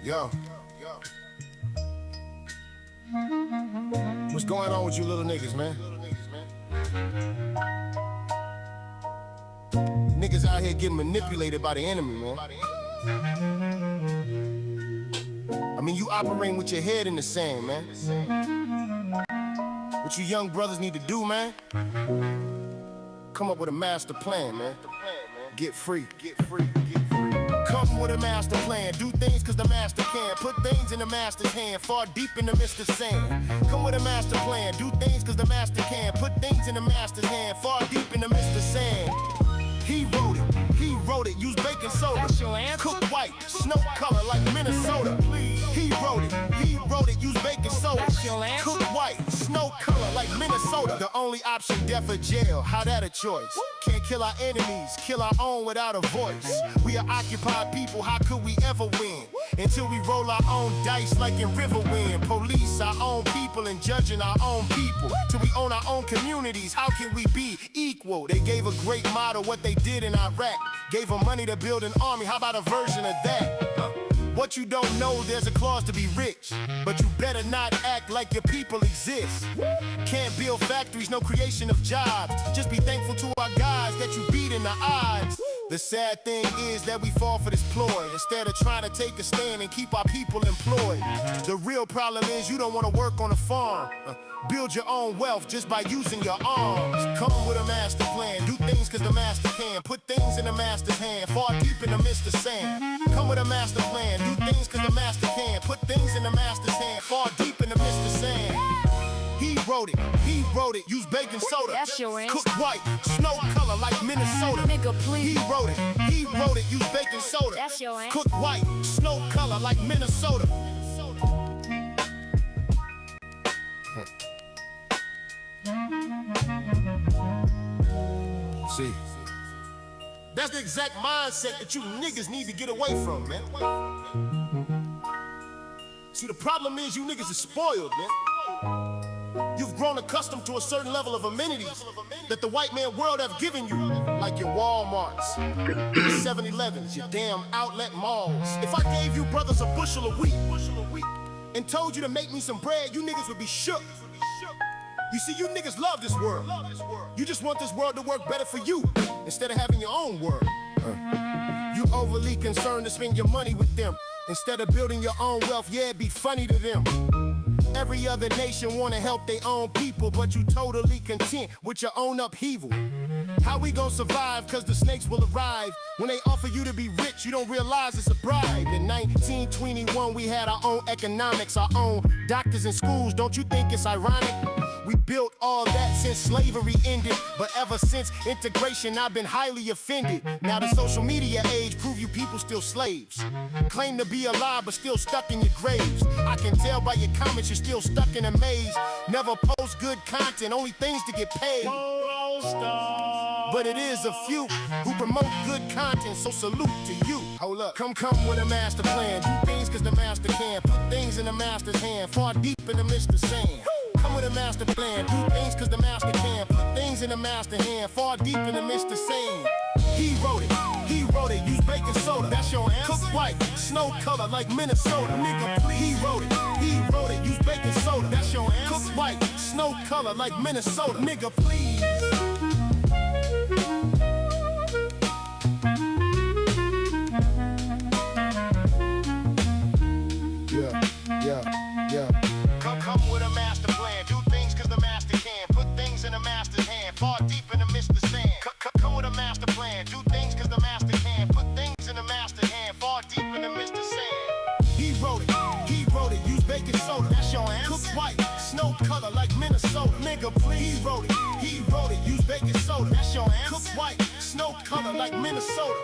Yo. What's going on with you little niggas, man? Niggas out here getting manipulated by the enemy, man. I mean, you operating with your head in the sand, man. What you young brothers need to do, man, come up with a master plan, man. Get free, get free, get free. Come with a master plan. Do things cause the master can. Put things in the master's hand, far deep in the mist of sand. Come with a master plan. Do things cause the master can. Put things in the master's hand, far deep in the mist of sand. He wrote it, use baking soda. That's your answer? Cook white, snow color like Minnesota. He wrote it, use baking soda. That's your answer? Cook white, snow color like Minnesota. The only option, death or jail, how that a choice? Can't kill our enemies, kill our own without a voice. We are occupied people, how could we ever win? Until we roll our own dice like in Riverwind. Police our own people and judging our own people. Till we own our own communities, how can we be equal? They gave a great model what they did in Iraq. Gave them money to build an army, how about a version of that? What you don't know, there's a clause to be rich. But you better not act like your people exist. Can't build factories, no creation of jobs. Just be thankful to our guys that you beat in the odds. The sad thing is that we fall for this ploy instead of trying to take a stand and keep our people employed. The real problem is you don't want to work on a farm. Build your own wealth just by using your arms. Come with a master plan. Do things cause the master can. Put things in the master's hand, far deep in the mist of sand. Come with a master plan. Do things cause the master can. Put things in the master's hand, far deep in the mist of sand. He wrote it, use baking soda. That's your answer. Cook white, snow color like Minnesota. Nigga, please. He wrote it, use baking soda. That's your answer. Cook white, snow color like Minnesota. See, that's the exact mindset that you niggas need to get away from, man. See, the problem is you niggas are spoiled, man. You've grown accustomed to a certain level of amenities that the white man world have given you, like your Walmarts, your 7-Elevens, your damn outlet malls. If I gave you brothers a bushel of wheat and told you to make me some bread, you niggas would be shook. You see, you niggas love this world. You just want this world to work better for you instead of having your own world. You overly concerned to spend your money with them instead of building your own wealth. Yeah, it'd be funny to them. Every other nation wanna help their own people, but you totally content with your own upheaval. How we gon' survive? Cause the snakes will arrive. When they offer you to be rich, you don't realize it's a bribe. In 1921, we had our own economics, our own doctors and schools. Don't you think it's ironic? We built all that since slavery ended, but ever since integration, I've been highly offended. Now the social media age prove you people still slaves. Claim to be alive, but still stuck in your graves. I can tell by your comments you're still stuck in a maze. Never post good content, only things to get paid. But it is a few who promote good content, so salute to you. Hold up, come with a master plan. Do things cause the master can. Put things in the master's hand, far deep in the mist of sand. Come with a master plan. Do things cause the master can. Put things in the master's hand, far deep in the mist of sand. He wrote it, use baking soda. That's your answer? Cook white, snow color like Minnesota. Nigga, please. He wrote it, use baking soda. That's your answer? Cook white, snow color like Minnesota. Nigga, please. Yeah. Come with a master plan. Do things cause the master can. Put things in the master's hand, far deep in the mist of sand. Come with a master plan. Do things cause the master can. Put things in the master's hand, far deep in the mist of sand. He wrote it, use baking soda. That's your answer? Cook white, snow color like Minnesota. Nigga, please. He wrote it, use baking soda. That's your answer? Cook white, snow color like Minnesota.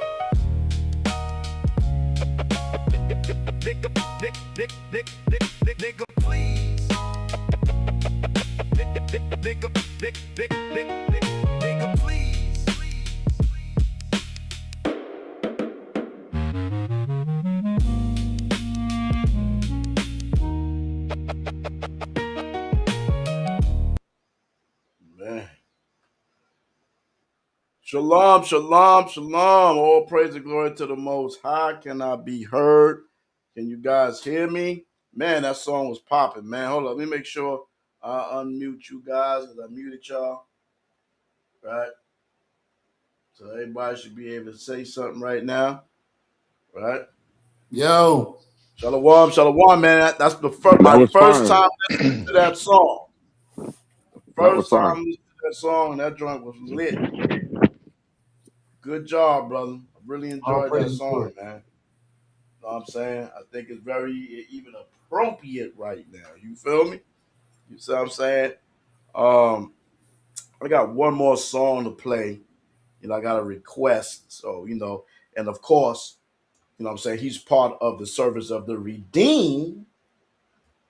Nigga, please. Nigga, please. Man. Shalom, shalom, shalom. All praise and glory to the Most High. Can I be heard? Can you guys hear me? Man, that song was popping, man. Hold up. Let me make sure I unmute you guys because I muted y'all. Right? So everybody should be able to say something right now. Right? Yo. Shalom, shalom, man. That's That my was first fire. time listening to that song. That was First fire. time listening to that song, and that joint was lit. Good job, brother. I really All enjoyed that praise to song, it. man. Know what I'm saying? I think it's very even appropriate right now. You feel me? You see what I'm saying? Um, I got one more song to play. I got a request. So, and of course, what I'm saying, he's part of the service of the redeemed.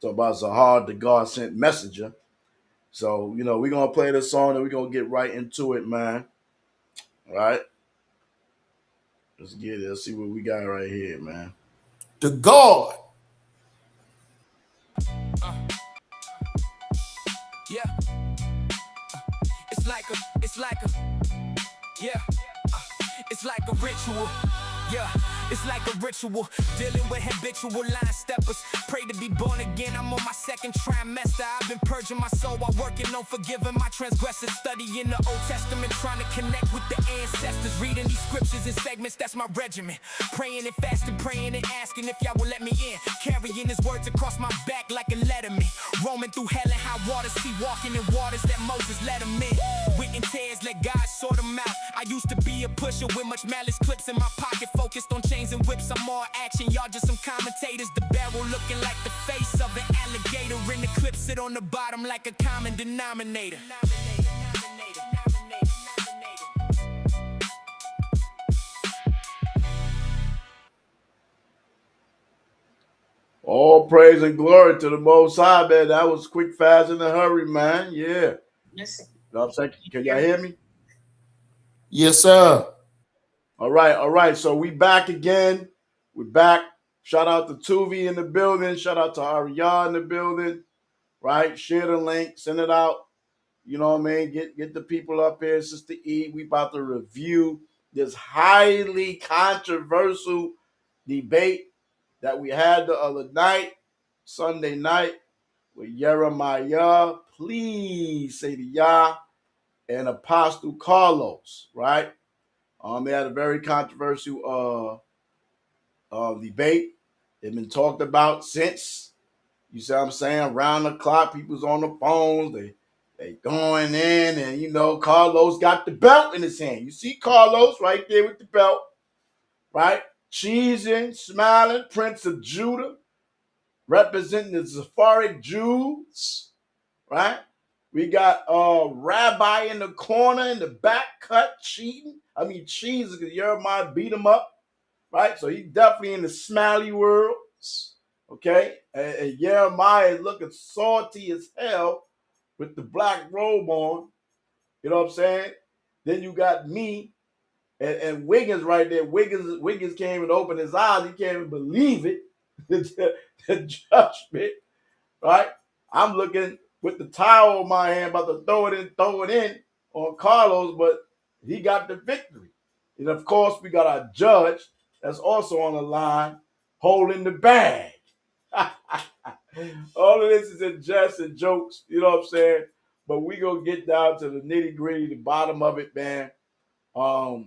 So about Zahar, the God sent messenger. So, we're gonna play this song and we're gonna get right into it, man. All right. Let's get it. Let's see what we got right here, man. The God. Yeah, yeah, it's like a ritual. Yeah, it's like a ritual. Dealing with habitual line steppers. Pray to be born again. I'm on my second trimester. I've been purging my soul while working on forgiving my transgressors. Studying the Old Testament, trying to connect with the ancestors. Reading these scriptures in segments, that's my regimen. Praying and fasting, praying and asking if y'all will let me in. Carrying his words across my back like a letterman. Roaming through hell and high waters, see walking in waters that Moses let him in. Wit and tears, let God sort them out. I used to be a pusher with much malice clips in my pocket. Focused on chains and whips, I'm more action. Y'all just some commentators. The barrel looking like the face of an alligator. And the clip sit on the bottom like a common denominator. All praise and glory to the Most High, man. That was quick, fast, in a hurry, man. Yeah. Yes. Know what I'm saying? Can y'all hear me? Yes, sir. All right, all right. So we back again. We're back. Shout out to Tuvi in the building. Shout out to Ariana in the building. Right? Share the link. Send it out. You know what I mean? Get the people up here, Sister E. We about to review this highly controversial debate that we had the other night, Sunday night, with Yirmeyah. Please say the Yah and Apostle Carlos, right? They had a very controversial debate. It's been talked about since. You see what I'm saying? Around the clock, people's on the phones. They going in, and Carlos got the belt in his hand. You see Carlos right there with the belt, right? Cheesing, smiling, Prince of Judah, representing the Sephardic Jews, right? We got Rabbi in the corner in the back cut cheating. I mean cheesing because Jeremiah beat him up, right? So he's definitely in the smiley world. Okay, and Jeremiah is looking salty as hell with the black robe on. You know what I'm saying? Then you got me and Wiggins right there. Wiggins can't even open his eyes. He can't even believe it. The judgment, right? I'm looking with the towel in my hand, about to throw it in on Carlos, but he got the victory. And of course, we got our judge that's also on the line holding the bag. All of this is in jest and jokes, you know what I'm saying? But we gonna get down to the nitty gritty, the bottom of it, man. Of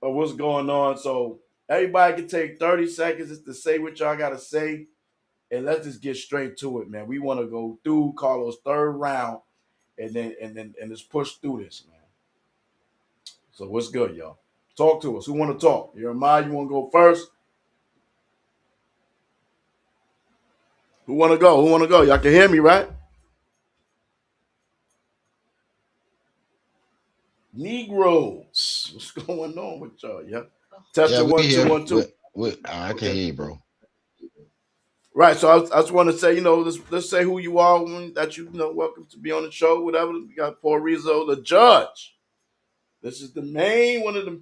what's going on. So everybody can take 30 seconds just to say what y'all gotta say, and let's just get straight to it, man. We want to go through Carlos' third round, and just push through this, man. So what's good, y'all? Talk to us. Who want to talk? Jeremiah, you want to go first? Who want to go? Who want to go? Y'all can hear me, right? Negroes. What's going on with y'all? Yeah. Yeah, Testing we one, two, here. 1, 2. I can Okay. hear you, bro. Right. So I just want to say, let's say who you are, that welcome to be on the show, whatever. We got Paul Rizzo, the judge. This is one of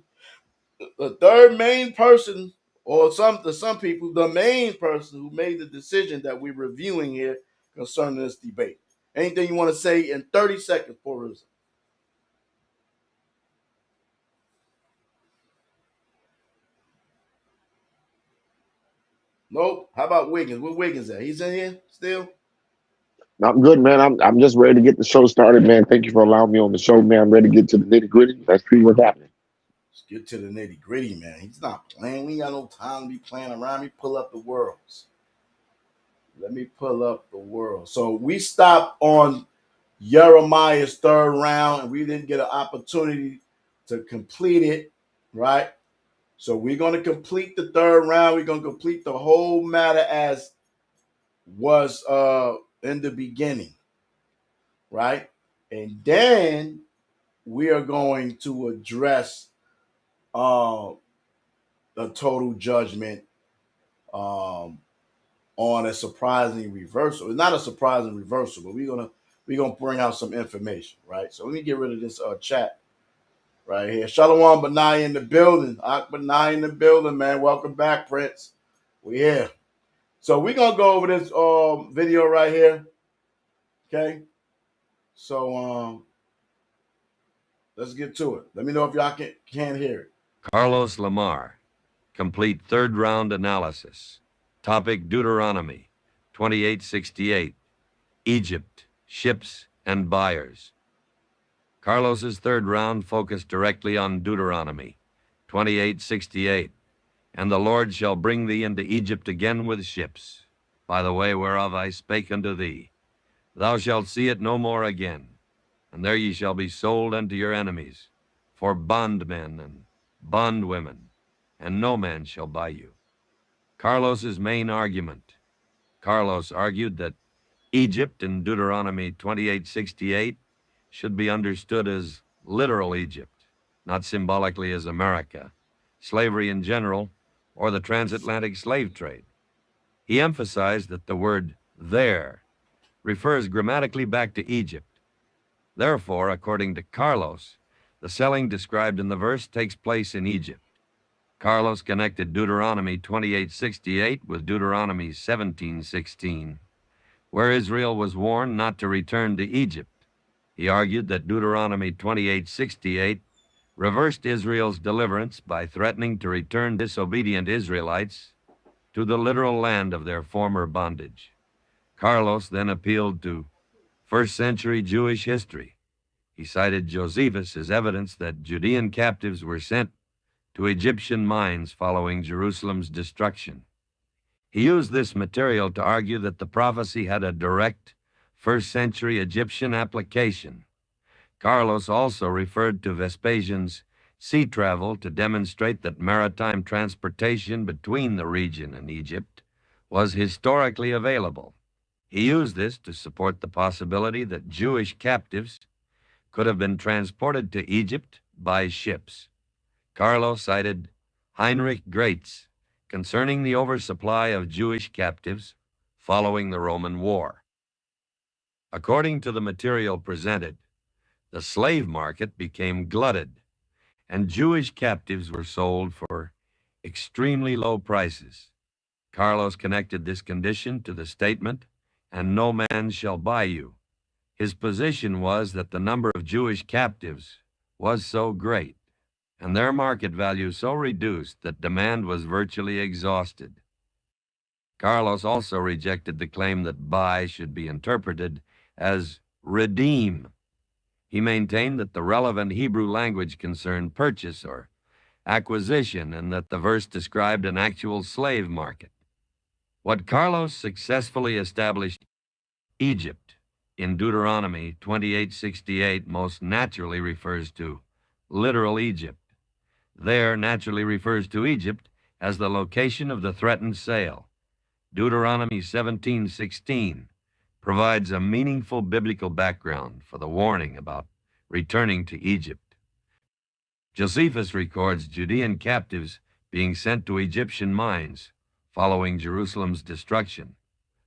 the third main person, or to some people, the main person who made the decision that we're reviewing here concerning this debate. Anything you want to say in 30 seconds, Paul Rizzo? Nope. How about Wiggins? Where Wiggins at? He's in here still? I'm good, man. I'm just ready to get the show started, man. Thank you for allowing me on the show, man. I'm ready to get to the nitty gritty. Let's see what's happening. Let's get to the nitty gritty, man. He's not playing. We ain't got no time to be playing around. Me pull up the worlds. Let me pull up the world. So we stopped on Yirmeyah's third round, and we didn't get an opportunity to complete it, right? So we're going to complete the third round. We're going to complete the whole matter as was in the beginning, right? And then we are going to address the total judgment on a surprising reversal. It's not a surprising reversal, but we're gonna bring out some information, right? So let me get rid of this chat right here. Shalom Benai in the building. Benai in the building, man. Welcome back, Prince. We here. So we're gonna go over this video right here. Okay. So let's get to it. Let me know if y'all can't hear it. Carlos Lamar, complete third round analysis. Topic Deuteronomy 28:68, Egypt, ships and buyers. Carlos's third round focused directly on Deuteronomy 28:68, and the Lord shall bring thee into Egypt again with ships, by the way whereof I spake unto thee. Thou shalt see it no more again, and there ye shall be sold unto your enemies, for bondmen and bondwomen, and no man shall buy you. Carlos's main argument. Carlos argued that Egypt in Deuteronomy 28:68 should be understood as literal Egypt, not symbolically as America, slavery in general, or the transatlantic slave trade. He emphasized that the word there refers grammatically back to Egypt. Therefore, according to Carlos, the selling described in the verse takes place in Egypt. Carlos connected Deuteronomy 28:68 with Deuteronomy 17:16, where Israel was warned not to return to Egypt. He argued that Deuteronomy 28:68 reversed Israel's deliverance by threatening to return disobedient Israelites to the literal land of their former bondage. Carlos then appealed to first-century Jewish history. He cited Josephus as evidence that Judean captives were sent to Egyptian mines following Jerusalem's destruction. He used this material to argue that the prophecy had a direct first-century Egyptian application. Carlos also referred to Vespasian's sea travel to demonstrate that maritime transportation between the region and Egypt was historically available. He used this to support the possibility that Jewish captives could have been transported to Egypt by ships. Carlos cited Heinrich Graetz concerning the oversupply of Jewish captives following the Roman War. According to the material presented, the slave market became glutted, and Jewish captives were sold for extremely low prices. Carlos connected this condition to the statement, "And no man shall buy you." His position was that the number of Jewish captives was so great, and their market value so reduced that demand was virtually exhausted. Carlos also rejected the claim that buy should be interpreted as redeem. He maintained that the relevant Hebrew language concerned purchase or acquisition, and that the verse described an actual slave market. What Carlos successfully established Egypt in Deuteronomy 28:68 most naturally refers to literal Egypt. There naturally refers to Egypt as the location of the threatened sale. Deuteronomy 17:16 provides a meaningful biblical background for the warning about returning to Egypt. Josephus records Judean captives being sent to Egyptian mines following Jerusalem's destruction.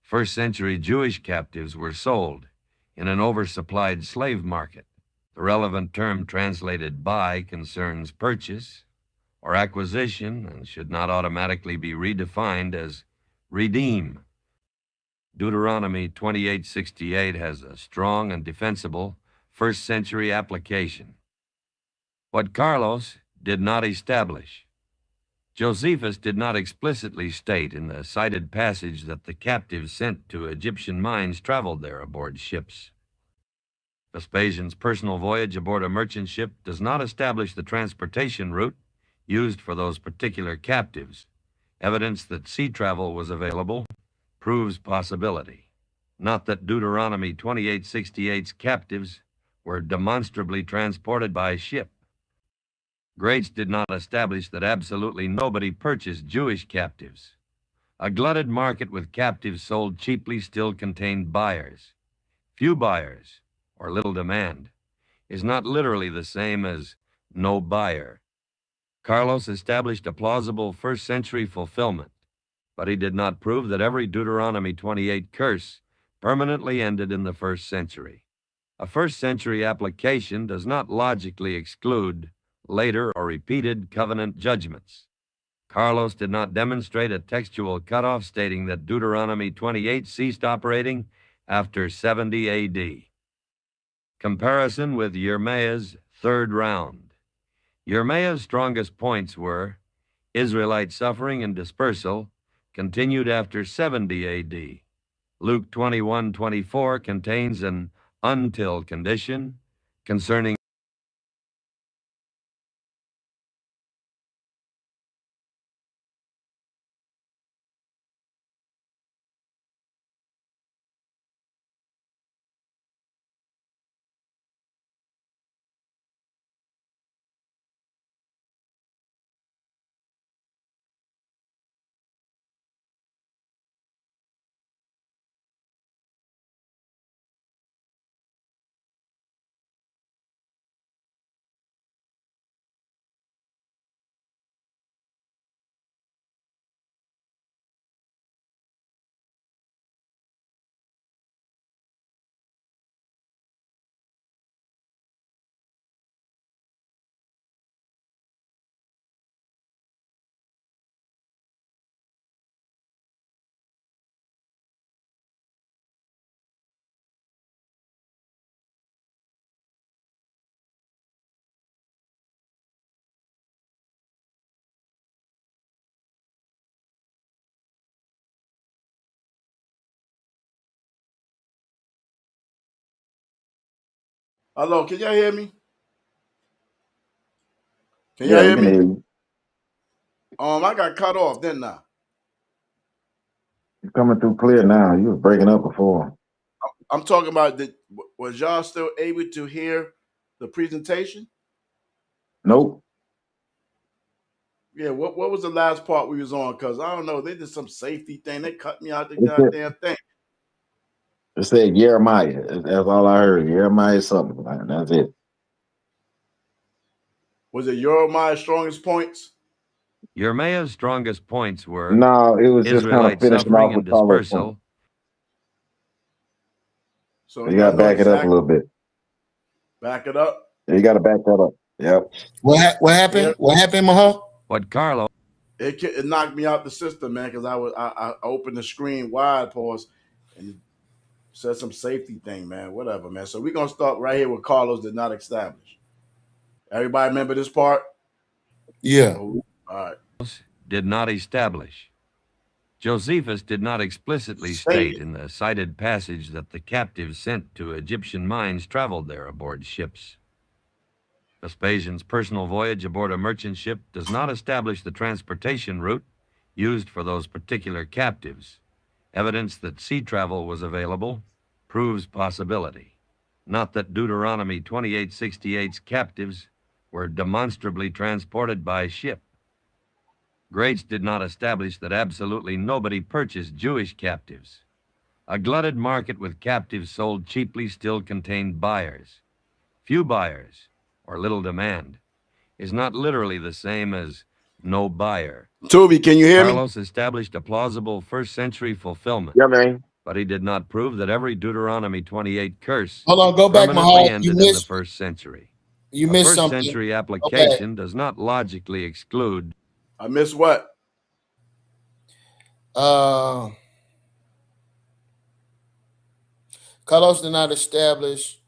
First-century Jewish captives were sold in an oversupplied slave market. The relevant term translated buy concerns purchase or acquisition and should not automatically be redefined as redeem. Deuteronomy 28:68 has a strong and defensible first-century application. What Carlos did not establish. Josephus did not explicitly state in the cited passage that the captives sent to Egyptian mines traveled there aboard ships. Vespasian's personal voyage aboard a merchant ship does not establish the transportation route used for those particular captives. Evidence that sea travel was available proves possibility, not that Deuteronomy 28:68's captives were demonstrably transported by ship. Grates did not establish that absolutely nobody purchased Jewish captives. A glutted market with captives sold cheaply still contained buyers. Few buyers, or little demand, is not literally the same as no buyer. Carlos established a plausible first-century fulfillment, but he did not prove that every Deuteronomy 28 curse permanently ended in the first century. A first-century application does not logically exclude later or repeated covenant judgments. Carlos did not demonstrate a textual cutoff stating that Deuteronomy 28 ceased operating after 70 A.D. Comparison with Yirmeyah's third round. Yirmeyah's strongest points were Israelite suffering and dispersal continued after 70 A.D. Luke 21:24 contains an until condition concerning Hello, can y'all hear me? Can y'all Yeah, we hear can hear me? you. I got cut off, didn't I? You're coming through clear now. You were breaking up before. I'm talking about was y'all still able to hear the presentation? Nope. Yeah, what was the last part we was on? Because I don't know, they did some safety thing. They cut me out the It said, goddamn thing. it said Yirmeyah. That's all I heard. Yirmeyah something. That's it. Was it Yirmeyah's strongest points? Yirmeyah's strongest points were No, it was just kind of Israelite finishing off suffering and with Carlos' point. dispersal. So You got to y'all know back it up a exactly. little bit. Back it up. You got to back that up. Yep. What happened? Yeah. What happened, Mahal? What Carlos It knocked me out the system, man, because I opened the screen wide, pause, and it said some safety thing, man. Whatever, man. So we're gonna start right here with Carlos did not establish. Everybody remember this part? Yeah. All right. did not establish. Josephus did not explicitly State state in the cited passage that the captives sent to Egyptian mines traveled there aboard ships. Vespasian's personal voyage aboard a merchant ship does not establish the transportation route used for those particular captives. Evidence that sea travel was available proves possibility, not that Deuteronomy 28:68's captives were demonstrably transported by ship. Grates did not establish that absolutely nobody purchased Jewish captives. A glutted market with captives sold cheaply still contained buyers. Few buyers, or little demand, is not literally the same as no buyer. Tuvi, can you hear me? Carlos established a plausible first-century fulfillment, Yeah, man. but he did not prove that every Deuteronomy 28 curse Hold on, go back, permanently Mahal. ended in the first century. You A missed something. first-century Okay. application does not logically exclude. I missed what? Carlos did not establish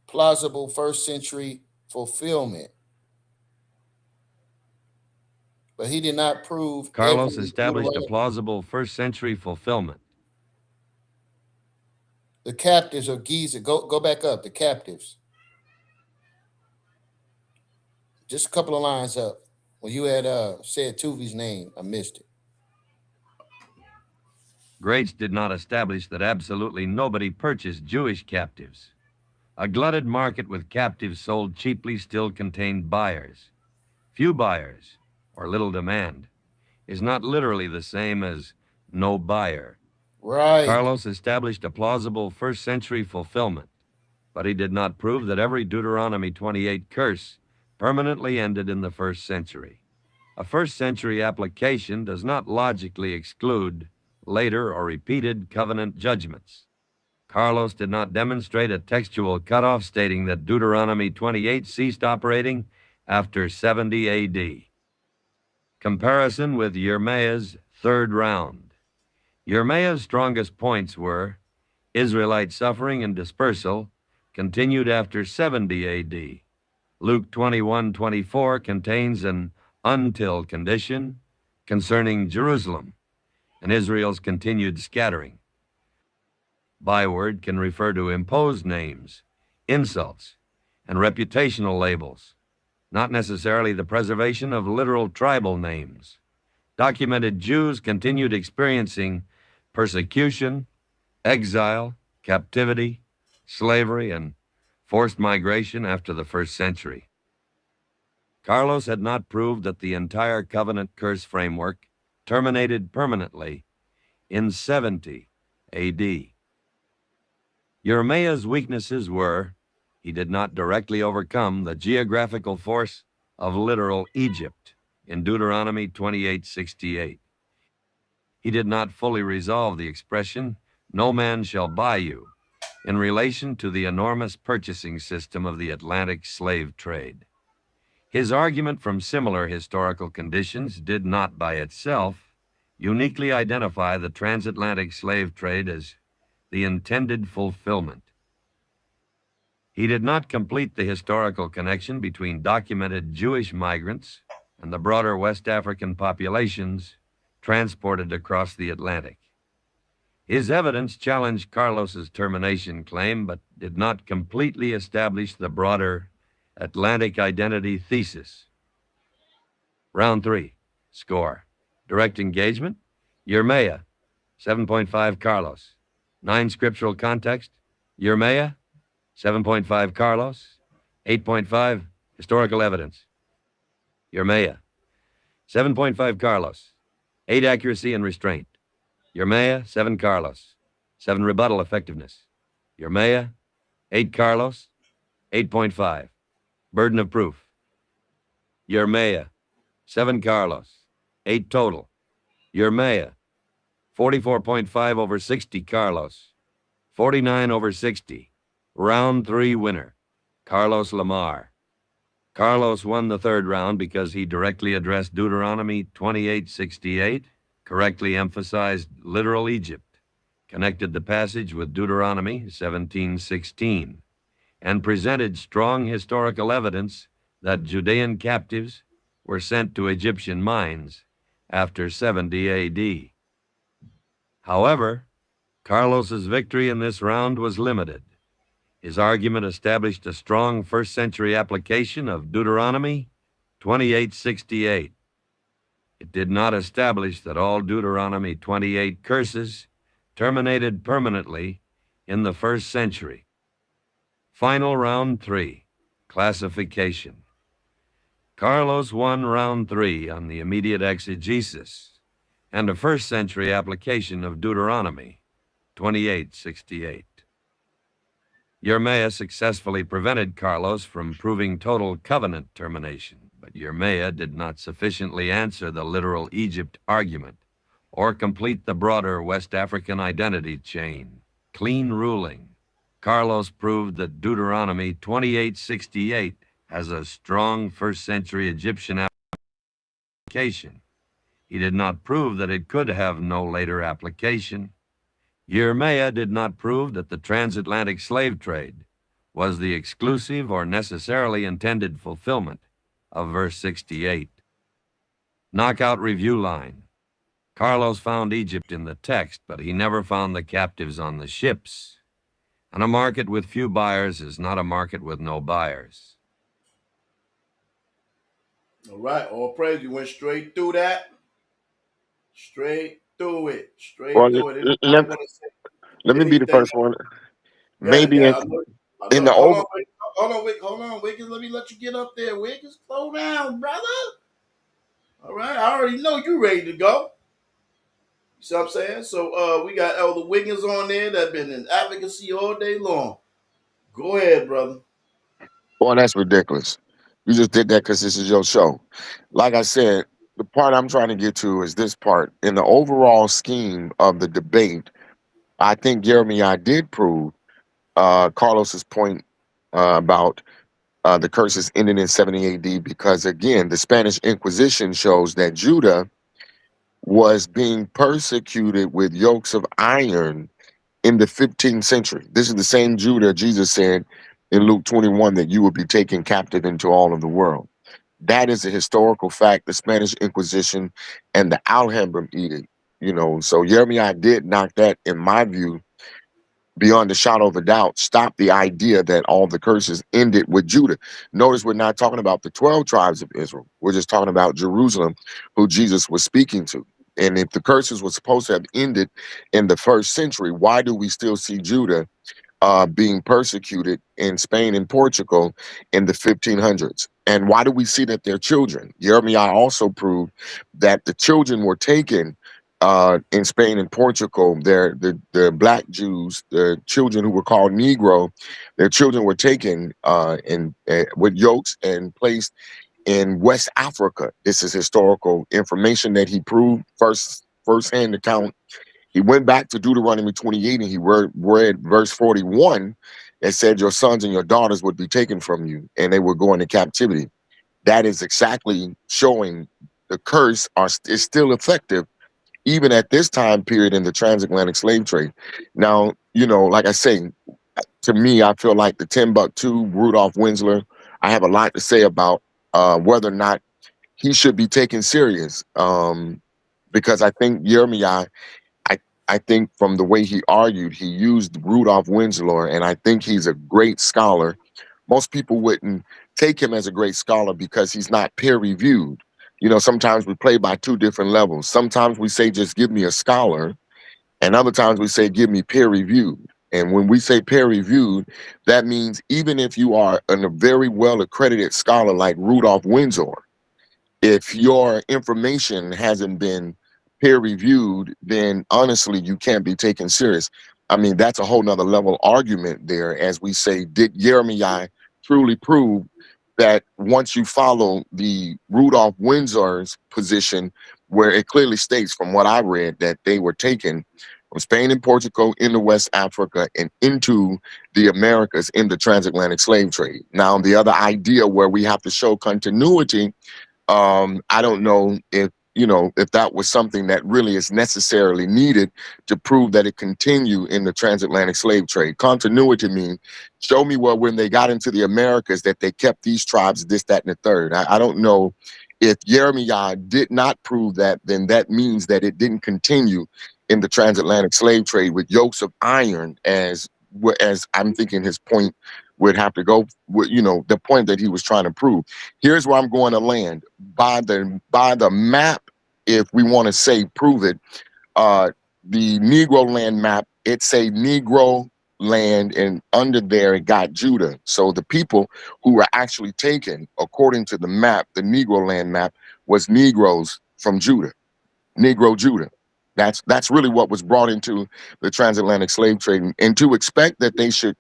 plausible first century fulfillment, But he did not prove Carlos every established a Deuteronomy. plausible first-century fulfillment. The captives of Giza. Go back up. The captives. Just a couple of lines up. When you had said Tuvi's name, I missed it. Grates did not establish that absolutely nobody purchased Jewish captives. A glutted market with captives sold cheaply still contained buyers. Few buyers, or little demand, is not literally the same as no buyer. Right. Carlos established a plausible first-century fulfillment, but he did not prove that every Deuteronomy 28 curse permanently ended in the first century. A first-century application does not logically exclude later or repeated covenant judgments. Carlos did not demonstrate a textual cutoff stating that Deuteronomy 28 ceased operating after 70 AD. Comparison with Yirmeyah's third round. Yirmeyah's strongest points were Israelite suffering and dispersal continued after 70 AD. Luke 21:24 contains an until condition concerning Jerusalem and Israel's continued scattering. Byword can refer to imposed names, insults, and reputational labels, not necessarily the preservation of literal tribal names. Documented Jews continued experiencing persecution, exile, captivity, slavery, and forced migration after the first century. Carlos had not proved that the entire covenant curse framework terminated permanently in 70 AD. Yirmeyah's weaknesses were he did not directly overcome the geographical force of literal Egypt in Deuteronomy 28:68. He did not fully resolve the expression, "No man shall buy you," in relation to the enormous purchasing system of the Atlantic slave trade. His argument from similar historical conditions did not by itself uniquely identify the transatlantic slave trade as the intended fulfillment. He did not complete the historical connection between documented Jewish migrants and the broader West African populations transported across the Atlantic. His evidence challenged Carlos's termination claim, but did not completely establish the broader Atlantic identity thesis. Round 3, score. Direct engagement, Yirmeyah, 7.5 Carlos. 9 scriptural context, Yirmeyah, 7.5 Carlos. 8.5 historical evidence, Yirmeyah, 7.5 Carlos. 8 accuracy and restraint, Yirmeyah, 7 Carlos. 7 rebuttal effectiveness, Yirmeyah, 8 Carlos. 8.5 burden of proof, Yirmeyah, 7 Carlos. 8 total, Yirmeyah, 44.5 over 60 Carlos. 49 over 60. Round 3 winner, Carlos Lamar. Carlos won the third round because he directly addressed Deuteronomy 28:68, correctly emphasized literal Egypt, connected the passage with Deuteronomy 17:16, and presented strong historical evidence that Judean captives were sent to Egyptian mines after 70 AD. However, Carlos's victory in this round was limited. His argument established a strong first-century application of Deuteronomy 28:68. It did not establish that all Deuteronomy 28 curses terminated permanently in the first century. Final round 3, classification. Carlos won round 3 on the immediate exegesis and a first-century application of Deuteronomy 28:68. Yirmeyah successfully prevented Carlos from proving total covenant termination, but Yirmeyah did not sufficiently answer the literal Egypt argument or complete the broader West African identity chain. Clean ruling. Carlos proved that Deuteronomy 28:68 has a strong first-century Egyptian application. He did not prove that it could have no later application. Yirmeyah did not prove that the transatlantic slave trade was the exclusive or necessarily intended fulfillment of verse 68. Knockout review line. Carlos found Egypt in the text, but he never found the captives on the ships. And a market with few buyers is not a market with no buyers. All right, all praise. You went straight through that. Straight through it. Well, Straight through it. Anybody let, want to say let me be the anything? first one. Yeah, Maybe yeah. I in know. the over. Hold on, Wiggins. Let me let you get up there, Wiggins. Slow down, brother. All right, I already know you ready to go. You see what I'm saying? So we got Elder Wiggins on there that been in advocacy all day long. Go ahead, brother. Boy, that's ridiculous. You just did that because this is your show. Like I said, the part I'm trying to get to is this part. In the overall scheme of the debate, I think Yirmeyah did prove Carlos's point about the curses ending in 70 AD because, again, the Spanish Inquisition shows that Judah was being persecuted with yokes of iron in the 15th century. This is the same Judah Jesus said in Luke 21 that you would be taken captive into all of the world. That is a historical fact, the Spanish Inquisition and the Alhambra edict. So Jeremiah did knock that, in my view, beyond a shadow of a doubt, stop the idea that all the curses ended with Judah. Notice we're not talking about the 12 tribes of Israel. We're just talking about Jerusalem, who Jesus was speaking to. And if the curses were supposed to have ended in the first century, why do we still see Judah being persecuted in Spain and Portugal in the 1500s? And why do we see that they're children? Jeremiah also proved that the children were taken in Spain and Portugal. The black Jews, the children who were called Negro, their children were taken with yokes and placed in West Africa. This is historical information that he proved, first-hand account. He went back to Deuteronomy 28 and he read verse 41 that said, your sons and your daughters would be taken from you and they would go into captivity. That is exactly showing the curse is still effective even at this time period in the transatlantic slave trade. Now, like I say, to me, I feel like the Timbuktu, Rudolph Winsler, I have a lot to say about whether or not he should be taken serious. Because I think Yirmeyah, I think from the way he argued, he used Rudolph Winslow, and I think he's a great scholar. Most people wouldn't take him as a great scholar because he's not peer reviewed. Sometimes we play by two different levels. Sometimes we say, just give me a scholar, and other times we say, give me peer reviewed. And when we say peer reviewed, that means even if you are a very well accredited scholar like Rudolph Winslow, if your information hasn't been peer reviewed, then honestly, you can't be taken serious. I mean, that's a whole nother level argument there. As we say, did Yirmeyah truly prove that once you follow the Rudolph Windsor's position, where it clearly states from what I read that they were taken from Spain and Portugal into West Africa and into the Americas in the transatlantic slave trade. Now, the other idea where we have to show continuity, I don't know if that was something that really is necessarily needed to prove that it continue in the transatlantic slave trade. Continuity means show me where when they got into the Americas that they kept these tribes, this, that, and the third. I don't know if Yirmeyah did not prove that, then that means that it didn't continue in the transatlantic slave trade with yokes of iron, as I'm thinking his point would have to go with, the point that he was trying to prove. Here's where I'm going to land. By the map, if we want to say prove it, the Negro land map, it's a Negro land, and under there it got Judah. So the people who were actually taken, according to the map, the Negro land map, was Negroes from Judah, Negro Judah. That's really what was brought into the transatlantic slave trade, and to expect that they should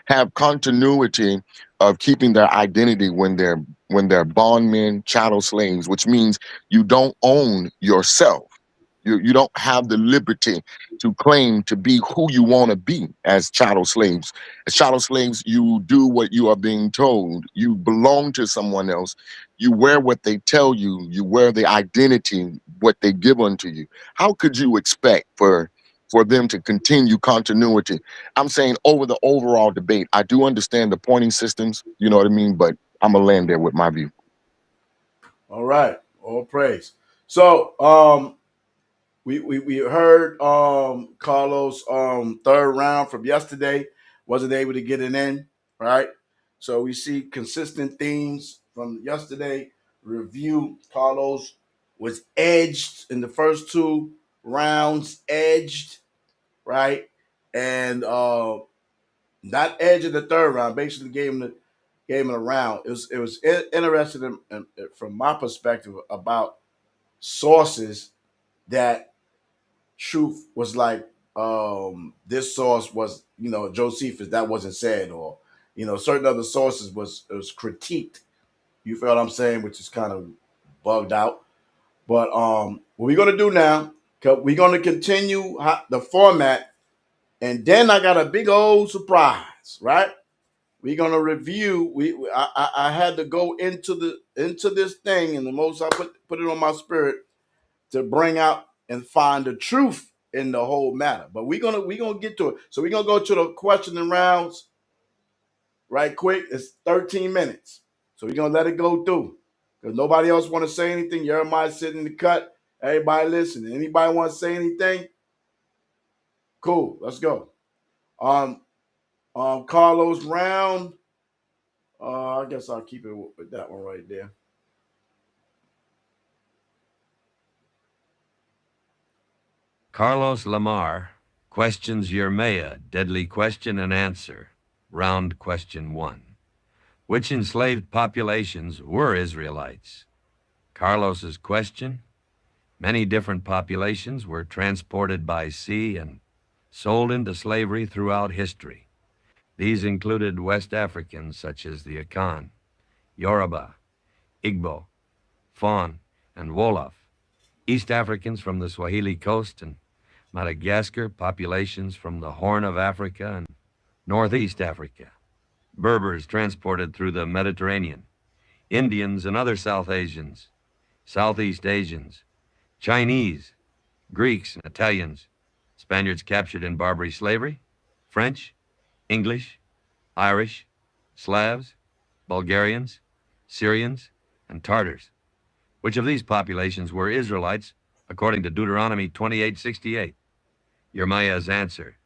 have continuity of keeping their identity when they're bondmen, chattel slaves, which means you don't own yourself. You don't have the liberty to claim to be who you want to be as chattel slaves. As chattel slaves, you do what you are being told. You belong to someone else. You wear what they tell you. You wear the identity, what they give unto you. How could you expect for them to continue continuity? I'm saying over the overall debate, I do understand the pointing systems, you know what I mean? But I'm going to land there with my view. All right. All praise. So we heard Carlos third round from yesterday, wasn't able to get it in, right? So we see consistent themes from yesterday. Review: Carlos was edged in the first two rounds, edged, right? And not edge in the third round, basically gave him a round. It was interesting from my perspective about sources that truth was like this source was, Josephus, that wasn't said, or certain other sources was critiqued. You feel what I'm saying? Which is kind of bugged out. But what we're gonna do now, we're gonna continue the format, and then I got a big old surprise, right? We're gonna review. I had to go into this thing, and the most I put it on my spirit to bring out and find the truth in the whole matter. But we're gonna get to it. So we're gonna go to the questioning rounds right quick. It's 13 minutes. So we're gonna let it go through. Because nobody else want to say anything. Yirmeyah sitting in the cut. Everybody listening. Anybody want to say anything? Cool. Let's go. Carlos round. I guess I'll keep it with that one right there. Carlos Lamar questions Yirmeyah, deadly question and answer. Round question 1. Which enslaved populations were Israelites? Carlos's question: many different populations were transported by sea and sold into slavery throughout history. These included West Africans such as the Akan, Yoruba, Igbo, Fon, and Wolof, East Africans from the Swahili coast and Madagascar, populations from the Horn of Africa and Northeast Africa, Berbers transported through the Mediterranean, Indians and other South Asians, Southeast Asians, Chinese, Greeks and Italians, Spaniards captured in Barbary slavery, French, English, Irish, Slavs, Bulgarians, Syrians, and Tartars. Which of these populations were Israelites according to Deuteronomy 28:68? Yirmeyah's answer: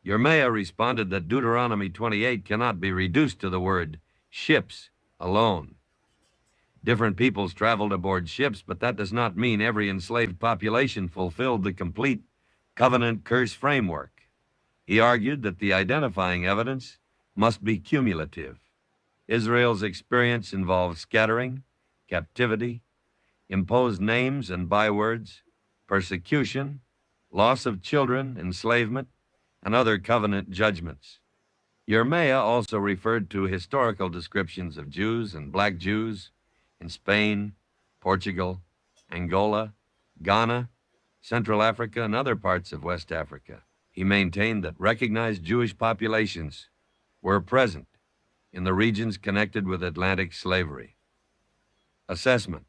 Yirmeyah responded that Deuteronomy 28 cannot be reduced to the word ships alone. Different peoples traveled aboard ships, but that does not mean every enslaved population fulfilled the complete covenant curse framework. He argued that the identifying evidence must be cumulative. Israel's experience involved scattering, captivity, imposed names and bywords, persecution, loss of children, enslavement, and other covenant judgments. Yirmeyah also referred to historical descriptions of Jews and black Jews in Spain, Portugal, Angola, Ghana, Central Africa, and other parts of West Africa. He maintained that recognized Jewish populations were present in the regions connected with Atlantic slavery. Assessment: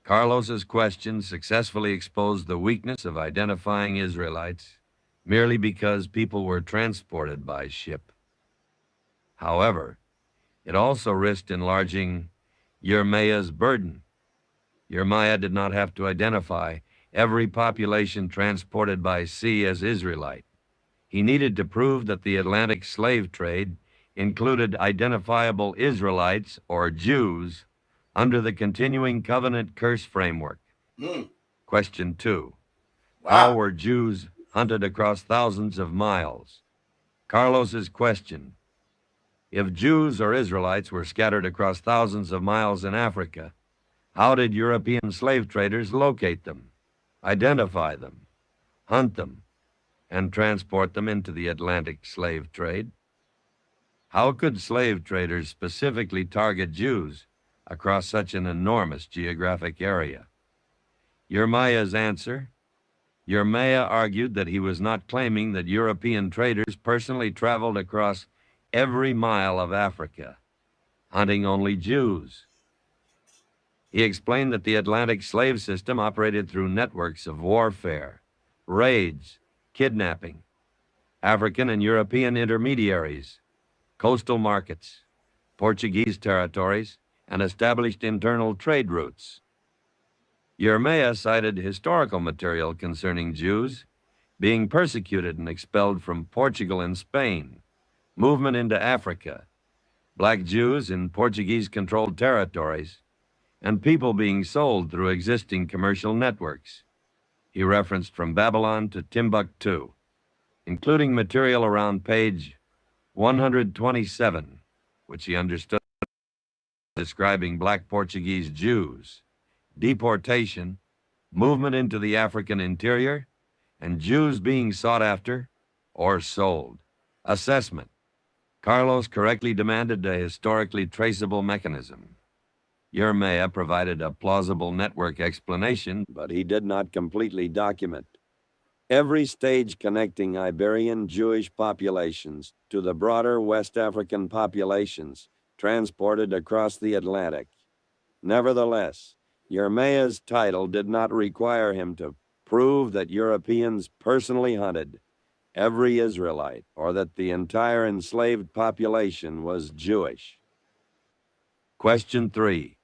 Carlos's question successfully exposed the weakness of identifying Israelites merely because people were transported by ship. However, it also risked enlarging Yirmeyah's burden. Yirmeyah did not have to identify every population transported by sea as Israelite. He needed to prove that the Atlantic slave trade included identifiable Israelites or Jews under the continuing covenant curse framework. Question 2. How Wow. were Jews hunted across thousands of miles? Carlos's question: if Jews or Israelites were scattered across thousands of miles in Africa, how did European slave traders locate them, identify them, hunt them, and transport them into the Atlantic slave trade? How could slave traders specifically target Jews across such an enormous geographic area? Yirmeyah's answer: Yirmeyah argued that he was not claiming that European traders personally traveled across every mile of Africa, hunting only Jews. He explained that the Atlantic slave system operated through networks of warfare, raids, kidnapping, African and European intermediaries, coastal markets, Portuguese territories, and established internal trade routes. Yirmeyah cited historical material concerning Jews being persecuted and expelled from Portugal and Spain, movement into Africa, black Jews in Portuguese-controlled territories, and people being sold through existing commercial networks. He referenced from Babylon to Timbuktu, including material around page 127, which he understood describing black Portuguese Jews, deportation, movement into the African interior, and Jews being sought after or sold. Assessment. Carlos correctly demanded a historically traceable mechanism. Yirmeyah provided a plausible network explanation, but he did not completely document every stage connecting Iberian Jewish populations to the broader West African populations transported across the Atlantic. Nevertheless, Yirmeyah's title did not require him to prove that Europeans personally hunted every Israelite or that the entire enslaved population was Jewish. Question 3.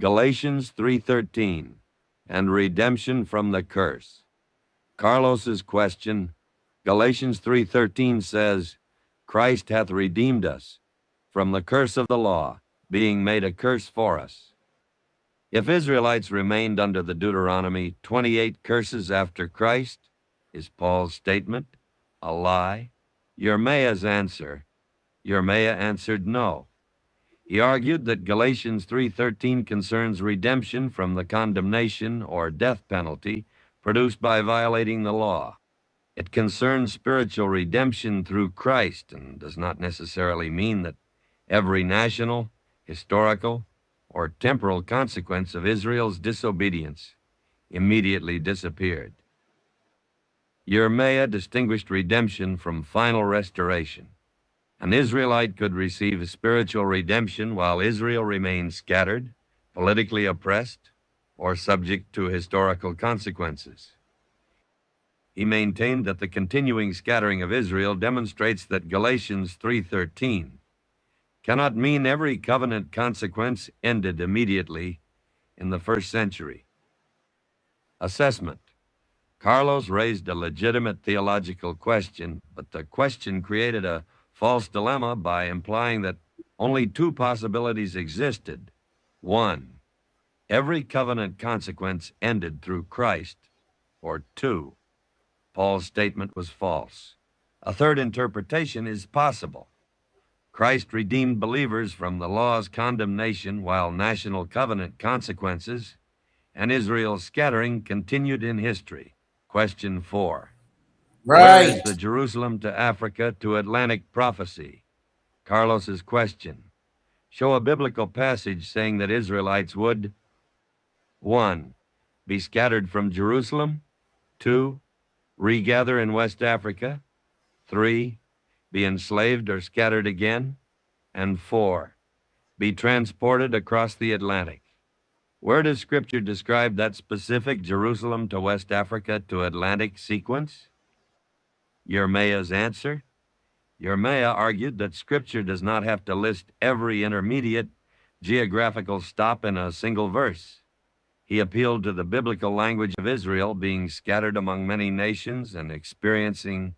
Galatians 3:13 and redemption from the curse. Carlos's question, Galatians 3:13 says, Christ hath redeemed us from the curse of the law, being made a curse for us. If Israelites remained under the Deuteronomy 28 curses after Christ, is Paul's statement a lie? Yirmeyah answered no. He argued that Galatians 3:13 concerns redemption from the condemnation or death penalty produced by violating the law. It concerns spiritual redemption through Christ and does not necessarily mean that every national, historical, or temporal consequence of Israel's disobedience immediately disappeared. Yirmeyah distinguished redemption from final restoration. An Israelite could receive spiritual redemption while Israel remained scattered, politically oppressed, or subject to historical consequences. He maintained that the continuing scattering of Israel demonstrates that Galatians 3:13 cannot mean every covenant consequence ended immediately in the first century. Assessment. Carlos raised a legitimate theological question, but the question created a false dilemma by implying that only two possibilities existed. One, every covenant consequence ended through Christ, or two, Paul's statement was false. A third interpretation is possible. Christ redeemed believers from the law's condemnation while national covenant consequences and Israel's scattering continued in history. Question 4. Where is Right. the Jerusalem to Africa to Atlantic prophecy? Carlos's question. Show a biblical passage saying that Israelites would 1. Be scattered from Jerusalem. 2. Regather in West Africa. 3. Be enslaved or scattered again. And 4. Be transported across the Atlantic. Where does Scripture describe that specific Jerusalem to West Africa to Atlantic sequence? Yirmeyah's answer. Yirmeyah argued that Scripture does not have to list every intermediate geographical stop in a single verse. He appealed to the biblical language of Israel being scattered among many nations and experiencing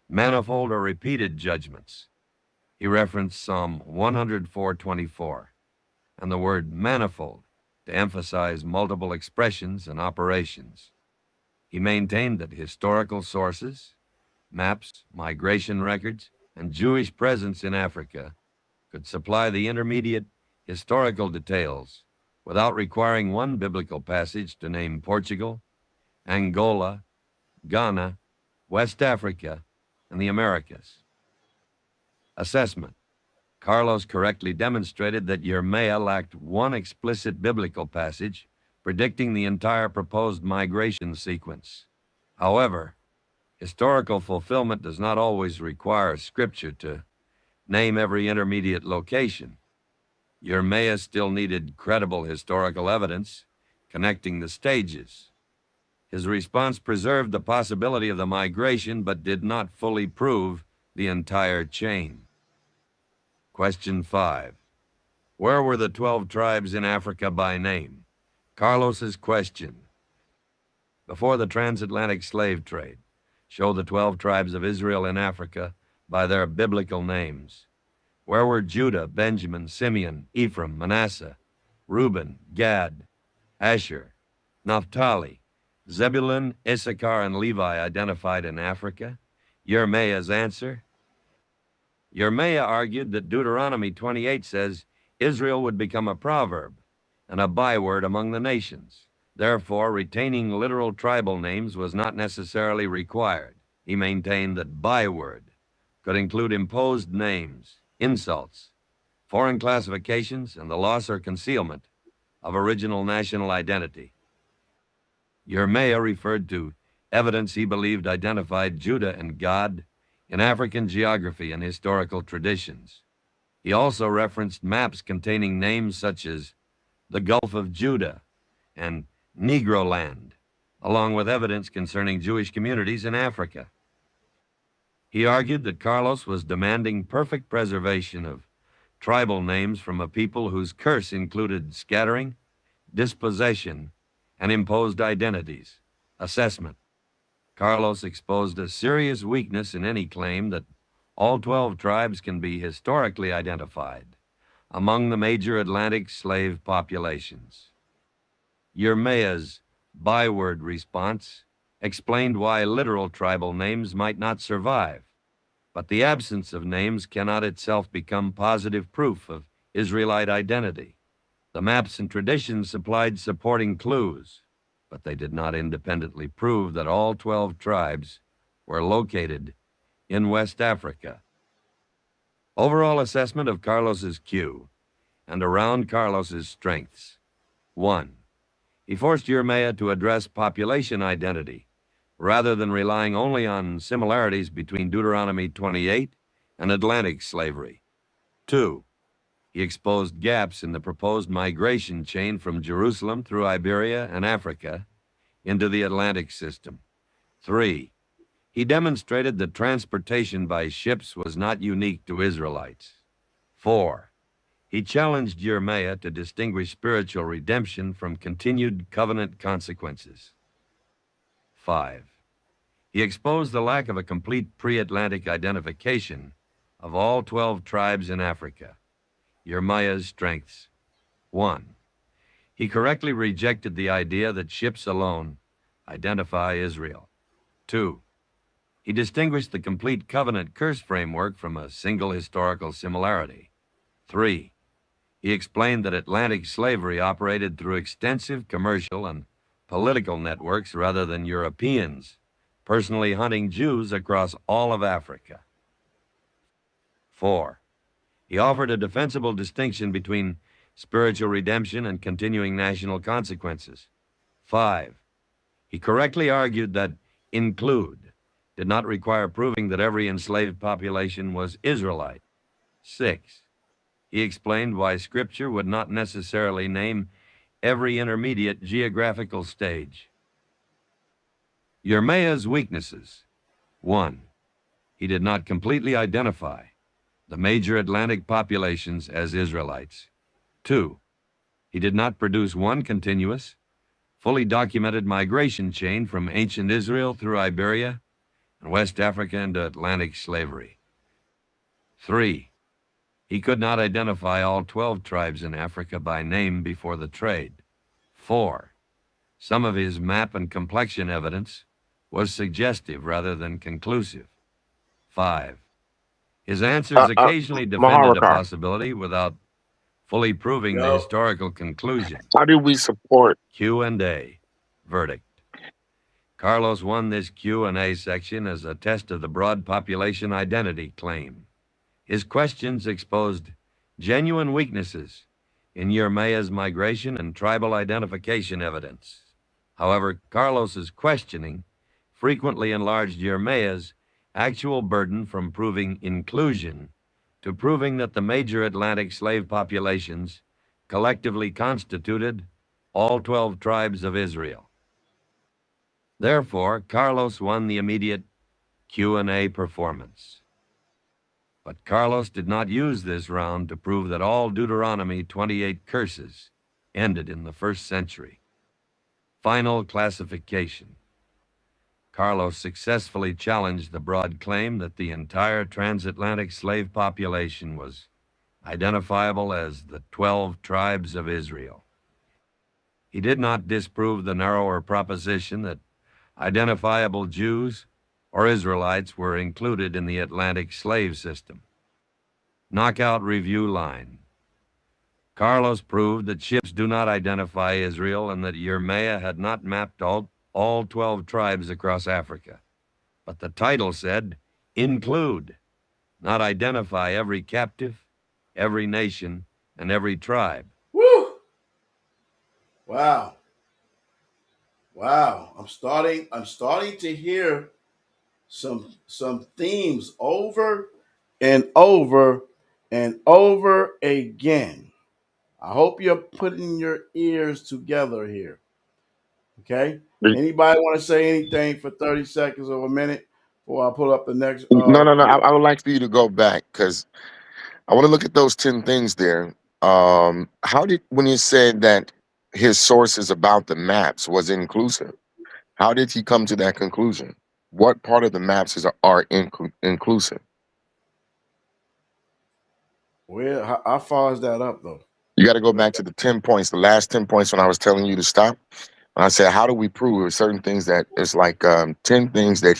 manifold or repeated judgments. He referenced Psalm 104:24 and the word manifold to emphasize multiple expressions and operations. He maintained that historical sources, maps, migration records, and Jewish presence in Africa could supply the intermediate historical details without requiring one biblical passage to name Portugal, Angola, Ghana, West Africa, and the Americas. Assessment. Carlos correctly demonstrated that Yirmeyah lacked one explicit biblical passage predicting the entire proposed migration sequence. However, historical fulfillment does not always require Scripture to name every intermediate location. Yirmeyah still needed credible historical evidence connecting the stages. His response preserved the possibility of the migration but did not fully prove the entire chain. Question 5. Where were the 12 tribes in Africa by name? Carlos's question. before the transatlantic slave trade, show the 12 tribes of Israel in Africa by their biblical names. Where were Judah, Benjamin, Simeon, Ephraim, Manasseh, Reuben, Gad, Asher, Naphtali, Zebulun, Issachar, and Levi identified in Africa? Yirmeyah's answer? Yirmeyah argued that Deuteronomy 28 says Israel would become a proverb and a byword among the nations. Therefore, retaining literal tribal names was not necessarily required. He maintained that byword could include imposed names, insults, foreign classifications, and the loss or concealment of original national identity. Yirmeyah referred to evidence he believed identified Judah and God in African geography and historical traditions. He also referenced maps containing names such as the Gulf of Judah and Negro Land, along with evidence concerning Jewish communities in Africa. He argued that Carlos was demanding perfect preservation of tribal names from a people whose curse included scattering, dispossession, and imposed identities. Assessment. Carlos exposed a serious weakness in any claim that all 12 tribes can be historically identified among the major Atlantic slave populations. Yirmeyah's byword response explained why literal tribal names might not survive, but the absence of names cannot itself become positive proof of Israelite identity. The maps and traditions supplied supporting clues, but they did not independently prove that all 12 tribes were located in West Africa. Overall assessment of Carlos's Q and around Carlos's strengths. 1. He forced Yirmeyah to address population identity rather than relying only on similarities between Deuteronomy 28 and Atlantic slavery. 2. He exposed gaps in the proposed migration chain from Jerusalem through Iberia and Africa into the Atlantic system. 3. He demonstrated that transportation by ships was not unique to Israelites. 4. He challenged Yirmeyah to distinguish spiritual redemption from continued covenant consequences. 5. He exposed the lack of a complete pre-Atlantic identification of all 12 tribes in Africa. Yirmeyah's strengths. 1. He correctly rejected the idea that ships alone identify Israel. 2. He distinguished the complete covenant curse framework from a single historical similarity. 3. He explained that Atlantic slavery operated through extensive commercial and political networks rather than Europeans personally hunting Jews across all of Africa. 4. He offered a defensible distinction between spiritual redemption and continuing national consequences. 5. He correctly argued that include did not require proving that every enslaved population was Israelite. 6. He explained why Scripture would not necessarily name every intermediate geographical stage. Yirmeyah's weaknesses. 1. He did not completely identify the major Atlantic populations as Israelites. 2. He did not produce one continuous, fully documented migration chain from ancient Israel through Iberia and West Africa into Atlantic slavery. 3. He could not identify all 12 tribes in Africa by name before the trade. 4. Some of his map and complexion evidence was suggestive rather than conclusive. 5. His answers occasionally defended a possibility without fully proving the historical conclusion. How do we support? Q&A. Verdict. Carlos won this Q&A section as a test of the broad population identity claim. His questions exposed genuine weaknesses in Yirmeyah's migration and tribal identification evidence. However, Carlos's questioning frequently enlarged Yirmeyah's actual burden from proving inclusion to proving that the major Atlantic slave populations collectively constituted all 12 tribes of Israel. Therefore, Carlos won the immediate Q&A performance. But Carlos did not use this round to prove that all Deuteronomy 28 curses ended in the 1st century. final classification. Carlos successfully challenged the broad claim that the entire transatlantic slave population was identifiable as the 12 tribes of Israel. He did not disprove the narrower proposition that identifiable Jews or Israelites were included in the Atlantic slave system. Knockout review line. Carlos proved that ships do not identify Israel and that Yirmeyah had not mapped all 12 tribes across Africa. But the title said, include, not identify every captive, every nation, and every tribe. Woo! Wow. Wow. I'm starting to hear some themes over and over and over again. I hope you're putting your ears together here. Okay. Anybody want to say anything for 30 seconds or a minute before I pull up the next No. I would like for you to go back because I want to look at those 10 things there. How did, when you said that his sources about the maps was inclusive, how did he come to that conclusion? What part of the maps are inclusive? where how far is that up though? You got to go back to the 10 points, the last 10 points when I was telling you to stop. And I said, how do we prove certain things that it's like 10 things that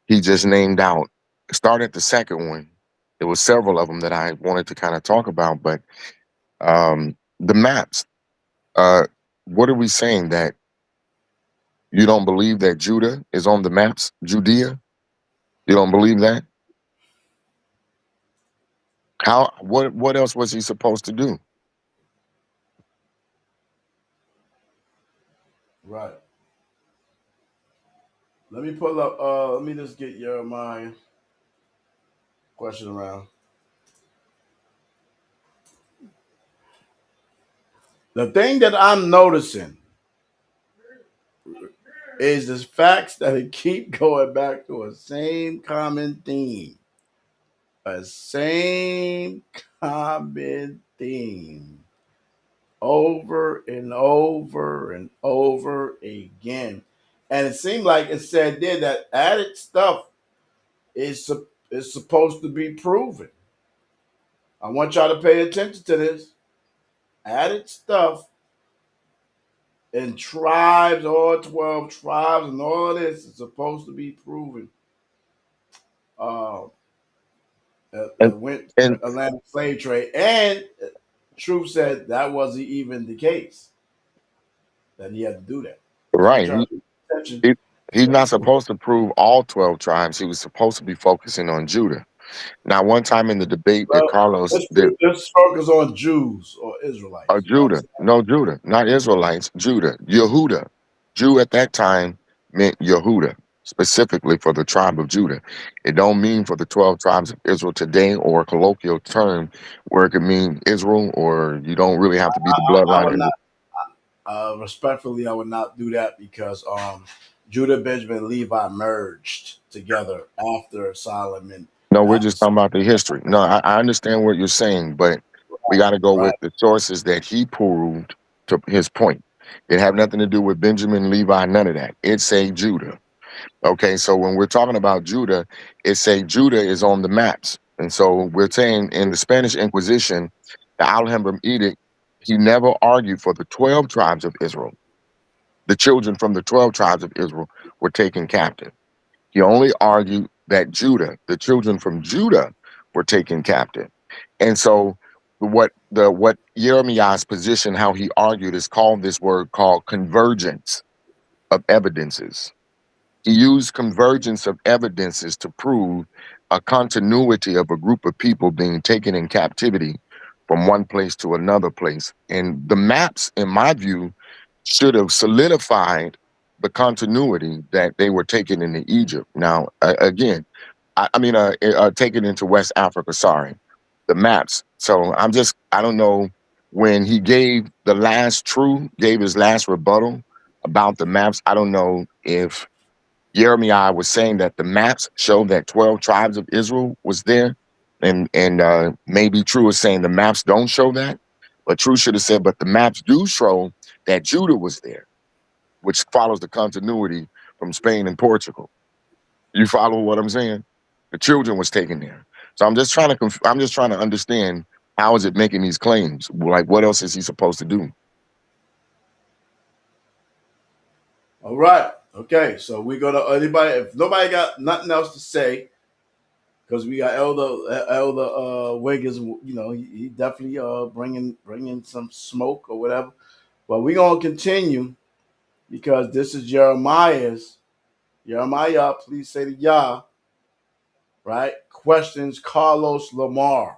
he just named out. Start at the second one. There was several of them that I wanted to kind of talk about, but the maps. Uh, what are we saying that you don't believe that Judah is on the maps? Judea? You don't believe that? How? What else was he supposed to do? Right. Let me pull up let me just get your mind question around. The thing that I'm noticing is the facts that it keep going back to a same common theme. A same common theme over and over and over again. And it seemed like it said there that added stuff is supposed to be proven. I want y'all to pay attention to this. Added stuff and tribes, all 12 tribes, and all of this is supposed to be proven. Uh, And went and Atlantic slave trade, and Truth said that wasn't even the case. That he had to do that. So I want right, y'all to pay attention. he, he's not supposed to prove all 12 tribes. He was supposed to be focusing on Judah. Now, one time in the debate that Well, Carlos let's did, let's focus on Jews or Israelites. You know what I'm Judah. saying? No, Judah, not Israelites, Judah. Yehuda. Jew at that time meant Yehuda, specifically for the tribe of Judah. It don't mean for the 12 tribes of Israel today or a colloquial term where it could mean Israel or you don't really have to be the I bloodline. would not respectfully. I would not do that because Judah, Benjamin, Levi merged together after Solomon. No, we're After just talking about the history. No, I understand what you're saying, but we got to go right, with the sources that he proved to his point. It had nothing to do with Benjamin, Levi, none of that. It say Judah. Okay, so when we're talking about Judah, it say Judah is on the maps. And so we're saying in the Spanish Inquisition, the Alhambra Edict, he never argued for the 12 tribes of Israel. The children from the 12 tribes of Israel were taken captive. He only argued that Judah, the children from Judah, were taken captive. And so what Yirmeyah's position, how he argued, is called this word called convergence of evidences. He used convergence of evidences to prove a continuity of a group of people being taken in captivity from one place to another place. And the maps, in my view, should have solidified the continuity that they were taken into Egypt. Now, again, taken into West Africa, sorry, the maps. So I don't know when he gave his last rebuttal about the maps. I don't know if Jeremiah was saying that the maps show that 12 tribes of Israel was there. And maybe True is saying the maps don't show that. But True should have said, but the maps do show that Judah was there. which follows the continuity from Spain and Portugal. You follow what I'm saying? The children was taken there. So I'm just trying to I'm just trying to understand, how is it making these claims? Like, what else is he supposed to do? All right. Okay. So we go to anybody. If nobody got nothing else to say, because we got Elder Wiggins. You know, he definitely bringing some smoke or whatever. But we're gonna continue because this is Jeremiah's. Yirmeyah, please say to Yah. Right? Questions Carlos Lamar.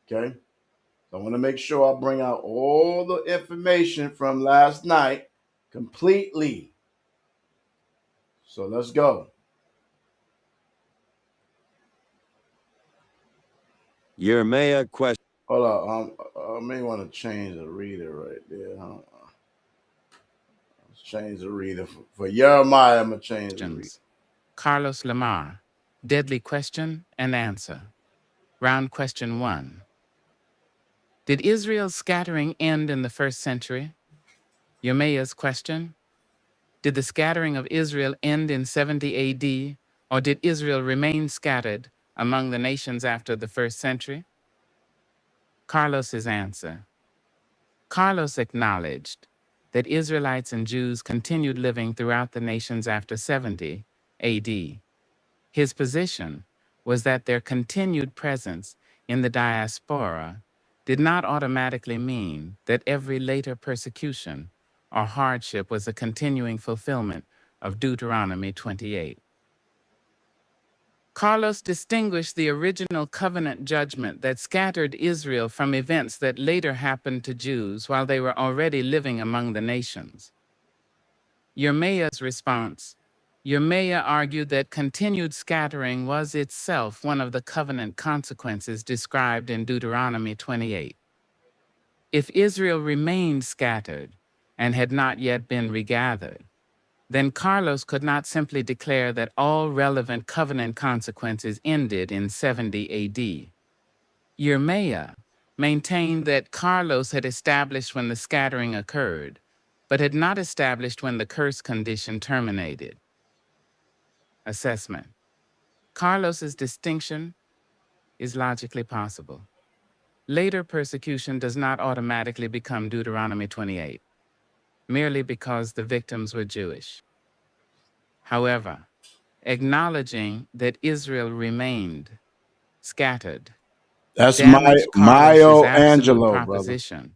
Okay. So I want to make sure I bring out all the information from last night completely. So let's go. Yirmeyah question. Hold on. I may want to change the reader right there. Let's change the reader. For Jeremiah, I'm going to change the reader. Carlos Lamar. Deadly question and answer. Round question 1. Did Israel's scattering end in the first century? Yirmeyah's question. Did the scattering of Israel end in 70 AD, or did Israel remain scattered among the nations after the first century? Carlos's answer. Carlos acknowledged that Israelites and Jews continued living throughout the nations after 70 AD. His position was that their continued presence in the diaspora did not automatically mean that every later persecution or hardship was a continuing fulfillment of Deuteronomy 28. Carlos distinguished the original covenant judgment that scattered Israel from events that later happened to Jews while they were already living among the nations. Yirmeyah's response. Yirmeyah argued that continued scattering was itself one of the covenant consequences described in Deuteronomy 28. If Israel remained scattered and had not yet been regathered, then Carlos could not simply declare that all relevant covenant consequences ended in 70 AD. Yirmeyah maintained that Carlos had established when the scattering occurred, but had not established when the curse condition terminated. Assessment. Carlos's distinction is logically possible. Later persecution does not automatically become Deuteronomy 28, merely because the victims were Jewish. However, acknowledging that Israel remained scattered That's damaged Carlos's Mayo absolute Angelo, brother. proposition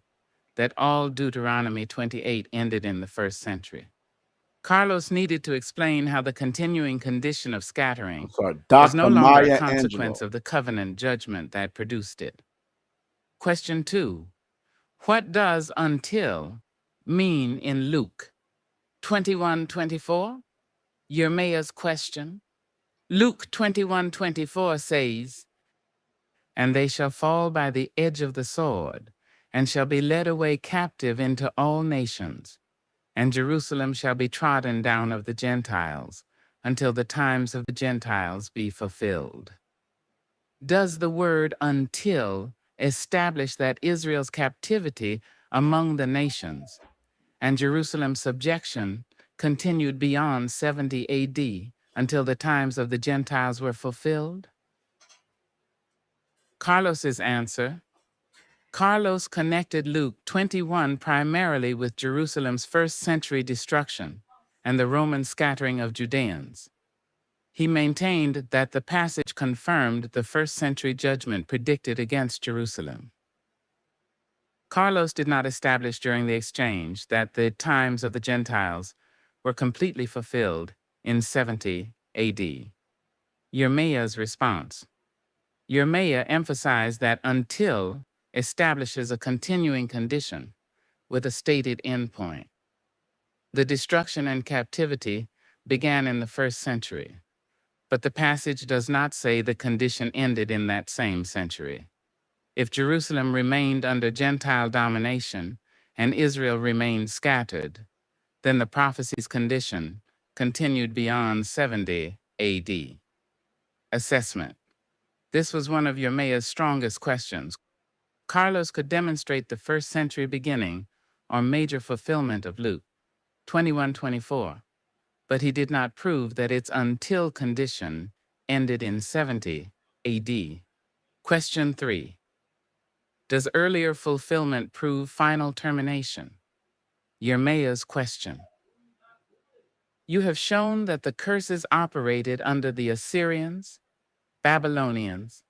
that all Deuteronomy 28 ended in the first century. Carlos needed to explain how the continuing condition of I'm scattering sorry, was no Dr. longer a Maya consequence Angelo. of the covenant judgment that produced it. Question 2. What does until mean in Luke 21:24? Yirmeyah's question. Luke 21:24 says, "And they shall fall by the edge of the sword, and shall be led away captive into all nations, and Jerusalem shall be trodden down of the Gentiles, until the times of the Gentiles be fulfilled." Does the word until establish that Israel's captivity among the nations and Jerusalem's subjection continued beyond 70 AD until the times of the Gentiles were fulfilled? Carlos's answer. Carlos connected Luke 21 primarily with Jerusalem's first century destruction and the Roman scattering of Judeans. He maintained that the passage confirmed the first century judgment predicted against Jerusalem. Carlos did not establish during the exchange that the times of the Gentiles were completely fulfilled in 70 AD. Yirmeyah's response. Yirmeyah emphasized that until establishes a continuing condition with a stated endpoint. The destruction and captivity began in the first century, but the passage does not say the condition ended in that same century. If Jerusalem remained under Gentile domination and Israel remained scattered, then the prophecy's condition continued beyond 70 AD. Assessment. This was one of Yirmeyah's strongest questions. Carlos could demonstrate the first century beginning or major fulfillment of Luke 21:24, but he did not prove that its until condition ended in 70 AD. Question 3. Does earlier fulfillment prove final termination? Yirmeyah's question. You have shown that the curses operated under the Assyrians, Babylonians,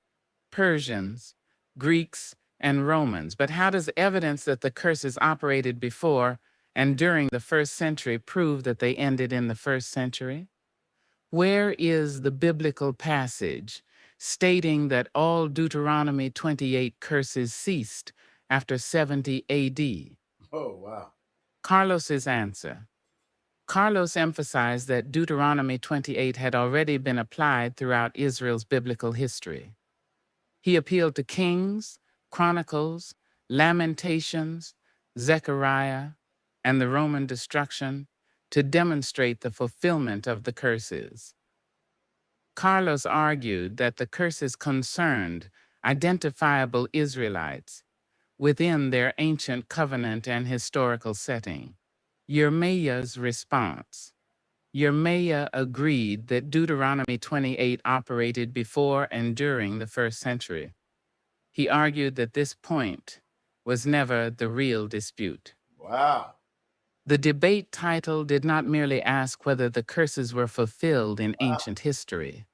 Persians, Greeks, and Romans, but how does evidence that the curses operated before and during the first century prove that they ended in the first century? Where is the biblical passage stating that all Deuteronomy 28 curses ceased after 70 AD? Oh, wow. Carlos's answer. Carlos emphasized that Deuteronomy 28 had already been applied throughout Israel's biblical history. He appealed to Kings, Chronicles, Lamentations, Zechariah, and the Roman destruction to demonstrate the fulfillment of the curses. Carlos argued that the curses concerned identifiable Israelites within their ancient covenant and historical setting. Yirmeyah's response. Yirmeyah agreed that Deuteronomy 28 operated before and during the first century. He argued that this point was never the real dispute. Wow. The debate title did not merely ask whether the curses were fulfilled in ancient history.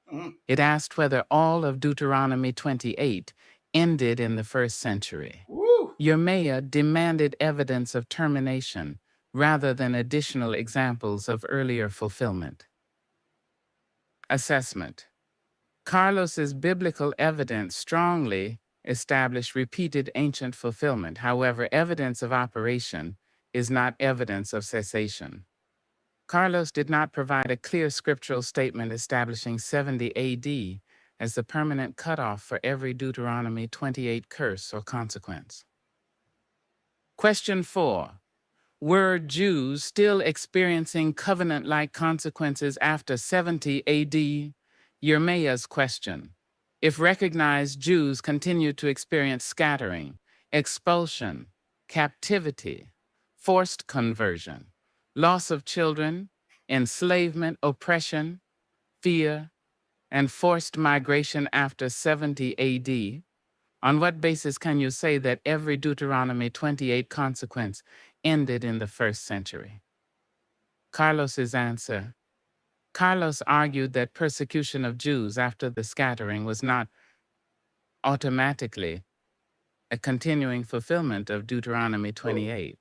It asked whether all of Deuteronomy 28 ended in the first century. Woo. Yirmeyah demanded evidence of termination rather than additional examples of earlier fulfillment. Assessment. Carlos's biblical evidence strongly established repeated ancient fulfillment. However, evidence of operation is not evidence of cessation. Carlos did not provide a clear scriptural statement establishing 70 AD as the permanent cutoff for every Deuteronomy 28 curse or consequence. Question 4. Were Jews still experiencing covenant-like consequences after 70 AD? Yirmeyah's question. If recognized Jews continued to experience scattering, expulsion, captivity, forced conversion, loss of children, enslavement, oppression, fear, and forced migration after 70 AD, on what basis can you say that every Deuteronomy 28 consequence ended in the first century? Carlos's answer. Carlos argued that persecution of Jews after the scattering was not automatically a continuing fulfillment of Deuteronomy 28.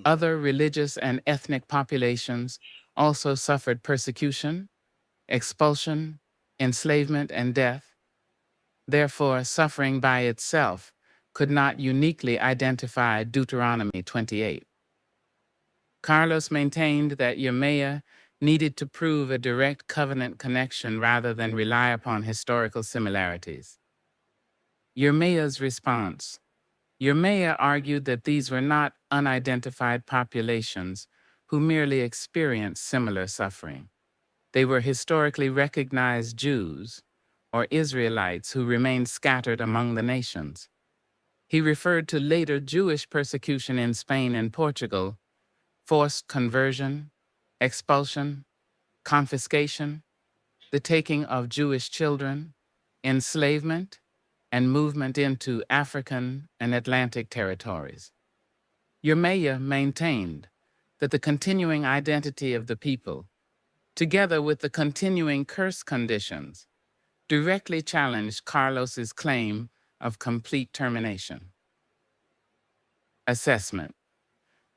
Other religious and ethnic populations also suffered persecution, expulsion, enslavement, and death. Therefore, suffering by itself could not uniquely identify Deuteronomy 28. Carlos maintained that Yirmeyah needed to prove a direct covenant connection rather than rely upon historical similarities. Yirmeyah's response. Yirmeyah argued that these were not unidentified populations who merely experienced similar suffering. They were historically recognized Jews or Israelites who remained scattered among the nations. He referred to later Jewish persecution in Spain and Portugal, forced conversion, expulsion, confiscation, the taking of Jewish children, enslavement, and movement into African and Atlantic territories. Yirmeyah maintained that the continuing identity of the people, together with the continuing curse conditions, directly challenged Carlos's claim of complete termination. Assessment.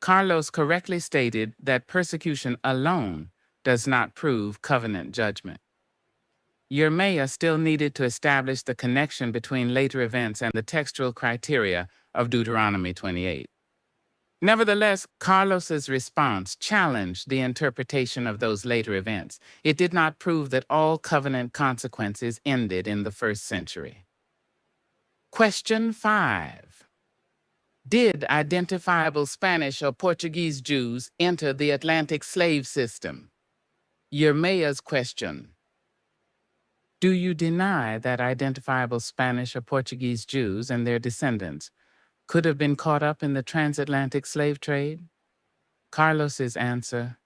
Carlos correctly stated that persecution alone does not prove covenant judgment. Yirmeyah still needed to establish the connection between later events and the textual criteria of Deuteronomy 28. Nevertheless, Carlos's response challenged the interpretation of those later events. It did not prove that all covenant consequences ended in the first century. Question 5. Did identifiable Spanish or Portuguese Jews enter the Atlantic slave system? Yirmeyah's question. Do you deny that identifiable Spanish or Portuguese Jews and their descendants could have been caught up in the transatlantic slave trade? Carlos's answer: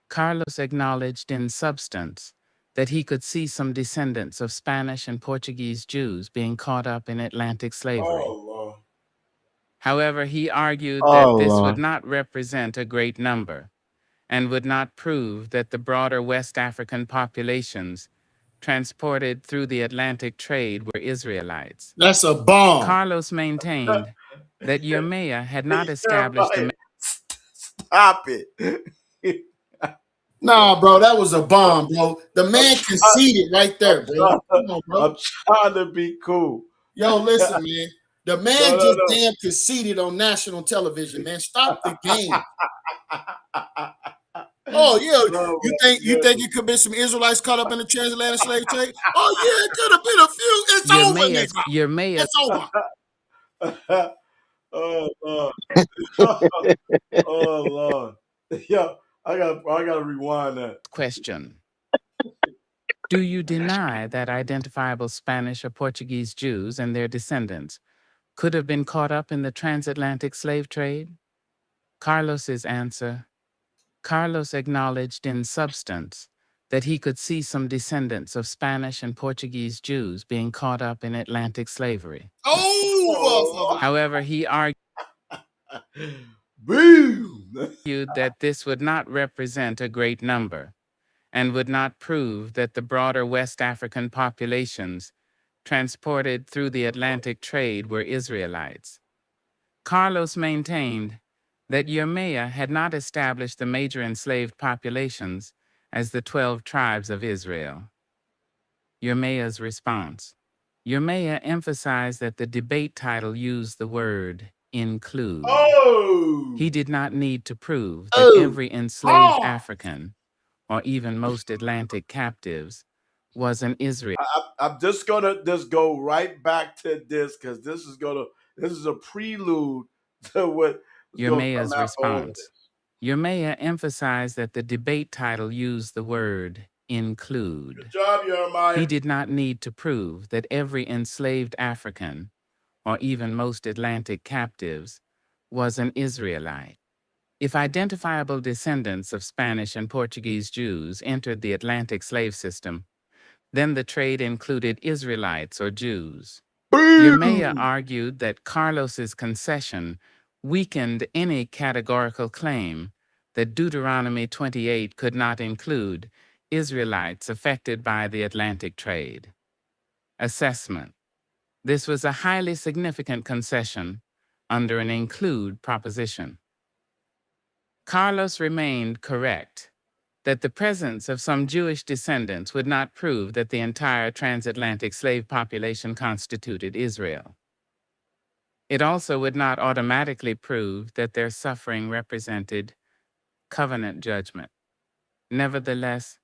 Carlos acknowledged in substance that he could see some descendants of Spanish and Portuguese Jews being caught up in Atlantic slavery. Oh Lord. However, he argued Oh that this would Lord. not represent a great number and would not prove that the broader West African populations transported through the Atlantic trade were Israelites. That's a bomb. Carlos maintained that Yirmeyah had not established the Stop it. Nah, bro, that was a bomb, bro. The man conceded right there, bro. Come on, bro. I'm trying to be cool. Yo, listen, man. The man No. just damn conceded on national television, man. Stop the game. Oh yeah, you think it could be some Israelites caught up in the transatlantic slave trade? Oh yeah, it could have been a few. It's over, nigga. It's over. Oh Lord. Oh Lord. Yo, I gotta rewind that. question. Do you deny that identifiable Spanish or Portuguese Jews and their descendants could have been caught up in the transatlantic slave trade? Carlos's answer: Carlos acknowledged in substance that he could see some descendants of Spanish and Portuguese Jews being caught up in Atlantic slavery. Oh, However, he argued boom. that this would not represent a great number and would not prove that the broader West African populations transported through the Atlantic trade were Israelites. Carlos maintained that Yirmeyah had not established the major enslaved populations as the 12 tribes of Israel. Yirmeyah's response: Yirmeyah emphasized that the debate title used the word include. Oh. He did not need to prove that every enslaved African, or even most Atlantic captives, was an Israelite. I'm just gonna go right back to this because this is a prelude to what Yirmeyah's response: Yirmeyah emphasized that the debate title used the word include. Good job, Yirmeyah. He did not need to prove that every enslaved African, or even most Atlantic captives, was an Israelite. If identifiable descendants of Spanish and Portuguese Jews entered the Atlantic slave system, then the trade included Israelites or Jews. Yirmeyah argued that Carlos's concession weakened any categorical claim that Deuteronomy 28 could not include Israelites affected by the Atlantic trade. Assessment: this was a highly significant concession under an include proposition. Carlos remained correct that the presence of some Jewish descendants would not prove that the entire transatlantic slave population constituted Israel. It also would not automatically prove that their suffering represented covenant judgment. Nevertheless,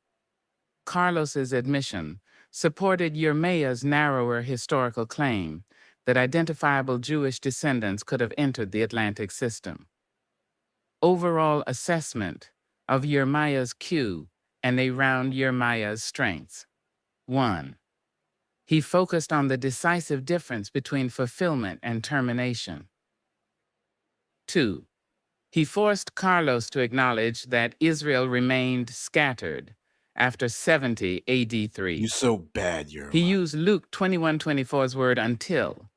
Carlos's admission supported Yirmeyah's narrower historical claim that identifiable Jewish descendants could have entered the Atlantic system. Overall assessment of Yirmeyah's cue and around Yirmeyah's strengths. 1. He focused on the decisive difference between fulfillment and termination. 2. He forced Carlos to acknowledge that Israel remained scattered after 70 AD 3. You're so bad, Yirmeyah. He used Luke 21:24's word until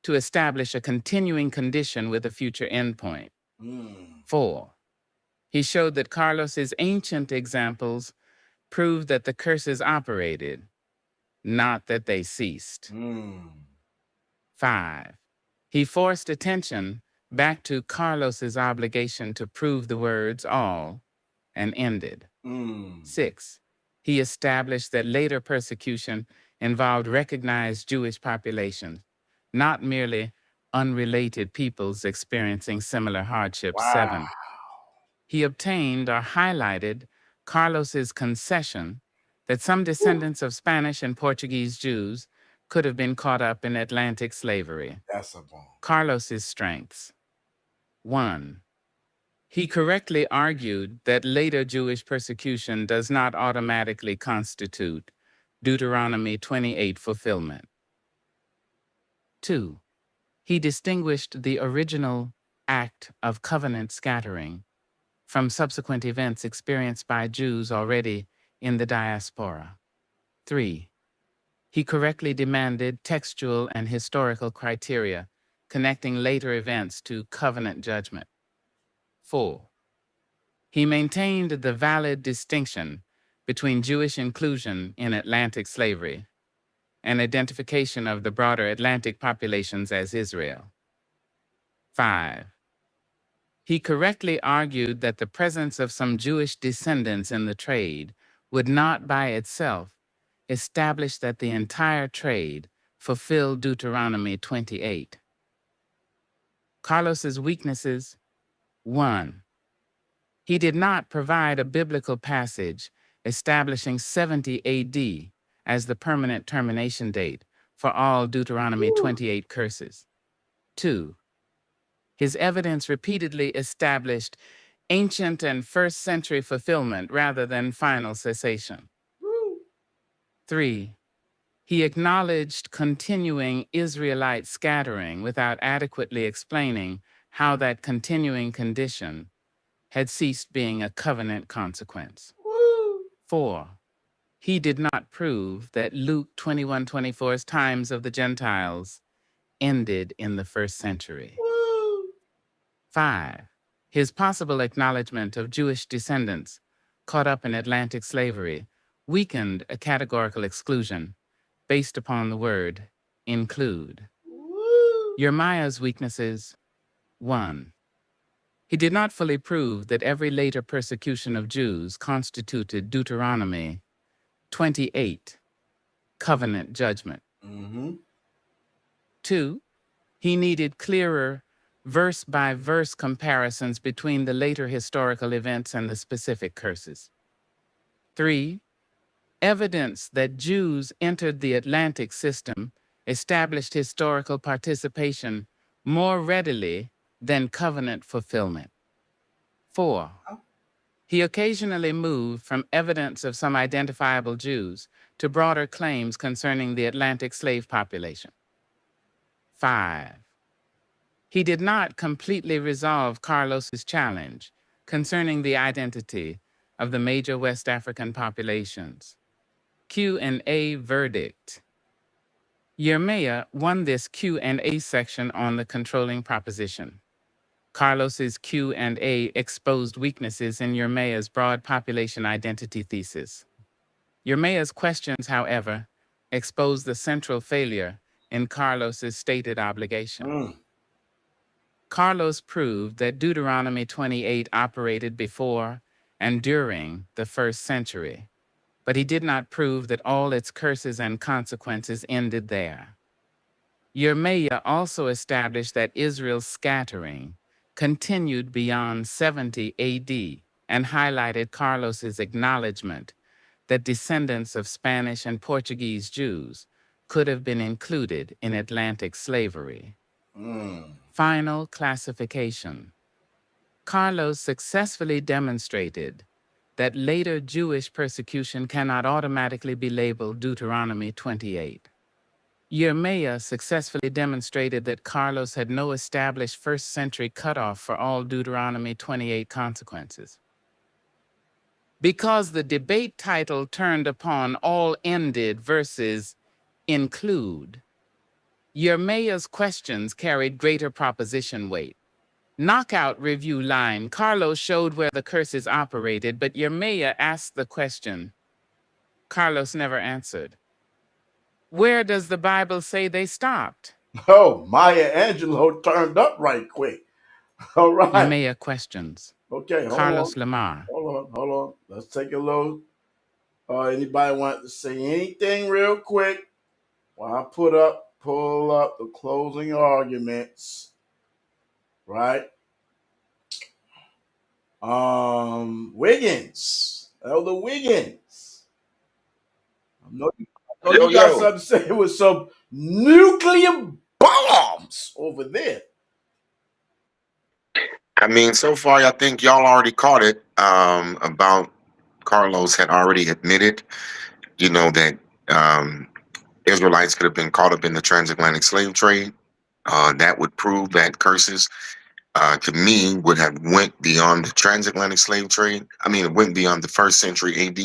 to establish a continuing condition with a future endpoint. 4. He showed that Carlos's ancient examples proved that the curses operated, not that they ceased. 5. He forced attention back to Carlos's obligation to prove the words all and ended. 6. He established that later persecution involved recognized Jewish populations, not merely unrelated peoples experiencing similar hardships. 7. He obtained or highlighted Carlos's concession that some descendants of Spanish and Portuguese Jews could have been caught up in Atlantic slavery. That's a bomb. Carlos's strengths. 1. He correctly argued that later Jewish persecution does not automatically constitute Deuteronomy 28 fulfillment. 2. He distinguished the original act of covenant scattering from subsequent events experienced by Jews already in the diaspora. 3. He correctly demanded textual and historical criteria connecting later events to covenant judgment. 4. He maintained the valid distinction between Jewish inclusion in Atlantic slavery and identification of the broader Atlantic populations as Israel. 5. He correctly argued that the presence of some Jewish descendants in the trade would not by itself establish that the entire trade fulfilled Deuteronomy 28. Carlos's weaknesses. 1. He did not provide a biblical passage establishing 70 AD as the permanent termination date for all Deuteronomy 28 curses. 2. His evidence repeatedly established ancient and first century fulfillment rather than final cessation. 3. He acknowledged continuing Israelite scattering without adequately explaining how that continuing condition had ceased being a covenant consequence. 4. He did not prove that Luke 21:24's times of the Gentiles ended in the first century. 5. His possible acknowledgement of Jewish descendants caught up in Atlantic slavery weakened a categorical exclusion based upon the word include. Yirmeyah's weaknesses. 1. He did not fully prove that every later persecution of Jews constituted Deuteronomy 28, covenant judgment. 2. He needed clearer verse-by-verse comparisons between the later historical events and the specific curses. 3. Evidence that Jews entered the Atlantic system established historical participation more readily than covenant fulfillment. 4. He occasionally moved from evidence of some identifiable Jews to broader claims concerning the Atlantic slave population. 5. He did not completely resolve Carlos's challenge concerning the identity of the major West African populations. Q&A verdict. Yirmeyah won this Q&A section on the controlling proposition. Carlos's Q&A exposed weaknesses in Yirmeyah's broad population identity thesis. Yirmeyah's questions, however, exposed the central failure in Carlos's stated obligation. Carlos proved that Deuteronomy 28 operated before and during the first century, but he did not prove that all its curses and consequences ended there. Yirmeyah also established that Israel's scattering continued beyond 70 AD and highlighted Carlos's acknowledgement that descendants of Spanish and Portuguese Jews could have been included in Atlantic slavery. Final classification. Carlos successfully demonstrated that later Jewish persecution cannot automatically be labeled Deuteronomy 28. Yirmeyah successfully demonstrated that Carlos had no established first-century cutoff for all Deuteronomy 28 consequences. Because the debate title turned upon all ended versus include, Yirmeyah's questions carried greater proposition weight. Knockout review line, Carlos showed where the curses operated, but Yirmeyah asked the question. Carlos never answered. Where does the Bible say they stopped? Oh, Maya Angelou turned up right quick. All right. Yirmeyah questions. Okay, hold Carlos on. Lamar. Hold on. Let's take a look. Anybody want to say anything real quick? While I pull up the closing arguments, right? Wiggins, Elder Wiggins. I know you got something to say with some nuclear bombs over there. I mean, so far, I think y'all already caught it. About Carlos had already admitted, that Israelites could have been caught up in the transatlantic slave trade. That would prove that curses to me, would have went beyond the transatlantic slave trade. I mean, it went beyond the first century AD.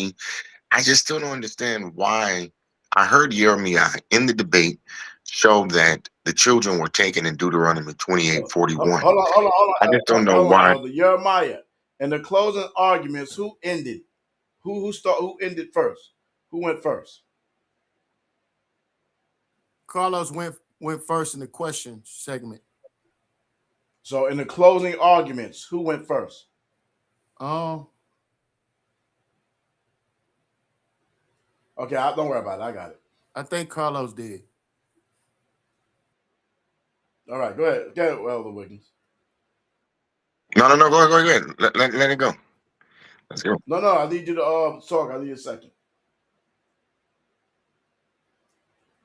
I just still don't understand why. I heard Yirmeyah in the debate show that the children were taken in Deuteronomy Hold 28:41. on, hold on, hold I just on, don't know hold on, why. Elder Yirmeyah. In the closing arguments, who ended? Who ended first? Who went first? Carlos went first in the question segment. So in the closing arguments, who went first? Um, Okay, don't worry about it. I got it. I think Carlos did. All right, go ahead. Get it, Elder Wiggins. No. Go ahead. Let it go. Let's go. No, I need you to talk. I need a second.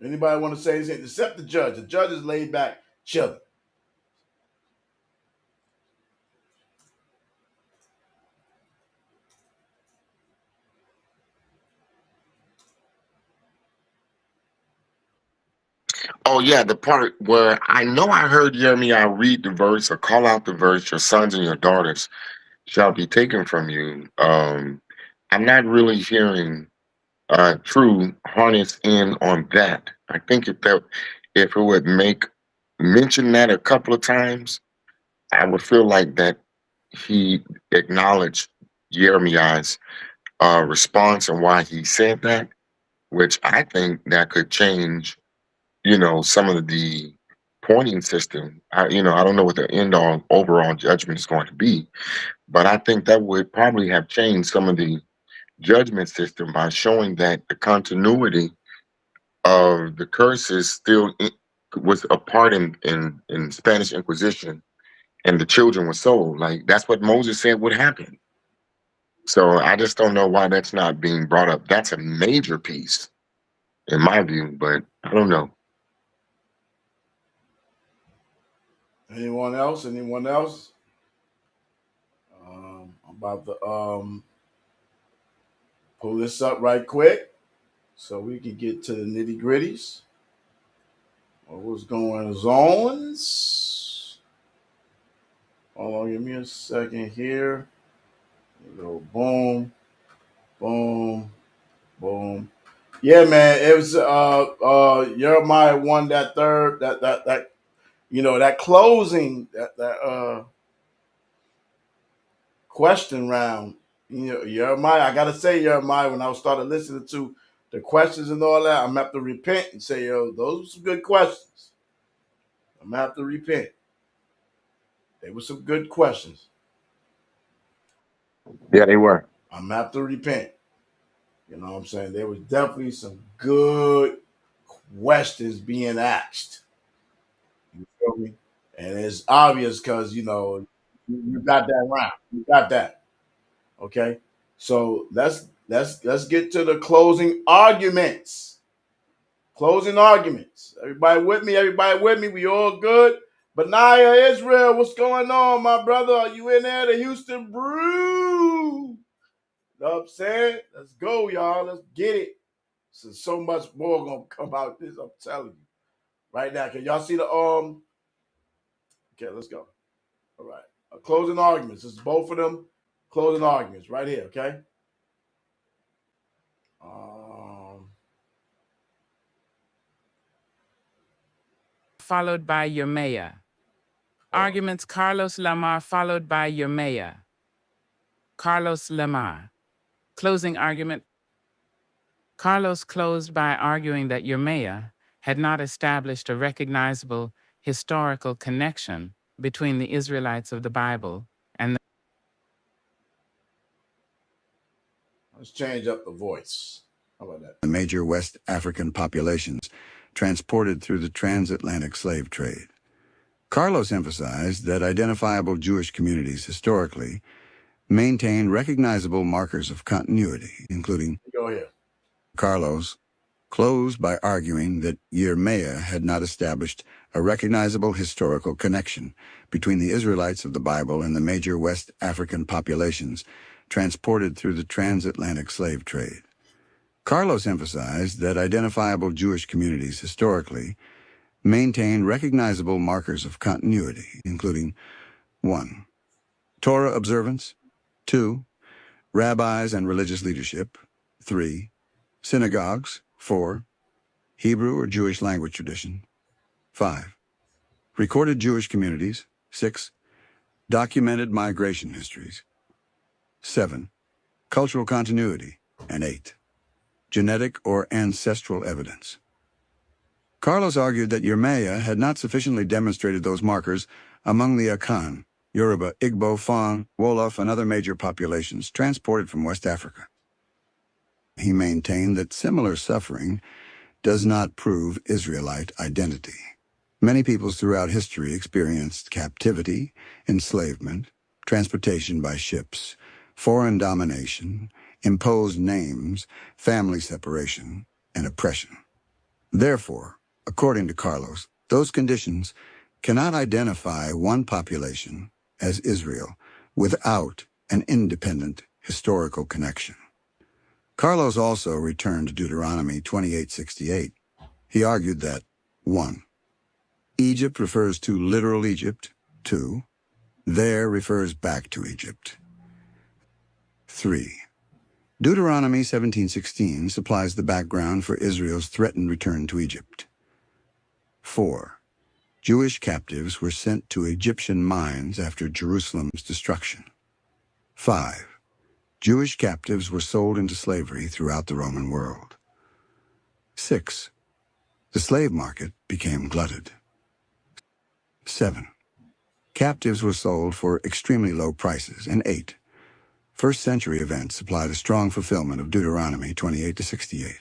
Anybody want to say anything except the judge? The judge is laid back, chilling. Oh yeah, the part where I know I heard Yirmeyah read the verse or call out the verse, your sons and your daughters shall be taken from you. I'm not really hearing True harness in on that. I think if it would make mention that a couple of times, I would feel like that he acknowledged Jeremiah's response and why he said that, which I think that could change, some of the pointing system. I don't know what the end all overall judgment is going to be, but I think that would probably have changed some of the judgment system by showing that the continuity of the curses was a part in Spanish Inquisition, and the children were sold. Like that's what Moses said would happen. So I just don't know why that's not being brought up. That's a major piece in my view, but I don't know. Anyone else? Anyone else? I'm about to pull this up right quick so we can get to the nitty gritties. What's going on? Hold on, give me a second here. Go boom, boom, boom. Yeah, man, it was Jeremiah won that third that closing that question round. Jeremiah, I gotta say, Jeremiah, when I started listening to the questions and all that, I'm gonna have to repent and say, yo, those were some good questions. I'm gonna have to repent. They were some good questions. Yeah, they were. I'm gonna have to repent. You know what I'm saying? There was definitely some good questions being asked. You feel me? And it's obvious because you got that round. You got that. Okay. So let's get to the closing arguments. Closing arguments. Everybody with me? Everybody with me? We all good? Benaiah Israel, what's going on, my brother? Are you in there? The Houston Brew. You know what I'm saying? Let's go, y'all. Let's get it. So much more gonna come out this. I'm telling you right now. Can y'all see the Okay, let's go. All right. Closing arguments. This is both of them. Closing arguments right here. Okay. Followed by Yirmeyah. Arguments Carlos Lamar followed by Yirmeyah. Carlos Lamar. Closing argument. Carlos closed by arguing that Yirmeyah had not established a recognizable historical connection between the Israelites of the Bible and the Let's change up the voice. How about that? The major West African populations transported through the transatlantic slave trade. Carlos emphasized that identifiable Jewish communities historically maintain recognizable markers of continuity, including Go here. Carlos closed by arguing that Yirmeyah had not established a recognizable historical connection between the Israelites of the Bible and the major West African populations transported through the transatlantic slave trade. Carlos emphasized that identifiable Jewish communities historically maintain recognizable markers of continuity, including 1. Torah observance. 2. Rabbis and religious leadership. 3. Synagogues. 4. Hebrew or Jewish language tradition. 5. Recorded Jewish communities. 6. Documented migration histories. 7. Cultural continuity. And 8. Genetic or ancestral evidence. Carlos argued that Yirmeyah had not sufficiently demonstrated those markers among the Akan, Yoruba, Igbo, Fang, Wolof, and other major populations transported from West Africa. He maintained that similar suffering does not prove Israelite identity. Many peoples throughout history experienced captivity, enslavement, transportation by ships, foreign domination, imposed names, family separation, and oppression. Therefore, according to Carlos, those conditions cannot identify one population as Israel without an independent historical connection. Carlos also returned to Deuteronomy 28:68. He argued that 1. Egypt refers to literal Egypt. 2. There refers back to Egypt. 3. Deuteronomy 17:16 supplies the background for Israel's threatened return to Egypt. 4. Jewish captives were sent to Egyptian mines after Jerusalem's destruction. 5. Jewish captives were sold into slavery throughout the Roman world. 6. The slave market became glutted. 7. Captives were sold for extremely low prices. And 8. First-century events supplied a strong fulfillment of Deuteronomy 28:68.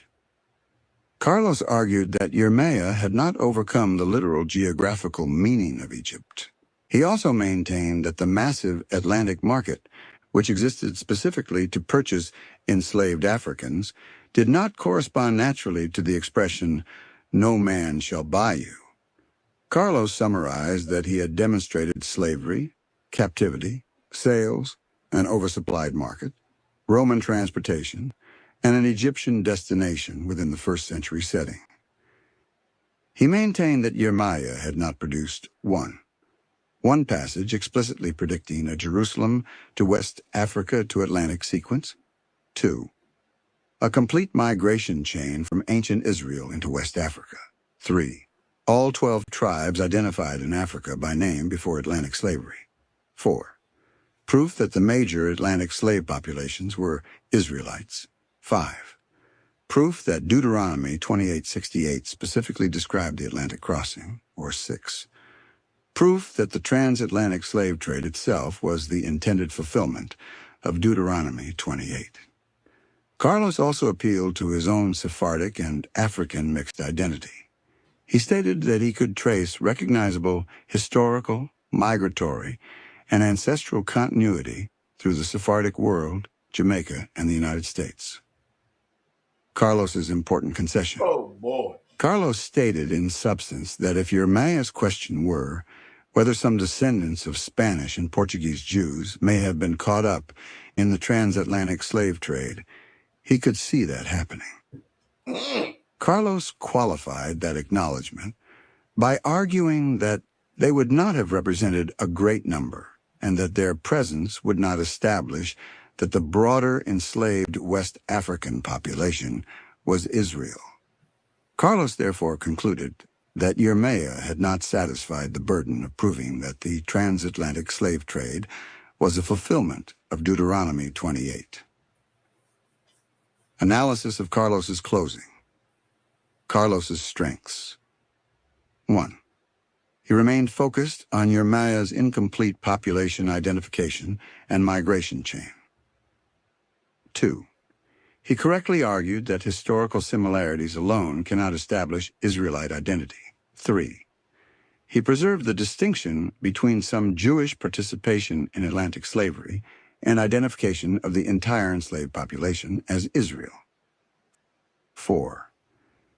Carlos argued that Yirmeyah had not overcome the literal geographical meaning of Egypt. He also maintained that the massive Atlantic market, which existed specifically to purchase enslaved Africans, did not correspond naturally to the expression, "no man shall buy you." Carlos summarized that he had demonstrated slavery, captivity, sales, an oversupplied market, Roman transportation, and an Egyptian destination within the first-century setting. He maintained that Yirmeyah had not produced 1. One passage explicitly predicting a Jerusalem to West Africa to Atlantic sequence. 2. A complete migration chain from ancient Israel into West Africa. 3. All 12 tribes identified in Africa by name before Atlantic slavery. 4. Proof that the major Atlantic slave populations were Israelites. 5. Proof that Deuteronomy 28:68 specifically described the Atlantic crossing. Or 6. Proof that the transatlantic slave trade itself was the intended fulfillment of Deuteronomy 28. Carlos also appealed to his own Sephardic and African mixed identity. He stated that he could trace recognizable historical, migratory, and ancestral continuity through the Sephardic world, Jamaica, and the United States. Carlos's important concession. Oh, boy. Carlos stated in substance that if Yirmeyah's question were whether some descendants of Spanish and Portuguese Jews may have been caught up in the transatlantic slave trade, he could see that happening. Carlos qualified that acknowledgement by arguing that they would not have represented a great number and that their presence would not establish that the broader enslaved West African population was Israel. Carlos therefore concluded that Yirmeyah had not satisfied the burden of proving that the transatlantic slave trade was a fulfillment of Deuteronomy 28. Analysis of Carlos's closing. Carlos's strengths. 1. He remained focused on Yirmeyah's incomplete population identification and migration chain. 2. He correctly argued that historical similarities alone cannot establish Israelite identity. 3. He preserved the distinction between some Jewish participation in Atlantic slavery and identification of the entire enslaved population as Israel. 4.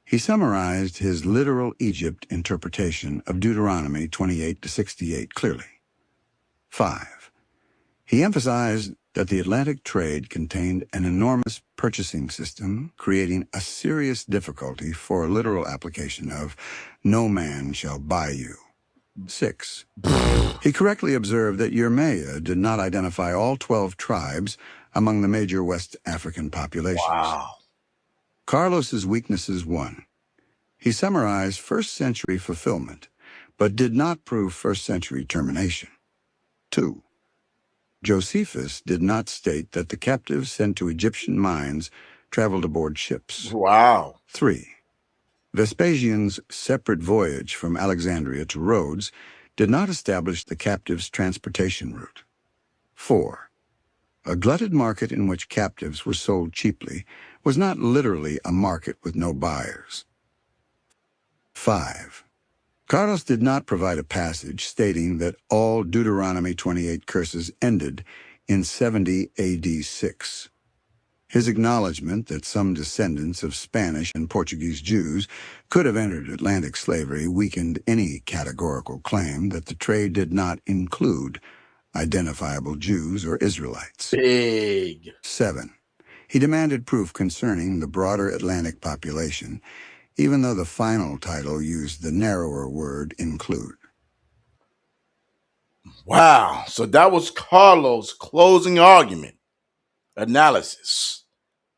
He summarized his literal Egypt interpretation of Deuteronomy 28:68 clearly. 5. He emphasized that the Atlantic trade contained an enormous purchasing system, creating a serious difficulty for a literal application of "no man shall buy you." 6. He correctly observed that Yirmeyah did not identify all 12 tribes among the major West African populations. Wow. Carlos's weaknesses: 1. He summarized first-century fulfillment, but did not prove first-century termination. 2. Josephus did not state that the captives sent to Egyptian mines traveled aboard ships. Wow. 3. Vespasian's separate voyage from Alexandria to Rhodes did not establish the captives' transportation route. 4. A glutted market in which captives were sold cheaply was not literally a market with no buyers. 5. Carlos did not provide a passage stating that all Deuteronomy 28 curses ended in 70 AD 6. His acknowledgement that some descendants of Spanish and Portuguese Jews could have entered Atlantic slavery weakened any categorical claim that the trade did not include identifiable Jews or Israelites. Big. 7. He demanded proof concerning the broader Atlantic population, even though the final title used the narrower word include. Wow. So that was Carlos' closing argument analysis.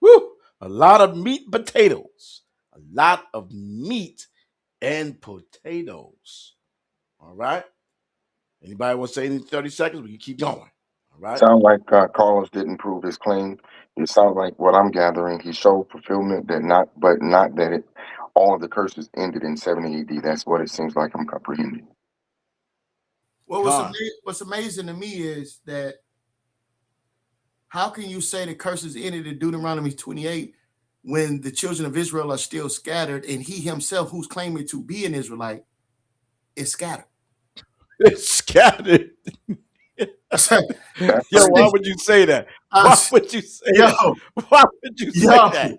Woo! A lot of meat and potatoes. A lot of meat and potatoes. All right. Anybody want to say anything in 30 seconds? We can keep going. All right. Sounds like Carlos didn't prove his claim. It sounds like what I'm gathering, he showed fulfillment but not that all of the curses ended in 70 AD. That's what it seems like I'm comprehending. Well, what's amazing to me is that how can you say the curses ended in Deuteronomy 28 when the children of Israel are still scattered and he himself, who's claiming to be an Israelite, is scattered? It's scattered. That's Yo, why would you say that? Why would you say that? Why would you say that?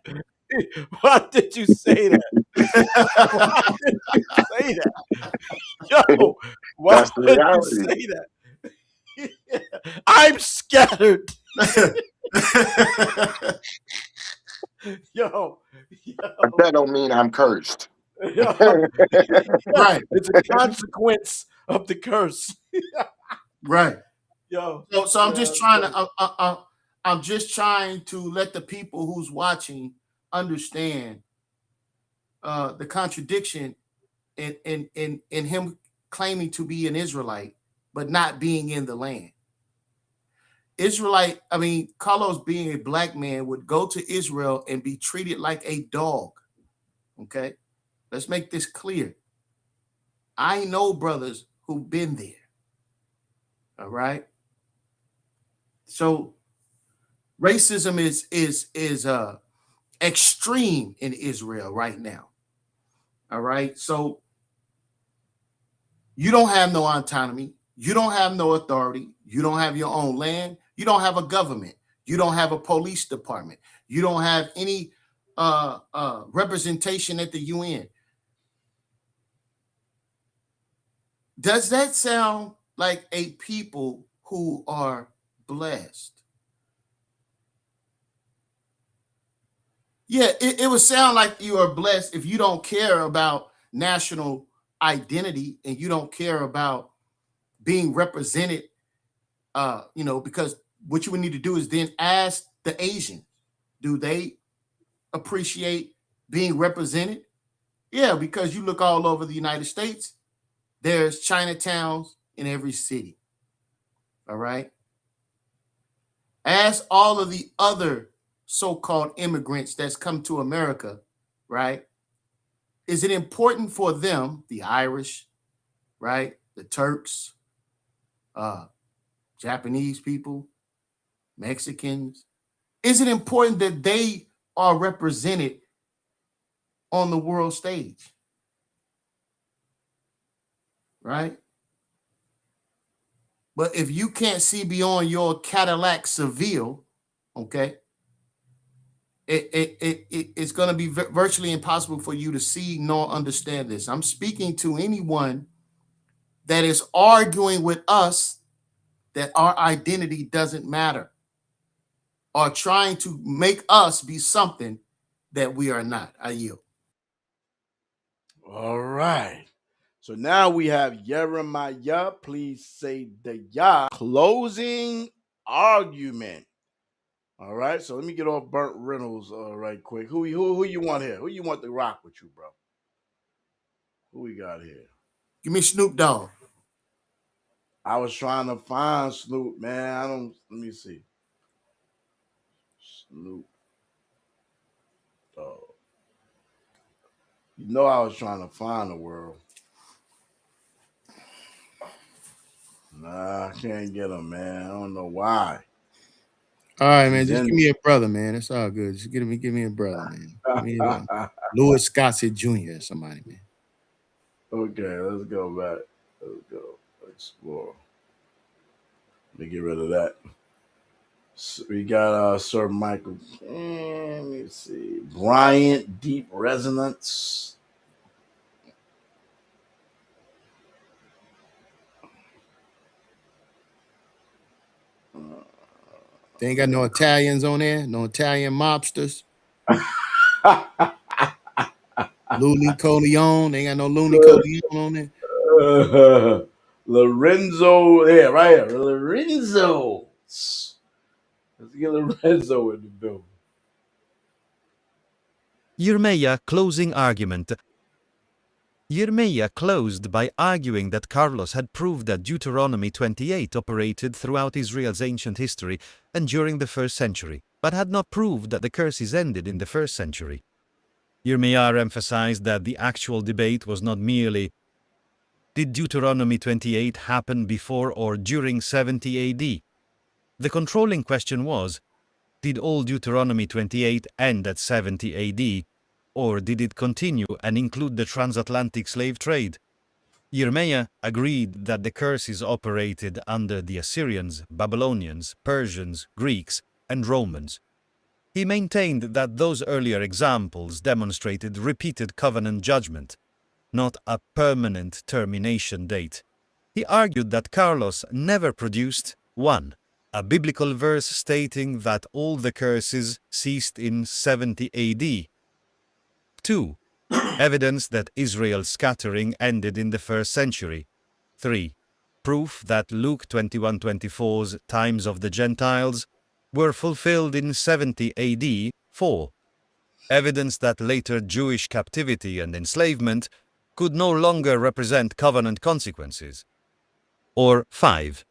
Why did you say that? Why did you say that? Yo, why That's the would you reality. say that? I'm scattered. Yo. But that don't mean I'm cursed. Yo. Right. It's a consequence of the curse. Right. Yo. So I'm just trying to I'm just trying to let the people who's watching understand the contradiction in him claiming to be an Israelite but not being in the land. Carlos, being a black man, would go to Israel and be treated like a dog. Okay, let's make this clear. I know brothers who've been there. All right. So racism is extreme in Israel right now. All right. So you don't have no autonomy. You don't have no authority. You don't have your own land. You don't have a government. You don't have a police department. You don't have any representation at the UN. Does that sound like a people who are blessed? Yeah, it would sound like you are blessed if you don't care about national identity and you don't care about being represented. Because what you would need to do is then ask the Asians, do they appreciate being represented? Yeah, because you look all over the United States, there's Chinatowns in every city. All right. Ask all of the other so-called immigrants that's come to America, right? Is it important for them, the Irish, right? The Turks, Japanese people, Mexicans? Is it important that they are represented on the world stage? Right? But if you can't see beyond your Cadillac Seville, okay, it's going to be virtually impossible for you to see nor understand this. I'm speaking to anyone that is arguing with us that our identity doesn't matter, or trying to make us be something that we are not. I yield. All right. So now we have Yirmeyah. Please say the Yah closing argument. All right, so let me get off Burnt Reynolds right quick. Who you want here? Who you want to rock with you, bro? Who we got here? Give me Snoop Dogg. I was trying to find Snoop, man. I don't. Let me see. Snoop Dogg. You know I was trying to find the world. Nah, I can't get him, man. I don't know why. All right, man. He's Just in- give me a brother, man. It's all good. Just give me a brother, man. Give me Louis Scottsy Jr. or somebody, man. Okay, let's go back. Let's go explore. Let me get rid of that. So we got Sir Michael. Let me see. Bryant, Deep Resonance. They ain't got no Italians on there, no Italian mobsters. Looney Coleon. They ain't got no Looney Coleon on there. Lorenzo, yeah, right here. Lorenzo. Let's get Lorenzo in the building. Yirmeyah closing argument. Yirmeyah closed by arguing that Carlos had proved that Deuteronomy 28 operated throughout Israel's ancient history and during the 1st century, but had not proved that the curses ended in the 1st century. Yirmeyah emphasized that the actual debate was not merely did Deuteronomy 28 happen before or during 70 AD. The controlling question was, did all Deuteronomy 28 end at 70 AD, or did it continue and include the transatlantic slave trade? Yirmeyah agreed that the curses operated under the Assyrians, Babylonians, Persians, Greeks, and Romans. He maintained that those earlier examples demonstrated repeated covenant judgment, not a permanent termination date. He argued that Carlos never produced 1. A biblical verse stating that all the curses ceased in 70 AD. 2. Evidence that Israel's scattering ended in the 1st century. 3. Proof that Luke 21:24's times of the Gentiles were fulfilled in 70 AD. 4. Evidence that later Jewish captivity and enslavement could no longer represent covenant consequences. Or 5.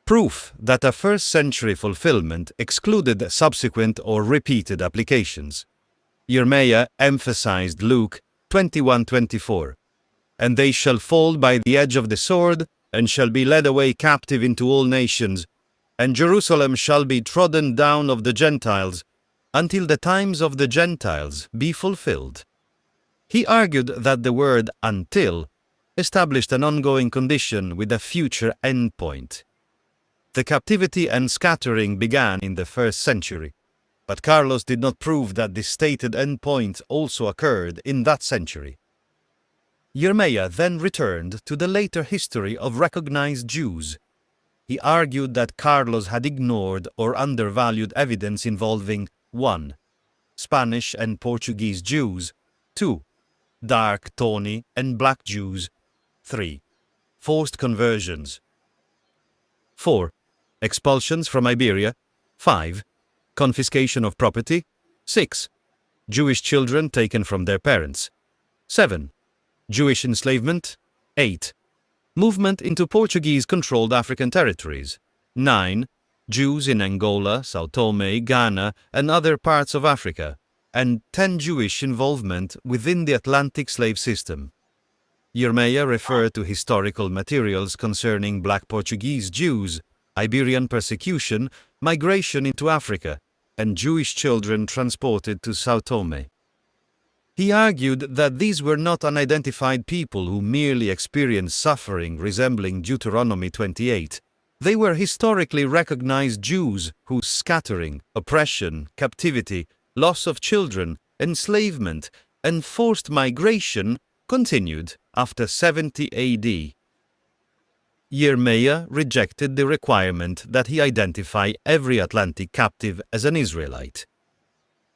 Proof that a 1st century fulfillment excluded subsequent or repeated applications. Yirmeyah emphasized Luke 21:24, and they shall fall by the edge of the sword, and shall be led away captive into all nations, and Jerusalem shall be trodden down of the Gentiles, until the times of the Gentiles be fulfilled. He argued that the word until established an ongoing condition with a future endpoint. The captivity and scattering began in the 1st century, but Carlos did not prove that the stated endpoint also occurred in that century. Yirmeyah then returned to the later history of recognized Jews. He argued that Carlos had ignored or undervalued evidence involving 1. Spanish and Portuguese Jews, 2. Dark, tawny, and black Jews, 3. Forced conversions, 4. Expulsions from Iberia, 5. Confiscation of property, 6. Jewish children taken from their parents, 7. Jewish enslavement, 8. Movement into Portuguese-controlled African territories, 9. Jews in Angola, Sao Tome, Ghana, and other parts of Africa, and 10. Jewish involvement within the Atlantic slave system. Yirmeyah referred to historical materials concerning black Portuguese Jews, Iberian persecution, migration into Africa, and Jewish children transported to Sao Tome. He argued that these were not unidentified people who merely experienced suffering resembling Deuteronomy 28. They were historically recognized Jews whose scattering, oppression, captivity, loss of children, enslavement, and forced migration continued after 70 AD. Yirmeyah rejected the requirement that he identify every Atlantic captive as an Israelite.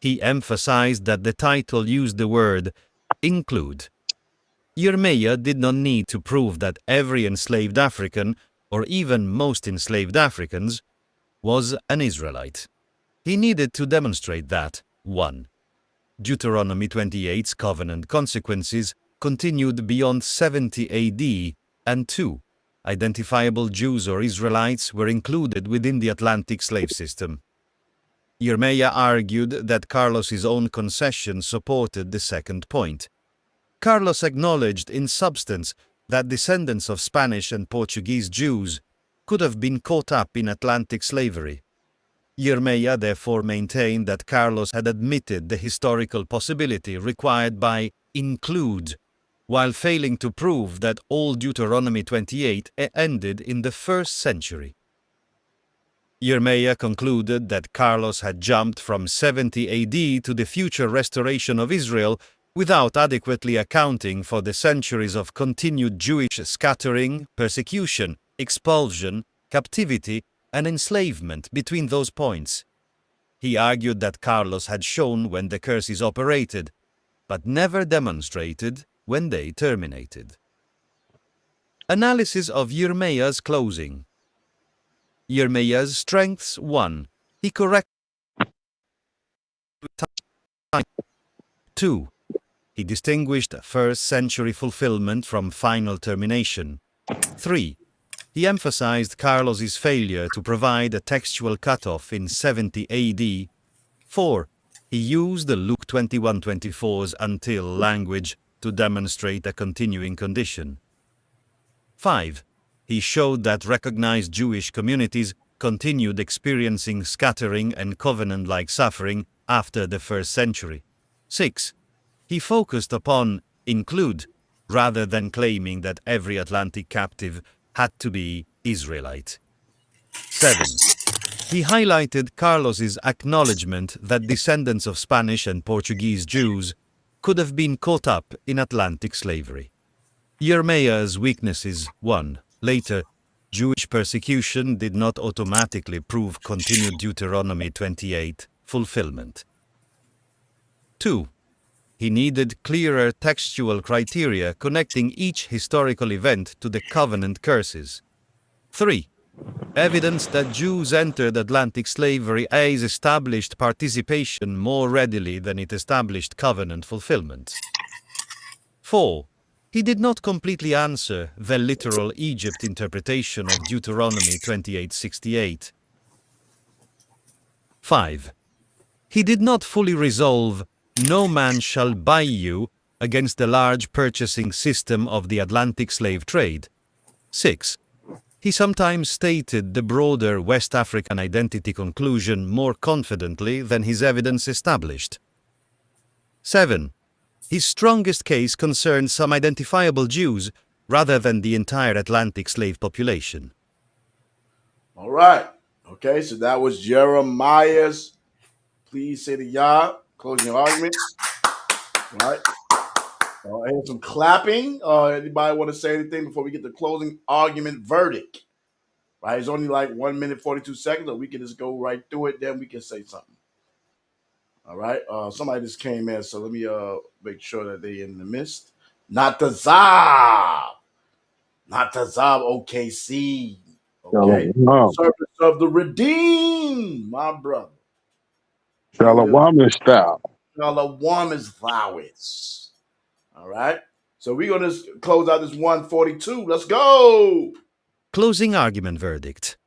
He emphasized that the title used the word include. Yirmeyah did not need to prove that every enslaved African, or even most enslaved Africans, was an Israelite. He needed to demonstrate that 1. Deuteronomy 28's covenant consequences continued beyond 70 AD, and 2. Identifiable Jews or Israelites were included within the Atlantic slave system. Yirmeyah argued that Carlos's own concession supported the second point. Carlos acknowledged in substance that descendants of Spanish and Portuguese Jews could have been caught up in Atlantic slavery. Yirmeyah therefore maintained that Carlos had admitted the historical possibility required by include, while failing to prove that all Deuteronomy 28 ended in the 1st century. Yirmeyah concluded that Carlos had jumped from 70 AD to the future restoration of Israel without adequately accounting for the centuries of continued Jewish scattering, persecution, expulsion, captivity, and enslavement between those points. He argued that Carlos had shown when the curses operated, but never demonstrated when they terminated. Analysis of Yirmeyah's closing. Yirmeyah's strengths 1. He corrected time. 2. He distinguished 1st century fulfillment from final termination. 3. He emphasized Carlos's failure to provide a textual cutoff in 70 AD. 4. He used the Luke 21:24's until language to demonstrate a continuing condition. 5. He showed that recognized Jewish communities continued experiencing scattering and covenant-like suffering after the 1st century. 6. He focused upon include rather than claiming that every Atlantic captive had to be Israelite. 7. He highlighted Carlos's acknowledgement that descendants of Spanish and Portuguese Jews could have been caught up in Atlantic slavery. Yirmeyah's weaknesses 1. Later, Jewish persecution did not automatically prove continued Deuteronomy 28 fulfillment. 2. He needed clearer textual criteria connecting each historical event to the covenant curses. 3. Evidence that Jews entered Atlantic slavery as established participation more readily than it established covenant fulfillment. 4. He did not completely answer the literal Egypt interpretation of Deuteronomy 28:68. 5. He did not fully resolve "no man shall buy you" against the large purchasing system of the Atlantic slave trade. 6. He sometimes stated the broader West African identity conclusion more confidently than his evidence established. 7. His strongest case concerned some identifiable Jews rather than the entire Atlantic slave population. All right. Okay, so that was Jeremiah's Please Say the Yah closing argument. All right. I hear some clapping. Anybody want to say anything before we get the closing argument verdict? Right, it's only like 1 minute 42 seconds, or we can just go right through it. Then we can say something. All right. Somebody just came in, so let me make sure that they in the midst. Not the Zob. OKC. Okay. Servants of the redeemed, my brother. Shalom style. Shalom is flowers. All right. So we're going to close out this 142. Let's go. Closing argument verdict.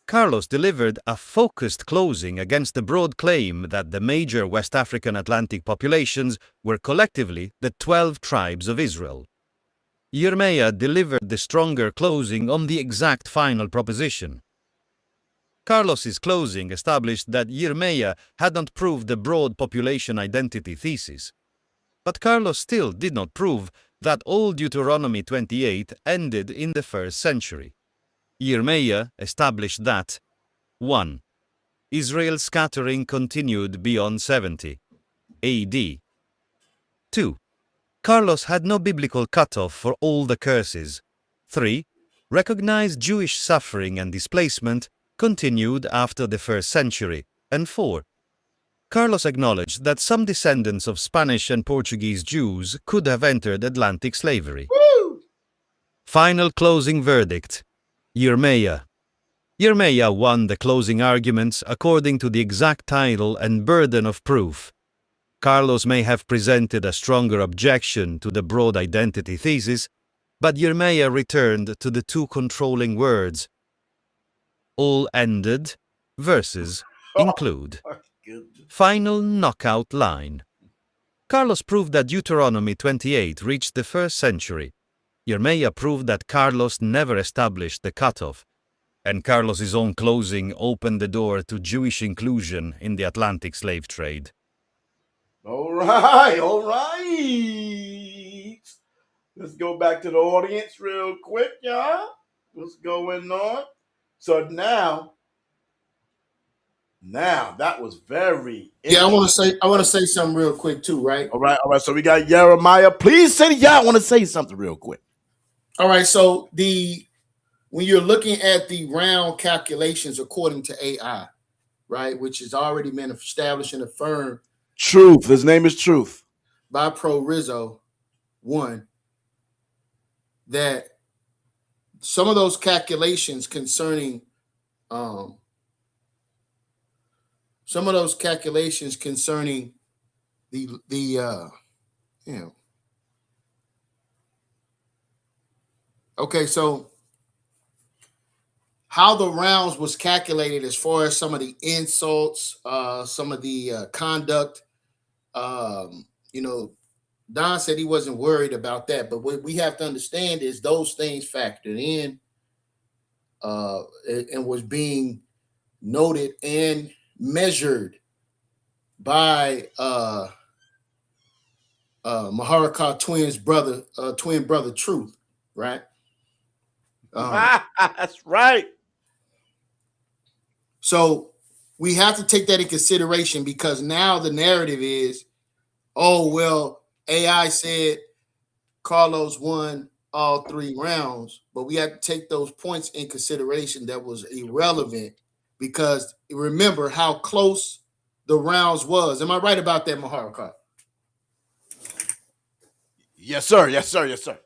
Carlos delivered a focused closing against the broad claim that the major West African Atlantic populations were collectively the 12 tribes of Israel. Yirmeyah delivered the stronger closing on the exact final proposition. Carlos's closing established that Yirmeyah had not proved the broad population identity thesis. But Carlos still did not prove that all Deuteronomy 28 ended in the 1st century. Yirmeyah established that 1. Israel's scattering continued beyond 70 AD. 2. Carlos had no biblical cutoff for all the curses. 3. Recognized Jewish suffering and displacement continued after the 1st century. And 4. Carlos acknowledged that some descendants of Spanish and Portuguese Jews could have entered Atlantic slavery. Woo! Final closing verdict. Yirmeyah. Yirmeyah won the closing arguments according to the exact title and burden of proof. Carlos may have presented a stronger objection to the broad identity thesis, but Yirmeyah returned to the two controlling words, all ended versus include. Final knockout line. Carlos proved that Deuteronomy 28 reached the 1st century. Yirmeyah proved that Carlos never established the cutoff, and Carlos's own closing opened the door to Jewish inclusion in the Atlantic slave trade. All right, all right. Let's go back to the audience real quick, y'all. What's going on? So now that was very Yeah, I interesting. want to say something real quick too, right? All right. So we got Yirmeyah. Please say y'all want to say something real quick. All right, so when you're looking at the round calculations according to AI, right, which has already been established and affirmed. Truth. His name is Truth. By Pro Rizzo, one, that some of those calculations concerning okay, so how the rounds was calculated as far as some of the insults, some of the conduct, Don said he wasn't worried about that, but what we have to understand is those things factored in and was being noted and measured by Maharakah twin brother Truth, right? That's right. So we have to take that in consideration, because now the narrative is, oh, well, AI said Carlos won all 3 rounds, but we have to take those points in consideration that was irrelevant, because remember how close the rounds was. Am I right about that, Maharakah? Yes, sir. Yes, sir. Yes, sir.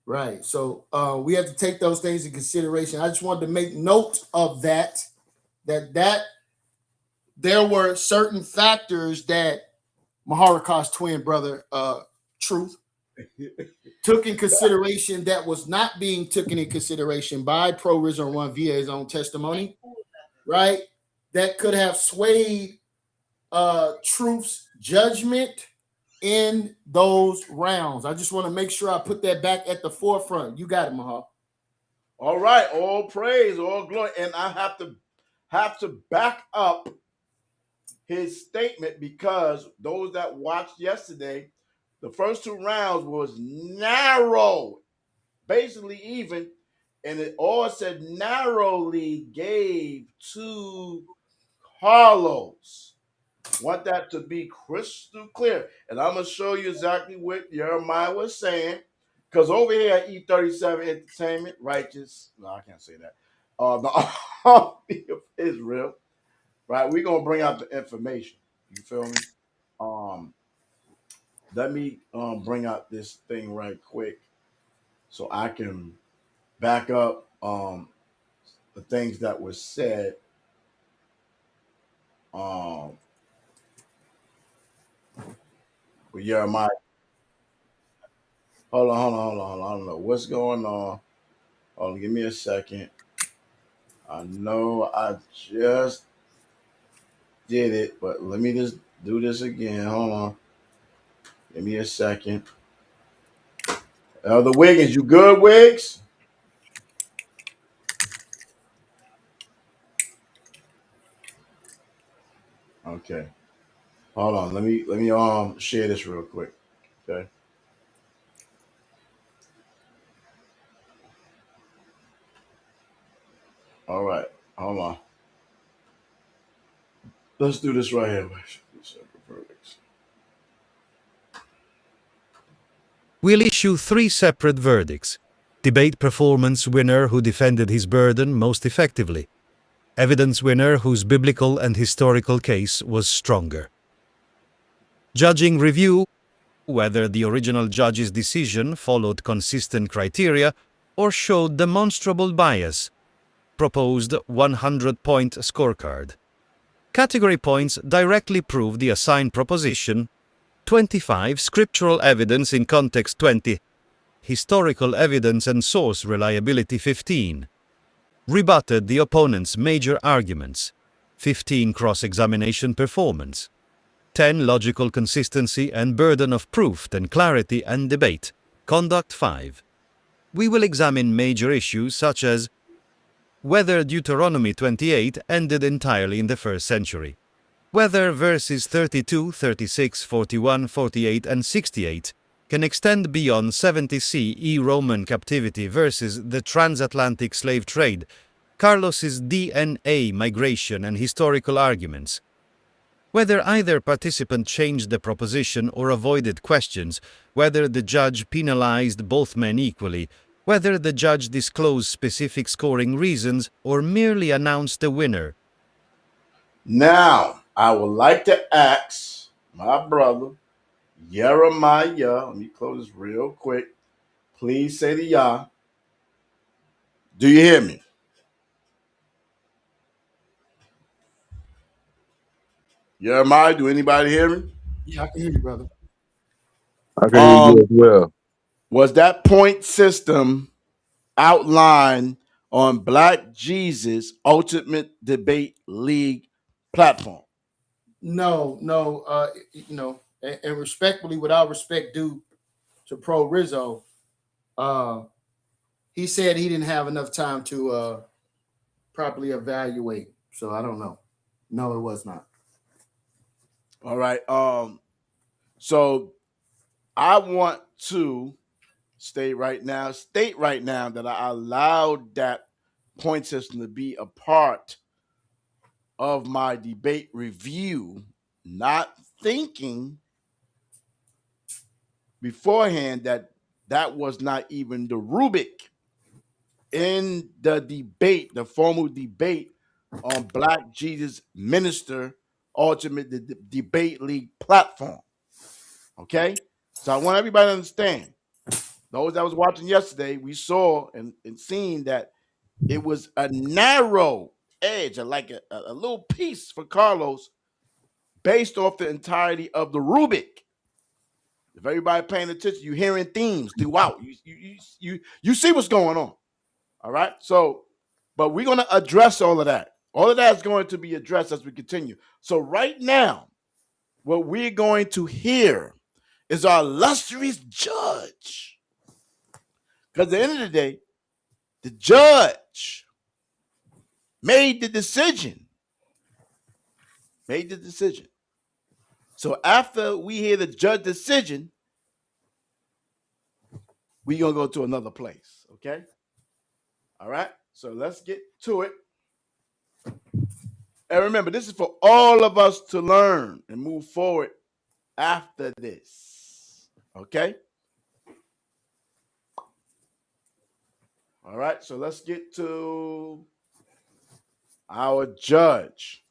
Right. So we have to take those things in consideration. I just wanted to make note of that there were certain factors that Maharakah's twin brother Truth took in consideration that was not being taken in consideration by Pro Rizzo One via his own testimony, right? That could have swayed Truth's judgment in those rounds. I just want to make sure I put that back at the forefront. You got it, Mahal. All right, all praise, all glory, and I have to back up his statement, because those that watched yesterday, the first 2 rounds was narrow, basically even, and it all said narrowly gave to Carlos. Want that to be crystal clear, and I'm gonna show you exactly what Yirmeyah was saying. Because over here at E37 Entertainment, righteous, no, I can't say that. The army of Israel, right? We're gonna bring out the information. You feel me? Let me bring out this thing right quick so I can back up the things that were said. With Yirmeyah. Hold on. I don't know what's going on. Hold on, give me a second. I know I just did it, but let me just do this again. Hold on. Give me a second. The Wiggins, you good, Wiggs? Okay. Hold on. Let me share this real quick. Okay. All right. Hold on. Let's do this right here. We'll issue 3 separate verdicts. Debate performance winner who defended his burden most effectively. evidence winner whose biblical and historical case was stronger. Judging review, whether the original judge's decision followed consistent criteria or showed demonstrable bias. Proposed 100-point scorecard. Category points directly prove the assigned proposition. 25. Scriptural evidence in context 20. Historical evidence and source reliability 15. Rebutted the opponent's major arguments. 15. Cross-examination performance. 10. Logical consistency and burden of proof and clarity and debate. Conduct 5. We will examine major issues such as whether Deuteronomy 28 ended entirely in the 1st century, whether verses 32, 36, 41, 48, and 68 can extend beyond 70 CE Roman captivity versus the transatlantic slave trade, Carlos's DNA migration and historical arguments, whether either participant changed the proposition or avoided questions, whether the judge penalized both men equally, whether the judge disclosed specific scoring reasons or merely announced a winner. Now, I would like to ask my brother, Yirmeyah, let me close this real quick. Please say the Yah. Do you hear me? Yirmeyah, do anybody hear me? Yeah, I can hear you, brother. I can hear you as well. Was that point system outlined on Black Jesus Ultimate Debate League platform? No, and respectfully, with all respect due to Pro Rizzo, he said he didn't have enough time to properly evaluate. So I don't know. No, it was not. All right. So I want to state right now that I allowed that point system to be a part of my debate review, not thinking beforehand that was not even the rubric in the debate, the formal debate on Black Jesus Minister Ultimate Debate League platform. Okay? So I want everybody to understand. Those that was watching yesterday, we saw and seen that it was a narrow edge, like a little piece for Carlos based off the entirety of the rubric. If everybody paying attention, you're hearing themes throughout. You see what's going on. All right. So, but we're going to address all of that. All of that is going to be addressed as we continue. So right now, what we're going to hear is our illustrious judge. Because at the end of the day, the judge made the decision. So after we hear the judge decision, we're going to go to another place. Okay? All right? So let's get to it. And remember, this is for all of us to learn and move forward after this. Okay? All right, so let's get to our judge.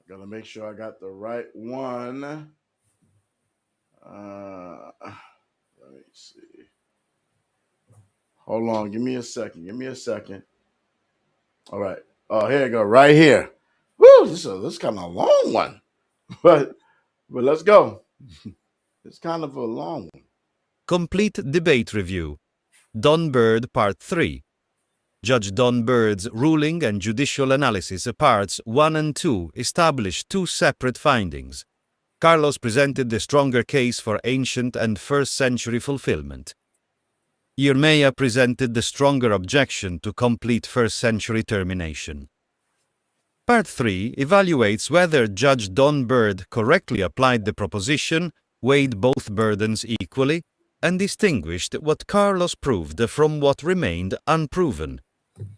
Gotta make sure I got the right one. Let me see. Hold on. Give me a second. All right. Oh, here you go. Right here. Woo! This is kind of a long one, but let's go. It's kind of a long one. Complete debate review. Don Bird, Part 3. Judge Don Bird's ruling and judicial analysis of Parts 1 and 2 established two separate findings. Carlos presented the stronger case for ancient and 1st century fulfillment. Yirmeyah presented the stronger objection to complete 1st century termination. Part 3 evaluates whether Judge Don Bird correctly applied the proposition, weighed both burdens equally, and distinguished what Carlos proved from what remained unproven.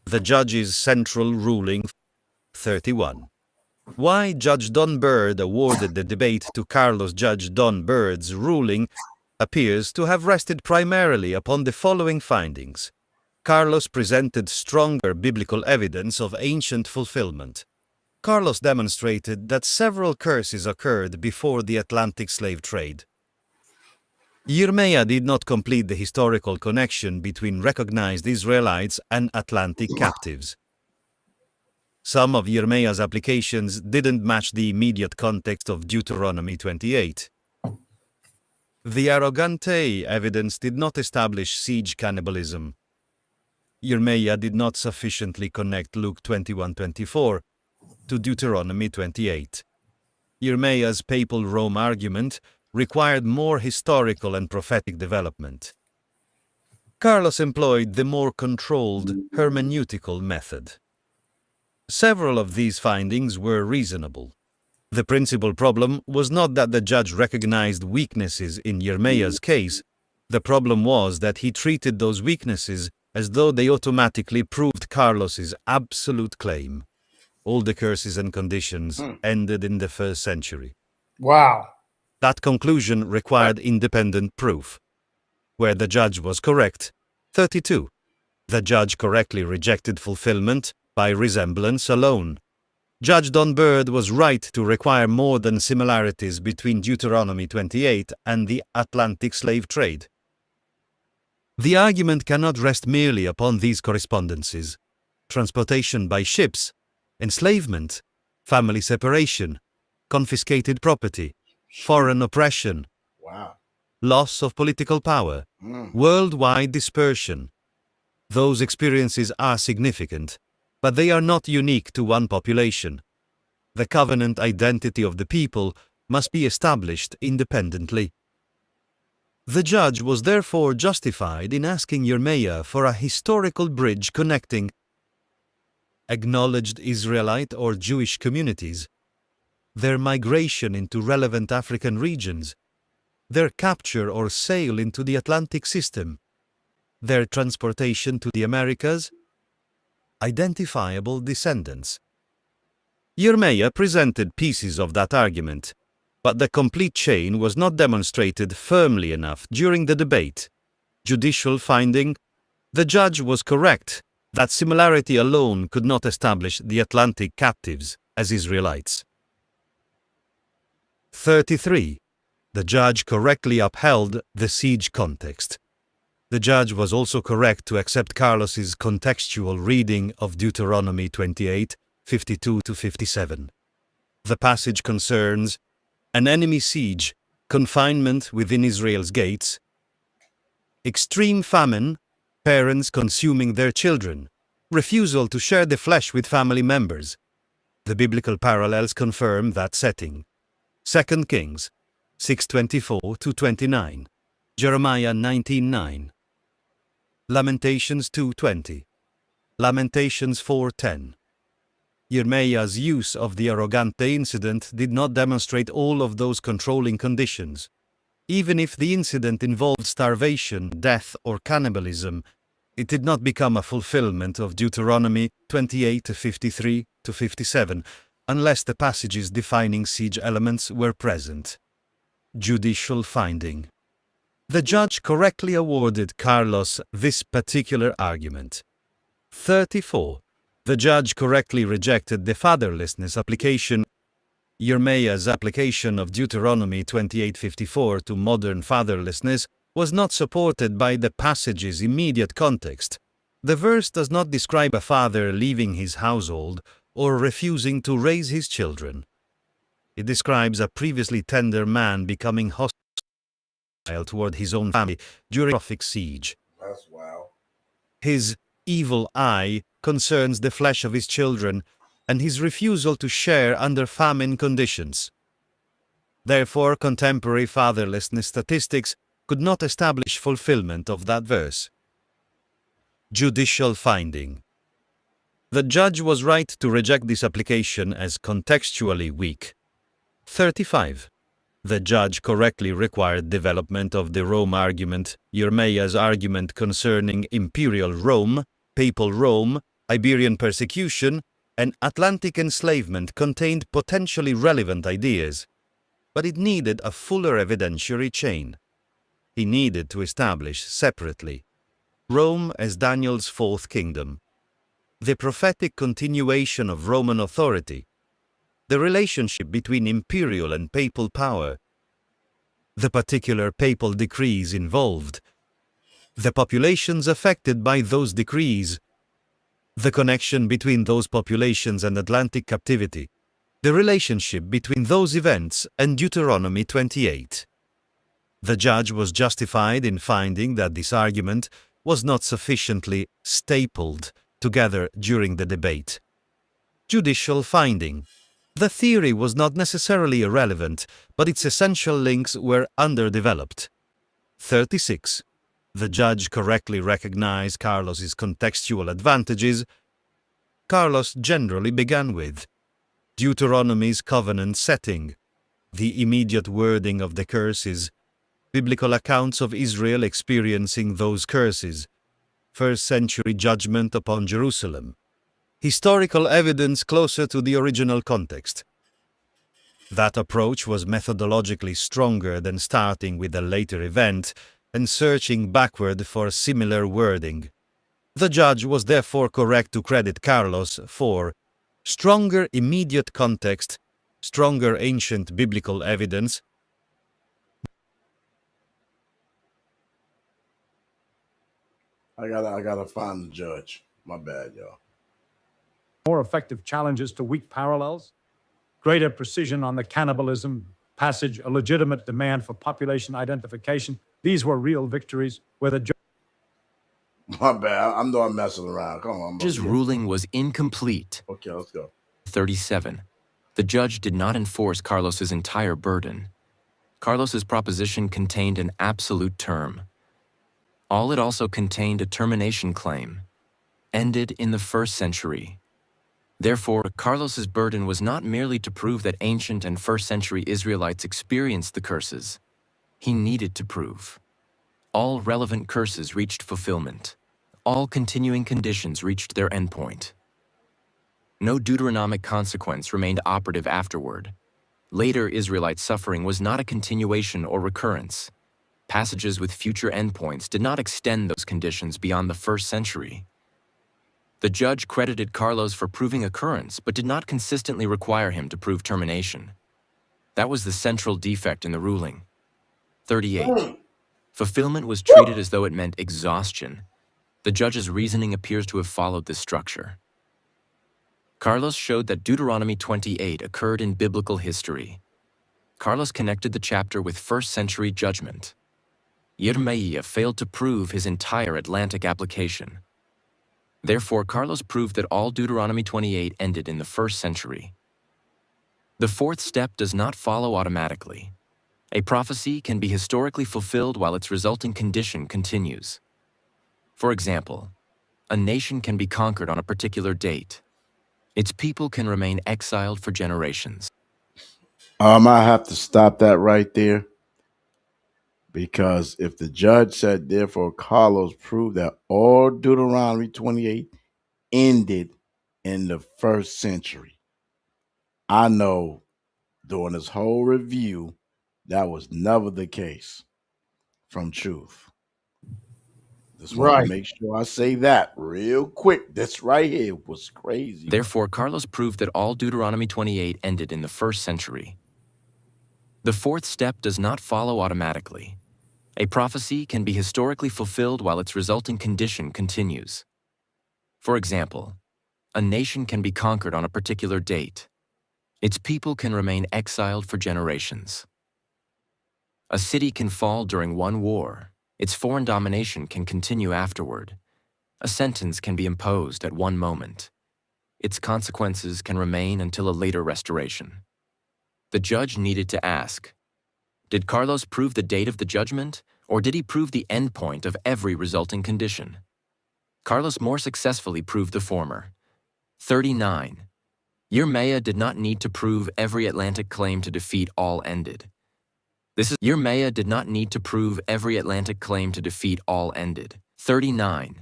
The judge's central ruling 31. Why Judge Don Bird awarded the debate to Carlos. Judge Don Bird's ruling appears to have rested primarily upon the following findings. Carlos presented stronger biblical evidence of ancient fulfillment. Carlos demonstrated that several curses occurred before the Atlantic slave trade. Yirmeyah did not complete the historical connection between recognized Israelites and Atlantic captives. Some of Yirmeyah's applications didn't match the immediate context of Deuteronomy 28. The Arrogante evidence did not establish siege cannibalism. Yirmeyah did not sufficiently connect Luke 21:24 to Deuteronomy 28. Yirmeyah's papal Rome argument required more historical and prophetic development. Carlos employed the more controlled hermeneutical method. Several of these findings were reasonable. The principal problem was not that the judge recognized weaknesses in Yirmeyah's case. The problem was that he treated those weaknesses as though they automatically proved Carlos's absolute claim. All the curses and conditions ended in the 1st century. Wow. That conclusion required independent proof. Where the judge was correct, 32. The judge correctly rejected fulfillment by resemblance alone. Judge Don Bird was right to require more than similarities between Deuteronomy 28 and the Atlantic slave trade. The argument cannot rest merely upon these correspondences. Transportation by ships, enslavement, family separation, confiscated property, foreign oppression, loss of political power, worldwide dispersion. Those experiences are significant, but they are not unique to one population. The covenant identity of the people must be established independently. The judge was therefore justified in asking Yirmeyah for a historical bridge connecting acknowledged Israelite or Jewish communities, their migration into relevant African regions, their capture or sale into the Atlantic system, their transportation to the Americas, identifiable descendants. Yirmeyah presented pieces of that argument, but the complete chain was not demonstrated firmly enough during the debate. Judicial finding: the judge was correct that similarity alone could not establish the Atlantic captives as Israelites. 33. The judge correctly upheld the siege context. The judge was also correct to accept Carlos's contextual reading of Deuteronomy 28, 52-57. The passage concerns an enemy siege, confinement within Israel's gates, extreme famine, parents consuming their children, refusal to share the flesh with family members. The biblical parallels confirm that setting. 2 Kings 6:24-29, Jeremiah 19:9, Lamentations 2:20, Lamentations 4:10. Yirmeyah's use of the Arrogante incident did not demonstrate all of those controlling conditions. Even if the incident involved starvation, death, or cannibalism, it did not become a fulfillment of Deuteronomy 28:53-57 unless the passages defining siege elements were present. Judicial finding: the judge correctly awarded Carlos this particular argument. 34. The judge correctly rejected the fatherlessness application. Yirmeyah's application of Deuteronomy 28:54 to modern fatherlessness was not supported by the passage's immediate context. The verse does not describe a father leaving his household or refusing to raise his children. It describes a previously tender man becoming hostile toward his own family during a prophetic siege. That's wild. His evil eye concerns the flesh of his children and his refusal to share under famine conditions. Therefore, contemporary fatherlessness statistics could not establish fulfillment of that verse. Judicial finding: the judge was right to reject this application as contextually weak. 35. The judge correctly required development of the Rome argument. Yirmeyah's argument concerning imperial Rome, papal Rome, Iberian persecution, and Atlantic enslavement contained potentially relevant ideas, but it needed a fuller evidentiary chain. He needed to establish separately Rome as Daniel's fourth kingdom, the prophetic continuation of Roman authority, the relationship between imperial and papal power, the particular papal decrees involved, the populations affected by those decrees, the connection between those populations and Atlantic captivity, the relationship between those events and Deuteronomy 28. The judge was justified in finding that this argument was not sufficiently stapled together during the debate. Judicial finding. The theory was not necessarily irrelevant, but its essential links were underdeveloped. 36. The judge correctly recognized Carlos's contextual advantages. Carlos generally began with Deuteronomy's covenant setting, the immediate wording of the curses, biblical accounts of Israel experiencing those curses, first-century judgment upon Jerusalem, historical evidence closer to the original context. That approach was methodologically stronger than starting with a later event and searching backward for similar wording. The judge was therefore correct to credit Carlos for stronger immediate context, stronger ancient biblical evidence. I gotta find the judge. My bad, y'all. More effective challenges to weak parallels, greater precision on the cannibalism passage, a legitimate demand for population identification. These were real victories where the My bad. I'm not messing around. Come on. Judge's ruling was incomplete. Okay, let's go. 37. The judge did not enforce Carlos's entire burden. Carlos's proposition contained an absolute term. All it also contained a termination claim, ended in the first century. Therefore, Carlos's burden was not merely to prove that ancient and first-century Israelites experienced the curses. He needed to prove all relevant curses reached fulfillment. All continuing conditions reached their endpoint. No Deuteronomic consequence remained operative afterward. Later Israelite suffering was not a continuation or recurrence. Passages with future endpoints did not extend those conditions beyond the first century. The judge credited Carlos for proving occurrence, but did not consistently require him to prove termination. That was the central defect in the ruling. 38. Fulfillment was treated as though it meant exhaustion. The judge's reasoning appears to have followed this structure. Carlos showed that Deuteronomy 28 occurred in biblical history. Carlos connected the chapter with first-century judgment. Yirmeyah failed to prove his entire Atlantic application. Therefore, Carlos proved that all Deuteronomy 28 ended in the first century. The fourth step does not follow automatically. A prophecy can be historically fulfilled while its resulting condition continues. For example, a nation can be conquered on a particular date. Its people can remain exiled for generations. I have to stop that right there. Because if the judge said, therefore, Carlos proved that all Deuteronomy 28 ended in the first century, I know during this whole review, that was never the case from truth. Just want to make sure I say that real quick. This right here was crazy. Therefore, Carlos proved that all Deuteronomy 28 ended in the first century. The fourth step does not follow automatically. A prophecy can be historically fulfilled while its resulting condition continues. For example, a nation can be conquered on a particular date. Its people can remain exiled for generations. A city can fall during one war. Its foreign domination can continue afterward. A sentence can be imposed at one moment. Its consequences can remain until a later restoration. The judge needed to ask, did Carlos prove the date of the judgment, or did he prove the endpoint of every resulting condition? Carlos more successfully proved the former. 39. Yirmeyah did not need to prove every Atlantic claim to defeat all ended. This is Yirmeyah did not need to prove every Atlantic claim to defeat all ended. 39.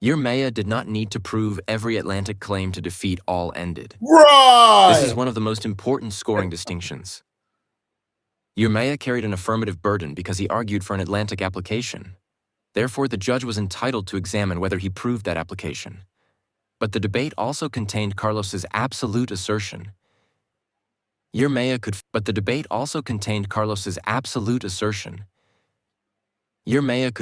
Yirmeyah did not need to prove every Atlantic claim to defeat all ended. This is Right. one of the most important scoring distinctions. Yirmeyah carried an affirmative burden because he argued for an Atlantic application. Therefore, the judge was entitled to examine whether he proved that application. But the debate also contained Carlos's absolute assertion. Yirmeyah could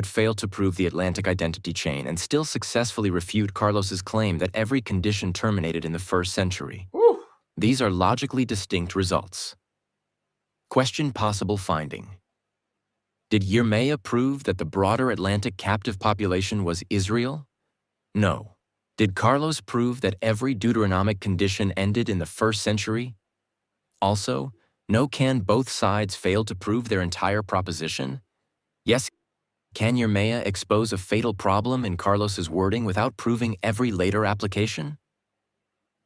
fail to prove the Atlantic identity chain and still successfully refute Carlos's claim that every condition terminated in the 1st century. Woo. These are logically distinct results. Question possible finding. Did Yirmeyah prove that the broader Atlantic captive population was Israel? No. Did Carlos prove that every Deuteronomic condition ended in the 1st century? Also, no. Can both sides fail to prove their entire proposition? Yes. Can Yirmeyah expose a fatal problem in Carlos's wording without proving every later application?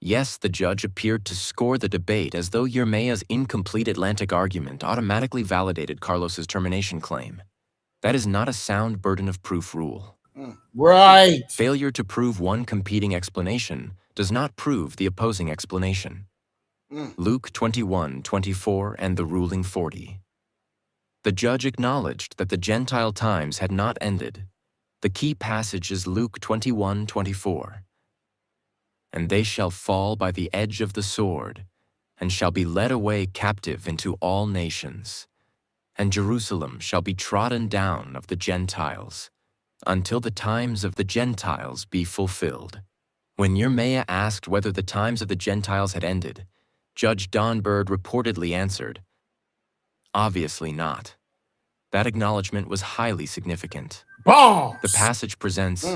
Yes, the judge appeared to score the debate as though Yirmeyah's incomplete Atlantic argument automatically validated Carlos's termination claim. That is not a sound burden of proof rule. Right. Failure to prove one competing explanation does not prove the opposing explanation. Luke 21:24 and the ruling 40. The judge acknowledged that the Gentile times had not ended. The key passage is Luke 21:24. And they shall fall by the edge of the sword, and shall be led away captive into all nations. And Jerusalem shall be trodden down of the Gentiles, until the times of the Gentiles be fulfilled. When Yirmeyah asked whether the times of the Gentiles had ended, Judge Don Bird reportedly answered, "Obviously not." That acknowledgement was highly significant. Bombs. The passage presents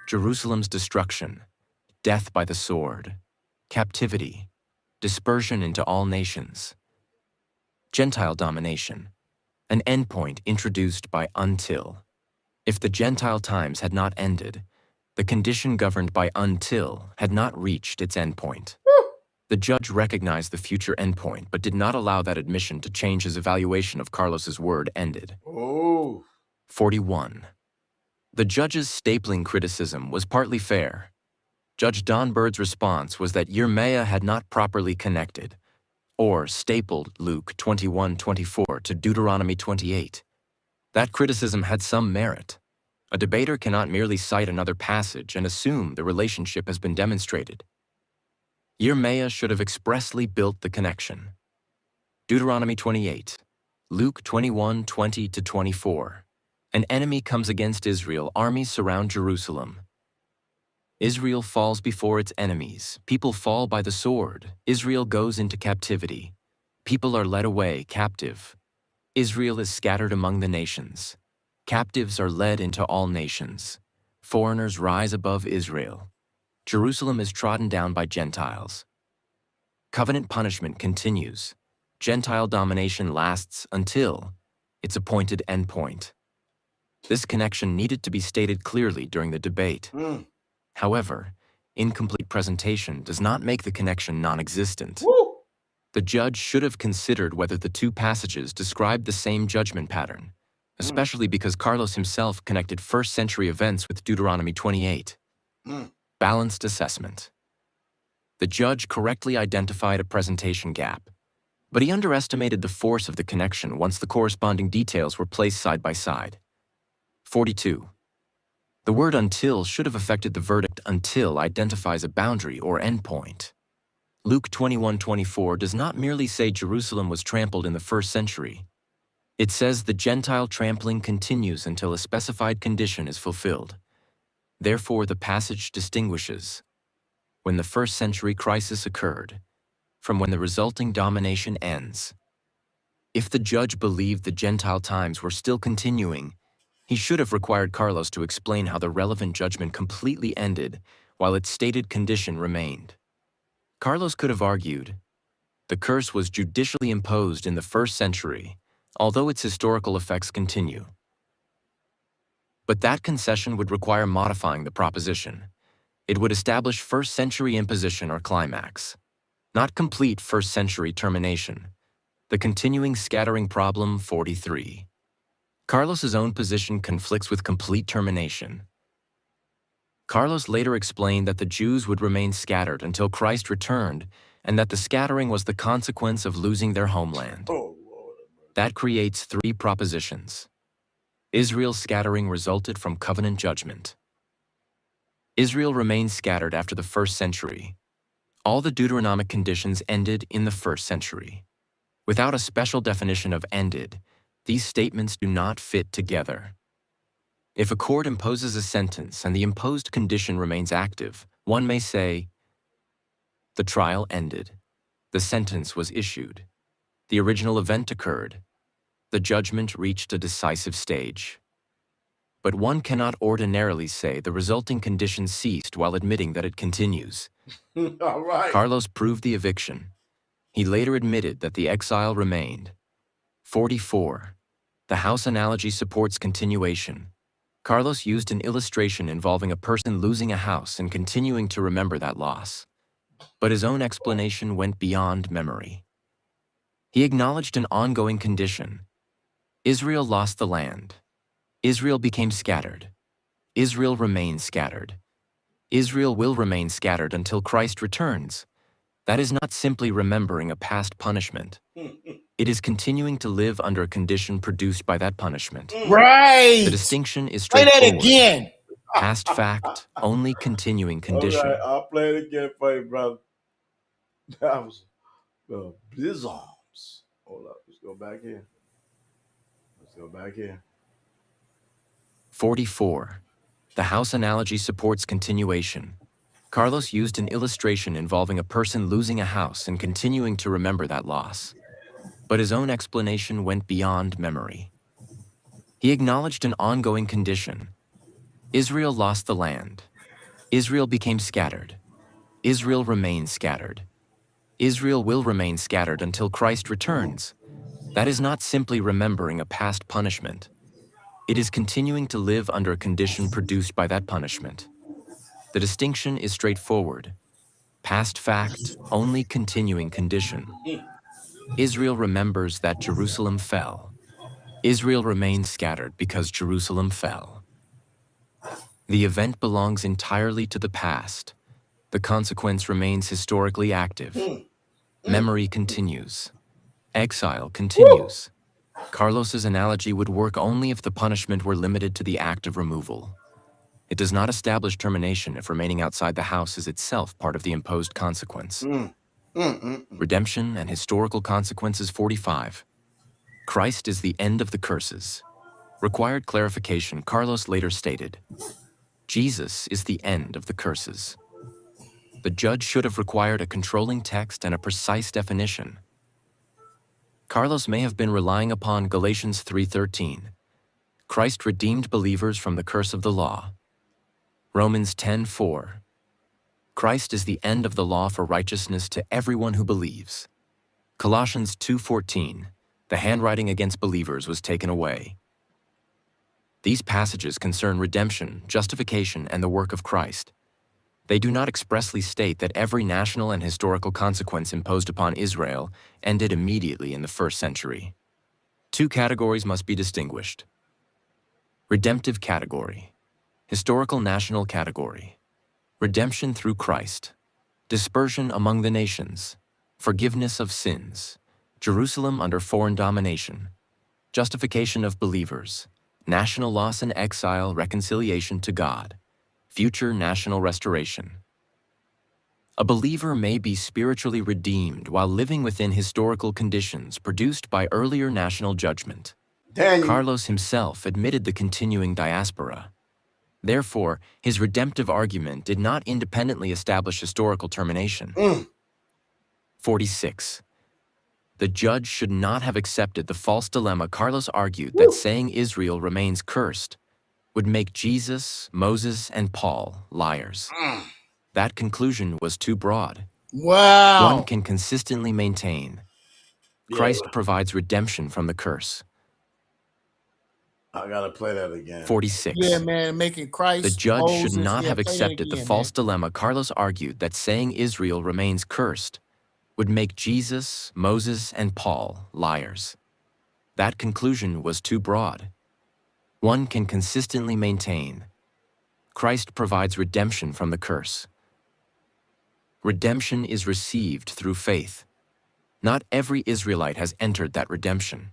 Jerusalem's destruction, death by the sword, captivity, dispersion into all nations, Gentile domination, an endpoint introduced by until. If the Gentile times had not ended, the condition governed by until had not reached its endpoint. The judge recognized the future endpoint, but did not allow that admission to change his evaluation of Carlos's word ended. 41. The judge's stapling criticism was partly fair. Judge Don Bird's response was that Yirmeyah had not properly connected, or stapled Luke 21:24 to Deuteronomy 28. That criticism had some merit. A debater cannot merely cite another passage and assume the relationship has been demonstrated. Yirmeyah should have expressly built the connection. Deuteronomy 28, Luke 21:20-24. An enemy comes against Israel, armies surround Jerusalem. Israel falls before its enemies. People fall by the sword. Israel goes into captivity. People are led away captive. Israel is scattered among the nations. Captives are led into all nations. Foreigners rise above Israel. Jerusalem is trodden down by Gentiles. Covenant punishment continues. Gentile domination lasts until its appointed endpoint. This connection needed to be stated clearly during the debate. However, incomplete presentation does not make the connection non-existent. The judge should have considered whether the two passages described the same judgment pattern, especially because Carlos himself connected first-century events with Deuteronomy 28. Balanced assessment. The judge correctly identified a presentation gap, but he underestimated the force of the connection once the corresponding details were placed side by side. 42. The word until should have affected the verdict. Until identifies a boundary or endpoint. Luke 21:24 does not merely say Jerusalem was trampled in the first century. It says the Gentile trampling continues until a specified condition is fulfilled. Therefore, the passage distinguishes when the first century crisis occurred from when the resulting domination ends. If the judge believed the Gentile times were still continuing, he should have required Carlos to explain how the relevant judgment completely ended while its stated condition remained. Carlos could have argued, the curse was judicially imposed in the first century, although its historical effects continue. But that concession would require modifying the proposition. It would establish first-century imposition or climax, not complete first-century termination. The continuing scattering problem 43. Carlos's own position conflicts with complete termination. Carlos later explained that the Jews would remain scattered until Christ returned, and that the scattering was the consequence of losing their homeland. Oh, Lord. That creates three propositions. Israel's scattering resulted from covenant judgment. Israel remained scattered after the 1st century. All the Deuteronomic conditions ended in the 1st century. Without a special definition of ended, these statements do not fit together. If a court imposes a sentence and the imposed condition remains active, one may say, the trial ended, the sentence was issued, the original event occurred, the judgment reached a decisive stage. But one cannot ordinarily say the resulting condition ceased while admitting that it continues. All right. Carlos proved the eviction. He later admitted that the exile remained. 44. The house analogy supports continuation. Carlos used an illustration involving a person losing a house and continuing to remember that loss. But his own explanation went beyond memory. He acknowledged an ongoing condition. Israel lost the land. Israel became scattered. Israel remains scattered. Israel will remain scattered until Christ returns. That is not simply remembering a past punishment. It is continuing to live under a condition produced by that punishment. Right. The distinction is Say straightforward. that again. Past fact, only continuing condition. All right, I'll play it again for you, brother. That was Blizzards. Hold up, let's go back here. Let's go back here. 44. The house analogy supports continuation. Carlos used an illustration involving a person losing a house and continuing to remember that loss. But his own explanation went beyond memory. He acknowledged an ongoing condition. Israel lost the land. Israel became scattered. Israel remains scattered. Israel will remain scattered until Christ returns. That is not simply remembering a past punishment. It is continuing to live under a condition produced by that punishment. The distinction is straightforward. Past fact, only continuing condition. Israel remembers that Jerusalem fell. Israel remains scattered because Jerusalem fell. The event belongs entirely to the past. The consequence remains historically active. Memory continues. Exile continues. Carlos's analogy would work only if the punishment were limited to the act of removal. It does not establish termination if remaining outside the house is itself part of the imposed consequence. Redemption and historical consequences 45. Christ is the end of the curses. Required clarification, Carlos later stated, Jesus is the end of the curses. The judge should have required a controlling text and a precise definition. Carlos may have been relying upon Galatians 3:13. Christ redeemed believers from the curse of the law. Romans 10:4. Christ is the end of the law for righteousness to everyone who believes. Colossians 2:14. The handwriting against believers was taken away. These passages concern redemption, justification, and the work of Christ. They do not expressly state that every national and historical consequence imposed upon Israel ended immediately in the 1st century. Two categories must be distinguished. Redemptive category. Historical national category. Redemption through Christ. Dispersion among the nations. Forgiveness of sins. Jerusalem under foreign domination. Justification of believers. National loss and exile, reconciliation to God. Future national restoration. A believer may be spiritually redeemed while living within historical conditions produced by earlier national judgment. Daniel. Carlos himself admitted the continuing diaspora. Therefore, his redemptive argument did not independently establish historical termination. 46. The judge should not have accepted the false dilemma. Carlos argued that saying Israel remains cursed would make Jesus, Moses, and Paul liars. That conclusion was too broad. Wow. One can consistently maintain Christ provides redemption from the curse. I gotta play that again. 46. Yeah, man, making Christ. The judge should Moses, not yeah, have play that accepted the again, false man. dilemma. Carlos argued that saying Israel remains cursed would make Jesus, Moses, and Paul liars. That conclusion was too broad. One can consistently maintain Christ provides redemption from the curse. Redemption is received through faith. Not every Israelite has entered that redemption.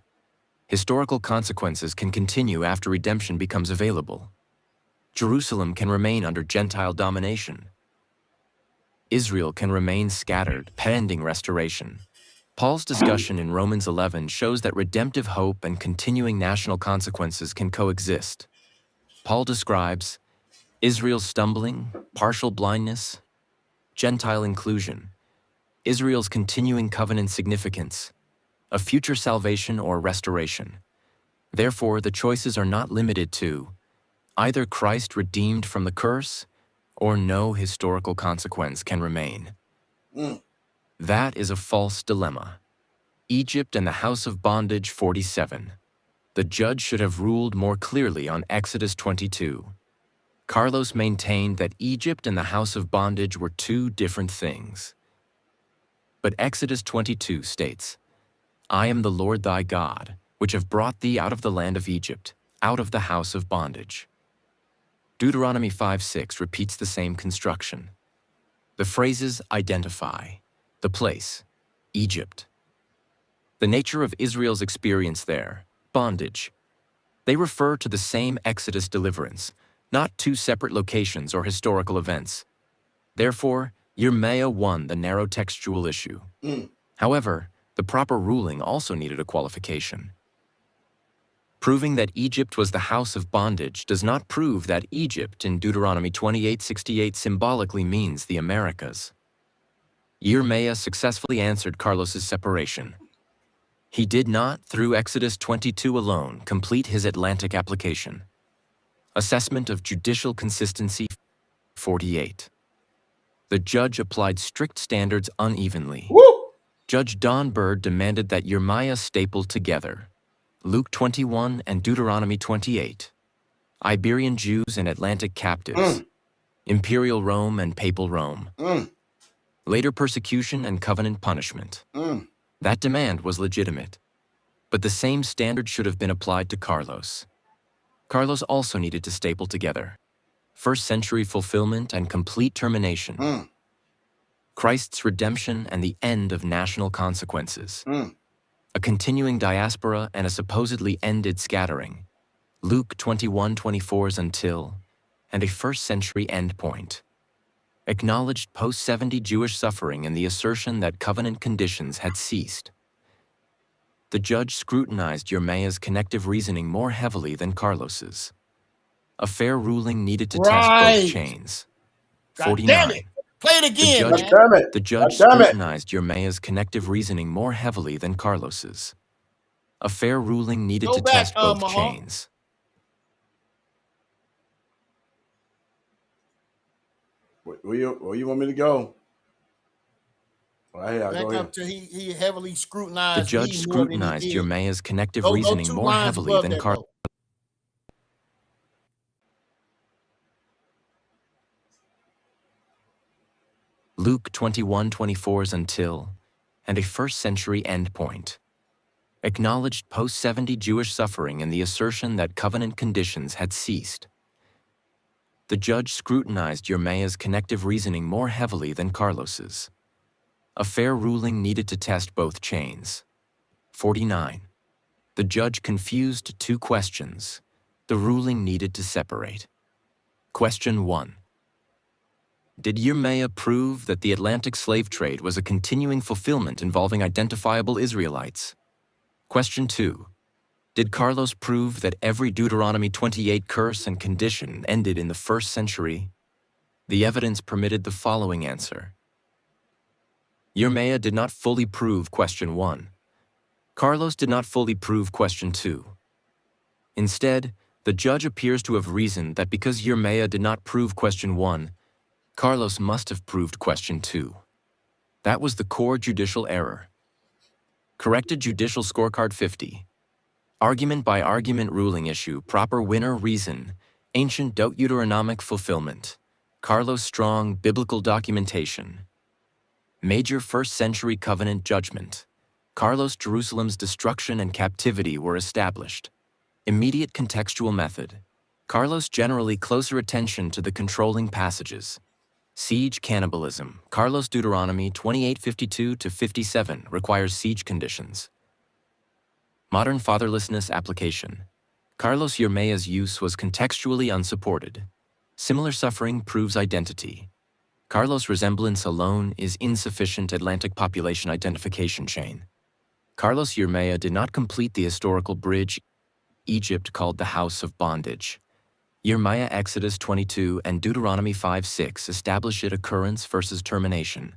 Historical consequences can continue after redemption becomes available. Jerusalem can remain under Gentile domination. Israel can remain scattered, pending restoration. Paul's discussion in Romans 11 shows that redemptive hope and continuing national consequences can coexist. Paul describes Israel's stumbling, partial blindness, Gentile inclusion, Israel's continuing covenant significance, a future salvation or restoration. Therefore, the choices are not limited to either Christ redeemed from the curse or no historical consequence can remain. That is a false dilemma. Egypt and the house of bondage 47. The judge should have ruled more clearly on Exodus 22. Carlos maintained that Egypt and the house of bondage were two different things. But Exodus 22 states, I am the Lord thy God, which have brought thee out of the land of Egypt, out of the house of bondage. Deuteronomy 5:6 repeats the same construction. The phrases identify the place, Egypt. The nature of Israel's experience there, bondage. They refer to the same Exodus deliverance, not two separate locations or historical events. Therefore, Yirmeyah won the narrow textual issue. However, the proper ruling also needed a qualification. Proving that Egypt was the house of bondage does not prove that Egypt in Deuteronomy 28:68 symbolically means the Americas. Yirmeyah successfully answered Carlos's separation. He did not, through Exodus 22 alone, complete his Atlantic application. Assessment of judicial consistency 48. The judge applied strict standards unevenly. Woo! Judge Don Bird demanded that Yirmeyah staple together Luke 21 and Deuteronomy 28, Iberian Jews and Atlantic captives, Imperial Rome and Papal Rome, later persecution and covenant punishment. That demand was legitimate, but the same standard should have been applied to Carlos. Carlos also needed to staple together first century fulfillment and complete termination, Christ's redemption and the end of national consequences, a continuing diaspora and a supposedly ended scattering, Luke 21:24's until, and a first century endpoint. Acknowledged post-70 Jewish suffering and the assertion that covenant conditions had ceased. The judge scrutinized Yirmeyah's connective reasoning more heavily than Carlos's. A fair ruling needed to test both chains. God 49. damn it. Play it again, judge- man. Damn it. The judge God damn it. scrutinized Yirmeyah's connective reasoning more heavily than Carlos's. A fair ruling needed Go to back, test both Mahal. chains. Where you want me to go? Right here. Back Go up ahead. to he heavily scrutinized. The judge me more than he scrutinized did. Yirmeyah's connective Go reasoning 2 more lines heavily above than that, Carlos. though. Luke 21:24's until, and a first century endpoint. Acknowledged post-70 Jewish suffering and the assertion that covenant conditions had ceased. The judge scrutinized Yirmeyah's connective reasoning more heavily than Carlos's. A fair ruling needed to test both chains. 49. The judge confused two questions. The ruling needed to separate. Question 1. Did Yirmeyah prove that the Atlantic slave trade was a continuing fulfillment involving identifiable Israelites? Question 2. Did Carlos prove that every Deuteronomy 28 curse and condition ended in the first century? The evidence permitted the following answer. Yirmeyah did not fully prove question 1. Carlos did not fully prove question 2. Instead, the judge appears to have reasoned that because Yirmeyah did not prove question 1, Carlos must have proved question 2. That was the core judicial error. Corrected judicial scorecard 50. Argument by argument ruling issue, proper winner reason, ancient Deuteronomic fulfillment, Carlos strong biblical documentation. Major first-century covenant judgment. Carlos Jerusalem's destruction and captivity were established. Immediate contextual method. Carlos generally closer attention to the controlling passages. Siege cannibalism. Carlos Deuteronomy 28:52-57 requires siege conditions. Modern fatherlessness application. Carlos Yirmeyah's use was contextually unsupported. Similar suffering proves identity. Carlos' resemblance alone is insufficient Atlantic population identification chain. Carlos Yirmeyah did not complete the historical bridge Egypt called the House of Bondage. Yirmeyah, Exodus 22 and Deuteronomy 5:6 establish it occurrence versus termination.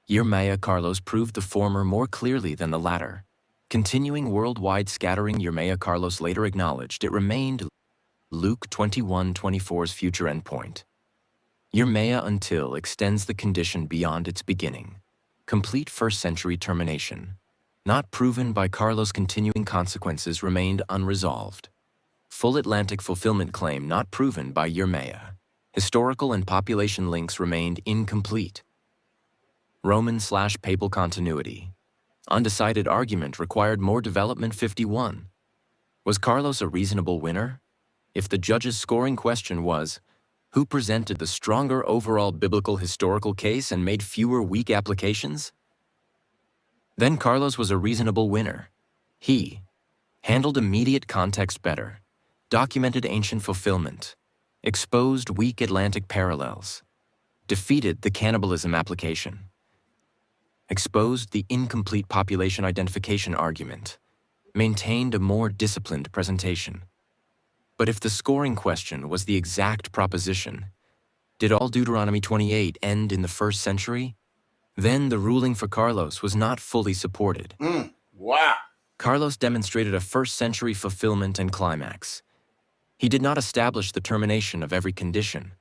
Yirmeyah Carlos proved the former more clearly than the latter. Continuing worldwide scattering. Yirmeyah Carlos later acknowledged it remained Luke 21:24's future endpoint. Yirmeyah until extends the condition beyond its beginning. Complete first-century termination. Not proven by Carlos. Continuing consequences remained unresolved. Full Atlantic fulfillment claim not proven by Yirmeyah. Historical and population links remained incomplete. Roman/papal continuity. Undecided argument required more development. 51. Was Carlos a reasonable winner? If the judge's scoring question was, who presented the stronger overall biblical historical case and made fewer weak applications? Then Carlos was a reasonable winner. He handled immediate context better, documented ancient fulfillment, exposed weak Atlantic parallels, defeated the cannibalism application, exposed the incomplete population identification argument, maintained a more disciplined presentation. But if the scoring question was the exact proposition, did all Deuteronomy 28 end in the first century? Then the ruling for Carlos was not fully supported. Wow. Carlos demonstrated a first-century fulfillment and climax. He did not establish the termination of every condition,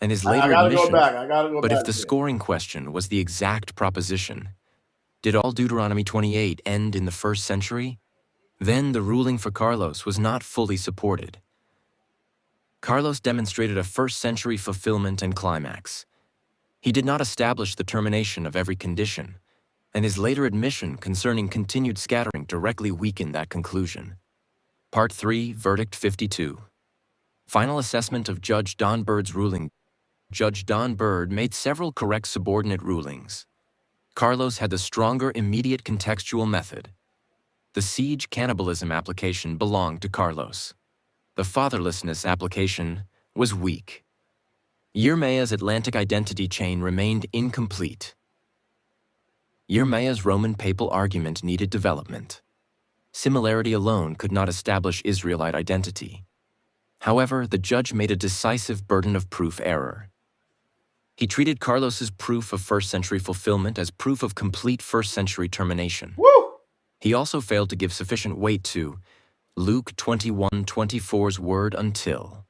and his later admission. I gotta go But back if the there. scoring question was the exact proposition, did all Deuteronomy 28 end in the first century? Then the ruling for Carlos was not fully supported. Carlos demonstrated a first-century fulfillment and climax. He did not establish the termination of every condition, and his later admission concerning continued scattering directly weakened that conclusion. Part 3, Verdict 52. Final assessment of Judge Don Bird's ruling. Judge Don Bird made several correct subordinate rulings. Carlos had the stronger immediate contextual method. The siege cannibalism application belonged to Carlos. The fatherlessness application was weak. Yirmeyah's Atlantic identity chain remained incomplete. Yirmeyah's Roman papal argument needed development. Similarity alone could not establish Israelite identity. However, the judge made a decisive burden of proof error. He treated Carlos's proof of first-century fulfillment as proof of complete first-century termination. Woo! He also failed to give sufficient weight to Luke 21:24's word until,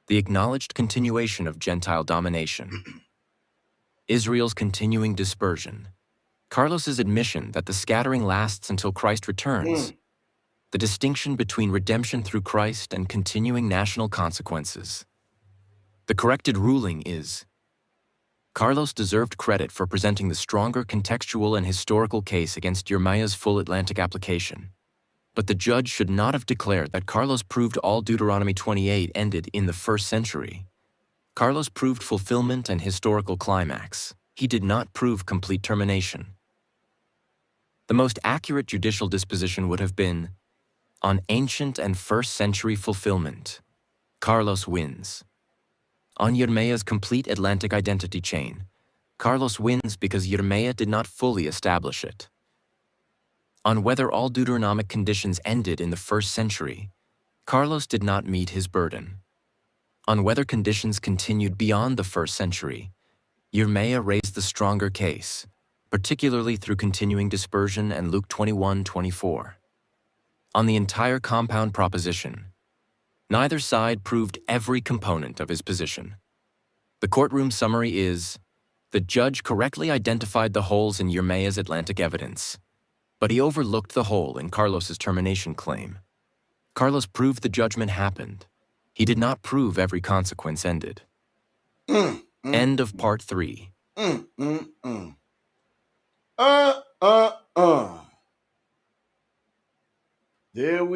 the acknowledged continuation of Gentile domination. Israel's continuing dispersion. Carlos's admission that the scattering lasts until Christ returns. The distinction between redemption through Christ and continuing national consequences. The corrected ruling is, Carlos deserved credit for presenting the stronger contextual and historical case against Yirmeyah's full Atlantic application. But the judge should not have declared that Carlos proved all Deuteronomy 28 ended in the first century. Carlos proved fulfillment and historical climax. He did not prove complete termination. The most accurate judicial disposition would have been, on ancient and first-century fulfillment, Carlos wins. On Yirmeyah's complete Atlantic identity chain, Carlos wins because Yirmeyah did not fully establish it. On whether all Deuteronomic conditions ended in the first century, Carlos did not meet his burden. On whether conditions continued beyond the first century, Yirmeyah raised the stronger case, particularly through continuing dispersion and Luke 21:24. On the entire compound proposition, neither side proved every component of his position. The courtroom summary is, the judge correctly identified the holes in Yirmeyah's Atlantic evidence, but he overlooked the hole in Carlos's termination claim. Carlos proved the judgment happened. He did not prove every consequence ended. End of part 3.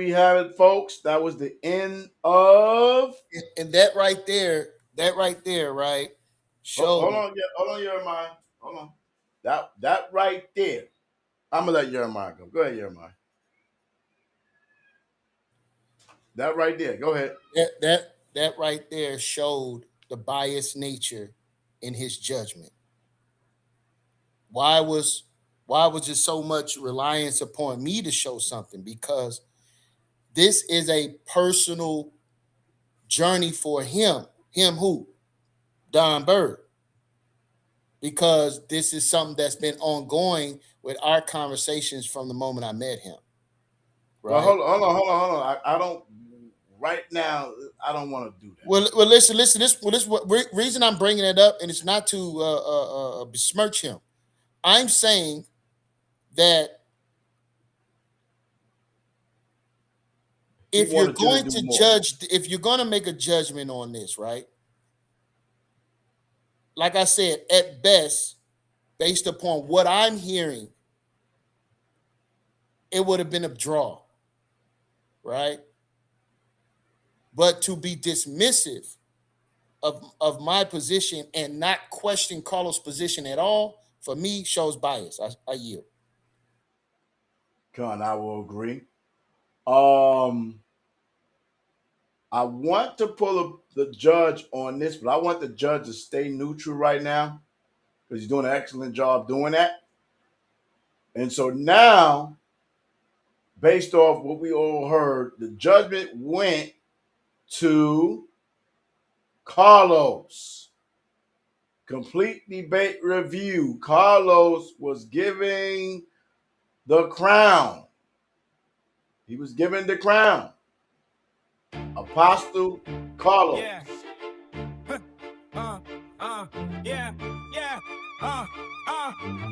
we have it, folks. That was the end of. And that right there, right, Hold shows. on, hold on, Jeremiah. Hold on. That right there. I'm gonna let Jeremiah go. Go ahead, Jeremiah. That right there. Go ahead. That right there showed the biased nature in his judgment. Why was there so much reliance upon me to show something? Because this is a personal journey for him. Him who? Don Bird. Because this is something that's been ongoing with our conversations from the moment I met him. Well, Right. hold on. I don't right now. I don't want to do that. Well, listen. This reason I'm bringing it up, and it's not to besmirch him. I'm saying that He if you're wanted you to going do to more. judge, if you're going to make a judgment on this, right? Like I said, at best, based upon what I'm hearing, it would have been a draw, right? But to be dismissive of my position and not question Carlos' position at all, for me, shows bias. I yield. Con, I will agree. I want to pull the judge on this, but I want the judge to stay neutral right now because he's doing an excellent job doing that. And so now, based off what we all heard, the judgment went to Carlos. Complete debate review. Carlos was giving the crown. He was given the crown. Apostle Carlos. Yeah. Yeah, yeah, uh,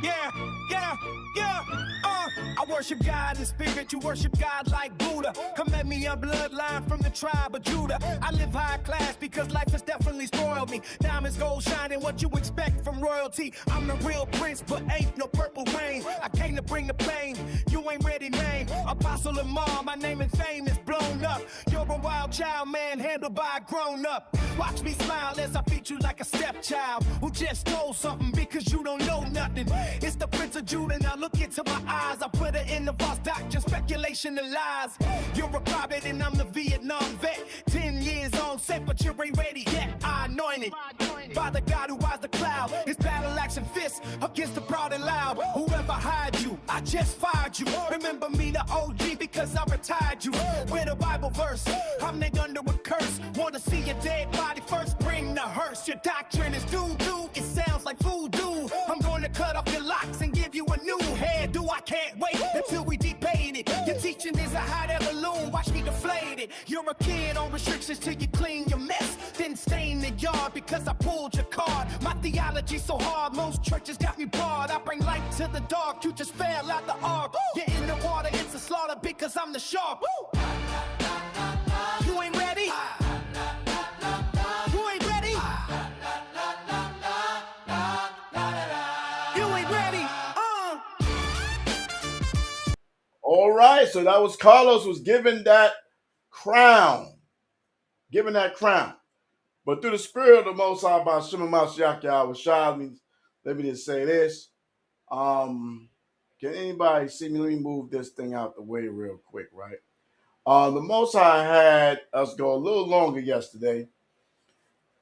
yeah, yeah, yeah, I worship God in spirit, you worship God like Buddha. Come at me, a bloodline from the tribe of Judah. I live high class because life has definitely spoiled me. Diamonds, gold shining, what you expect from royalty. I'm the real prince, but ain't no purple rain. I came to bring the pain, you ain't ready, name. Apostle Lamar, my name and fame is blown up. You're a wild child, man, handled by a grown up. Watch me smile as I feed you like a stepchild who just stole something because you don't know nothing. It's the Prince of Judah, now look into my eyes. I put her in the false doctrine, speculation and lies. You're a prophet and I'm the Vietnam vet. 10 years on set, but you ain't ready yet. I anointed by the God who rides the cloud. His battle axe and fist against the proud and loud. Whoever hired you, I just fired you. Remember me, the OG, because I retired you. With a Bible verse, I'm named under a curse. Wanna see your dead body first, bring the hearse. Your doctrine is doo-doo, it sounds like voodoo. I'm gonna cut off your locks and give you a new hairdo. I can't wait until we debate it. Your teaching is a hot air balloon, watch me deflate it. You're a kid on restrictions till you clean your mess. Then stay in the yard because I pulled your card. My theology's so hard, most churches got me barred. I bring light to the dark, you just fell out the ark. You're in the water, it's a slaughter because I'm the shark. You ain't ready? You ain't ready? You ain't ready? All right, so that was Carlos was given that crown. Given that crown. But through the spirit of the Most High by Shema Mashiach Yahweh, let me just say this. Can anybody see me? Let me move this thing out the way real quick, right? The Most High had us go a little longer yesterday,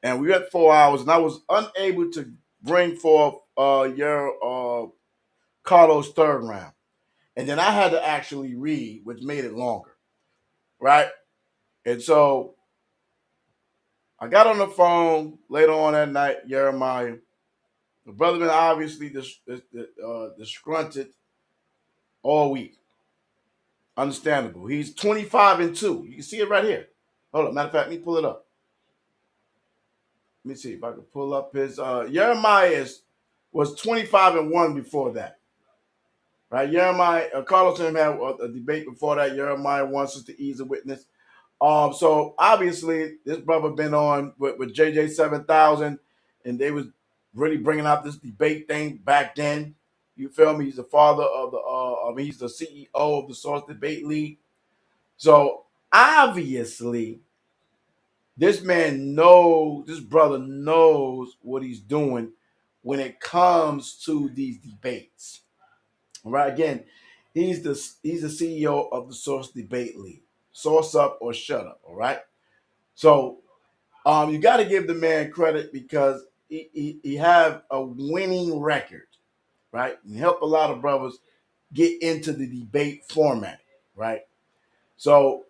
and we had 4 hours, and I was unable to bring forth your Carlos third round. And then I had to actually read, which made it longer, right? And so I got on the phone later on that night, Yirmeyah. The brother been obviously disgruntled all week. Understandable. He's 25-2. You can see it right here. Hold up. Matter of fact, let me pull it up. Let me see if I can pull up his. Yirmeyah was 25-1 before that. Right? Yirmeyah, Carlos and him had a debate before that. Yirmeyah won Sister E's a witness. So obviously this brother been on with JJ 7000, and they was really bringing out this debate thing back then. You feel me? He's the father of the he's the CEO of the Source Debate League. So obviously, this brother knows what he's doing when it comes to these debates. All right. Again, he's the CEO of the Source Debate League. Source up or shut up. All right. So you got to give the man credit because he have a winning record, right? And help a lot of brothers get into the debate format, right? So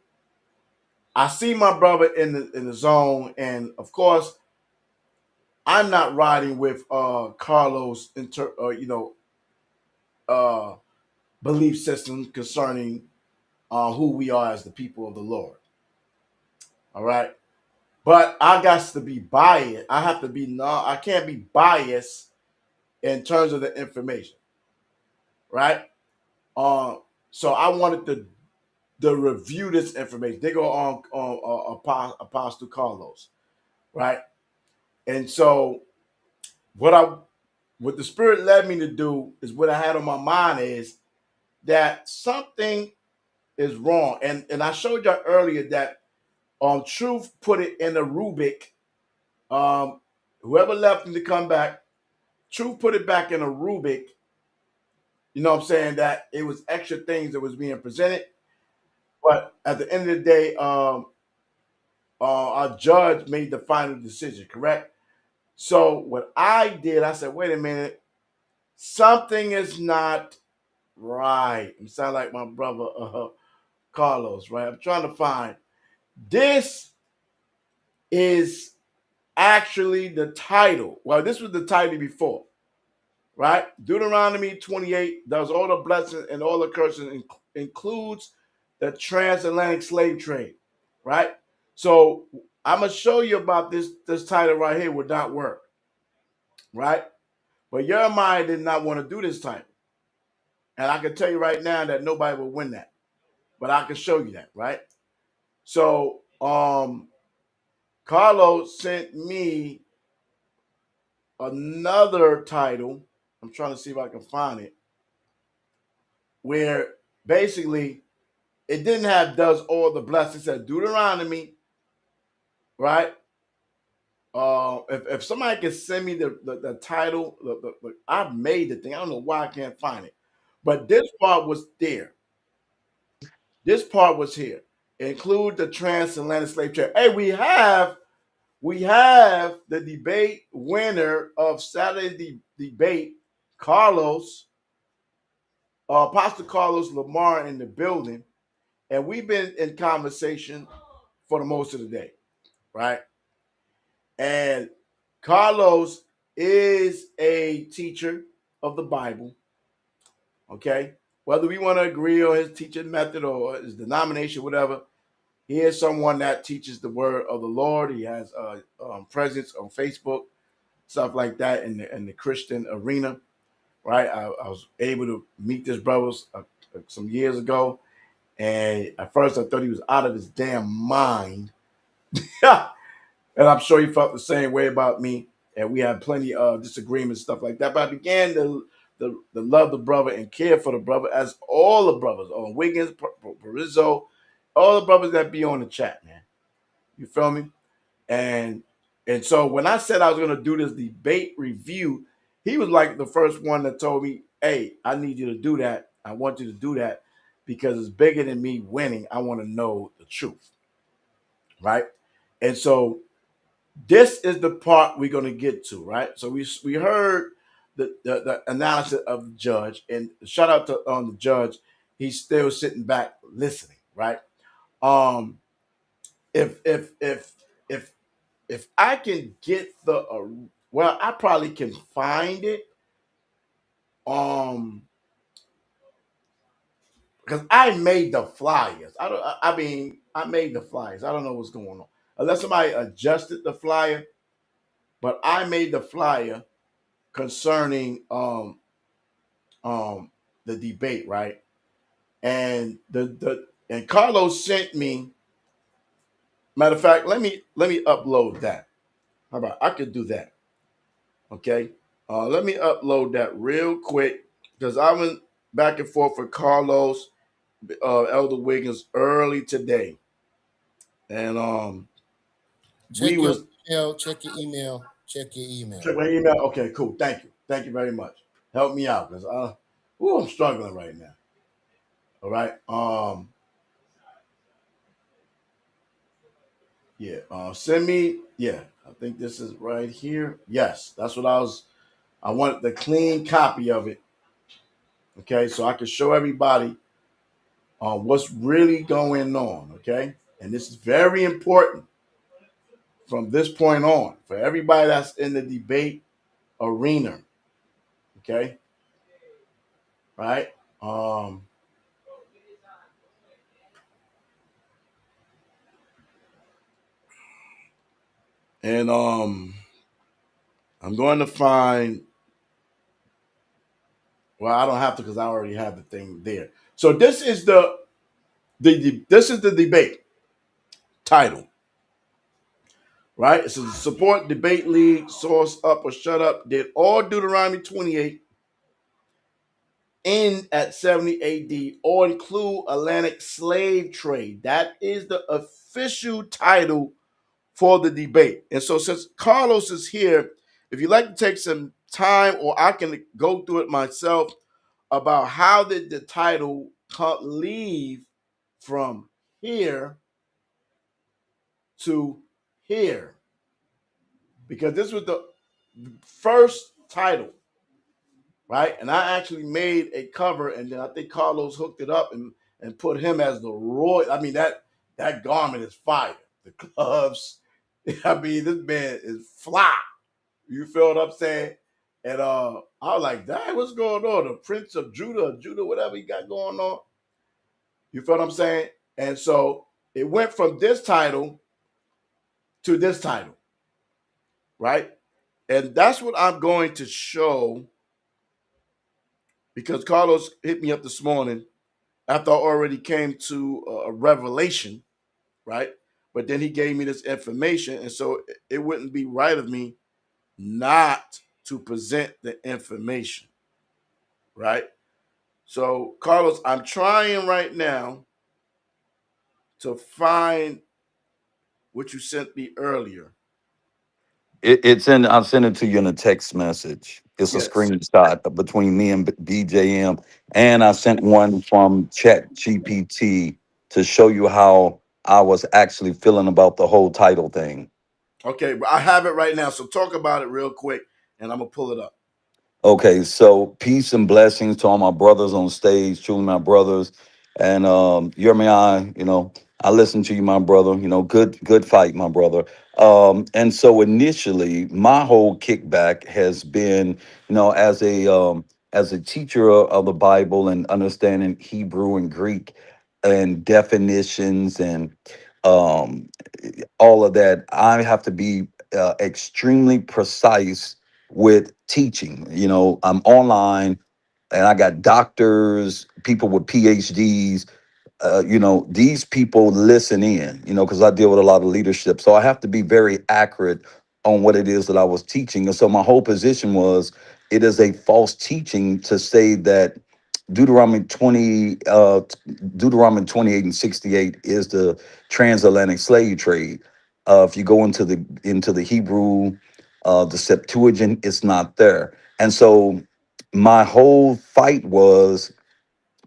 I see my brother in the zone, and of course, I'm not riding with Carlos uh, belief system concerning who we are as the people of the Lord. All right. But I got to be biased. I have to be I can't be biased in terms of the information. Right. So I wanted to review this information. They go on Apostle Carlos. Right. And so what the Spirit led me to do is what I had on my mind is that something is wrong. And I showed you earlier that Truth put it in a rubric. Whoever left him to come back, Truth put it back in a rubric. You know what I'm saying? That it was extra things that was being presented. But at the end of the day, our judge made the final decision, correct? So what I did, I said, wait a minute, something is not right. You sound like my brother Carlos, right? I'm trying to find this is actually the title. Well, this was the title before, right? Deuteronomy 28 does all the blessings and all the curses, includes the transatlantic slave trade, right? So I'm gonna show you about this title right here would not work, right? But Yirmeyah did not want to do this title, and I can tell you right now that nobody will win that. But I can show you that, right? So Carlos sent me another title. I'm trying to see if I can find it, where basically it didn't have does all the blessings. It said Deuteronomy, right? If somebody can send me the title, I made the thing. I don't know why I can't find it, but this part was there. This part was here. Include the transatlantic slave trade. Hey, we have the debate winner of Saturday debate, Carlos, Apostle Carlos Lamar in the building, and we've been in conversation for the most of the day, right? And Carlos is a teacher of the Bible, okay? Whether we want to agree on his teaching method or his denomination, whatever, he is someone that teaches the word of the Lord. He has presence on Facebook, stuff like that in the Christian arena, right? I was able to meet this brother some years ago, and at first I thought he was out of his damn mind. And I'm sure he felt the same way about me. And we had plenty of disagreements, stuff like that. But I began to love the brother and care for the brother, as all the brothers on Wiggins, Parizzo, all the brothers that be on the chat, man. You feel me? And so when I said I was gonna do this debate review, he was like the first one that told me, "Hey, I need you to do that. I want you to do that because it's bigger than me winning. I want to know the truth." Right? And so this is the part we're going to get to, right? So we heard the analysis of the judge, and shout out to the judge. He's still sitting back listening, right? Um, if if if if if I can get well, I probably can find it. Because I made the flyers. I mean, I made the flyers. I don't know what's going on unless somebody adjusted the flyer, but I made the flyer concerning the debate, right? And and Carlos sent me. Matter of fact, let me upload that. How about I could do that? Okay. Let me upload that real quick because I went back and forth with Carlos, Elder Wiggins early today, and we Check your was email. Check your email. Check your email. check my email. Okay, cool. Thank you very much. Help me out because I'm struggling right now. All right. Yeah. Send me. Yeah, I think this is right here. Yes, that's what I was. I wanted the clean copy of it. Okay, so I can show everybody what's really going on. Okay, and this is very important from this point on for everybody that's in the debate arena. Okay, right? And I'm going to find. Well, I don't have to because I already have the thing there. So this is this is the debate title, right? It says support debate league, source up or shut up. Did all Deuteronomy 28 end at 70 AD or include Atlantic slave trade? That is the official title for the debate. And so since Carlos is here, if you'd like to take some time, or I can go through it myself about how did the title leave from here to here, because this was the first title, right? And I actually made a cover, and then I think Carlos hooked it up and put him as the royal. I mean, that garment is fire. The gloves. I mean, this man is fly. You feel what I'm saying? And I was like, "Dang, what's going on? The Prince of Judah, whatever he got going on." You feel what I'm saying? And so it went from this title to this title, right? And that's what I'm going to show, because Carlos hit me up this morning after I already came to a revelation, right? But then he gave me this information, and so it wouldn't be right of me not to present the information, right? So, Carlos, I'm trying right now to find what you sent me earlier. It's in. I'll send it to you in a text message. It's a Yes. screenshot between me and BJM, and I sent one from Chat GPT to show you how I was actually feeling about the whole title thing. Okay, but I have it right now. So talk about it real quick, and I'm gonna pull it up. Okay, so peace and blessings to all my brothers on stage, truly my brothers. And Yirmeyah, I listen to you, my brother. Good fight, my brother. And so initially, my whole kickback has been, as a teacher of the Bible and understanding Hebrew and Greek and definitions and um, all of that, I have to be extremely precise with teaching. I'm online and I got doctors, people with PhDs. These people listen in, because I deal with a lot of leadership. So I have to be very accurate on what it is that I was teaching. And so my whole position was it is a false teaching to say that Deuteronomy 20, Deuteronomy 28 and 68 is the transatlantic slave trade. If you go into the Hebrew, the Septuagint, it's not there. And so my whole fight was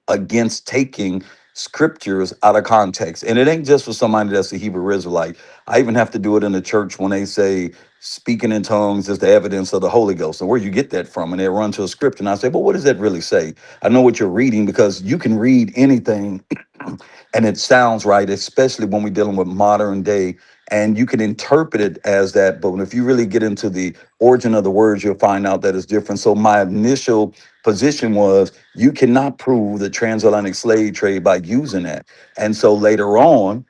against taking scriptures out of context. And it ain't just for somebody that's a Hebrew Israelite. I even have to do it in the church when they say speaking in tongues is the evidence of the Holy Ghost. And where you get that from? And they run to a scripture. And I say, but what does that really say? I know what you're reading, because you can read anything and it sounds right, especially when we're dealing with modern day. And you can interpret it as that, but if you really get into the origin of the words, you'll find out that it's different. So my initial position was you cannot prove the transatlantic slave trade by using that. And so later on,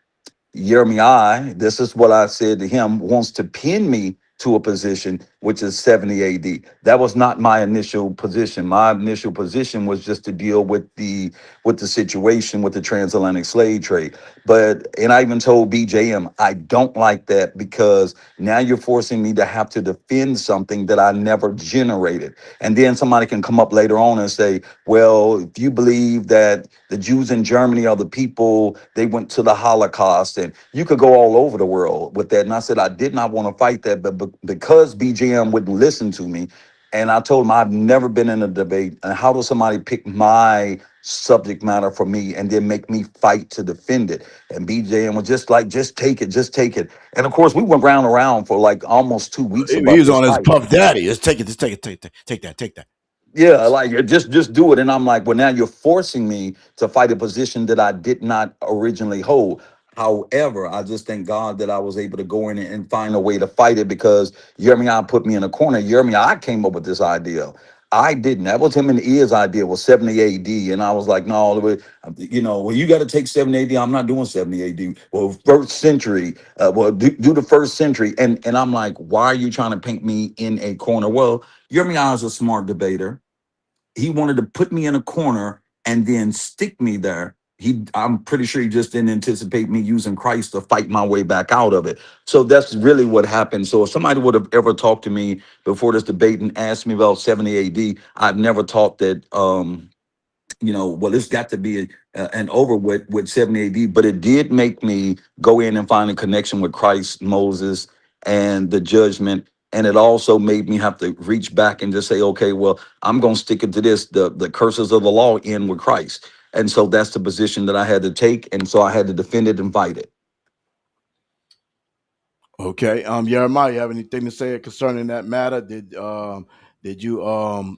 Yirmeyah, this is what I said to him, wants to pin me to a position which is 70 AD. That was not my initial position. My initial position was just to deal with the situation with the transatlantic slave trade. But and I even told BJM, I don't like that because now you're forcing me to have to defend something that I never generated. And then somebody can come up later on and say, well, if you believe that the Jews in Germany are the people, they went to the Holocaust, and you could go all over the world with that. And I said, I did not want to fight that, but because BJM wouldn't listen to me, and I told him I've never been in a debate. And how does somebody pick my subject matter for me and then make me fight to defend it? And BJM was just like, just take it, just take it. And of course, we went round and round for like almost 2 weeks He about was this on his fight. Puff Daddy. Just take it, just take it, take that. Yeah, like just do it. And I'm like, well, now you're forcing me to fight a position that I did not originally hold. However, I just thank God that I was able to go in and find a way to fight it because Yirmeyah put me in a corner. Yirmeyah, I came up with this idea. I didn't. That was him and Ear's idea was 70 AD. And I was like, no, well, you got to take 70 AD. I'm not doing 70 AD. Well, first century, do the first century. And I'm like, why are you trying to paint me in a corner? Well, Yirmeyah is a smart debater. He wanted to put me in a corner and then stick me there. I'm pretty sure he just didn't anticipate me using Christ to fight my way back out of it. So that's really what happened. So if somebody would have ever talked to me before this debate and asked me about 70 AD, I've never thought that well, it's got to be an over with 70 AD, but it did make me go in and find a connection with Christ, Moses, and the judgment. And it also made me have to reach back and just say, okay, well, I'm going to stick it to this. The curses of the law end with Christ. And so that's the position that I had to take. And so I had to defend it and fight it. Okay. Yirmeyah, you have anything to say concerning that matter? Did you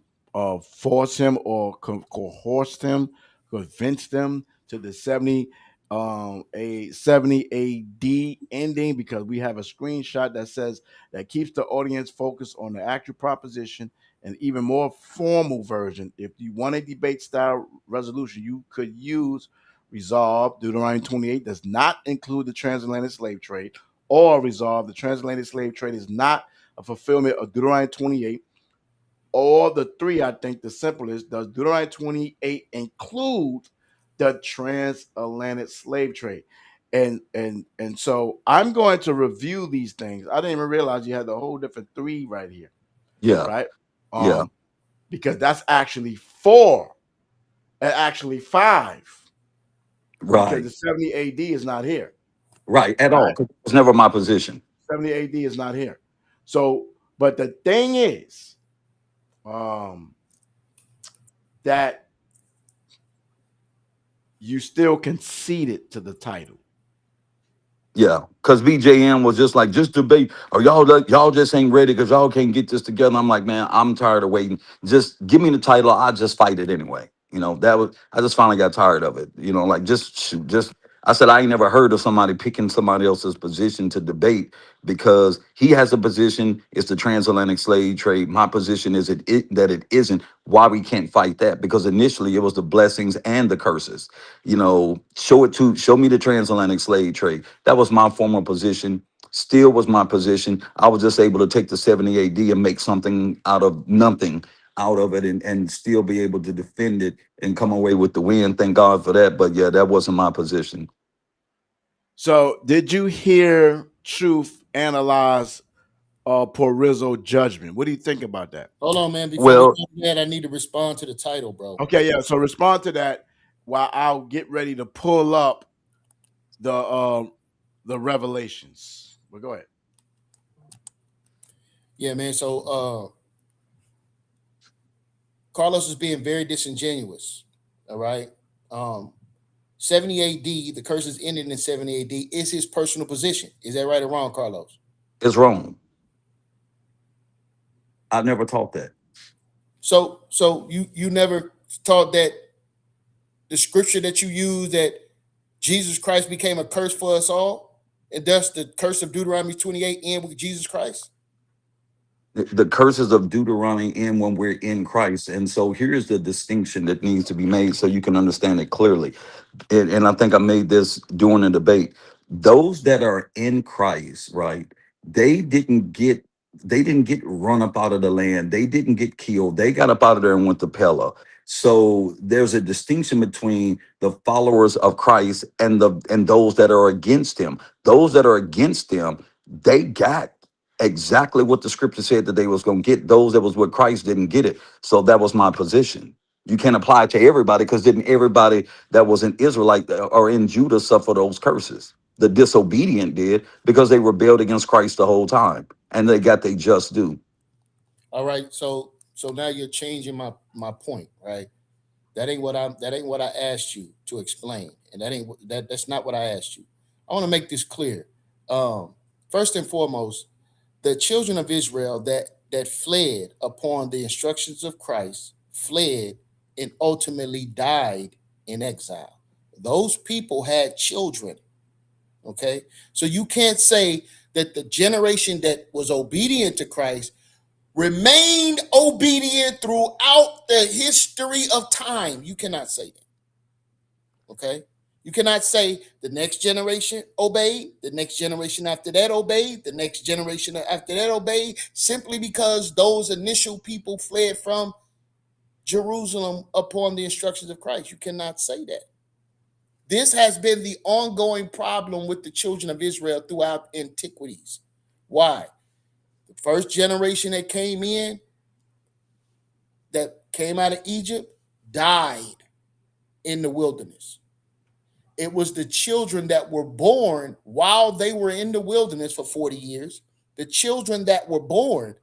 force him or coerce him, convince them to the 70 AD ending? Because we have a screenshot that says that keeps the audience focused on the actual proposition and even more formal version. If you want a debate style resolution, you could use resolve. Deuteronomy 28 does not include the transatlantic slave trade, or resolve the transatlantic slave trade is not a fulfillment of Deuteronomy 28, or the three. I think the simplest, does Deuteronomy 28 include the transatlantic slave trade? And so I'm going to review these things. I didn't even realize you had the whole different three right here, Yeah. right? Yeah. Because that's actually four and actually five, because Right. the 70 AD is not here, Right. At all. right? 'Cause it was never my position. 70 AD is not here. So, but the thing is, that you still conceded to the title. Yeah, because BJM was just like, just debate, or y'all just ain't ready because y'all can't get this together. I'm like, man, I'm tired of waiting. Just give me the title. I'll just fight it anyway. I just finally got tired of it. Like just shoot, just I said I ain't never heard of somebody picking somebody else's position to debate because he has a position. It's the transatlantic slave trade. My position is that it isn't. Why we can't fight that? Because initially it was the blessings and the curses. Show me the transatlantic slave trade. That was my former position, still was my position. I was just able to take the 70 AD and make something out of nothing out of it, and still be able to defend it and come away with the win. Thank God for that. But yeah, that wasn't my position. So, did you hear Truth analyze Puerto Rizzo judgment? What do you think about that? Hold on, man. Before we Well, go to that, I need to respond to the title, bro. Okay, yeah. So respond to that while I'll get ready to pull up the revelations. But go ahead. Yeah, man. So Carlos is being very disingenuous. All right. 70 AD, the curses ended in 70 AD, is his personal position. Is that right or wrong, Carlos? it's wrong. I never taught that. So you never taught that the scripture that you use, that Jesus Christ became a curse for us all, and thus the curse of Deuteronomy 28 end with Jesus Christ? The curses of Deuteronomy end when we're in Christ. And so here's the distinction that needs to be made so you can understand it clearly. And I think I made this during the debate. Those that are in Christ, right? They didn't get they didn't get run up out of the land. They didn't get killed. They got up out of there and went to Pella. So there's a distinction between the followers of Christ and those that are against him. Those that are against him, they got exactly what the scripture said that they was going to get. Those that was with Christ didn't get it. So that was my position. You can't apply it to everybody, because didn't everybody that was an Israelite or in Judah suffer those curses? The disobedient did, because they rebelled against Christ the whole time, and they got their just due. All right, so now you're changing my point, right? That ain't what I asked you to explain, and that's not what I asked you. I want to make this clear. First and foremost, the children of Israel that fled upon the instructions of Christ, fled and ultimately died in exile. Those people had children. Okay, so you can't say that the generation that was obedient to Christ remained obedient throughout the history of time. You cannot say that. Okay, you cannot say the next generation obeyed, the next generation after that obeyed, the next generation after that obeyed, simply because those initial people fled from Jerusalem upon the instructions of Christ. You cannot say that. This has been the ongoing problem with the children of Israel throughout antiquities. Why? The first generation that came out of Egypt, died in the wilderness. It was the children that were born while they were in the wilderness for 40 years. The children that were born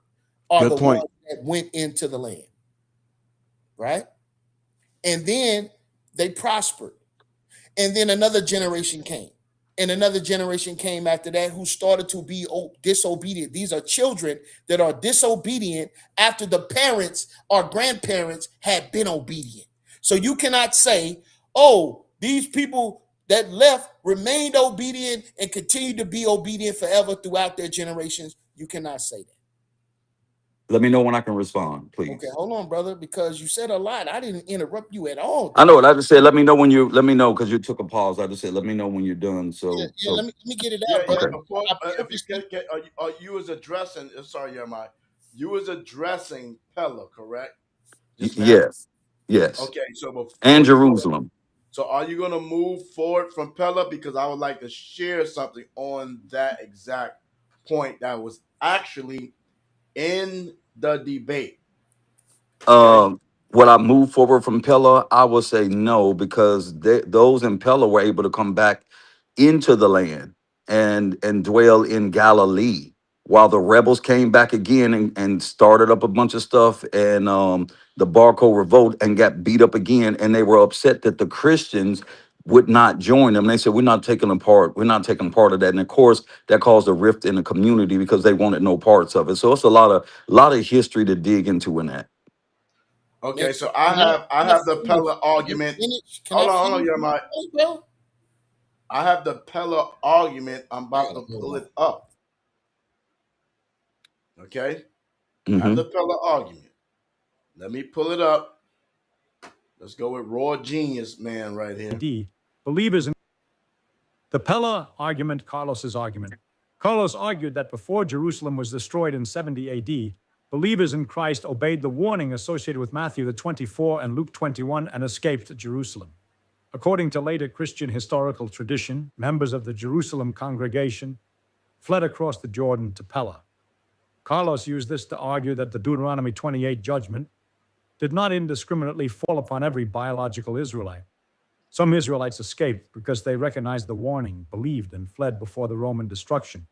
are Good the point. ones that went into the land, right? And then they prospered. And then another generation came. And another generation came after that who started to be disobedient. These are children that are disobedient after the parents or grandparents had been obedient. So you cannot say, oh, these people that left remained obedient and continued to be obedient forever throughout their generations. You cannot say that. Let me know when I can respond, please. Okay, hold on, brother, because you said a lot. I didn't interrupt you at all. I know what I just said. Let me know because you took a pause. I just said, let me know when you're done. So, Let me get it Yeah, out, yeah. brother. Before, I if you purposely- can, you was addressing. Sorry, Yirmeyah. You was addressing Pella, correct? Just now. yes. Okay, so And before you go, Jerusalem. so are you going to move forward from Pella? Because I would like to share something on that exact point that was actually in the debate. Okay. Would I move forward from Pella? I would say no, because those in Pella were able to come back into the land and dwell in Galilee, while the rebels came back again and started up a bunch of stuff, and the Bar revolt and got beat up again, and they were upset that the Christians would not join them. They said, we're not taking part of that. And of course, that caused a rift in the community because they wanted no parts of it. So it's a lot of history to dig into in that. Okay, Man, so I have the Pella argument. Can I Hold on, finish, Yirmeyah. bro? I have the Pella argument. I'm I about gotta to go pull now. it up. Okay, I have Hmm. the Pella argument. Let me pull it up. Let's go with raw genius man right here. AD, believers in the Pella argument, Carlos's argument. Carlos argued that before Jerusalem was destroyed in 70 AD, believers in Christ obeyed the warning associated with Matthew 24 and Luke 21 and escaped Jerusalem. According to later Christian historical tradition, members of the Jerusalem congregation fled across the Jordan to Pella. Carlos used this to argue that the Deuteronomy 28 judgment did not indiscriminately fall upon every biological Israelite. Some Israelites escaped because they recognized the warning, believed, and fled before the Roman destruction.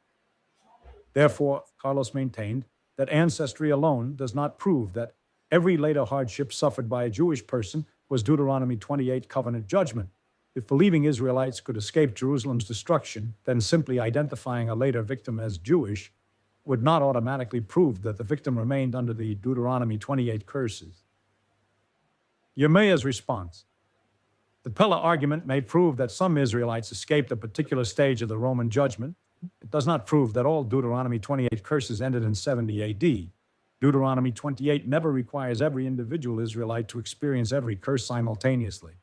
Therefore, Carlos maintained that ancestry alone does not prove that every later hardship suffered by a Jewish person was Deuteronomy 28 covenant judgment. If believing Israelites could escape Jerusalem's destruction, then simply identifying a later victim as Jewish would not automatically prove that the victim remained under the Deuteronomy 28 curses. Yirmeyah's response. The Pella argument may prove that some Israelites escaped a particular stage of the Roman judgment. It does not prove that all Deuteronomy 28 curses ended in 70 AD. Deuteronomy 28 never requires every individual Israelite to experience every curse simultaneously.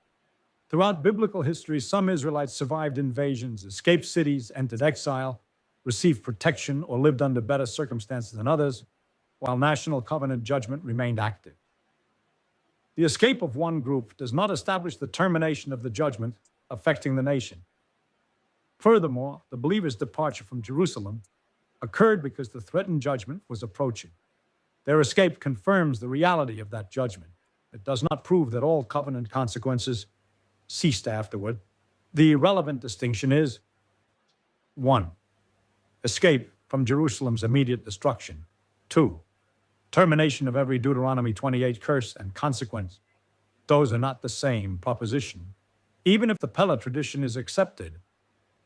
Throughout biblical history, some Israelites survived invasions, escaped cities, entered exile, received protection or lived under better circumstances than others, while national covenant judgment remained active. The escape of one group does not establish the termination of the judgment affecting the nation. Furthermore, the believers' departure from Jerusalem occurred because the threatened judgment was approaching. Their escape confirms the reality of that judgment. It does not prove that all covenant consequences ceased afterward. The relevant distinction is 1. Escape from Jerusalem's immediate destruction. 2. Termination of every Deuteronomy 28 curse and consequence. Those are not the same proposition. Even if the Pella tradition is accepted,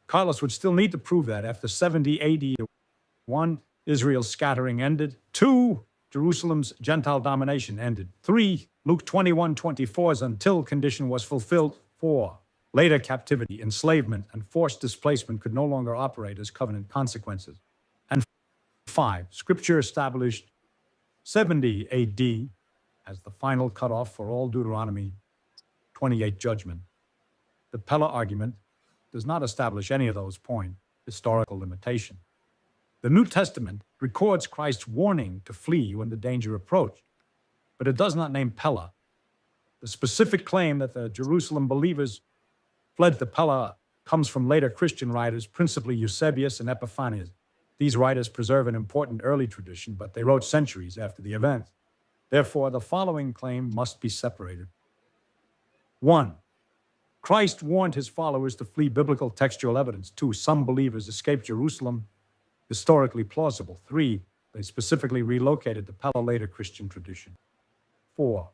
Carlos would still need to prove that after 70 AD, 1. Israel's scattering ended. 2. Jerusalem's Gentile domination ended. 3. Luke 21:24's until condition was fulfilled. 4. Later captivity, enslavement, and forced displacement could no longer operate as covenant consequences. And 5. Scripture established 70 AD as the final cutoff for all Deuteronomy 28 judgment. The Pella argument does not establish any of those point historical limitation. The New Testament records Christ's warning to flee when the danger approached, but it does not name Pella. The specific claim that the Jerusalem believers fled to Pella comes from later Christian writers, principally Eusebius and Epiphanius. These writers preserve an important early tradition, but they wrote centuries after the event. Therefore, the following claim must be separated. 1. Christ warned his followers to flee biblical textual evidence. 2. Some believers escaped Jerusalem, historically plausible. 3. They specifically relocated to Pella, later Christian tradition. 4.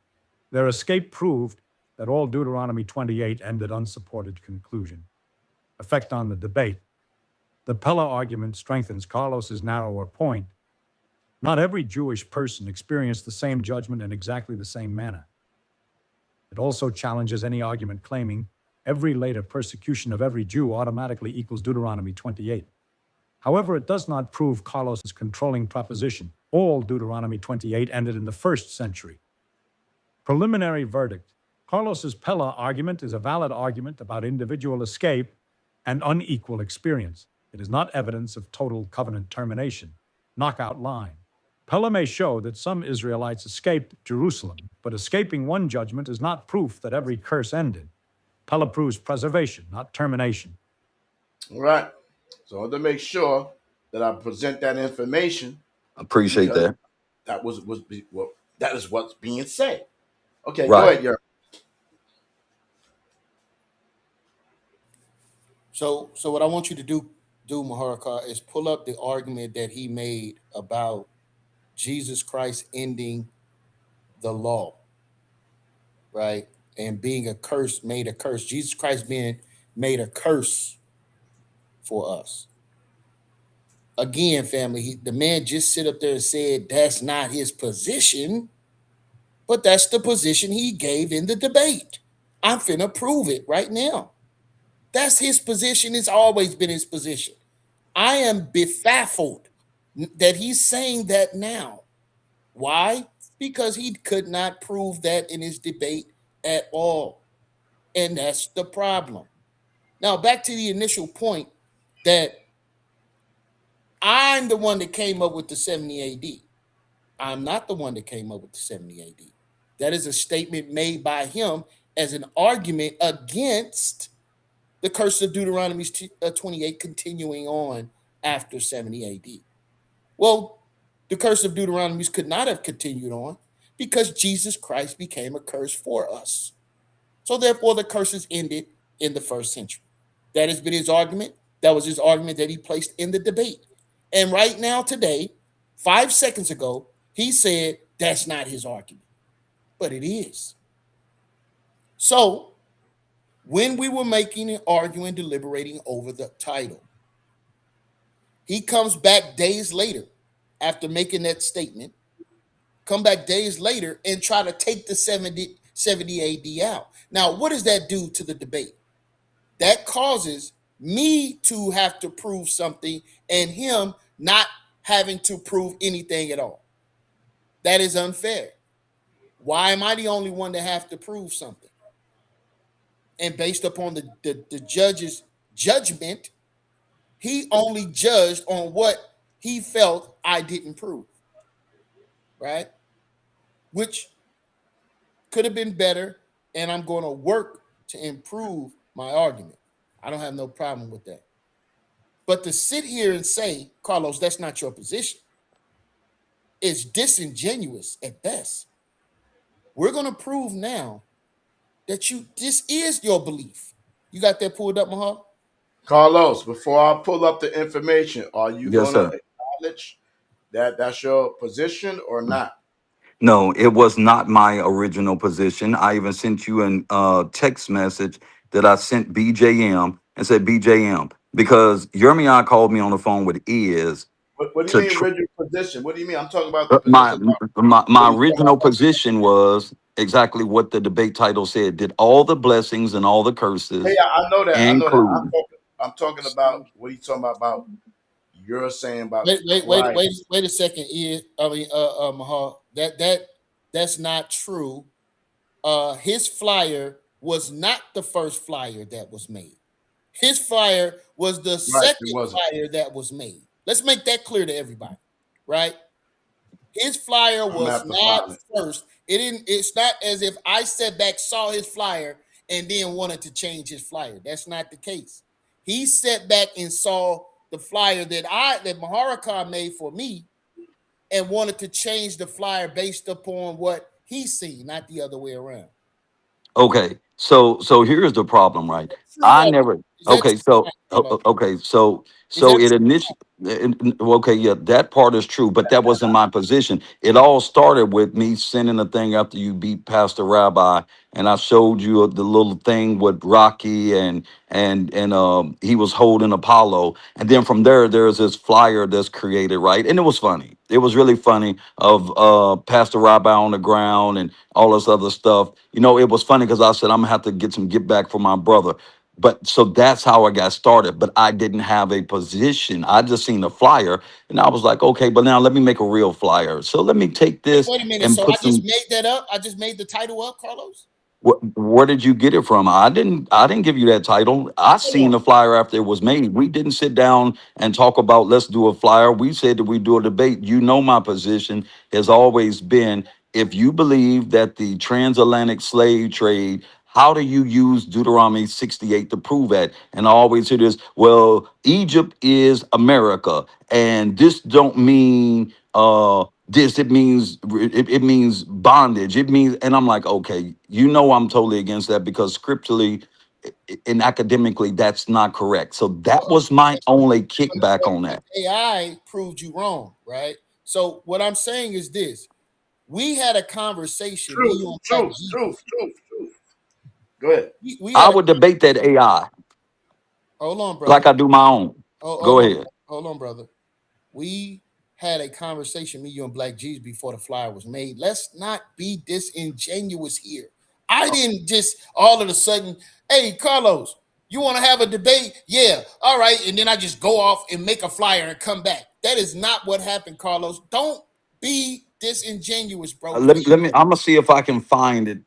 Their escape proved that all Deuteronomy 28 ended unsupported conclusion. Effect on the debate. The Pella argument strengthens Carlos's narrower point. Not every Jewish person experienced the same judgment in exactly the same manner. It also challenges any argument claiming every later persecution of every Jew automatically equals Deuteronomy 28. However, it does not prove Carlos's controlling proposition. All Deuteronomy 28 ended in the 1st century. Preliminary verdict. Carlos's Pella argument is a valid argument about individual escape and unequal experience. It is not evidence of total covenant termination. Knockout line. Pella may show that some Israelites escaped Jerusalem, but escaping one judgment is not proof that every curse ended. Pella proves preservation, not termination. All right. So I want to make sure that I present that information. Appreciate that. That that is what's being said. Okay, Right. go ahead, Yirmeyah. So what I want you to do, Maharakar, is pull up the argument that he made about Jesus Christ ending the law, right? And being a curse, made a curse. Jesus Christ being made a curse for us. Again, family, the man just sit up there and said that's not his position, but that's the position he gave in the debate. I'm finna prove it right now. That's his position. It's always been his position. I am befuddled that he's saying that now. Why? Because he could not prove that in his debate at all. And that's the problem. Now, back to the initial point that I'm the one that came up with the 70 AD. I'm not the one that came up with the 70 AD. That is a statement made by him as an argument against the curse of Deuteronomy 28 continuing on after 70 AD. Well, the curse of Deuteronomy could not have continued on because Jesus Christ became a curse for us. So therefore, the curses ended in the 1st century. That has been his argument. That was his argument that he placed in the debate. And right now, today, 5 seconds ago, he said that's not his argument, but it is. So when we were making and arguing, deliberating over the title, he comes back days later after making that statement, come back days later and try to take the 70 AD out. Now, what does that do to the debate? That causes me to have to prove something and him not having to prove anything at all. That is unfair. Why am I the only one to have to prove something? And based upon the judge's judgment, He only judged on what he felt I didn't prove, right? Which could have been better, and I'm going to work to improve my argument. I don't have no problem with that. But to sit here and say, Carlos, that's not your position, is disingenuous at best. We're going to prove now that this is your belief. You got that pulled up, Mahal? Carlos, before I pull up the information, are you Yes, gonna sir. acknowledge that that's your position or not? No, it was not my original position. I even sent you a text message that I sent BJM and said BJM because Yirmeyah called me on the phone with Iz What do you to mean original position? What do you mean? I'm talking about the uh, my position about my what you talking original about. position was exactly what the debate title said. Did all the blessings and all the Hey, curses I know that. I know that. include? I'm talking about what are you talking about? You're saying about Wait, Christ. wait a second, Mahal. That's not true. His flyer was not the first flyer that was made. His flyer was the Right. It second wasn't. flyer that was made. Let's make that clear to everybody, right? His flyer I'm gonna was have to not find it. first. It didn't. It's not as if I sat back, saw his flyer, and then wanted to change his flyer. That's not the case. He sat back and saw the flyer that Maharakar made for me, and wanted to change the flyer based upon what he seen, not the other way around. Okay, so here's the problem, right? True I or never. is that Okay, true or so not, Carlos? okay, so Is that it true? initially. Okay, yeah, that part is true, but that wasn't my position. It all started with me sending a thing after you beat Pastor Rabbi, and I showed you the little thing with Rocky and he was holding Apollo, and then from there's this flyer that's created, right? And it was funny. It was really funny of Pastor Rabbi on the ground and all this other stuff. You know, it was funny because I said I'm gonna have to get back for my brother. But so that's how I got started. But I didn't have a position. I just seen the flyer and I was like, okay, but now let me make a real flyer. So let me take this Wait a minute. and So I put just some. made that up. I just made the title up, Carlos. Where did you get it from? I didn't give you that title. I Hold seen on. the flyer after it was made. We didn't sit down and talk about let's do a flyer. We said that we do a debate. You know my position has always been if you believe that the transatlantic slave trade, how do you use Deuteronomy 68 to prove that? And I always hear this, well, Egypt is America, and this don't mean this, it means bondage, it means, and I'm like, okay, you know, I'm totally against that because scripturally and academically that's not correct. So that Well, was my only but kickback on that. AI proved you wrong, right? So what I'm saying is this: we had a conversation, me, Truth, you, and Black truth, truth, Jesus. truth, truth. Go ahead. We I had a would debate that AI hold on, like brother. I do my own. Go ahead. Hold on, brother. We had a conversation, me, you, and Black Jesus, before the flyer was made. Let's not be disingenuous here. I didn't just all of a sudden, hey, Carlos, you want to have a debate? Yeah, all right. And then I just go off and make a flyer and come back. That is not what happened, Carlos. Don't be disingenuous, bro. Let Please. me, I'm gonna see if I can find it.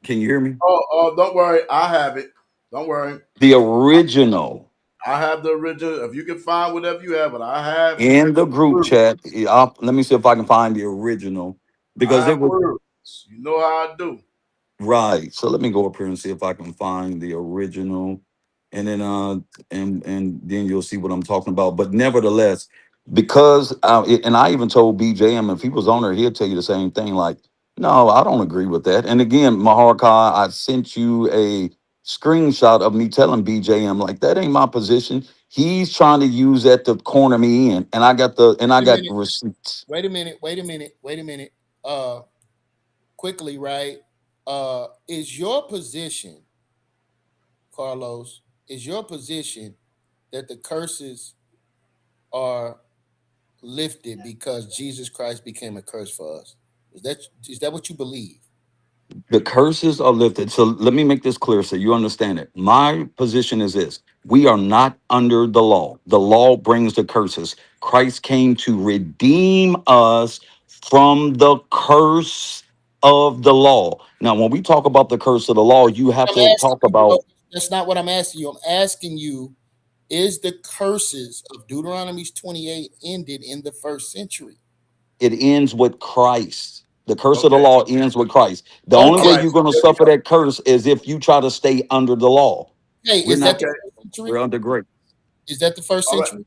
Can you hear me? Oh, don't worry. I have it. Don't worry. The original I have the original. If you can find whatever you have, but I have in the group words. chat. Let me see if I can find the original I because it have was words. You know how I do. right. So let me go up here and see if I can find the original, and then and then you'll see what I'm talking about. But nevertheless, because and I even told BJM if he was on there, he'll tell you the same thing. Like, no, I don't agree with that. And again, Maharka, I sent you a screenshot of me telling BJM like that ain't my position. He's trying to use that to corner me in, and I Wait a got minute. receipts. Wait a minute. Wait a minute. Wait a minute. Quickly, right? Is your position, Carlos, is your position that the curses are lifted because Jesus Christ became a curse for us? Is that what you believe? The curses are lifted. So let me make this clear so you understand it. My position is this: we are not under the law. The law brings the curses. Christ came to redeem us from the curse of the law. Now, when we talk about the curse of the law, you have I'm to asking talk you, bro. about That's not what I'm asking you. I'm asking you, Is the curses of Deuteronomy 28 ended in the first century? It ends with Christ. The curse of the Okay. law ends with Christ. The only All way Okay. right. you're going to There we suffer that curse is if you try to stay under the law. Hey, We're is that not. the Okay. first century? We're under grace. Is that the first All right. century?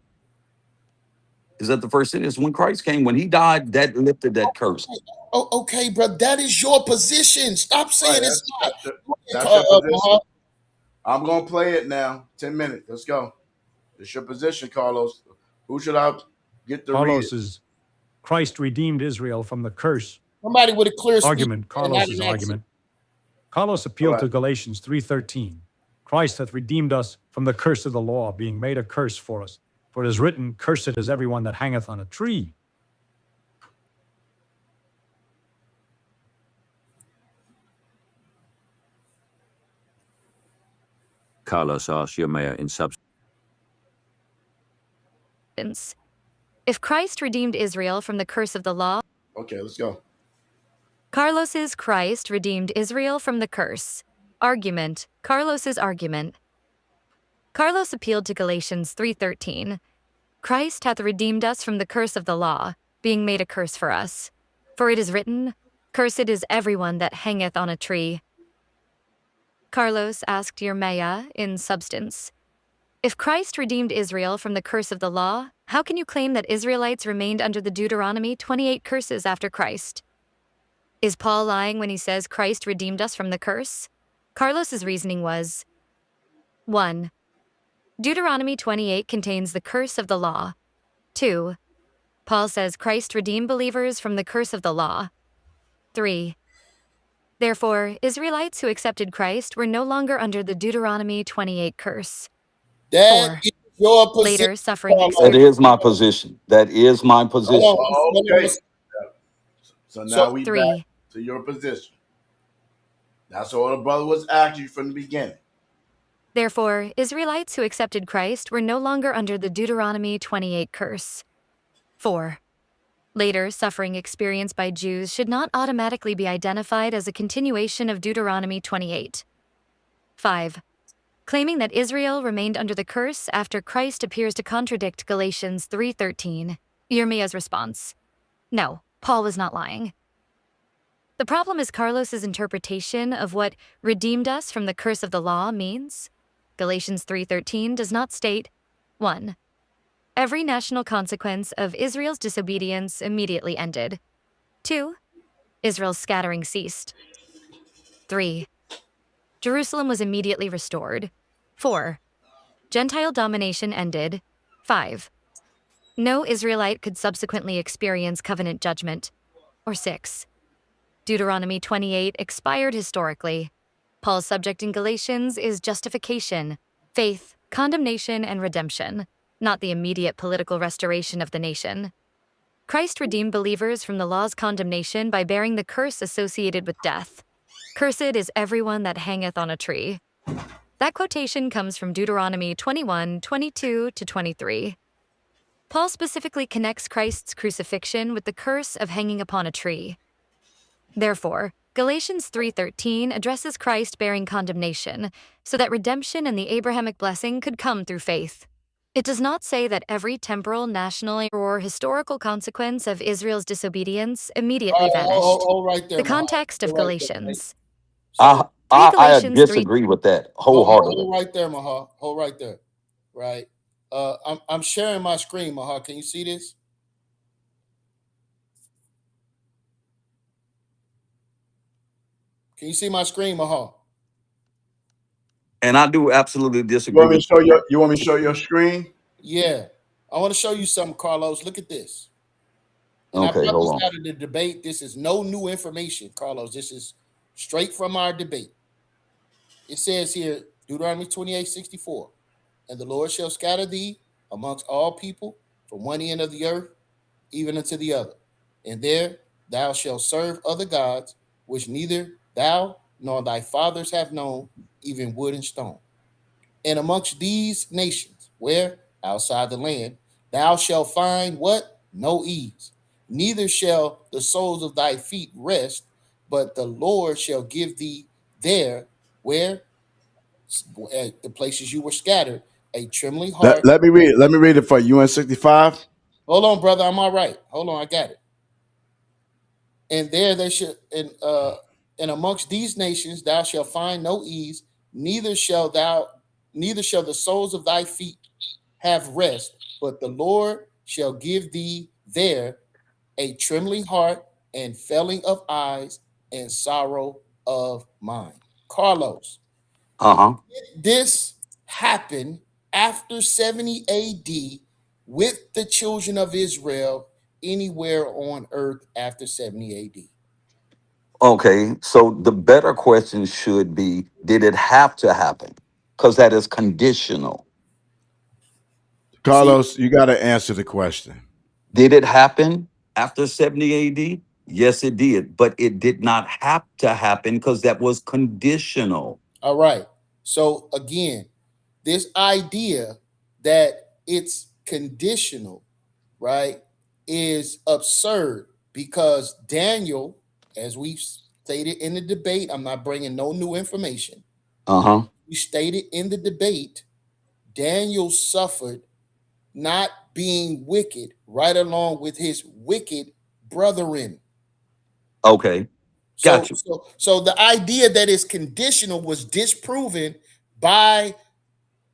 Is that the first sentence? When Christ came, when he died, that lifted that curse. Oh, okay, bro. That is your position. Stop All right. saying it's not. Go ahead, That's your position. Mahal. I'm gonna play it now. 10 minutes. Let's go. It's your position, Carlos. Who should I get to read it? Carlos's Christ redeemed Israel from the curse Somebody with a clear speech argument, and not Carlos's an accent. argument. Carlos All appealed right. to Galatians 3:13. Christ hath redeemed us from the curse of the law, being made a curse for us. For it is written, cursed is everyone that hangeth on a tree. Carlos asked Yirmeyah in substance. If Christ redeemed Israel from the curse of the law, Okay, let's go. Carlos's Christ redeemed Israel from the curse. Argument. Carlos's argument. Carlos appealed to Galatians 3:13. Christ hath redeemed us from the curse of the law, being made a curse for us. For it is written, cursed is everyone that hangeth on a tree. Carlos asked Yirmeyah in substance, if Christ redeemed Israel from the curse of the law, how can you claim that Israelites remained under the Deuteronomy 28 curses after Christ? Is Paul lying when he says Christ redeemed us from the curse? Carlos's reasoning was, 1. Deuteronomy 28 contains the curse of the law. 2. Paul says Christ redeemed believers from the curse of the law. 3. Therefore, Israelites who accepted Christ were no longer under the Deuteronomy 28 curse. That 4. is your position. Later, suffering Carlos. That is my position. That is my position. Hold on. Okay. So now So- we 3. back to your position. That's all the brother was asking you from the beginning. Therefore, Israelites who accepted Christ were no longer under the Deuteronomy 28 curse. 4. Later, suffering experienced by Jews should not automatically be identified as a continuation of Deuteronomy 28. 5. Claiming that Israel remained under the curse after Christ appears to contradict Galatians 3:13. Yirmeyah's response. No, Paul was not lying. The problem is Carlos's interpretation of what redeemed us from the curse of the law means. Galatians 3:13 does not state, 1. Every national consequence of Israel's disobedience immediately ended. 2. Israel's scattering ceased. 3. Jerusalem was immediately restored. 4. Gentile domination ended. 5. No Israelite could subsequently experience covenant judgment. Or 6. Deuteronomy 28 expired historically. Paul's subject in Galatians is justification, faith, condemnation, and redemption, not the immediate political restoration of the nation. Christ redeemed believers from the law's condemnation by bearing the curse associated with death. Cursed is everyone that hangeth on a tree. That quotation comes from Deuteronomy 21:22-23. Paul specifically connects Christ's crucifixion with the curse of hanging upon a tree. Therefore, Galatians 3:13 addresses Christ bearing condemnation so that redemption and the Abrahamic blessing could come through faith. It does not say that every temporal, national, or historical consequence of Israel's disobedience immediately vanished. Hold right there, The Mahal. context of Hold right there, Galatians. I Galatians 3. disagree with that wholeheartedly. Hold right there, Mahal. Hold right there. Right. I'm sharing my screen, Mahal. Can you see this? Can you see my screen, Mahal? And I do absolutely You disagree want me with to show you? You want me to show your screen? Yeah. I want to show you something, Carlos. Look at this. And I Okay, brought hold this on. out of the debate. This is no new information, Carlos. This is straight from our debate. It says here, Deuteronomy 28:64, and the Lord shall scatter thee amongst all people from one end of the earth even unto the other. And there thou shalt serve other gods, which neither thou nor thy fathers have known, even wood and stone. And amongst these nations, where outside the land, thou shalt find what? No ease. Neither shall the soles of thy feet rest, but the Lord shall give thee there, where the places you were scattered, a trembling Let, heart. let me read it. Let me read it for you. UN 65. Hold on, brother. I'm all right. Hold on, I got it. And there they should, and amongst these nations thou shalt find no ease, neither shall the soles of thy feet have rest, but the Lord shall give thee there a trembling heart and failing of eyes and sorrow of mind. Carlos, Uh-huh. this happened after 70 AD with the children of Israel anywhere on earth after 70 AD? Okay, so the better question should be, did it have to happen? Because that is conditional. See, Carlos, you got to answer the question. Did it happen after 70 AD? Yes, it did, but it did not have to happen because that was conditional. all right. So again, this idea that it's conditional, right, is absurd because Daniel, as we stated in the debate, I'm not bringing no new information. Uh-huh. We stated in the debate, Daniel suffered not being wicked right along with his wicked brethren. Okay, So, got you. so the idea that it's conditional was disproven by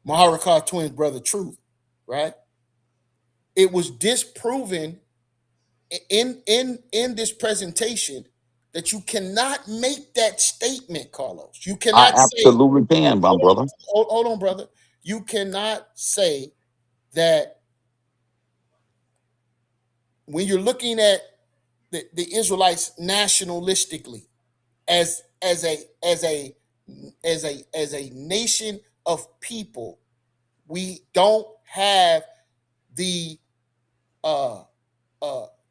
Maharakar twins brother Truth, right? It was disproven in this presentation that you cannot make that statement, Carlos. You I cannot say, absolutely can, my brother. hold on, brother. You cannot say that when you're looking at the Israelites nationalistically as a nation of people, we don't have the uh,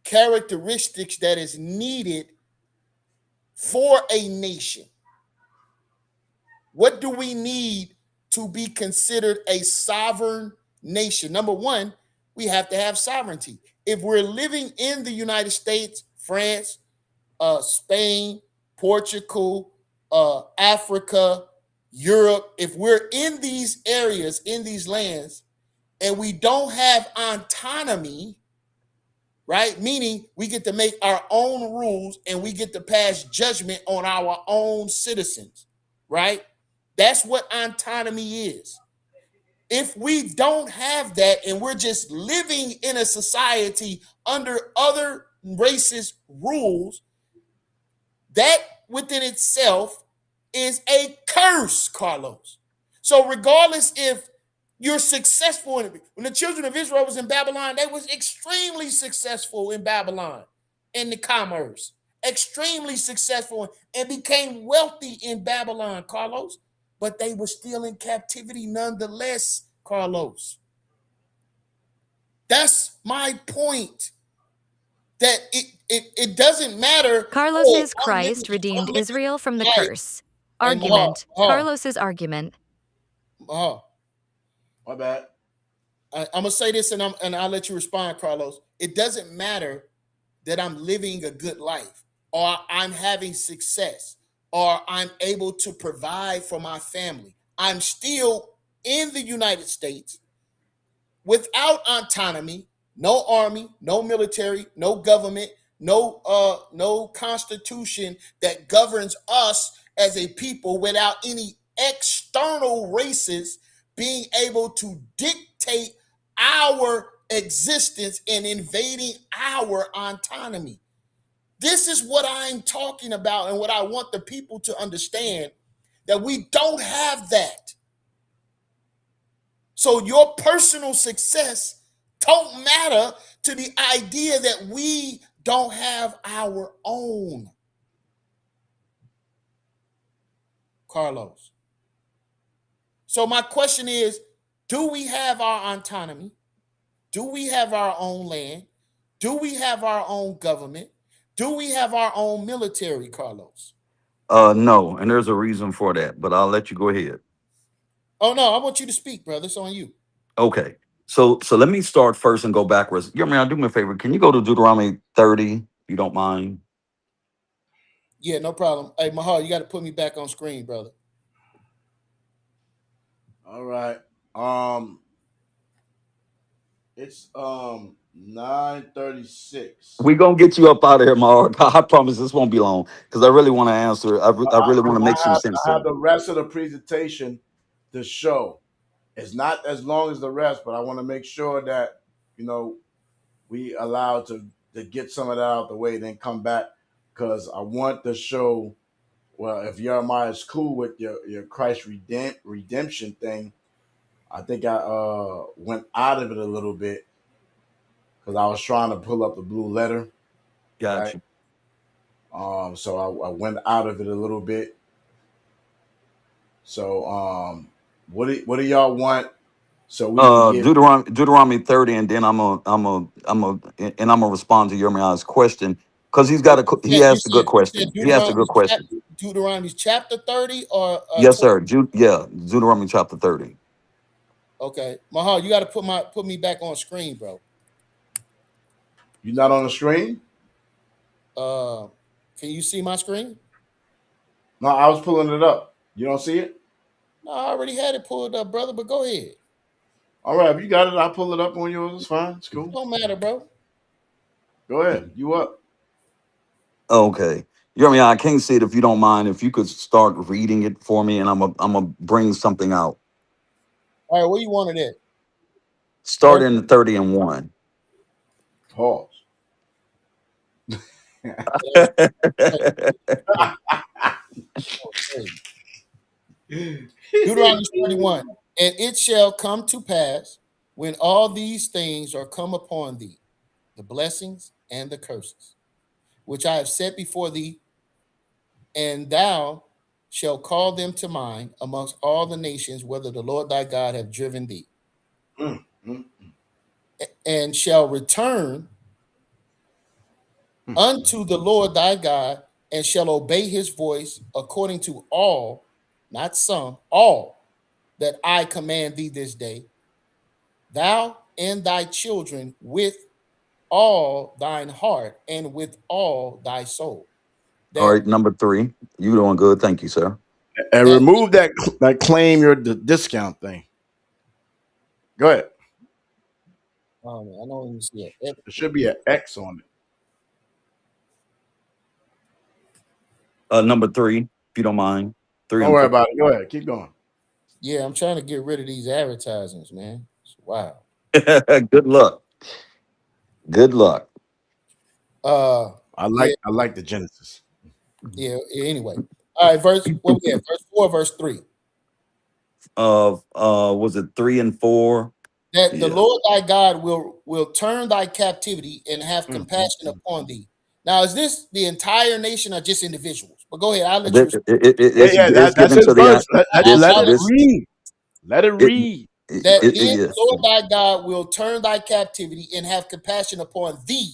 characteristics that is needed for a nation. What do we need to be considered a sovereign nation? Number one, we have to have sovereignty. If we're living in the United States, France, Spain, Portugal, Africa, Europe, if we're in these areas, in these lands, and we don't have autonomy, right? Meaning we get to make our own rules and we get to pass judgment on our own citizens, right? That's what autonomy is. If we don't have that and we're just living in a society under other races' rules, that within itself is a curse, Carlos. So regardless if you're successful in it, when the children of Israel was in Babylon, they was extremely successful in Babylon in the commerce, extremely successful and became wealthy in Babylon, Carlos. But they were still in captivity nonetheless, Carlos. That's my point. That it doesn't matter. Oh, Carlos's Christ redeemed I'm living Israel from the life. curse. Hey, Mahal, Argument. Carlos's argument. Mahal. My bad. I'm gonna say this, and I'll let you respond, Carlos. It doesn't matter that I'm living a good life, or I'm having success, or I'm able to provide for my family. I'm still in the United States without autonomy, no army, no military, no government, no constitution that governs us as a people, without any external races being able to dictate our existence and invading our autonomy. This is what I'm talking about and what I want the people to understand, that we don't have that. So your personal success don't matter to the idea that we don't have our own. Carlos. So my question is, do we have our autonomy? Do we have our own land? Do we have our own government? Do we have our own military, Carlos? No, and there's a reason for that, but I'll let you go ahead. Oh no, I want you to speak, brother. It's on you. Okay. So let me start first and go backwards. Yirmeyah, do me a favor. Can you go to Deuteronomy 30, if you don't mind? Yeah, no problem. Hey, Mahal, you got to put me back on screen, brother. All right. Um, it's 9:36. We gonna get you up out of here, Mark. I promise this won't be long because I really want to answer. I really want to make some sense I of have it. the rest of the presentation to show. It's not as long as the rest, but I want to make sure that we allow to get some of that out the way, then come back because I want to show. Well, if Yirmeyah is cool with your Christ redemption thing, I think I went out of it a little bit because I was trying to pull up the blue letter, right? Gotcha. So I went out of it a little bit. So what do y'all want? So we can give. Deuteronomy 30, and then I'm gonna respond to Yirmeyah's question because he asked a good You said question. He asked a good question. Deuteronomy chapter 30 or Yes, 20? sir. Deuteronomy chapter 30. Okay, Mahal, you got to put me back on screen, bro. You're not on the screen? Can you see my screen? No, I was pulling it up. You don't see it? No, I already had it pulled up, brother. But go ahead. All right, if you got it, I'll pull it up on yours. It's fine. It's cool. Don't matter, bro. Go ahead. You up? Okay. Yirmeyah, I can't see it if you don't mind. If you could start reading it for me, and I'm gonna bring something out. All right, where you wanted it? Start in the 30 and 1. Pause. Deuteronomy 31. And it shall come to pass when all these things are come upon thee, the blessings and the curses, which I have set before thee, and thou shalt call them to mind amongst all the nations, whether the Lord thy God have driven thee, and shall return unto the Lord thy God, and shall obey his voice according to all, not some, all that I command thee this day, thou and thy children with all thine heart and with all thy soul. All That right, number 3. You doing good? Thank you, sir. And that remove that claim your discount thing. Go ahead. I don't even see it. There should be an X on it. Number 3, if you don't mind. 3 Don't and worry 4. about it. Go ahead. Keep going. Yeah, I'm trying to get rid of these advertisements, man. Wow. Good luck. Good luck. I Yeah, like the Genesis. yeah. Anyway, all right. Verse what we at? Verse 4, verse 3. Was it 3 and 4? That the Yeah. Lord thy God will turn thy captivity and have compassion upon thee. Now, is this the entire nation or just individuals? But go ahead. I'll let you. Yeah, It's that's given his to the verse. Let it read. Let it read. That then the yes. Lord thy God will turn thy captivity and have compassion upon thee,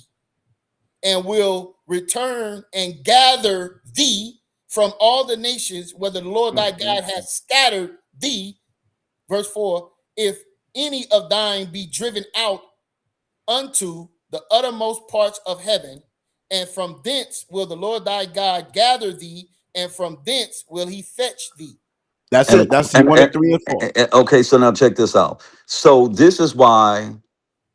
and will return and gather thee from all the nations, whether the Lord thy God hath scattered thee. Verse 4, if any of thine be driven out unto the uttermost parts of heaven, and from thence will the Lord thy God gather thee, and from thence will he fetch thee. That's And, it. That's he and, wanted and 3 and 4. okay, so now check this out. So this is why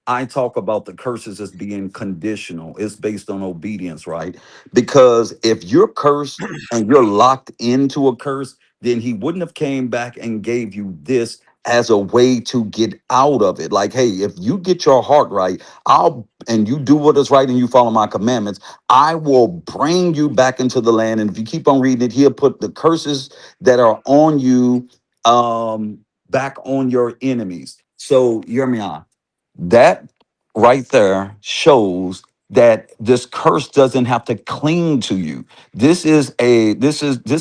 I talk about the curses as being conditional. It's based on obedience, right? Because if you're cursed and you're locked into a curse, then he wouldn't have came back and gave you this as a way to get out of it. Like, hey, if you get your heart right, and you do what is right and you follow my commandments, I will bring you back into the land. And if you keep on reading it, he'll put the curses that are on you back on your enemies. So, Yirmiyah, that right there shows that this curse doesn't have to cling to you. This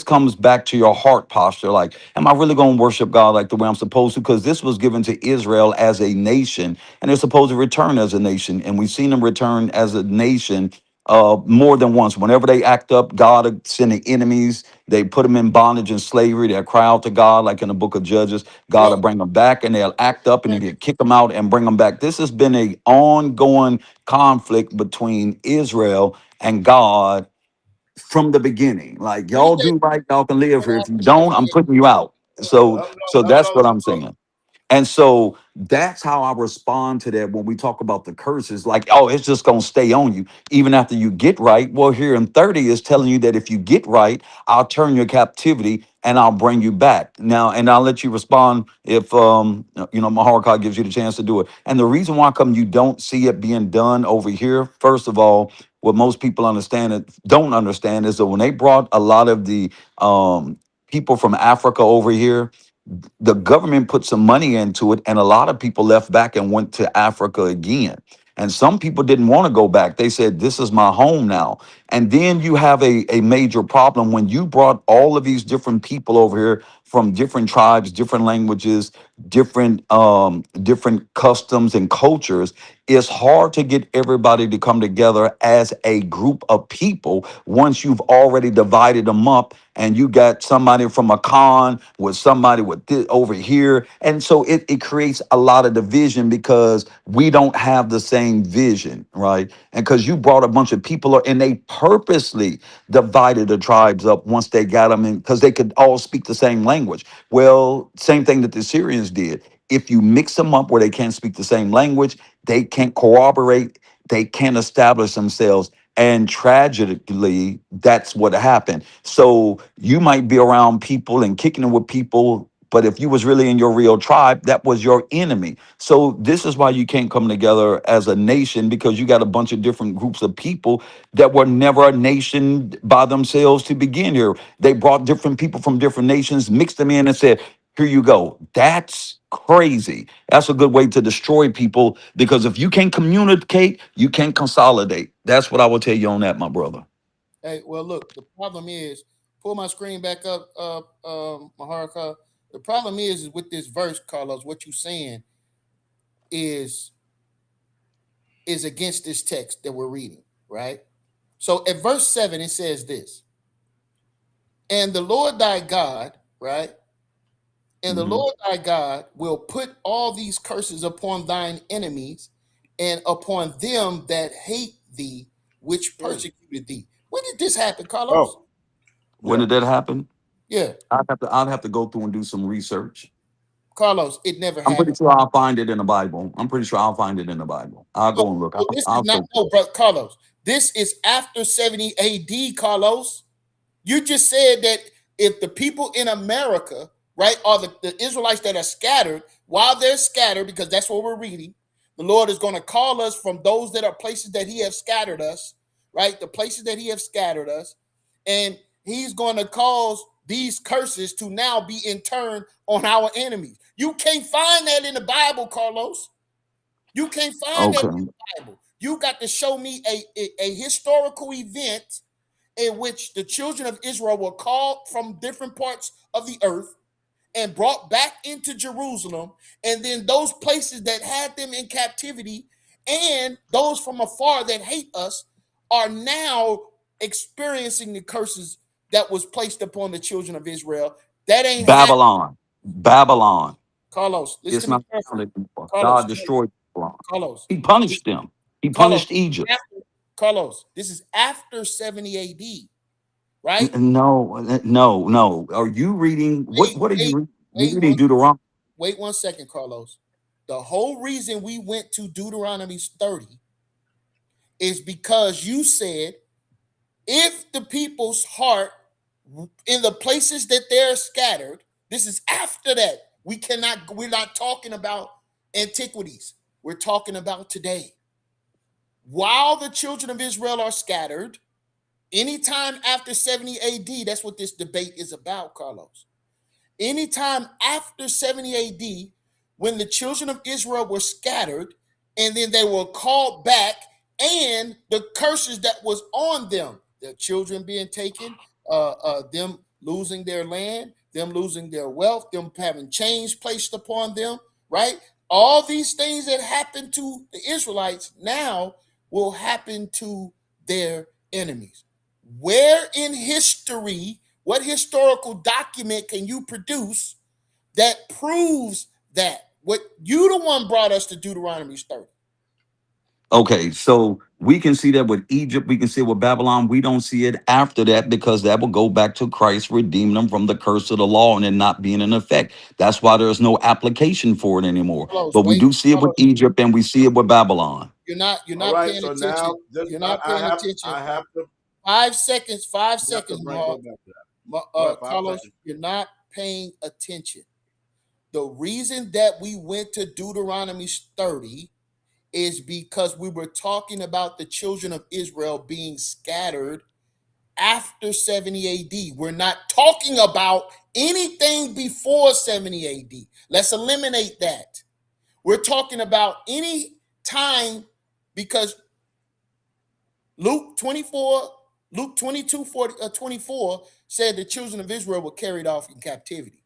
comes back to your heart posture. Like, am I really going to worship God like the way I'm supposed to? Because this was given to Israel as a nation, and they're supposed to return as a nation. And we've seen them return as a nation more than once. Whenever they act up, God are sending enemies. They put them in bondage and slavery. They'll cry out to God, like in the book of Judges. God will Well, bring them back, and they'll act up, and then he'll kick them out and bring them back. This has been a ongoing conflict between Israel and God from the beginning. Like, y'all appreciate do right, y'all can live here. it. If you don't, I'm putting you out. No, So no, that's no. what I'm saying. And so that's how I respond to that when we talk about the curses. Like, oh, it's just going to stay on you even after you get right. Well, here in 30 is telling you that if you get right, I'll turn your captivity and I'll bring you back. Now, and I'll let you respond if Maharaka gives you the chance to do it. And the reason why come you don't see it being done over here, first of all, what most people don't understand is that when they brought a lot of the people from Africa over here, the government put some money into it, and a lot of people left back and went to Africa again. And some people didn't want to go back. They said, this is my home now. And then you have a major problem when you brought all of these different people over here from different tribes, different languages, different customs and cultures. It's hard to get everybody to come together as a group of people once you've already divided them up and you got somebody from a con with somebody with this over here. And so it creates a lot of division because we don't have the same vision, right? And because you brought a bunch of people and they purposely divided the tribes up once they got them in because they could all speak the same language. Well, same thing that the Syrians did. If you mix them up where they can't speak the same language, they can't corroborate, they can't establish themselves. And tragically, that's what happened. So you might be around people and kicking it with people, but if you was really in your real tribe, that was your enemy. So this is why you can't come together as a nation, because you got a bunch of different groups of people that were never a nation by themselves to begin here. They brought different people from different nations, mixed them in and said, here you go. That's crazy. That's a good way to destroy people, because if you can't communicate, you can't consolidate. That's what I will tell you on that, my brother. Hey, well, look, the problem is, pull my screen back up, Maharaka. The problem is with this verse, Carlos, what you saying is against this text that we're reading, right? So at verse 7, it says this, and the Lord thy God, right? And the Mhm. Lord thy God will put all these curses upon thine enemies and upon them that hate thee, which persecuted thee. When did this happen, Carlos? Oh, When yeah. did that happen? Yeah, I'd have to go through and do some research. Carlos, it never I'm pretty happened. sure I'll find it in the Bible. I'm pretty sure I'll find it in the Bible. I'll No, go and look. no, this is I'll not, search. no, bro, Carlos. This is after 70 AD, Carlos. You just said that if the people in America, right, are the Israelites that are scattered, while they're scattered, because that's what we're reading, the Lord is going to call us from those that are places that he has scattered us, right? The places that he has scattered us. And he's going to cause these curses to now be in turn on our enemies. You can't find that in the Bible, Carlos. You can't find that in Okay. the Bible. You got to show me a historical event in which the children of Israel were called from different parts of the earth and brought back into Jerusalem. And then those places that had them in captivity and those from afar that hate us are now experiencing the curses that was placed upon the children of Israel. That ain't happened. Babylon. Babylon. Carlos, listen It's to me not found carefully. anymore. Carlos, God destroyed Babylon. Carlos, He punished them. He Carlos, punished Egypt. Carlos, this is after 70 AD, right? No. Are you reading? Wait, What are you wait, reading? You wait, reading Deuteronomy? wait 1 second, Carlos. The whole reason we went to Deuteronomy 30 is because you said if the people's heart in the places that they're scattered, this is after that. We're not talking about antiquities. We're talking about today. While the children of Israel are scattered, anytime after 70 AD, that's what this debate is about, Carlos. Anytime after 70 AD, when the children of Israel were scattered and then they were called back, and the curses that was on them, their children being taken, them losing their land, them losing their wealth, them having chains placed upon them, right? All these things that happened to the Israelites now will happen to their enemies. Where in history, what historical document can you produce that proves that? What you the one brought us to Deuteronomy 30. Okay, so we can see that with Egypt, we can see it with Babylon. We don't see it after that because that will go back to Christ redeeming them from the curse of the law and it not being in effect. That's why there's no application for it anymore. Carlos, But we wait, do see it with Carlos, Egypt and we see it with Babylon. you're All not right. paying So attention. now, just You're not paying attention. I have to 5 seconds, you have to bring Mark. go back to that. Go ahead, 5 Carlos, seconds. you're not paying attention. The reason that we went to Deuteronomy 30 is because we were talking about the children of Israel being scattered after 70 AD. We're not talking about anything before 70 AD. Let's eliminate that. We're talking about any time because Luke 24, Luke 22, 24 said the children of Israel were carried off in captivity.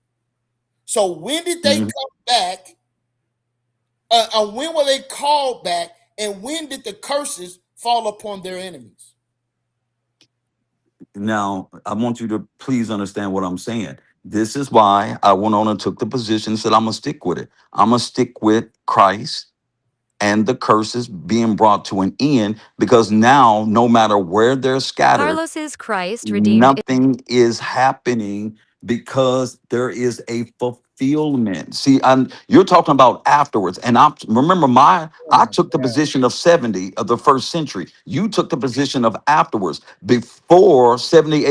So when did they Mhm. come back? When were they called back? And when did the curses fall upon their enemies? Now, I want you to please understand what I'm saying. This is why I went on and took the position and said, I'm going to stick with it. I'm going to stick with Christ and the curses being brought to an end because now, no matter where they're scattered, Carlos's Christ redeemed. nothing is happening because there is a fulfillment. See, you're talking about afterwards, and I remember Oh I my took the God. position of 70 of the first century. You took the position of afterwards. Before 70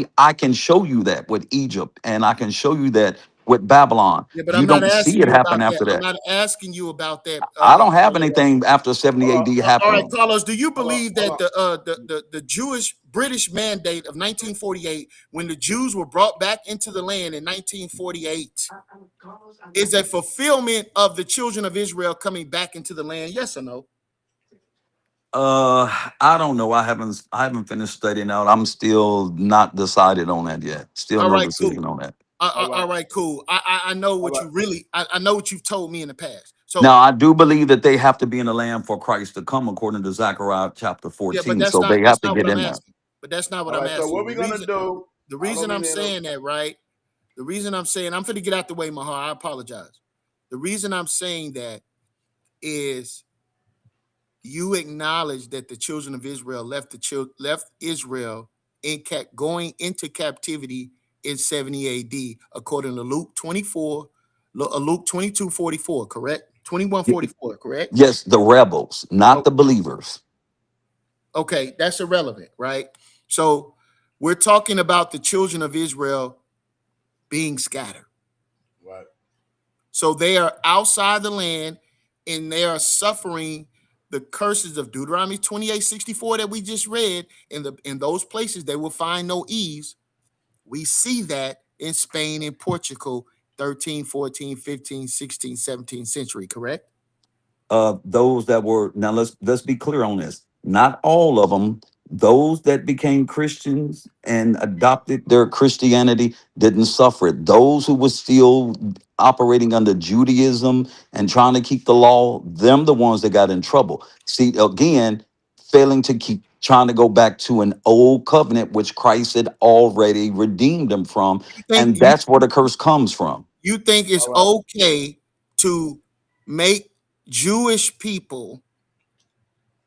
AD, I can show you that with Egypt, and I can show you that with Babylon. Yeah, but You I'm not don't see asking it you happen about that. after I'm that. not asking you about that. I don't have anything after 70 AD All right, happening. Carlos, do you Hold on, believe hold that on. the Jewish British mandate of 1948, when the Jews were brought back into the land in 1948, is a fulfillment of the children of Israel coming back into the land? Yes or no? I don't know. I haven't finished studying out. I'm still not decided on that yet. Still All no right, cool. decision on that. All right. All right, cool. I know All what right. you really. I know what you've told me in the past. Now, So I do believe that they have to be in the land for Christ to come, according to Zechariah chapter yeah, but 14. So they that's have to not what get I'm in there. asking. But that's not what All I'm right. So asking. what we're gonna do? The I don't reason mean I'm to interrupt. saying that, right? The reason I'm saying I'm going to get out the way, Mahar. I apologize. The reason I'm saying that is you acknowledge that the children of Israel left Israel going into captivity in 70 AD, according to Luke 24, Luke 22:44, correct? 21:44, correct? Yes, the rebels, not Oh, the believers. okay, that's irrelevant, right? So we're talking about the children of Israel being scattered. Right. So they are outside the land and they are suffering the curses of Deuteronomy 28:64 that we just read. In those places, they will find no ease. We see that in Spain and Portugal, 13, 14, 15, 16, 17th century, correct? Those that were, now let's be clear on this. Not all of them. Those that became Christians and adopted their Christianity didn't suffer it. Those who were still operating under Judaism and trying to keep the law, them the ones that got in trouble. See, again, failing to keep trying to go back to an old covenant which Christ had already redeemed them from, You think and that's where the curse comes from. you think it's All right. okay to make Jewish people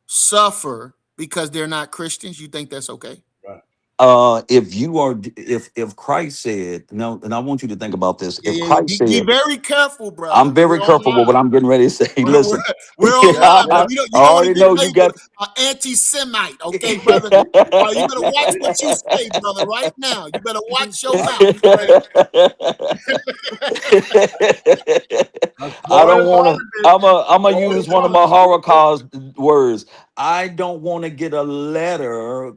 suffer because they're not Christians? You think that's okay? Right. If you are, if Christ said, no, and I want you to think about this. Yeah, If yeah. Christ Be said, very careful, brother. I'm We're very careful with what online. I'm getting ready to say. We're, Listen, we're Yeah. online, Yeah. bro. I You don't want to already get know you got. labeled an anti-Semite, okay, brother? You better watch what you say, brother, right now. You better watch your mouth. Okay? I More don't want to. important. I'm gonna More use one of my important. Holocaust words. I don't want to get a letter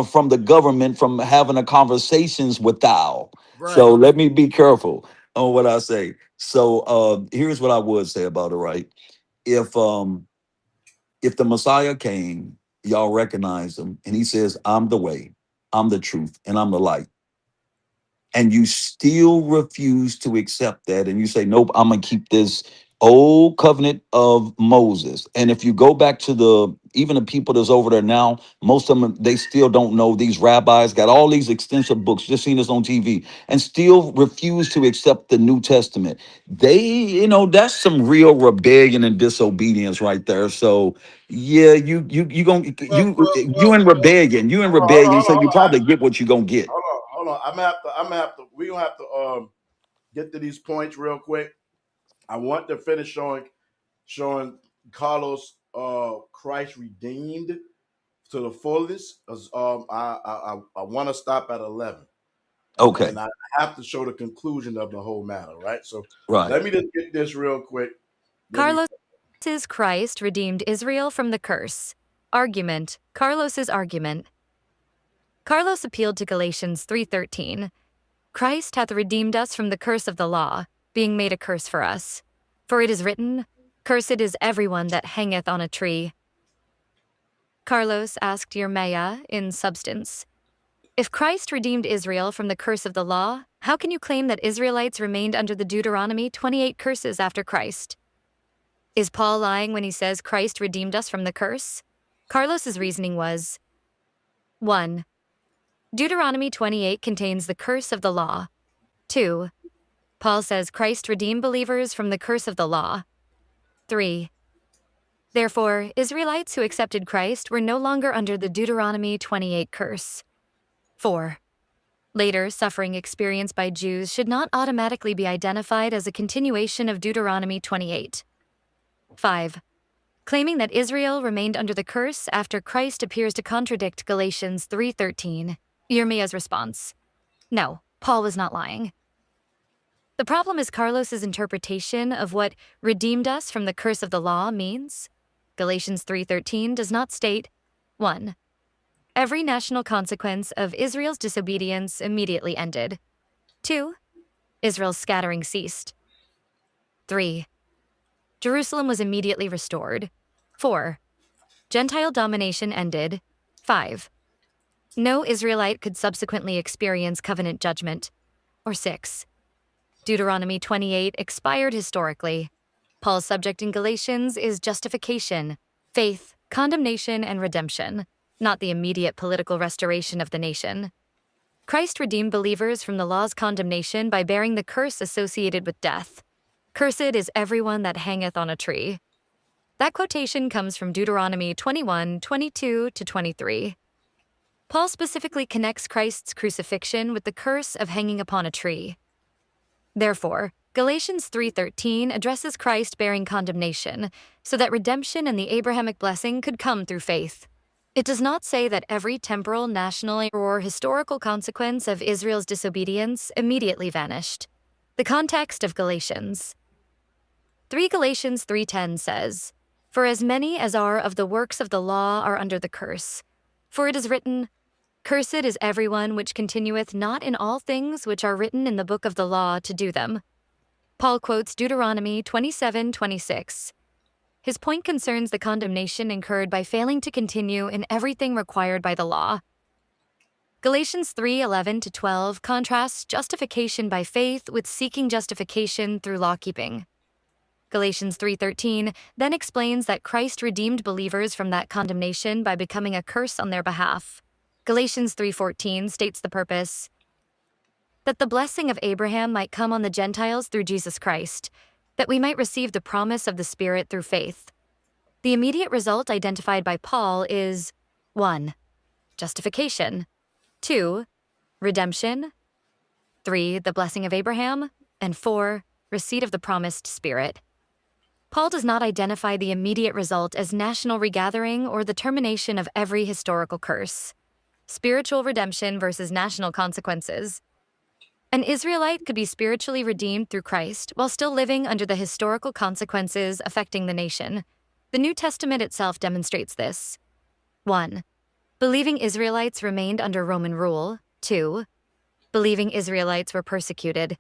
from the government from having a conversations with thou. Right. So let me be careful on what I say. So here's what I would say about it. Right? If um if the Messiah came, y'all recognize him, and he says, "I'm the way, I'm the truth, and I'm the light." And you still refuse to accept that, and you say, nope, I'm gonna keep this old covenant of Moses. And if you go back to even the people that's over there now, most of them, they still don't know. These rabbis got all these extensive books, just seen this on TV, and still refuse to accept the New Testament. That's some real rebellion and disobedience right there. So yeah, you gonna you in rebellion. You in rebellion, so you probably get what you gonna get. Hold on. We gonna have to get to these points real quick. I want to finish showing Carlos Christ redeemed to the fullest. I want to stop at 11, Okay. and I have to show the conclusion of the whole matter. Right. So Right. let me just get this real quick. Carlos's Christ redeemed Israel from the curse. Argument. Carlos's argument. Carlos appealed to Galatians 3:13. Christ hath redeemed us from the curse of the law, being made a curse for us. For it is written, Cursed is everyone that hangeth on a tree. Carlos asked Yirmeyah in substance, if Christ redeemed Israel from the curse of the law, how can you claim that Israelites remained under the Deuteronomy 28 curses after Christ? Is Paul lying when he says Christ redeemed us from the curse? Carlos's reasoning was, 1. Deuteronomy 28 contains the curse of the law. 2. Paul says Christ redeemed believers from the curse of the law. 3. Therefore, Israelites who accepted Christ were no longer under the Deuteronomy 28 curse. 4. Later, suffering experienced by Jews should not automatically be identified as a continuation of Deuteronomy 28. 5. Claiming that Israel remained under the curse after Christ appears to contradict Galatians 3:13. Yirmeyah's response. No, Paul was not lying. The problem is Carlos's interpretation of what redeemed us from the curse of the law means. Galatians 3:13 does not state, 1. Every national consequence of Israel's disobedience immediately ended. 2. Israel's scattering ceased. 3. Jerusalem was immediately restored. 4. Gentile domination ended. 5. No Israelite could subsequently experience covenant judgment. Or 6. Deuteronomy 28 expired historically. Paul's subject in Galatians is justification, faith, condemnation, and redemption, not the immediate political restoration of the nation. Christ redeemed believers from the law's condemnation by bearing the curse associated with death. Cursed is everyone that hangeth on a tree. That quotation comes from Deuteronomy 21:22-23. Paul specifically connects Christ's crucifixion with the curse of hanging upon a tree. Therefore, Galatians 3:13 addresses Christ bearing condemnation so that redemption and the Abrahamic blessing could come through faith. It does not say that every temporal, national, or historical consequence of Israel's disobedience immediately vanished. The context of Galatians. 3 Galatians 3:10 says, For as many as are of the works of the law are under the curse. For it is written, Cursed is everyone which continueth not in all things which are written in the book of the law to do them. Paul quotes Deuteronomy 27:26. His point concerns the condemnation incurred by failing to continue in everything required by the law. Galatians 3:11-12 contrasts justification by faith with seeking justification through law-keeping. Galatians 3:13 then explains that Christ redeemed believers from that condemnation by becoming a curse on their behalf. Galatians 3:14 states the purpose, that the blessing of Abraham might come on the Gentiles through Jesus Christ, that we might receive the promise of the Spirit through faith. The immediate result identified by Paul is 1. Justification, 2. Redemption, 3. The blessing of Abraham, and 4. Receipt of the promised Spirit. Paul does not identify the immediate result as national regathering or the termination of every historical curse. Spiritual redemption versus national consequences. An Israelite could be spiritually redeemed through Christ while still living under the historical consequences affecting the nation. The New Testament itself demonstrates this. 1. Believing Israelites remained under Roman rule. 2. Believing Israelites were persecuted.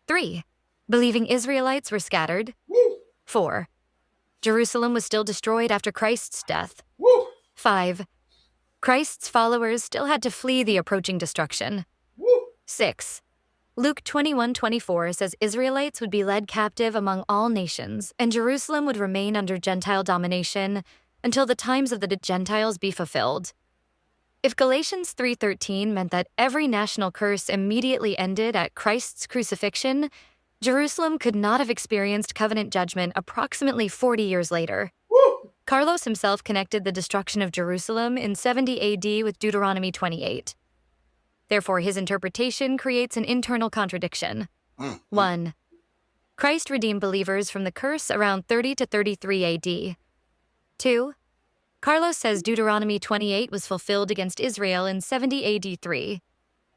3. Believing Israelites were scattered. 4. Jerusalem was still destroyed after Christ's death. 5. Christ's followers still had to flee the approaching destruction. 6. Luke 21:24 says Israelites would be led captive among all nations, and Jerusalem would remain under Gentile domination until the times of the Gentiles be fulfilled. If Galatians 3:13 meant that every national curse immediately ended at Christ's crucifixion, Jerusalem could not have experienced covenant judgment approximately 40 years later. Woo! Carlos himself connected the destruction of Jerusalem in 70 AD with Deuteronomy 28. Therefore, his interpretation creates an internal contradiction. 1. Christ redeemed believers from the curse around 30 to 33 AD. 2. Carlos says Deuteronomy 28 was fulfilled against Israel in 70 AD 3.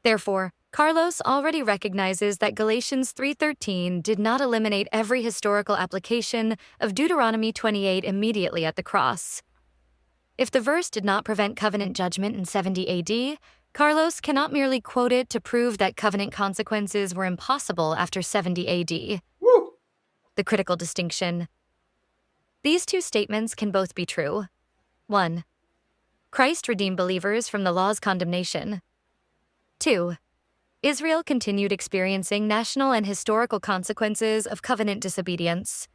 Therefore, Carlos already recognizes that Galatians 3:13 did not eliminate every historical application of Deuteronomy 28 immediately at the cross. If the verse did not prevent covenant judgment in 70 AD, Carlos cannot merely quote it to prove that covenant consequences were impossible after 70 AD. Woo! The critical distinction. These two statements can both be true. 1. Christ redeemed believers from the law's condemnation. 2. Israel continued experiencing national and historical consequences of covenant disobedience.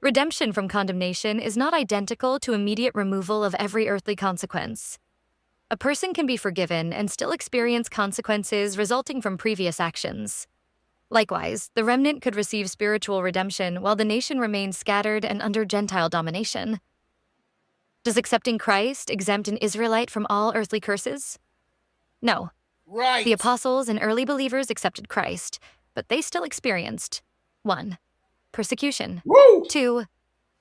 Redemption from condemnation is not identical to immediate removal of every earthly consequence. A person can be forgiven and still experience consequences resulting from previous actions. Likewise, the remnant could receive spiritual redemption while the nation remained scattered and under Gentile domination. Does accepting Christ exempt an Israelite from all earthly curses? No. Right. The apostles and early believers accepted Christ, but they still experienced 1. Persecution. Woo! 2.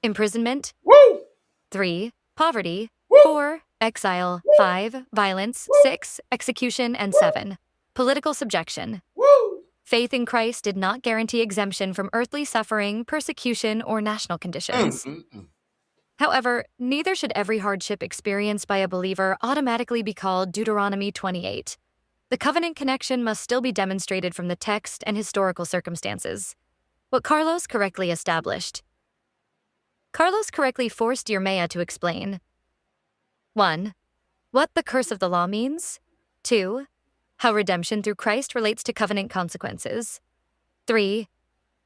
Imprisonment. Woo! 3. Poverty. Woo! 4. Exile. 5. Violence. 6. Execution. And 7. Political subjection. Woo! Faith in Christ did not guarantee exemption from earthly suffering, persecution, or national conditions. However, neither should every hardship experienced by a believer automatically be called Deuteronomy 28. The covenant connection must still be demonstrated from the text and historical circumstances. What Carlos correctly established. Carlos correctly forced Yirmeyah to explain 1. What the curse of the law means. 2. How redemption through Christ relates to covenant consequences. 3.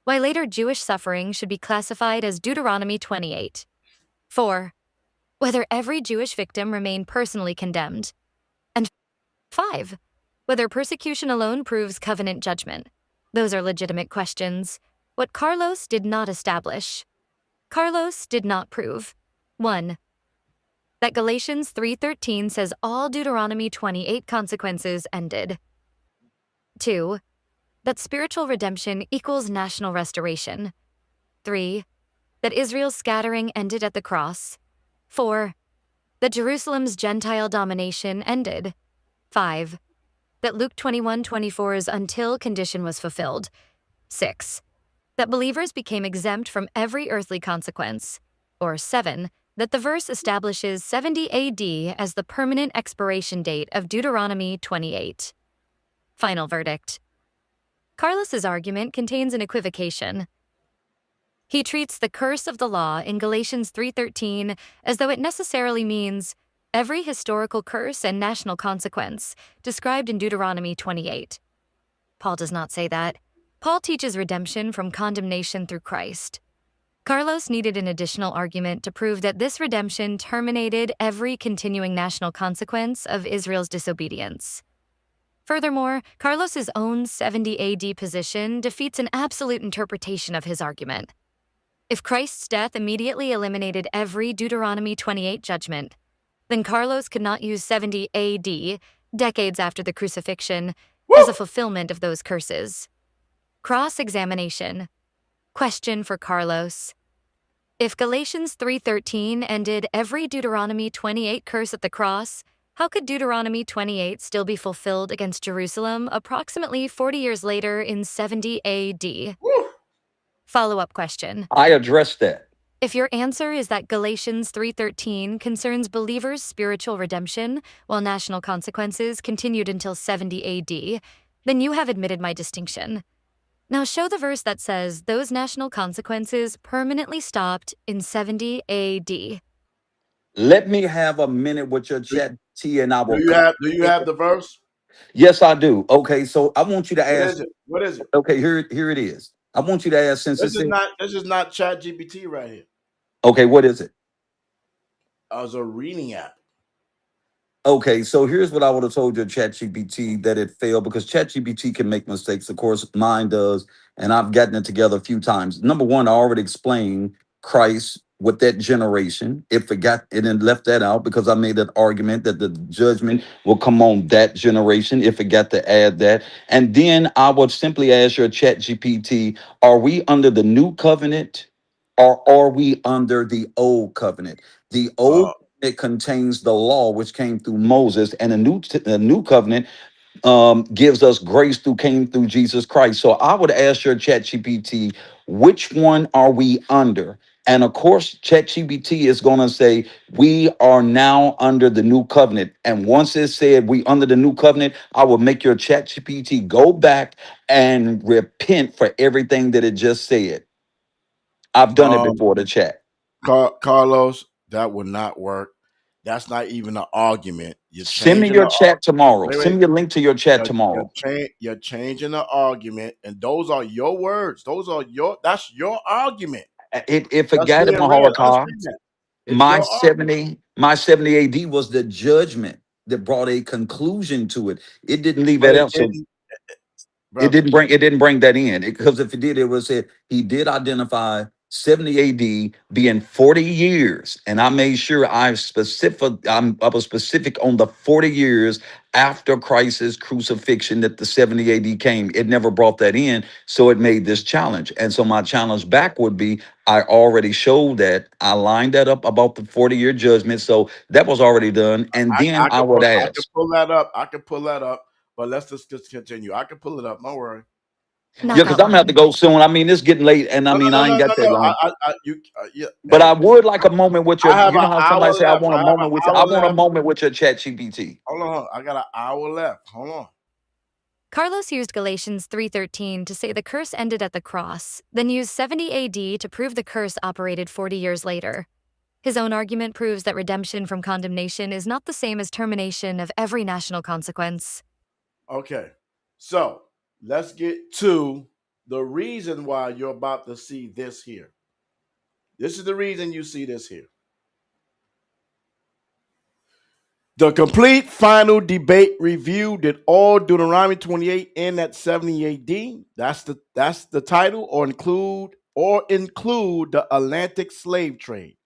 Why later Jewish suffering should be classified as Deuteronomy 28. 4. Whether every Jewish victim remained personally condemned. And 5. Whether persecution alone proves covenant judgment. Those are legitimate questions. What Carlos did not establish. Carlos did not prove 1. That Galatians 3:13 says all Deuteronomy 28 consequences ended. 2. That spiritual redemption equals national restoration. 3. That Israel's scattering ended at the cross. 4. That Jerusalem's Gentile domination ended. 5. That Luke 21:24's until condition was fulfilled. 6. That believers became exempt from every earthly consequence. Or 7. That the verse establishes 70 AD as the permanent expiration date of Deuteronomy 28. Final verdict. Carlos's argument contains an equivocation. He treats the curse of the law in Galatians 3:13 as though it necessarily means every historical curse and national consequence described in Deuteronomy 28. Paul does not say that. Paul teaches redemption from condemnation through Christ. Carlos needed an additional argument to prove that this redemption terminated every continuing national consequence of Israel's disobedience. Furthermore, Carlos's own 70 AD position defeats an absolute interpretation of his argument. If Christ's death immediately eliminated every Deuteronomy 28 judgment, then Carlos could not use 70 AD, decades after the crucifixion, as a fulfillment of those curses. Cross-examination. Question for Carlos. If Galatians 3:13 ended every Deuteronomy 28 curse at the cross, how could Deuteronomy 28 still be fulfilled against Jerusalem approximately 40 years later in 70 AD? Follow-up question. I addressed that. If your answer is that Galatians 3:13 concerns believers' spiritual redemption while national consequences continued until 70 AD, then you have admitted my distinction. Now show the verse that says those national consequences permanently stopped in 70 AD. Let me have a minute with your chat, T, and I will. Do you have the verse? Yes, I do. Okay, so I want you to What ask. is it? What is it? Okay, here it is. I want you to ask since This it's is not. This is not Chat GPT right here. okay. What is it? As a reading app. Okay, so here's what I would have told your ChatGPT that it failed because ChatGPT can make mistakes. Of course, mine does, and I've gotten it together a few times. Number one, I already explained Christ with that generation. It forgot it and left that out because I made an argument that the judgment will come on that generation. It forgot to add that. And then I would simply ask your ChatGPT, are we under the new covenant or are we under the old covenant? The old it contains the law which came through Moses, and the new covenant gives us grace through came through Jesus Christ. So I would ask your ChatGPT, which one are we under? And of course, ChatGPT is going to say we are now under the new covenant. And once it said we under the new covenant, I will make your ChatGPT go back and repent for everything that it just said. I've done it before the chat. Carlos, that would not work. That's not even an argument. You're Send me changing the your chat tomorrow. wait, Send wait. me a link to your chat tomorrow. You're changing the argument, and those are your words. That's your argument. It That's forgot being my read. Holocaust. Understand that. It's your argument. My 70 AD was the judgment that brought a conclusion to it. It didn't leave But that it out. So didn't, brother. it didn't bring that in. Because if it did, it would say he did identify 70 AD being 40 years. And I made sure I was specific on the 40 years after Christ's crucifixion that the 70 AD came. It never brought that in. So it made this challenge. And so my challenge back would be I already showed that. I lined that up about the 40-year judgment. So that was already done. And then I would I could ask. pull that up. I could pull that up. But let's just continue. I can pull it up. Don't worry. Yeah, because Knockout I'm gonna have to one. go soon. I mean, it's getting late, and I No, mean, no, I no, ain't no, got no, that no. long. Yeah. But I Hey, would like a moment with your. I have You an know how somebody hour say, "I left. want a I have an moment with you." I hour want a left. moment with your Chat GPT. Hold on. I got an hour left. Hold on. Carlos used Galatians 3:13 to say the curse ended at the cross, then used 70 AD to prove the curse operated 40 years later. His own argument proves that redemption from condemnation is not the same as termination of every national consequence. Okay. So let's get to the reason why you're about to see this here. This is the reason you see this here. The complete final debate review did all Deuteronomy 28 end at 70 AD. That's the title, or include the Atlantic slave trade.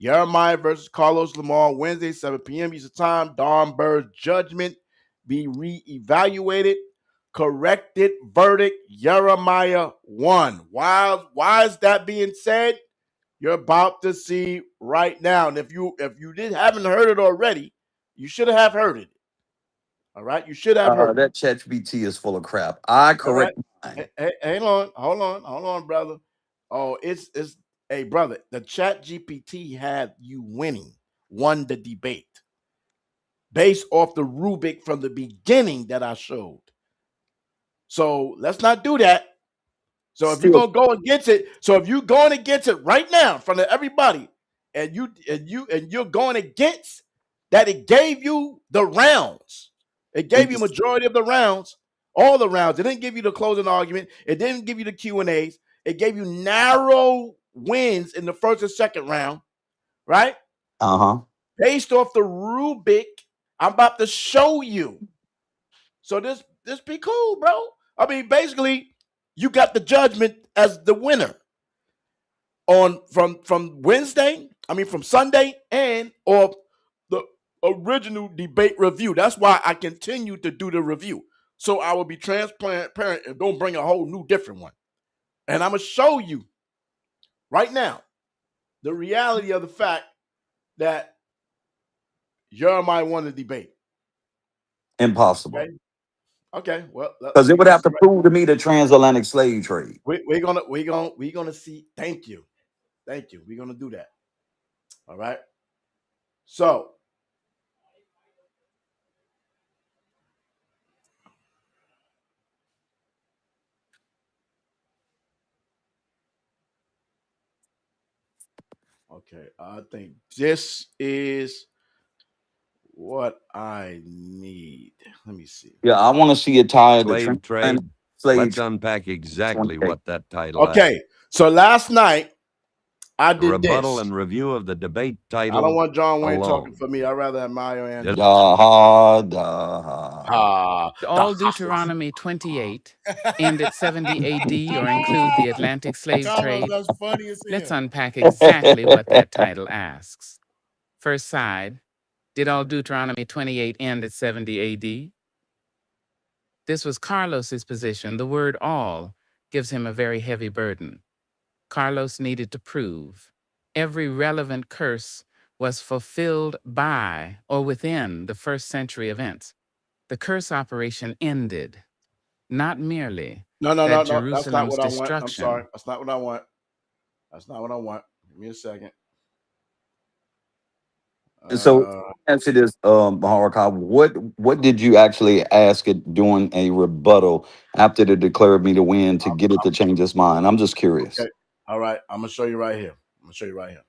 Yirmeyah versus Carlos Lamar, Wednesday, 7 p.m. Eastern Time. Don Bird's judgment be reevaluated. Corrected verdict. Yirmeyah won. Why is that being said? You're about to see right now. And if you haven't heard it already, you should have heard it. All right, you should have heard it. That Chat GPT is full of crap. I All right, correct mine. hang on, hold on, brother. Oh, it's hey, brother. The Chat GPT had you won the debate based off the rubric from the beginning that I showed. So let's not do that. So if you're Still, gonna go against it, so if you're going against it right now in front of everybody, and you're going against that, it gave you the rounds. It gave you majority of the rounds, all the rounds. It didn't give you the closing argument. It didn't give you the Q&As. It gave you narrow wins in the first and second round, right? uh-huh. Based off the rubric I'm about to show you. So this be cool, bro. I mean, basically, you got the judgment as the winner on from Wednesday. I mean, from Sunday and or the original debate review. That's why I continue to do the review. So I will be transparent and don't bring a whole new different one. And I'm gonna show you right now the reality of the fact that Jeremiah won the debate. Impossible. Okay. Okay. Well, Because it we're would gonna have see to right. prove to me the transatlantic slave trade. We're gonna see. Thank you. We're gonna do that. All right. So okay, I think this is what I need. Let me see. Yeah, I want to see it tied to Slave transatlantic trade. slave Let's trade unpack exactly 28. what that title asks. Okay, so last night I A did rebuttal this. and review of the debate I don't title want John Wayne talking alone. for me. I'd rather have Mayo and Did- All Deuteronomy 28 end at 70 AD or include the Atlantic slave Carlos, trade? that's funny as Let's hell. unpack exactly what that title asks. First side, did all Deuteronomy 28 end at 70 AD? This was Carlos's position. The word all gives him a very heavy burden. Carlos needed to prove every relevant curse was fulfilled by or within the first century events. The curse operation ended, not merely no. that That's not Jerusalem's what I want. I'm sorry. destruction. That's not what I want. That's not what I want. Give me a second. So answer this, Maharakal. What did you actually ask it during a rebuttal after they declared me to win to get it to change its mind? I'm just curious. Okay. All right. I'm gonna show you right here. I'm gonna show you right here.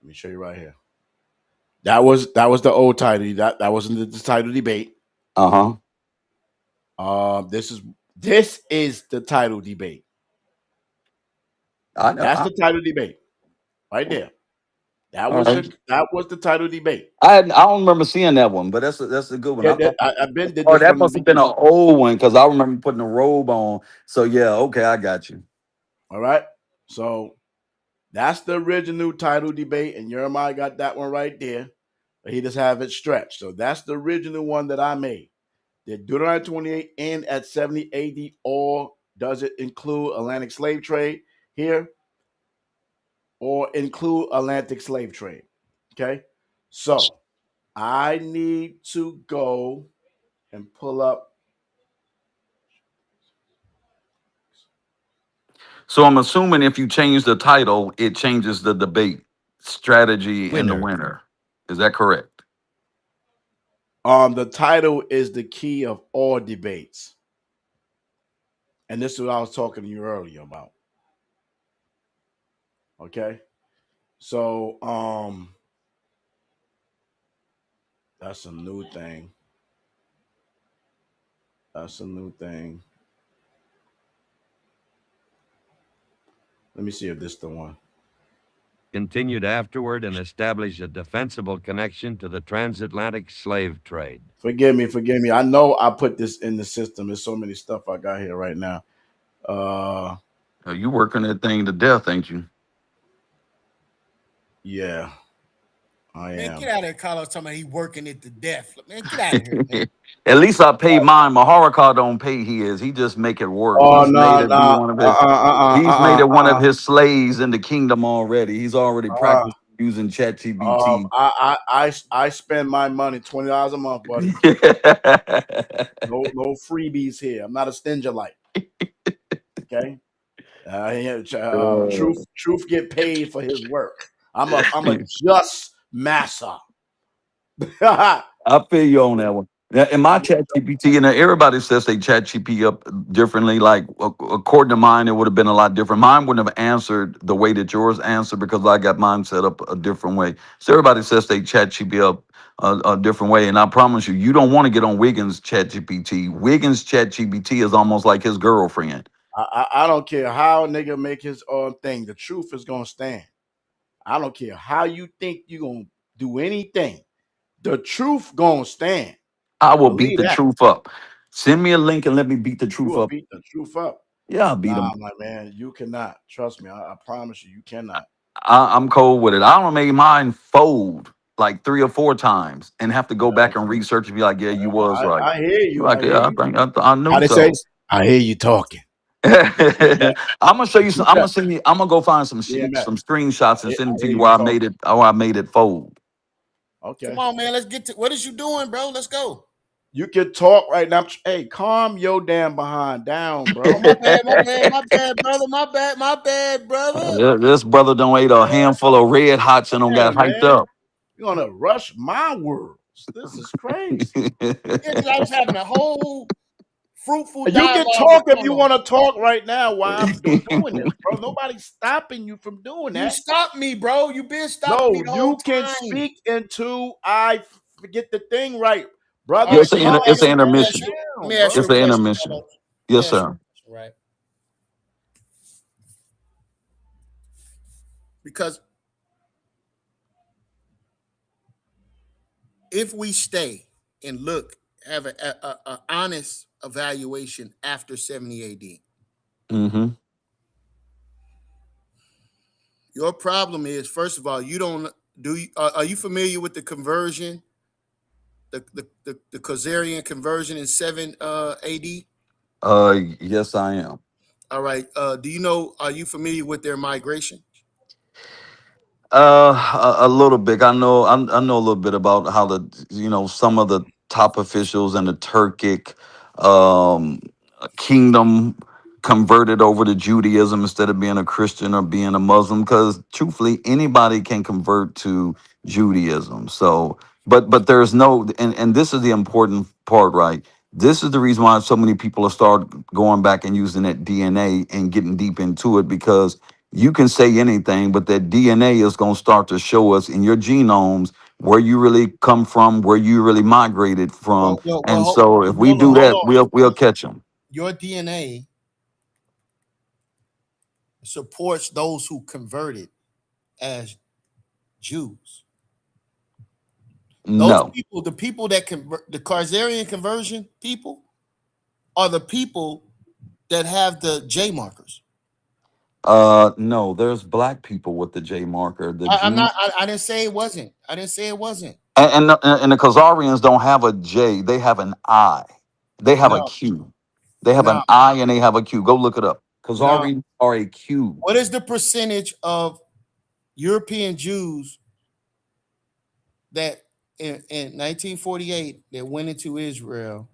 Let me show you right here. That was the old title. That wasn't the title debate. Uh-huh. This is the title debate. I know. That's the title debate right there. That All was right. the title debate. I don't remember seeing that one, but that's a good one. Yeah, I thought, I've been did oh, this that from the must have been beginning. an old one because I remember putting a robe on. So yeah, okay, I got you. All right. So that's the original title debate, and Yirmeyah got that one right there. But he just have it stretched. So that's the original one that I made. Did Deuteronomy 28 end at 70 AD, or does it include Atlantic slave trade here, or include Atlantic slave trade? Okay. So I need to go and pull up. So I'm assuming if you change the title, it changes the debate strategy and the Winner. winner. Is that correct? The title is the key of all debates. And this is what I was talking to you earlier about. Okay. So that's a new thing. That's a new thing. Let me see if this is the one. Continued afterward and established a defensible connection to the transatlantic slave trade. Forgive me. I know I put this in the system. There's so many stuff I got here right now. You working that thing to death, ain't you? Yeah, I Man, am. get out of here, Carlos. Talking about he working it to death. Man, get out of here, man. At least I paid mine. Maharakal don't pay his. He just make it work. Oh He's made no, it be no, one of his. He's made it one of his slaves in the kingdom already. He's already uh, practiced using ChatGPT. I spend my money $20 a month, buddy. No freebies here. I'm not a stingy like. Okay. Truth get paid for his work. I'm a just massa. I feel you on that one. Now, in my chat GPT, and everybody says they chat GPT up differently. Like according to mine, it would have been a lot different. Mine wouldn't have answered the way that yours answered because I got mine set up a different way. So everybody says they chat GPT up a different way. And I promise you, you don't want to get on Wiggins chat GPT. Wiggins chat GPT is almost like his girlfriend. I don't care how a nigga make his own thing. The truth is gonna stand. I don't care how you think you gonna do anything. The truth gonna stand. I will beat Believe the that. truth up. Send me a link and let me beat the You truth will up. beat the truth up. Yeah, I'll beat Nah, him. I'm like, man, you cannot. Trust me. I promise you cannot. I'm cold with it. I don't make mine fold like 3 or 4 times and have to go back and research and be like, yeah, you was right. I hear You're you. like, I hear yeah, you. I How knew they say? so. I hear you talking. I'm gonna show you some. Keep I'm that. gonna send you. I'm gonna go find some Yeah, man. some screenshots and I send it to hear you you where I talking. made it. How I made it fold. Okay. Come on, man. Let's get to what is you doing, bro? Let's go. You can talk right now. Hey, calm your damn behind down, bro. Oh, my bad, brother. My bad, brother. This brother don't ate a handful of red hots and don't Yeah, got hyped man. up. You're gonna rush my words. This is crazy. Yeah, because I was having a whole fruitful You can dialogue with talk if you Carlos. want to talk right now while I'm doing this, bro. Nobody's stopping you from doing You that. stopped me, bro. You been stopping me No, the whole you can time. speak until I get the thing right, brother. Yeah, it's an Calm it's an down, intermission. Let me ask you It's a an question, intermission. Carlos. Yes, sir. Right? Because if we stay and look, have a honest evaluation after 70 AD, Mm-hmm. your problem is, first of all, you don't do. Are you familiar with the conversion, the Khazarian conversion in 7 AD? Yes, I am. All right. Do you know? Are you familiar with their migration? A little bit. I know a little bit about how some of the top officials in the Turkic um, kingdom converted over to Judaism instead of being a Christian or being a Muslim. Because truthfully, anybody can convert to Judaism. So, but there's no, and this is the important part, right? This is the reason why so many people are start going back and using that DNA and getting deep into it, because you can say anything, but that DNA is going to start to show us in your genomes where you really come from, where you really migrated from. And so if we do Hold that, on. we'll catch them. Your DNA supports those who converted as Jews. Those No. people, the people that convert, the Khazarian conversion people, are the people that have the J markers. No, there's black people with the J marker. The I'm Jews not. I didn't say it wasn't. I didn't say it wasn't. and the Khazarians don't have a J. They have an I. They have a No, Q. They have no, an I and they have a Q. Go look it up. no. Khazarians are a Q. What is the percentage of European Jews that in 1948 that went into Israel?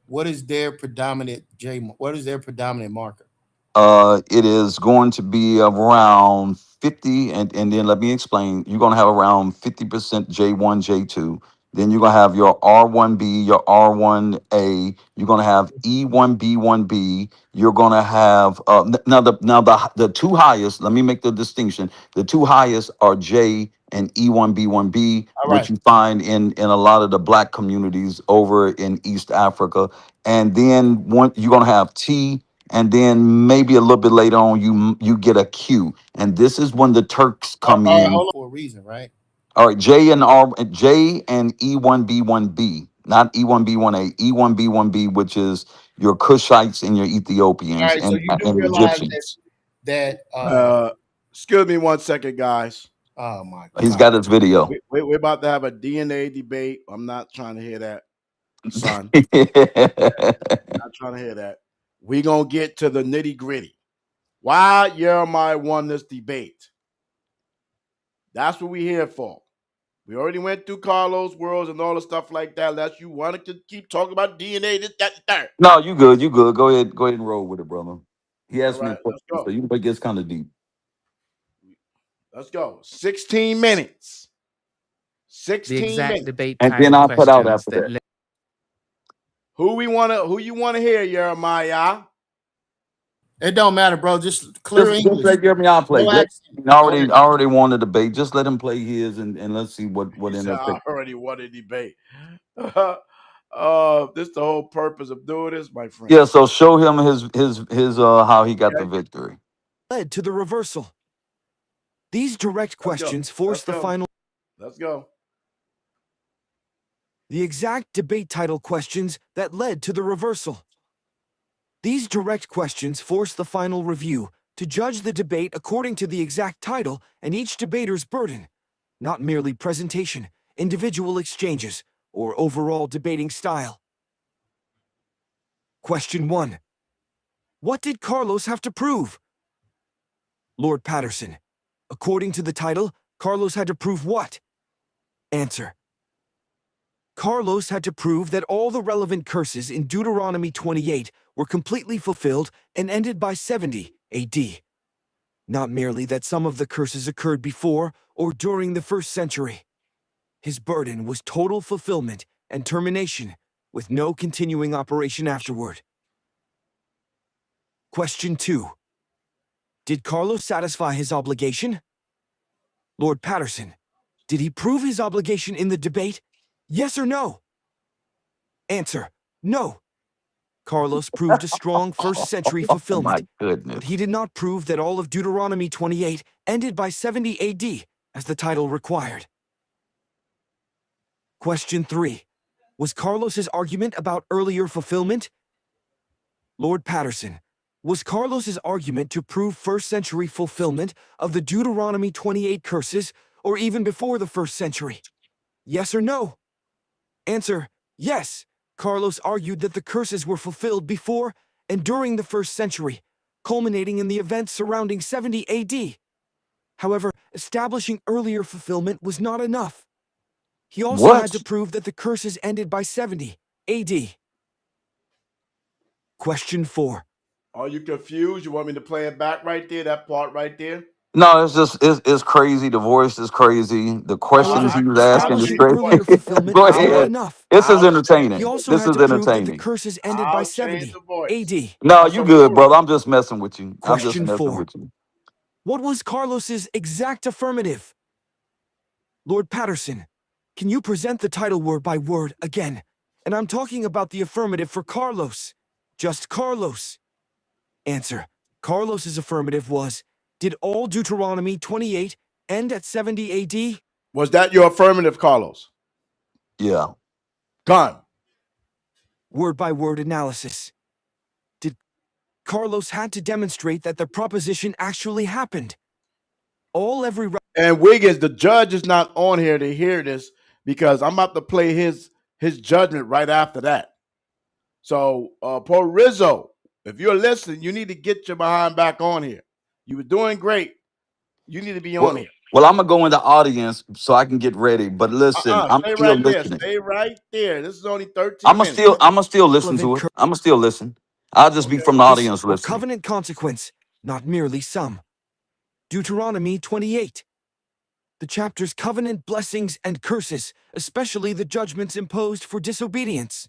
What is their predominant J? What is their predominant marker? It is going to be around 50, and then let me explain. You're going to have around 50% J1, J2. Then you're going to have your R1B, your R1A. You're going to have E1B1B. You're going to have the two highest. Let me make the distinction. The two highest are J and E1B1B, All which right. you find in a lot of the black communities over in East Africa. And then you're going to have T, and then maybe a little bit later on you get a Q, and this is when the Turks come All right. in. Hold on. For a reason, right? All right, J and E1B1B, not E1B1A, E1B1B, which is your Cushites and your All Ethiopians right. So you do and realize Egyptians. that Excuse me 1 second, guys. oh my He's God. got his video. We're about to have a DNA debate. I'm not trying to hear that, son. Not trying to hear that. We're going to get to the nitty gritty. Why Yirmeyah won this debate? That's what we're here for. We already went through Carlos Worlds and all the stuff like that. Unless you wanted to keep talking about DNA, this, that, the third. No, you good. You good. Go ahead and roll with it, brother. He All asked me a right, let's question, go. so you know it gets kind of deep. Let's go. 16 minutes. The 16 exact minutes. debate And then title I'll put out questions after that that. led Who you wanna hear, Yirmeyah? It don't matter, bro. Just clear Just English. let Yirmeyah play. No accent. I already won the debate. Just let him play his, and let's see what He ends said, up. I already won a debate. This is the whole purpose of doing this, my friend. Yeah, so show him his how he got the victory. Led to the reversal. These direct questions force the final. Let's go. The exact debate title questions that led to the reversal. These direct questions force the final review to judge the debate according to the exact title and each debater's burden, not merely presentation, individual exchanges, or overall debating style. Question 1. What did Carlos have to prove? Lord Patterson. According to the title, Carlos had to prove what? Answer. Carlos had to prove that all the relevant curses in Deuteronomy 28 were completely fulfilled and ended by 70 AD. Not merely that some of the curses occurred before or during the 1st century. His burden was total fulfillment and termination, with no continuing operation afterward. Question 2. Did Carlos satisfy his obligation? Lord Patterson. Did he prove his obligation in the debate? Yes or no? Answer, no. Carlos proved a strong first century Oh my fulfillment, but goodness. he did not prove that all of Deuteronomy 28 ended by 70 AD, as the title required. Question 3. Was Carlos's argument about earlier fulfillment? Lord Patterson, was Carlos's argument to prove first century fulfillment of the Deuteronomy 28 curses, or even before the first century? Yes or no? Answer, yes. Carlos argued that the curses were fulfilled before and during the first century, culminating in the events surrounding 70 AD. However, establishing earlier fulfillment was not enough. He also had What? to prove that the curses ended by 70 AD. Question 4. Are you confused? You want me to play it back right there? That part right there? No, it's just it's crazy. The voice is crazy. The questions However, he was I'll asking is tell establishing you what. earlier crazy. fulfillment Go was not ahead. enough. This is I'll change He the entertaining. also This had is to prove that the entertaining. curses ended by I'll change 70 the voice. AD. No, you good, Absolutely. brother. I'm just messing with you. I'm just Question messing 4. with you. What was Carlos's exact affirmative? Lord Patterson, can you present the title word by word again? And I'm talking about the affirmative for Carlos. Just Carlos. Answer. Carlos's affirmative was, did all Deuteronomy 28 end at 70 AD? Was that your affirmative, Carlos? Yeah. Gone. Word by word analysis. Did Carlos had to demonstrate that the proposition actually happened? Every And Wiggins, the judge is not on here to hear this because I'm about to play his judgment right after that. So, Paul Rizzo, if you're listening, you need to get your behind back on here. You were doing great. You need to be on Well, here. well, I'm gonna go in the audience so I can get ready. But listen, I'm Stay still right there. listening. Stay right there. This is only 13 I'm minutes. gonna still listen relevant to it. I'm gonna still listen. I'll just be Okay. from the curse audience or listening. covenant consequence, not merely some. Deuteronomy 28. The chapter's covenant blessings and curses, especially the judgments imposed for disobedience.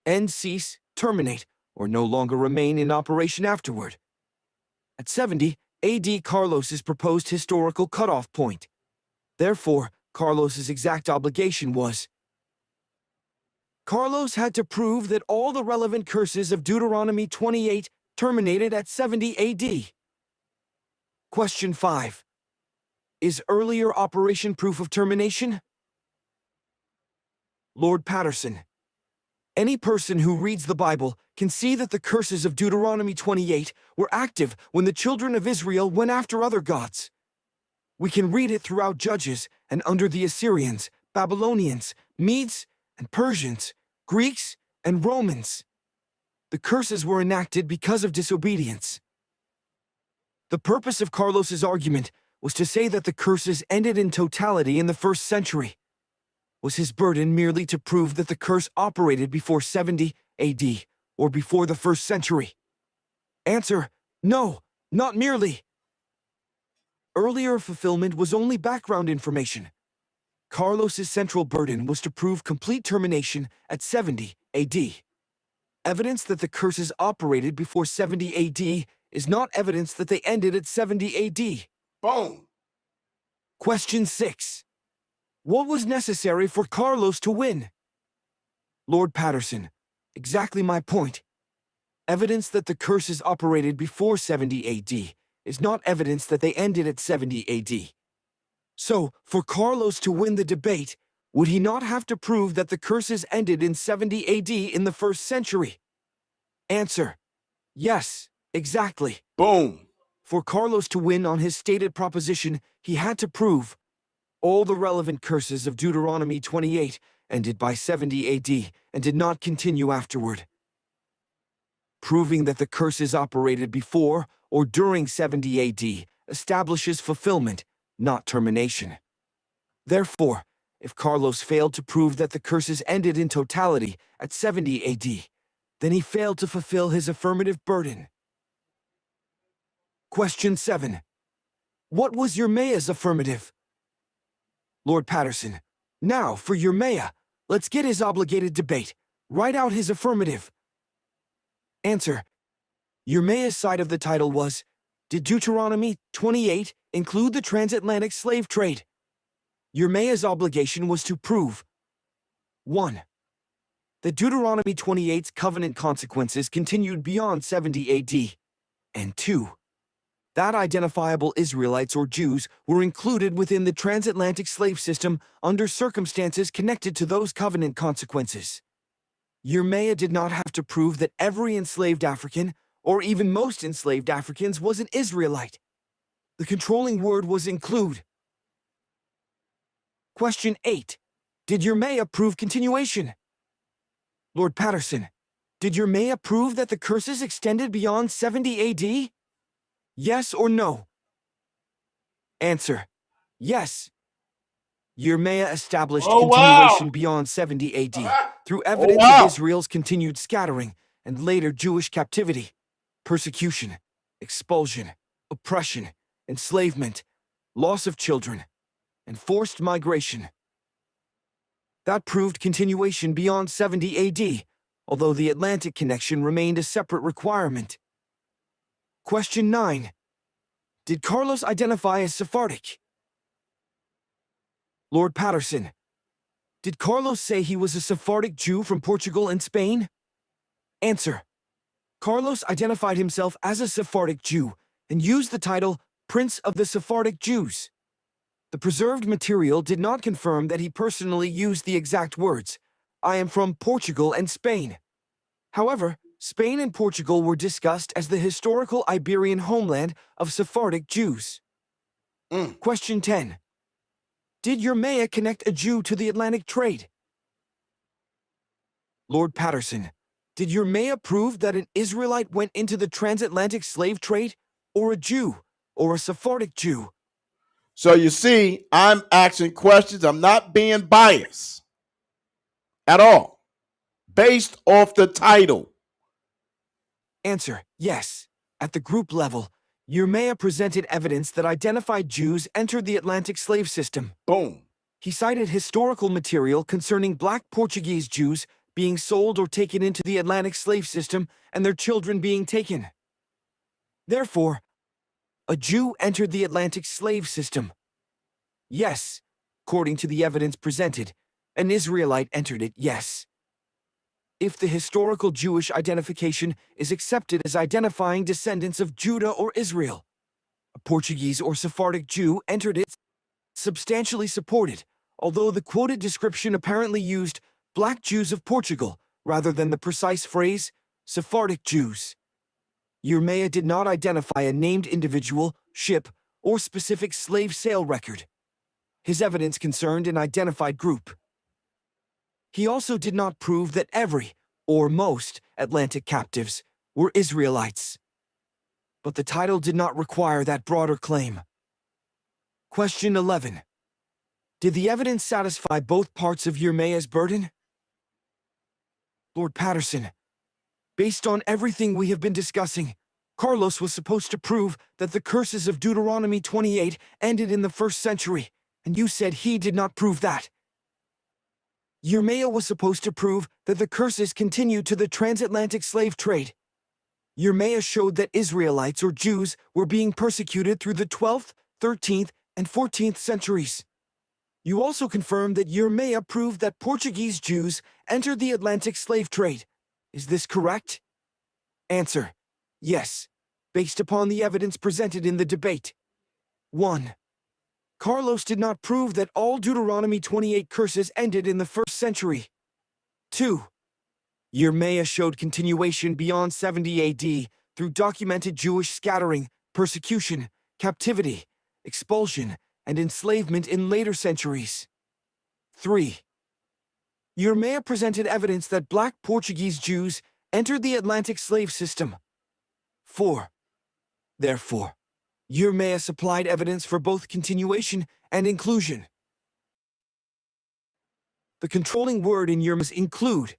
End, cease, terminate, or no longer remain in operation afterward. At 70 AD, Carlos's proposed historical cutoff point. Therefore, Carlos's exact obligation was Carlos had to prove that all the relevant curses of Deuteronomy 28 terminated at 70 AD. Question 5. Is earlier operation proof of termination? Lord Patterson, any person who reads the Bible can see that the curses of Deuteronomy 28 were active when the children of Israel went after other gods. We can read it throughout Judges and under the Assyrians, Babylonians, Medes and Persians, Greeks and Romans. The curses were enacted because of disobedience. The purpose of Carlos's argument was to say that the curses ended in totality in the first century. Was his burden merely to prove that the curse operated before 70 AD or before the first century? Answer, no, not merely. Earlier fulfillment was only background information. Carlos's central burden was to prove complete termination at 70 AD. Evidence that the curses operated before 70 AD is not evidence that they ended at 70 AD. Boom. Question 6. What was necessary for Carlos to win? Lord Patterson, exactly my point. Evidence that the curses operated before 70 AD is not evidence that they ended at 70 AD. So, for Carlos to win the debate, would he not have to prove that the curses ended in 70 AD in the first century? Answer, yes, exactly. Boom. For Carlos to win on his stated proposition, he had to prove all the relevant curses of Deuteronomy 28 ended by 70 AD and did not continue afterward. Proving that the curses operated before or during 70 AD establishes fulfillment, not termination. Therefore, if Carlos failed to prove that the curses ended in totality at 70 AD, then he failed to fulfill his affirmative burden. Question 7. What was Yirmeyah's affirmative? Lord Patterson, now for Yirmeyah, let's get his obligated debate. Write out his affirmative. Answer. Yirmeyah's side of the title was, did Deuteronomy 28 include the transatlantic slave trade? Yirmeyah's obligation was to prove 1. That Deuteronomy 28's covenant consequences continued beyond 70 AD, and 2. That identifiable Israelites or Jews were included within the transatlantic slave system under circumstances connected to those covenant consequences. Yirmeyah did not have to prove that every enslaved African, or even most enslaved Africans, was an Israelite. The controlling word was include. Question 8. Did Yirmeyah prove continuation? Lord Patterson, did Yirmeyah prove that the curses extended beyond 70 AD? Yes or no? Answer. Yes. Yirmeyah established continuation beyond 70 AD through evidence of Israel's continued scattering and later Jewish captivity, persecution, expulsion, oppression, enslavement, loss of children, and forced migration. That proved continuation beyond 70 AD, although the Atlantic connection remained a separate requirement. Question 9. Did Carlos identify as Sephardic? Lord Patterson, did Carlos say he was a Sephardic Jew from Portugal and Spain? Answer. Carlos identified himself as a Sephardic Jew and used the title Prince of the Sephardic Jews. The preserved material did not confirm that he personally used the exact words, "I am from Portugal and Spain." However, Spain and Portugal were discussed as the historical Iberian homeland of Sephardic Jews. Question 10. Did Yirmeyah connect a Jew to the Atlantic trade? Lord Patterson, did Yirmeyah prove that an Israelite went into the transatlantic slave trade, or a Jew, or a Sephardic Jew? So you see, I'm asking questions. I'm not being biased at all, based off the title. Answer, yes. At the group level, Yirmeyah presented evidence that identified Jews entered the Atlantic slave system. Boom. He cited historical material concerning black Portuguese Jews being sold or taken into the Atlantic slave system and their children being taken. Therefore, a Jew entered the Atlantic slave system. Yes, according to the evidence presented, an Israelite entered it, yes. If the historical Jewish identification is accepted as identifying descendants of Judah or Israel, a Portuguese or Sephardic Jew entered it, substantially supported, although the quoted description apparently used black Jews of Portugal rather than the precise phrase Sephardic Jews. Yirmeyah did not identify a named individual, ship, or specific slave sale record. His evidence concerned an identified group. He also did not prove that every, or most, Atlantic captives were Israelites. But the title did not require that broader claim. Question 11. Did the evidence satisfy both parts of Yirmeyah's burden? Lord Patterson, based on everything we have been discussing, Carlos was supposed to prove that the curses of Deuteronomy 28 ended in the 1st century, and you said he did not prove that. Yirmeyah was supposed to prove that the curses continued to the transatlantic slave trade. Yirmeyah showed that Israelites or Jews were being persecuted through the 12th, 13th, and 14th centuries. You also confirmed that Yirmeyah proved that Portuguese Jews entered the Atlantic slave trade. Is this correct? Answer: yes, based upon the evidence presented in the debate. 1. Carlos did not prove that all Deuteronomy 28 curses ended in the 1st century. 2. Yirmeyah showed continuation beyond 70 AD through documented Jewish scattering, persecution, captivity, expulsion, and enslavement in later centuries. 3. Yirmeyah presented evidence that black Portuguese Jews entered the Atlantic slave system. 4. Therefore, Yirmeyah supplied evidence for both continuation and inclusion. The controlling word in Yirmeyah's include.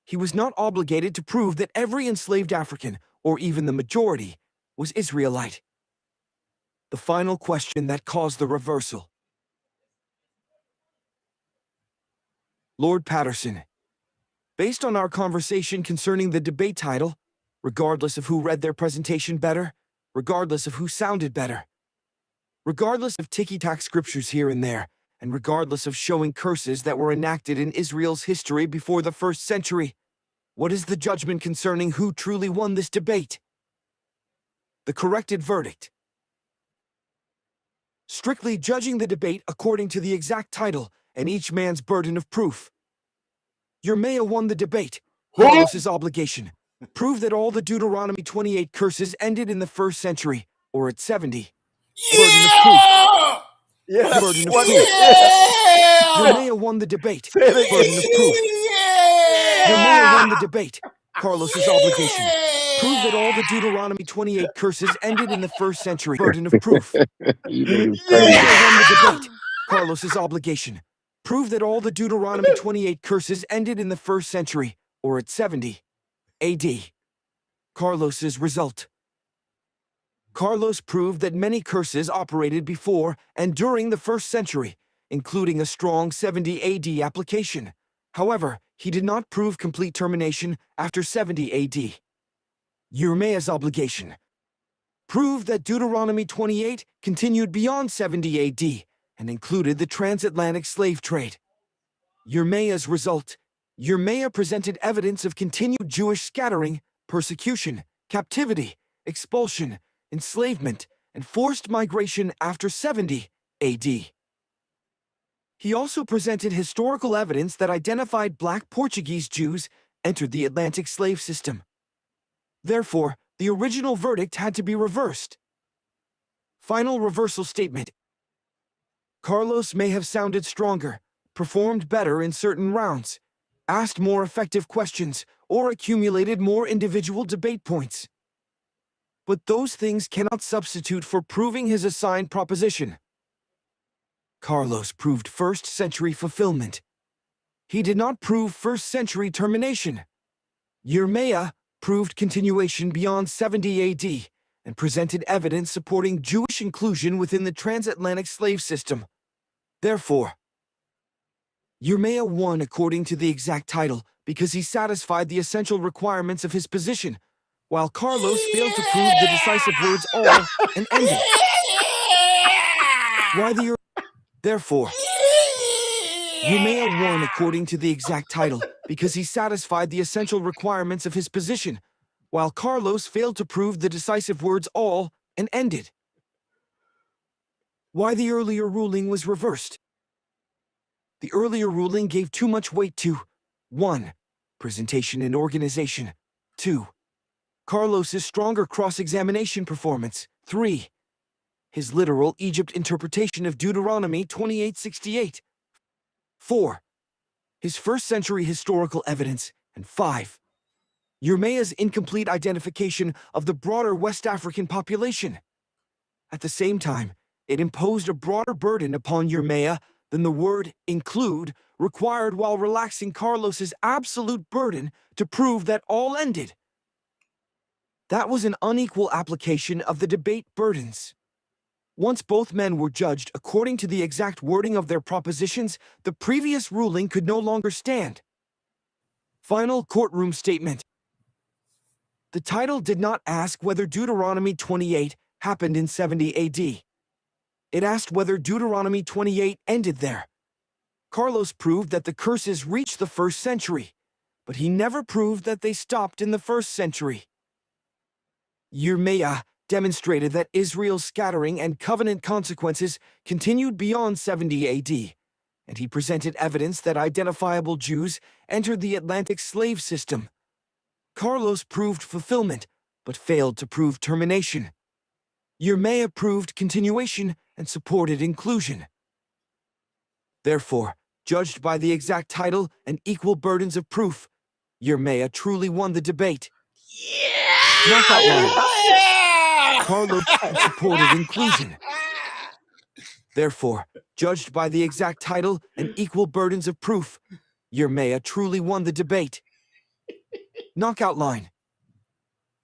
He was not obligated to prove that every enslaved African, or even the majority, was Israelite. The final question that caused the reversal. Lord Patterson, based on our conversation concerning the debate title, regardless of who read their presentation better, regardless of who sounded better, regardless of ticky-tack scriptures here and there, and regardless of showing curses that were enacted in Israel's history before the 1st century. What is the judgment concerning who truly won this debate? The corrected verdict. Strictly judging the debate according to the exact title and each man's burden of proof. Yirmeyah won the debate. Carlos's obligation. Prove that all the Deuteronomy 28 curses ended in the 1st century, or at 70. Burden of proof. Yeah. Burden of What? proof. Yeah. Yirmeyah won the debate. Say it again. Burden of proof. Yirmeyah won the debate. Carlos's obligation. Prove that all the Deuteronomy 28 curses ended in the 1st century. Burden of proof. You niggas crazy. Yirmeyah won the debate. Carlos's obligation. Prove that all the Deuteronomy 28 curses ended in the 1st century, or at 70 AD. Carlos's result. Carlos proved that many curses operated before and during the 1st century, including a strong 70 AD application. However, he did not prove complete termination after 70 AD. Yirmeyah's obligation. Proved that Deuteronomy 28 continued beyond 70 AD and included the transatlantic slave trade. Yirmeyah's result. Yirmeyah presented evidence of continued Jewish scattering, persecution, captivity, expulsion, enslavement, and forced migration after 70 AD. He also presented historical evidence that identified Black Portuguese Jews entered the Atlantic slave system. Therefore, the original verdict had to be reversed. Final reversal statement. Carlos may have sounded stronger, performed better in certain rounds, asked more effective questions, or accumulated more individual debate points. But those things cannot substitute for proving his assigned proposition. Carlos proved 1st century fulfillment. He did not prove 1st century termination. Yirmeyah proved continuation beyond 70 AD and presented evidence supporting Jewish inclusion within the transatlantic slave system. Therefore, Yirmeyah won according to the exact title because he satisfied the essential requirements of his position, while Carlos failed to prove the decisive words all and ended. Why the Therefore, Yirmeyah won according to the exact title because he satisfied the essential requirements of his position, while Carlos failed to prove the decisive words all and ended. Why the earlier ruling was reversed. The earlier ruling gave too much weight to 1. Presentation and organization. 2. Carlos's stronger cross-examination performance. 3. His literal Egypt interpretation of Deuteronomy 28:68. 4. His 1st century historical evidence. And 5. Yirmeyah's incomplete identification of the broader West African population. At the same time, it imposed a broader burden upon Yirmeyah than the word include required while relaxing Carlos's absolute burden to prove that all ended. That was an unequal application of the debate burdens. Once both men were judged according to the exact wording of their propositions, the previous ruling could no longer stand. Final courtroom statement. The title did not ask whether Deuteronomy 28 happened in 70 AD. It asked whether Deuteronomy 28 ended there. Carlos proved that the curses reached the 1st century, but he never proved that they stopped in the 1st century. Yirmeyah demonstrated that Israel's scattering and covenant consequences continued beyond 70 AD, and he presented evidence that identifiable Jews entered the Atlantic slave system. Carlos proved fulfillment, but failed to prove termination. Yirmeyah proved continuation and supported inclusion. Therefore, judged by the exact title and equal burdens of proof, Yirmeyah truly won the debate. Knockout line. Carlos supported inclusion. Therefore, judged by the exact title and equal burdens of proof, Yirmeyah truly won the debate. Knockout line.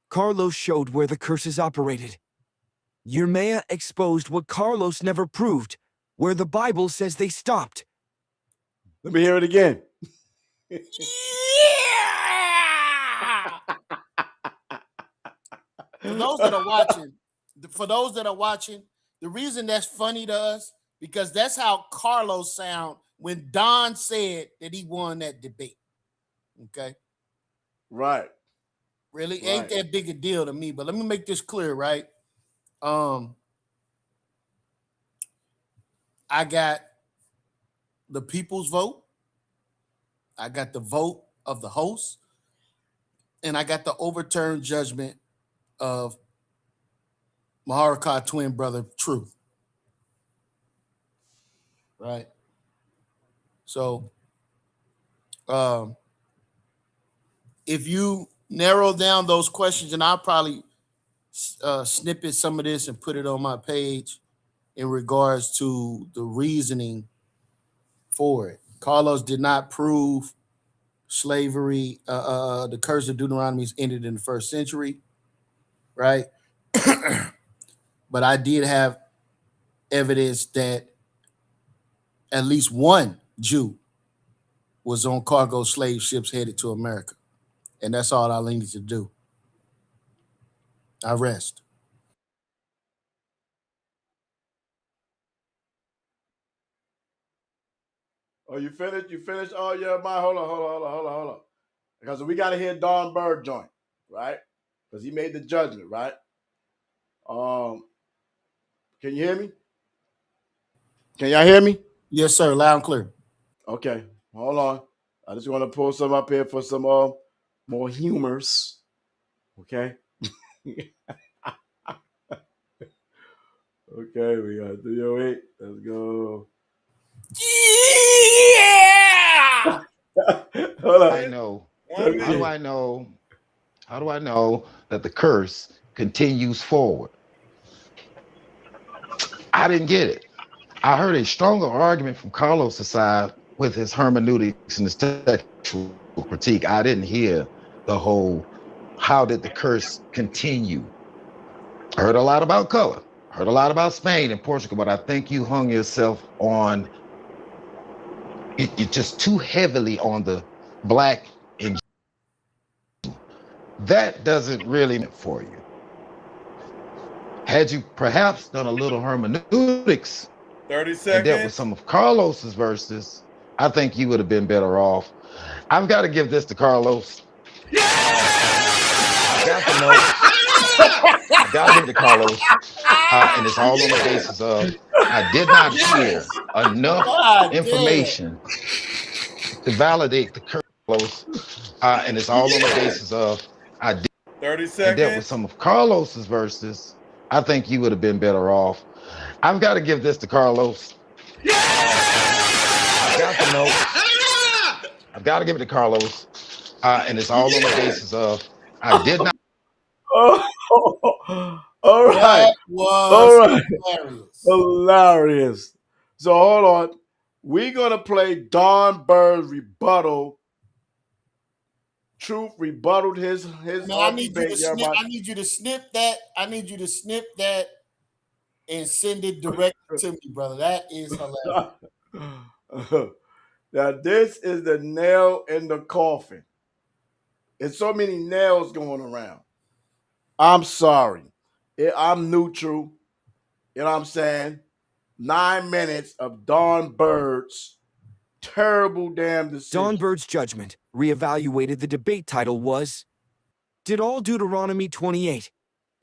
Carlos showed where the curses operated. Yirmeyah exposed what Carlos never proved, where the Bible says they stopped. Let me hear it again. For those that are watching, the reason that's funny to us because that's how Carlos sound when Don said that he won that debate. Okay. Right. Really Right. ain't that big a deal to me, but let me make this clear, right? I got the people's vote, I got the vote of the host, and I got the overturned judgment of Maharakah twin brother Truth. Right. So if you narrow down those questions, and I'll probably snippet some of this and put it on my page in regards to the reasoning for it. Carlos did not prove slavery, the curse of Deuteronomy is ended in the first century, right? But I did have evidence that at least one Jew was on cargo slave ships headed to America. And that's all I needed to do. I rest. Oh, you finished? You finished? Oh, yeah, my hold on. Because we got to hear Don Bird joint, right? Because he made the judgment, right? Can you hear me? Can y'all hear me? Yes, sir. Loud and clear. Okay, hold on. I just want to pull some up here for some more humors. Okay. Okay, we got 308. Let's go. Yeah! Hold on. I know. How do I know? How do I know that the curse continues forward? I didn't get it. I heard a stronger argument from Carlos' side with his hermeneutics and his textual critique. I didn't hear the whole how did the curse continue? I heard a lot about color, heard a lot about Spain and Portugal, but I think you hung yourself on it just too heavily on the black and that doesn't really mean for you. Had you perhaps done a little hermeneutics 30 and dealt with seconds. some of Carlos's verses, I think you would have been better off. I've got to give this to Carlos. I've got the notes. I've got to give it to Carlos. And it's all on the basis of I did not hear enough God information to validate the Carlos. And it's all on the basis of I did 30 and dealt with seconds. some of Carlos's verses. I think you would have been better off. I've got to give this to Carlos. I've got the notes. I've got to give it to Carlos. And it's all on the basis of I did not. Oh, all right. That was hilarious. Hilarious. So hold on. We're gonna play Don Bird's rebuttal. Truth rebutted his Man, I need you debate. to snip. I need you to snip that. I need you to snip that and send it directly to me, brother. That is hilarious. Now this is the nail in the coffin. There's so many nails going around. I'm sorry. I'm neutral. You know what I'm saying? 9 minutes of Don Bird's terrible damn decision. Don Bird's judgment reevaluated the debate title was, did all Deuteronomy 28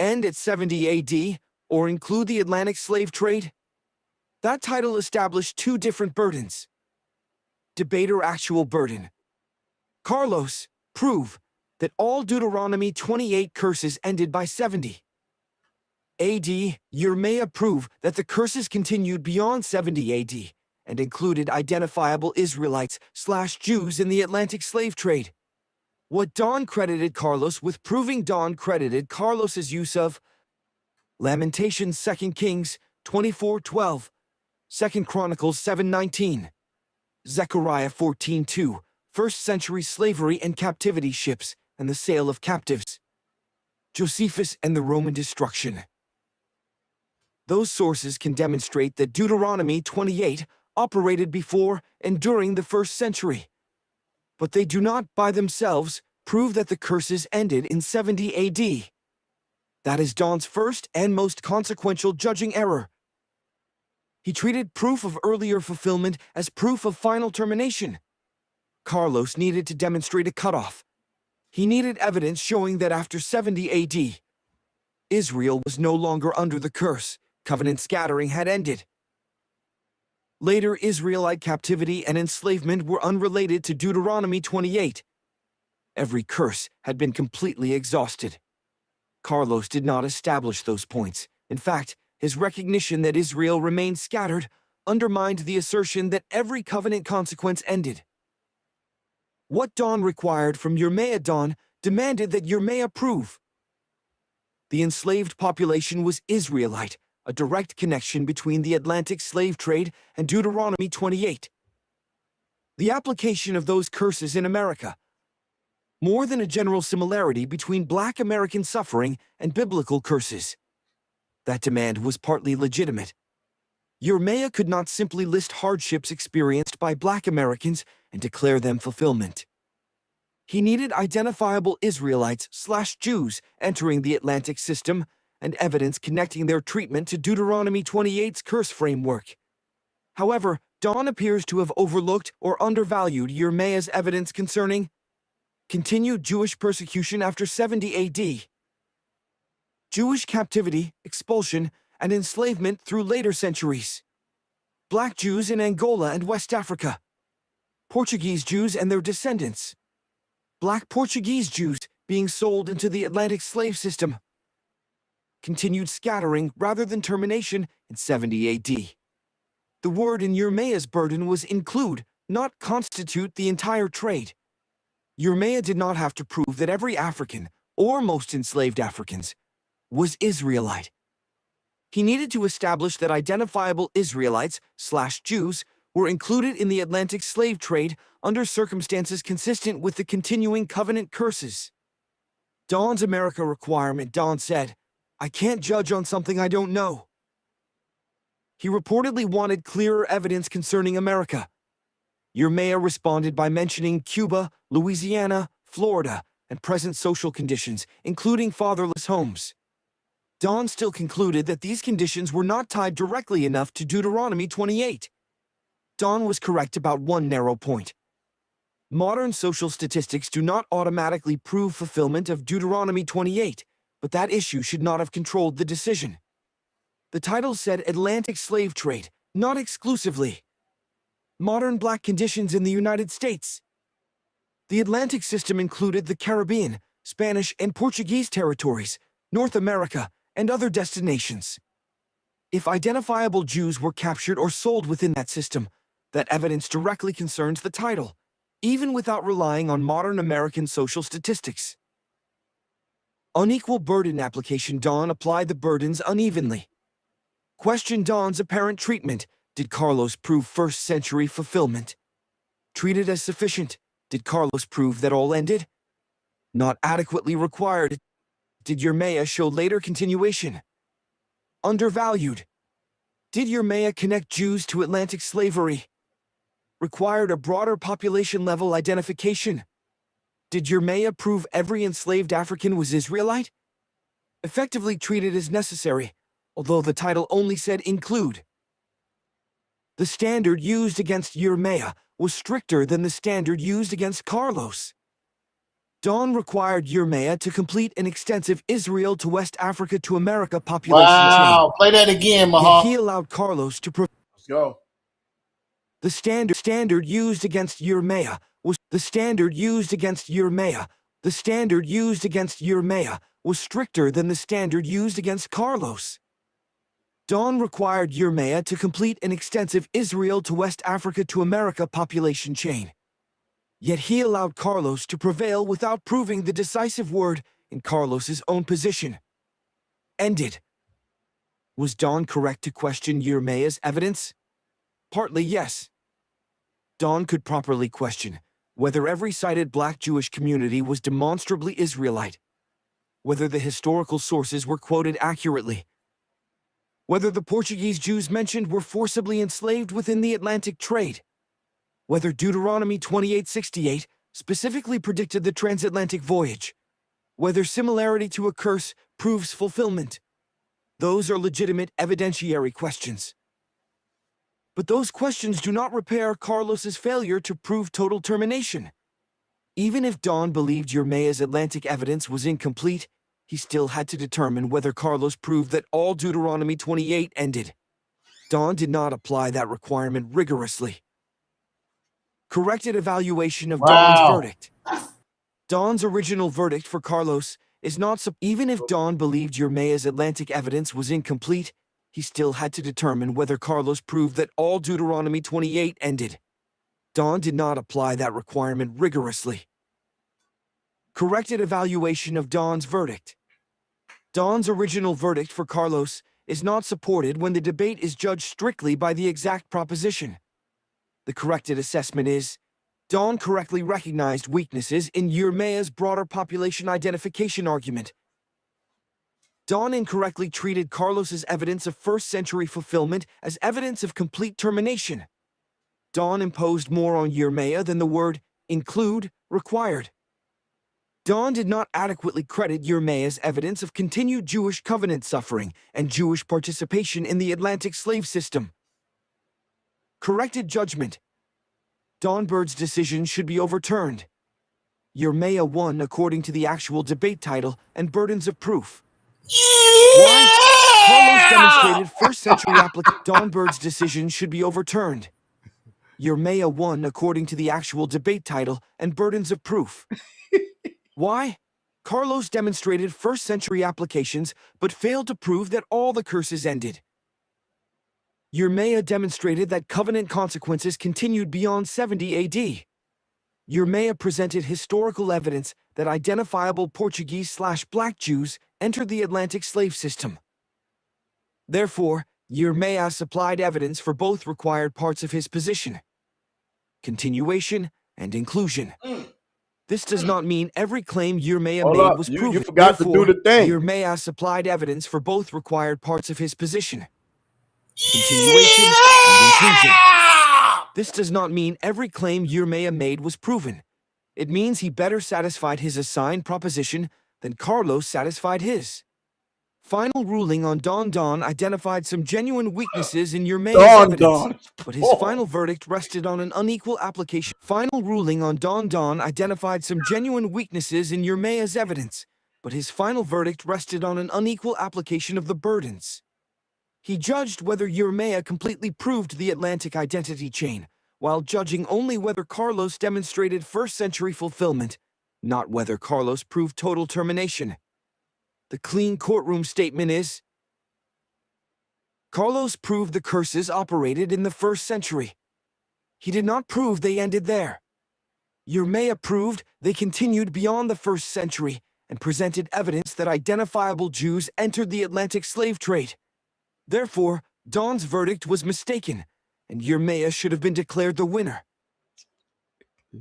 end at 70 AD or include the Atlantic slave trade? That title established two different burdens. Debate or actual burden. Carlos, prove that all Deuteronomy 28 curses ended by 70. AD, Yirmeyah prove that the curses continued beyond 70 AD and included identifiable Israelites/Jews in the Atlantic slave trade. What Don credited Carlos with proving Don credited Carlos's use of Lamentations 2 Kings 24:12, 2 Chronicles 7:19, Zechariah 14:2, first century slavery and captivity ships and the sale of captives, Josephus and the Roman destruction. Those sources can demonstrate that Deuteronomy 28 operated before and during the first century, but they do not by themselves prove that the curses ended in 70 AD. That is Don's first and most consequential judging error. He treated proof of earlier fulfillment as proof of final termination. Carlos needed to demonstrate a cutoff. He needed evidence showing that after 70 AD, Israel was no longer under the curse. Covenant scattering had ended. Later Israelite captivity and enslavement were unrelated to Deuteronomy 28. Every curse had been completely exhausted. Carlos did not establish those points. In fact, his recognition that Israel remained scattered undermined the assertion that every covenant consequence ended. What Dawn required from Yirmeyah Dawn demanded that Yirmeyah prove. The enslaved population was Israelite, a direct connection between the Atlantic slave trade and Deuteronomy 28. The application of those curses in America, more than a general similarity between Black American suffering and biblical curses. That demand was partly legitimate. Yirmeyah could not simply list hardships experienced by Black Americans and declare them fulfillment. He needed identifiable Israelites/Jews entering the Atlantic system and evidence connecting their treatment to Deuteronomy 28's curse framework. However, Dawn appears to have overlooked or undervalued Yirmeyah's evidence concerning continued Jewish persecution after 70 AD, Jewish captivity, expulsion, and enslavement through later centuries, Black Jews in Angola and West Africa, Portuguese Jews and their descendants, Black Portuguese Jews being sold into the Atlantic slave system, continued scattering rather than termination in 70 AD. The word in Yirmeyah's burden was include, not constitute the entire trade. Yirmeyah did not have to prove that every African, or most enslaved Africans, was Israelite. He needed to establish that identifiable Israelites/Jews were included in the Atlantic slave trade under circumstances consistent with the continuing covenant curses. Dawn's America requirement, Dawn said, "I can't judge on something I don't know." He reportedly wanted clearer evidence concerning America. Yirmeyah responded by mentioning Cuba, Louisiana, Florida, and present social conditions, including fatherless homes. Dawn still concluded that these conditions were not tied directly enough to Deuteronomy 28. Dawn was correct about one narrow point. Modern social statistics do not automatically prove fulfillment of Deuteronomy 28, but that issue should not have controlled the decision. The title said Atlantic slave trade, not exclusively. Modern Black conditions in the United States. The Atlantic system included the Caribbean, Spanish, and Portuguese territories, North America, and other destinations. If identifiable Jews were captured or sold within that system, that evidence directly concerns the title, even without relying on modern American social statistics. Unequal burden application. Dawn applied the burdens unevenly. Question Dawn's apparent treatment. Did Carlos prove first-century fulfillment? Treated as sufficient. Did Carlos prove that all ended? Not adequately required. Did Yirmeyah show later continuation? Undervalued. Did Yirmeyah connect Jews to Atlantic slavery? Required a broader population-level identification. Did Yirmeyah prove every enslaved African was Israelite? Effectively treated as necessary, although the title only said include. The standard used against Yirmeyah was stricter than the standard used against Carlos. Dawn required Yirmeyah to complete an extensive Israel to West Africa to America population chain. Play that again, Yet Mahal. he allowed Carlos to Let's go. The standard used against Yirmeyah was stricter than the standard used against Carlos. Dawn required Yirmeyah to complete an extensive Israel to West Africa to America population chain. Yet he allowed Carlos to prevail without proving the decisive word in Carlos's own position. Ended. Was Dawn correct to question Yirmeyah's evidence? Partly yes. Dawn could properly question whether every cited Black Jewish community was demonstrably Israelite, whether the historical sources were quoted accurately, whether the Portuguese Jews mentioned were forcibly enslaved within the Atlantic trade, whether Deuteronomy 28:68 specifically predicted the transatlantic voyage, whether similarity to a curse proves fulfillment. Those are legitimate evidentiary questions. But those questions do not repair Carlos's failure to prove total termination. Even if Don believed Yirmeyah's Atlantic evidence was incomplete, he still had to determine whether Carlos proved that all Deuteronomy 28 ended. Don did not apply that requirement rigorously. Corrected evaluation of Don's verdict. Don's original verdict for Carlos is not even if Don believed Yirmeyah's Atlantic evidence was incomplete, he still had to determine whether Carlos proved that all Deuteronomy 28 ended. Don did not apply that requirement rigorously. Corrected evaluation of Don's verdict. Don's original verdict for Carlos is not supported when the debate is judged strictly by the exact proposition. The corrected assessment is, Don correctly recognized weaknesses in Yirmeyah's broader population identification argument. Don incorrectly treated Carlos's evidence of first-century fulfillment as evidence of complete termination. Don imposed more on Yirmeyah than the word include required. Don did not adequately credit Yirmeyah's evidence of continued Jewish covenant suffering and Jewish participation in the Atlantic slave system. Corrected judgment. Don Bird's decision should be overturned. Yirmeyah won according to the actual debate title and burdens of proof. Why? Carlos demonstrated first-century application. Don Bird's decision should be overturned. Yirmeyah won according to the actual debate title and burdens of proof. Why? Carlos demonstrated first-century applications, but failed to prove that all the curses ended. Yirmeyah demonstrated that covenant consequences continued beyond 70 AD. Yirmeyah presented historical evidence that identifiable Portuguese/Black Jews entered the Atlantic slave system. Therefore, Yirmeyah supplied evidence for both required parts of his position: continuation and inclusion. This does not mean every claim Yirmeyah made was proven. You forgot to do the thing. Yirmeyah supplied evidence for both required parts of his position: continuation and inclusion. This does not mean every claim Yirmeyah made was proven. It means he better satisfied his assigned proposition than Carlos satisfied his. Final ruling on Don identified some genuine weaknesses in Yirmeyah's evidence, but his final verdict rested on an unequal application. Final ruling on Don identified some genuine weaknesses in Yirmeyah's evidence, but his final verdict rested on an unequal application of the burdens. He judged whether Yirmeyah completely proved the Atlantic identity chain, while judging only whether Carlos demonstrated first-century fulfillment, not whether Carlos proved total termination. The clean courtroom statement is, Carlos proved the curses operated in the first century. He did not prove they ended there. Yirmeyah proved they continued beyond the first century and presented evidence that identifiable Jews entered the Atlantic slave trade. Therefore, Don's verdict was mistaken, and Yirmeyah should have been declared the winner.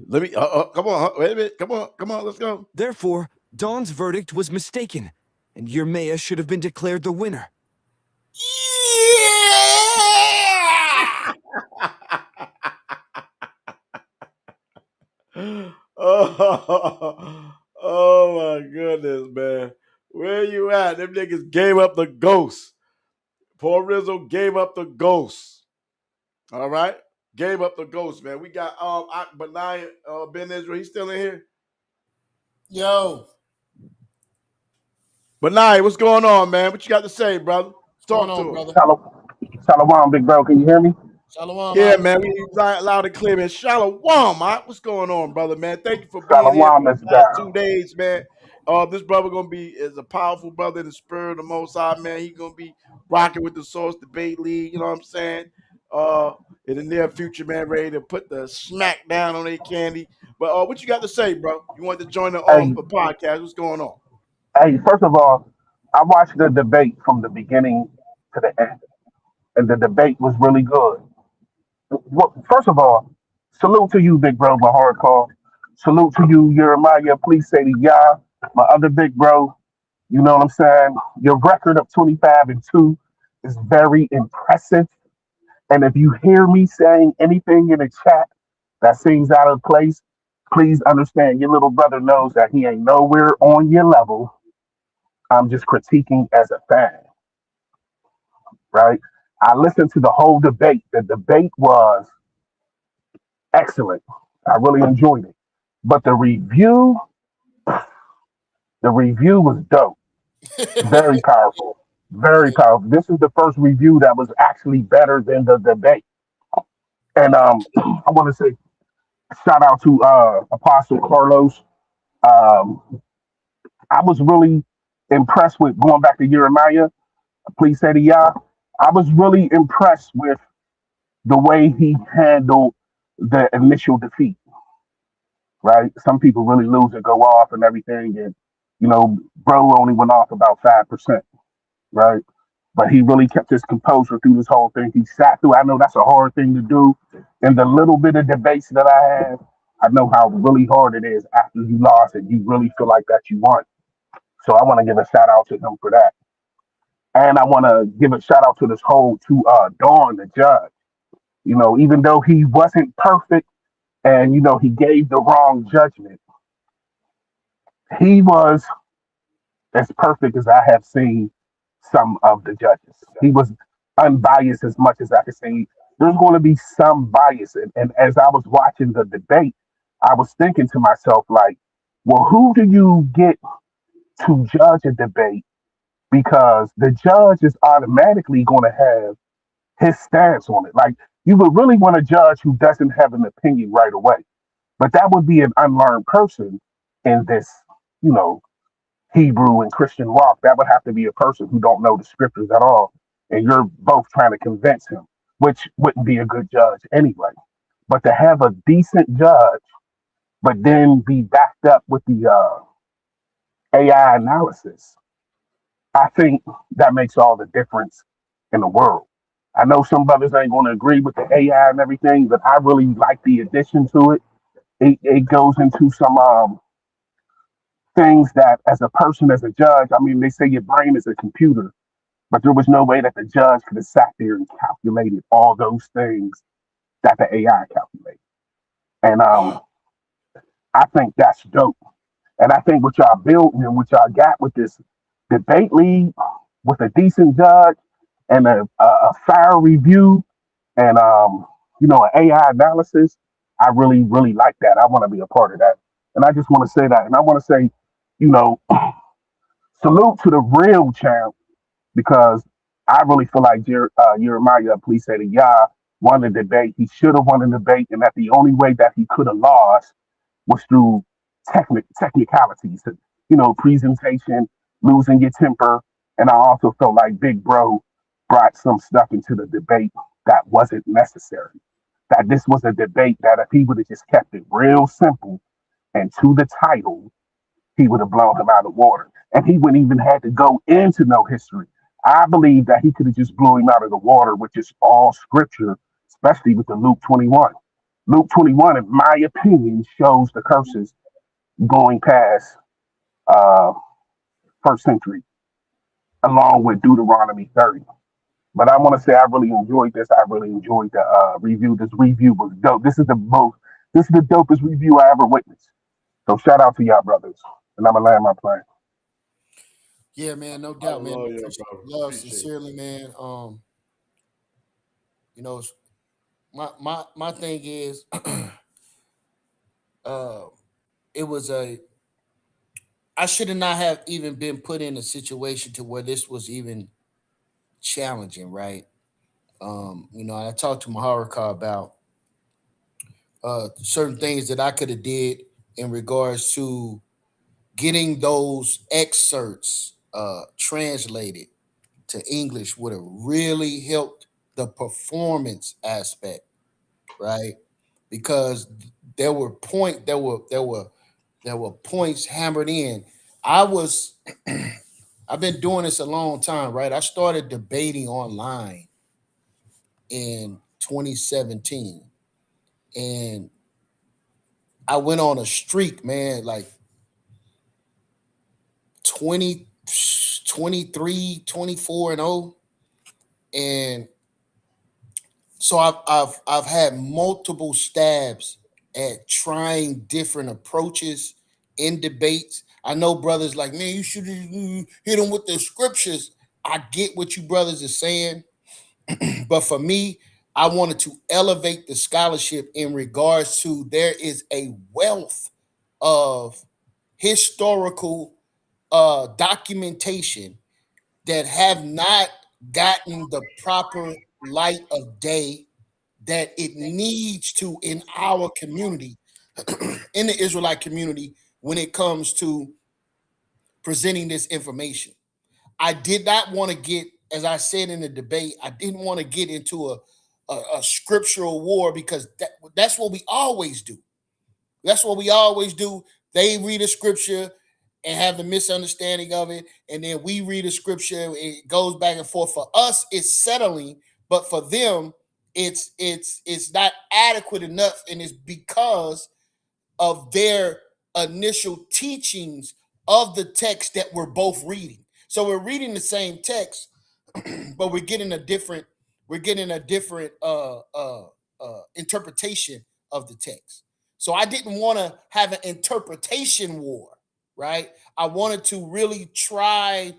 Let me, come on, wait a minute, come on, let's go. Therefore, Don's verdict was mistaken, and Yirmeyah should have been declared the winner. Oh my goodness, man. Where you at? Them niggas gave up the ghost. Poor Rizzo gave up the ghost. All right? Gave up the ghost, man. We got Benai Ben Israel. He's still in here? Yo. Benai, what's going on, man? What you got to say, brother? Talk to him. Brother? Shalom, big bro. Can you hear me? Shalom. Yeah, man. We loud and clear, man. Shalom, what's going on, brother, man? Thank you for being Shalom, here for Mr. the past 2 days, man. This brother is a powerful brother in the spirit of the Most High, man. He's gonna be rocking with the Source Debate League. You know what I'm saying? In the near future, man, ready to put the smack down on their candy. But what you got to say, bro? You want to join the podcast? What's going on? Hey, first of all, I watched the debate from the beginning to the end, and the debate was really good. Well, first of all, salute to you, big bro, my hardcore. Salute to you, Yirmeyah. Please say to Yah, my other big bro. You know what I'm saying? Your record of 25-2 is very impressive. And if you hear me saying anything in the chat that seems out of place, please understand your little brother knows that he ain't nowhere on your level. I'm just critiquing as a fan, right? I listened to the whole debate. The debate was excellent. I really enjoyed it. But the review was dope. Very powerful. Very powerful. This is the first review that was actually better than the debate. And I want to say shout out to Apostle Carlos. Um, I was really impressed with going back to Yirmeyah. Please say to Yah. I was really impressed with the way he handled the initial defeat. Right? Some people really lose and go off and everything, and bro only went off about 5%. Right? But he really kept his composure through this whole thing. He sat through. I know that's a hard thing to do. And the little bit of debates that I have, I know how really hard it is after you lost and you really feel like that you won. So I want to give a shout out to him for that. And I want to give a shout out to this whole to Dawn, the judge. Even though he wasn't perfect and he gave the wrong judgment, he was as perfect as I have seen some of the judges. He was unbiased as much as I could see. There's going to be some bias. And as I was watching the debate, I was thinking to myself, like, well, who do you get to judge a debate? Because the judge is automatically going to have his stance on it. Like, you would really want a judge who doesn't have an opinion right away. But that would be an unlearned person in this, you know, Hebrew and Christian walk. That would have to be a person who don't know the scriptures at all, and you're both trying to convince him, which wouldn't be a good judge anyway. But to have a decent judge, but then be backed up with the AI analysis, I think that makes all the difference in the world. I know some brothers ain't going to agree with the AI and everything, but I really like the addition to it. It goes into some things that, as a person, as a judge, I mean, they say your brain is a computer, but there was no way that the judge could have sat there and calculated all those things that the AI calculated. And I think that's dope. And I think what y'all built and what y'all got with this debate league, with a decent judge and a fair review and an AI analysis, I really, really like that. I want to be a part of that. And I just want to say that. And I want to say, you know, salute to the real champ, because I really feel like Yirmeyah, please say to Yah, won the debate. He should have won the debate, and that the only way that he could have lost was through technicalities, presentation, losing your temper. And I also felt like Big Bro brought some stuff into the debate that wasn't necessary. That this was a debate that if he would have just kept it real simple and to the title, he would have blown him out of water. And he wouldn't even have to go into no history. I believe that he could have just blew him out of the water with just all scripture, especially with the Luke 21. Luke 21, in my opinion, shows the curses going past uh, first century, along with Deuteronomy 30. But I want to say I really enjoyed this. I really enjoyed the review. This review was dope. This is the dopest review I ever witnessed. So shout out to y'all brothers. And I'm gonna land my plane. Yeah, man, no I doubt, man. love you, brother. Love Appreciate it. sincerely, man. You know, my thing is, uh, it was a I should have not have even been put in a situation to where this was even challenging, right? I talked to Maharaka about certain things that I could have did in regards to getting those excerpts translated to English would have really helped the performance aspect, right? Because there were points hammered in. I was I've been doing this a long time, right? I started debating online in 2017, and I went on a streak, man, like 20, 23, 24 and 0. And so I've had multiple stabs at trying different approaches in debates. I know brothers like, man, you should hit them with the scriptures. I get what you brothers are saying, But for me, I wanted to elevate the scholarship in regards to there is a wealth of historical documentation that have not gotten the proper light of day that it needs to in our community, in the Israelite community, when it comes to presenting this information. I did not want to get, as I said in the debate, I didn't want to get into a scriptural war because that's what we always do. That's what we always do. They read a scripture and have the misunderstanding of it, and then we read a scripture. It goes back and forth. For us, it's settling, but for them, it's not adequate enough, and it's because of their initial teachings of the text that we're both reading. So we're reading the same text, but we're getting a different interpretation of the text. So I didn't want to have an interpretation war, right? I wanted to really try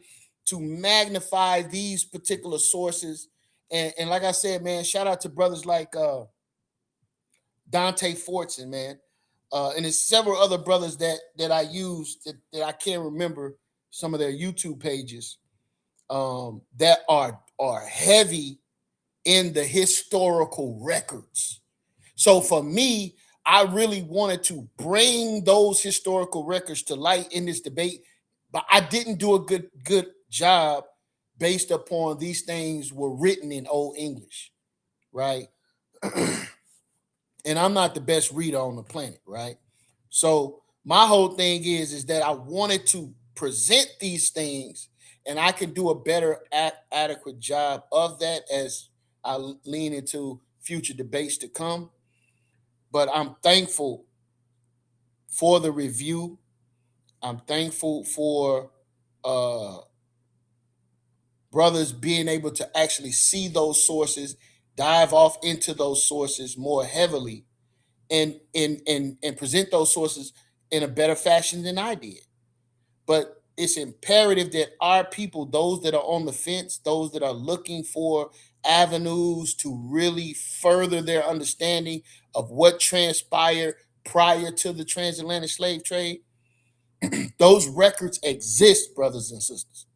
to magnify these particular sources. And like I said, man, shout out to brothers like Dante Fortson, man. And there's several other brothers that I used that I can't remember some of their YouTube pages that are heavy in the historical records. So for me, I really wanted to bring those historical records to light in this debate, but I didn't do a good job based upon these things were written in Old English, right? And I'm not the best reader on the planet, right? So my whole thing is that I wanted to present these things, and I can do a better adequate job of that as I lean into future debates to come. But I'm thankful for the review. I'm thankful for brothers being able to actually see those sources, dive off into those sources more heavily, and present those sources in a better fashion than I did. But it's imperative that our people, those that are on the fence, those that are looking for avenues to really further their understanding of what transpired prior to the transatlantic slave trade, those records exist, brothers and sisters.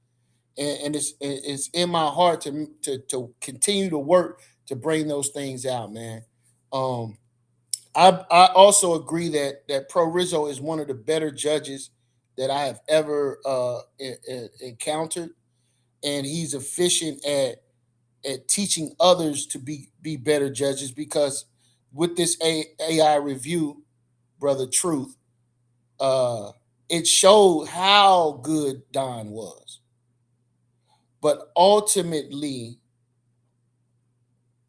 And it's in my heart to continue to work to bring those things out, man. I also agree that Pro Rizzo is one of the better judges that I have ever encountered, and he's efficient at teaching others to be better judges. Because with this AI review, brother Truth, it showed how good Don was, but ultimately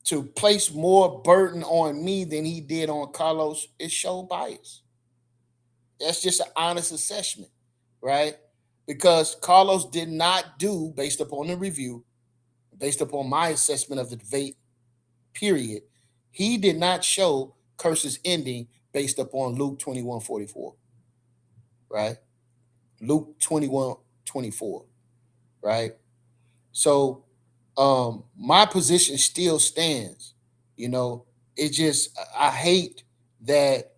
to place more burden on me than he did on Carlos, it showed bias. That's just an honest assessment, right? Because Carlos did not do, based upon the review, based upon my assessment of the debate, period, he did not show curses ending based upon Luke 21:44, right? Luke 21:24, right? So my position still stands. You know, it just, I hate that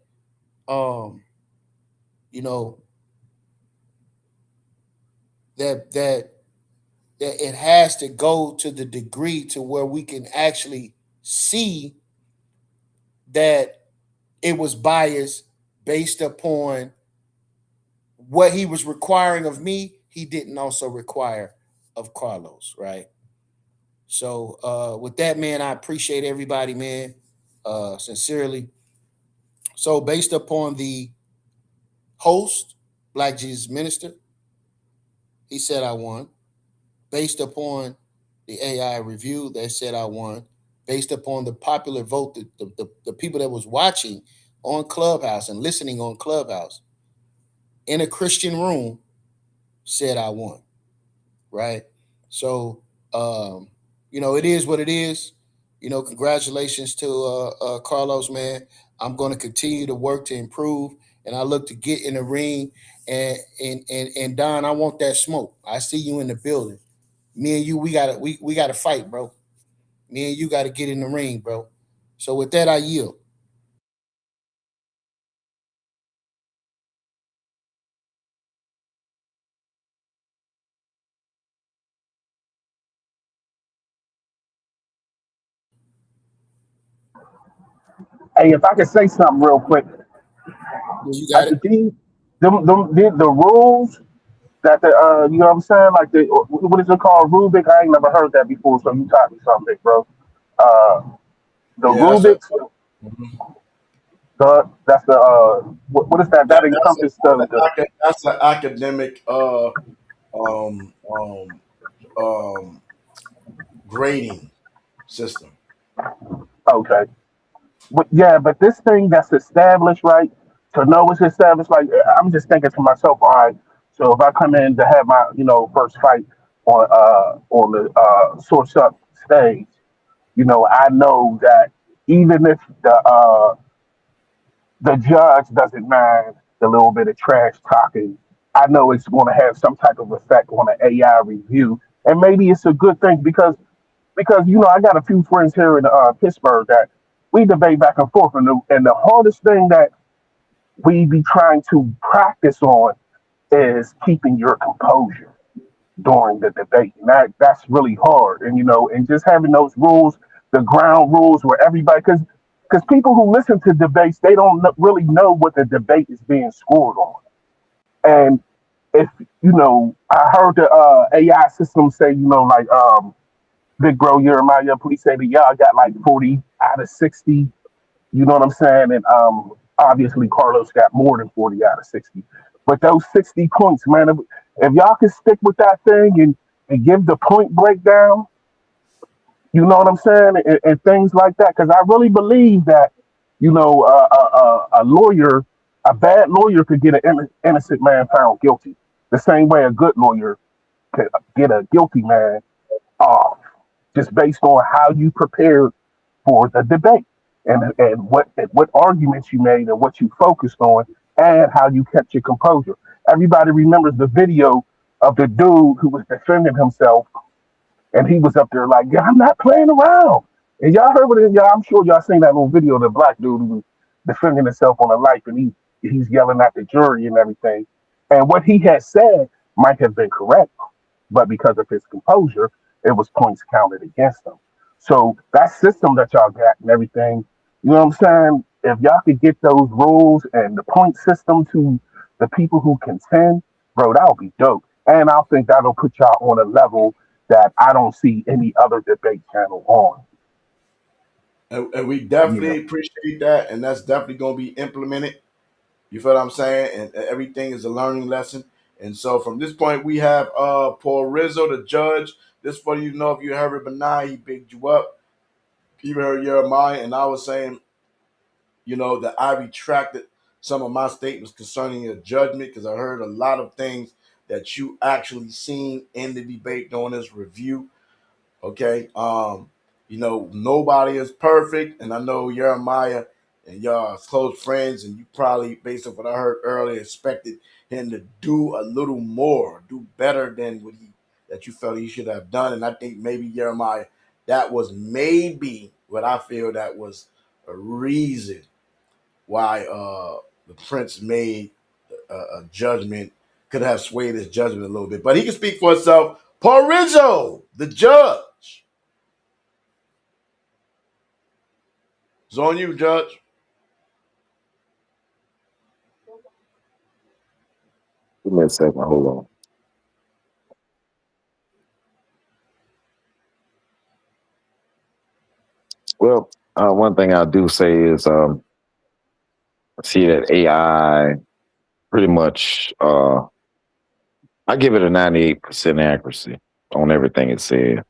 you know, that it has to go to the degree to where we can actually see that it was biased based upon what he was requiring of me. He didn't also require of Carlos, right? So with that, man, I appreciate everybody, man, sincerely. So based upon the host, Black Jesus Minister, he said I won. Based upon the AI review, they said I won. Based upon the popular vote, the people that was watching on Clubhouse and listening on Clubhouse in a Christian room said I won, right? So, it is what it is. Congratulations to Carlos, man. I'm going to continue to work to improve, and I look to get in the ring. And Don, I want that smoke. I see you in the building. Me and you, we gotta fight, bro. Me and you got to get in the ring, bro. So with that, I yield. Hey, if I could say something real quick, You got it. these, the rules that the you know what I'm saying, like the what is it called, Rubik? I ain't never heard that before, so you taught me something, bro. Uh, the Yeah, that's a Rubik's, that's the what is that? That encompasses that's an academic um um grading system. okay. But yeah, but this thing that's established, right? To know it's established, like I'm just thinking to myself, all right. So if I come in to have my, first fight on the source up stage, I know that even if the judge doesn't mind the little bit of trash talking, I know it's going to have some type of effect on the AI review, and maybe it's a good thing because I got a few friends here in Pittsburgh that we debate back and forth, and the hardest thing that we be trying to practice on is keeping your composure during the debate, and that's really hard. And and just having those rules, the ground rules, where everybody, because people who listen to debates, they don't really know what the debate is being scored on. And if I heard the AI system say, like big bro Yirmeyah, please say that y'all got like 40 out of 60. You know what I'm saying? And obviously Carlos got more than 40 out of 60. But those 60 points, man, if y'all can stick with that thing and give the point breakdown, you know what I'm saying? And things like that. Because I really believe that, a lawyer, a bad lawyer could get an innocent man found guilty. The same way a good lawyer could get a guilty man off, just based on how you prepared for the debate and what arguments you made and what you focused on and how you kept your composure. Everybody remembers the video of the dude who was defending himself, and he was up there like, "Yeah, I'm not playing around." And y'all heard what it, y'all. I'm sure y'all seen that little video of the black dude who was defending himself on a life, and he's yelling at the jury and everything. And what he had said might have been correct, but because of his composure, it was points counted against him. So that system that y'all got and everything, you know what I'm saying? If y'all could get those rules and the point system to the people who contend, bro, that would be dope. And I think that'll put y'all on a level that I don't see any other debate channel on. And we You know. definitely appreciate that, and that's definitely going to be implemented. You feel what I'm saying? And everything is a learning lesson. And so from this point, we have Paul Rizzo, the judge. This for you to know, if you heard Benai, he picked you up. You heard Jeremiah, and I was saying, that I retracted some of my statements concerning your judgment because I heard a lot of things that you actually seen in the debate during this review. Okay. Nobody is perfect, and I know Jeremiah and y'all are close friends, and you probably, based on what I heard earlier, expected him to do a little more, do better than what he that you felt he should have done. And I think maybe Jeremiah, that was maybe what I feel that was a reason why the prince made a judgment, could have swayed his judgment a little bit. But he can speak for himself. Paul Rizzo, the judge. It's on you, Judge. Give me a second. Hold on. Well, one thing I do say is I see that AI pretty much, I give it a 98% accuracy on everything it said.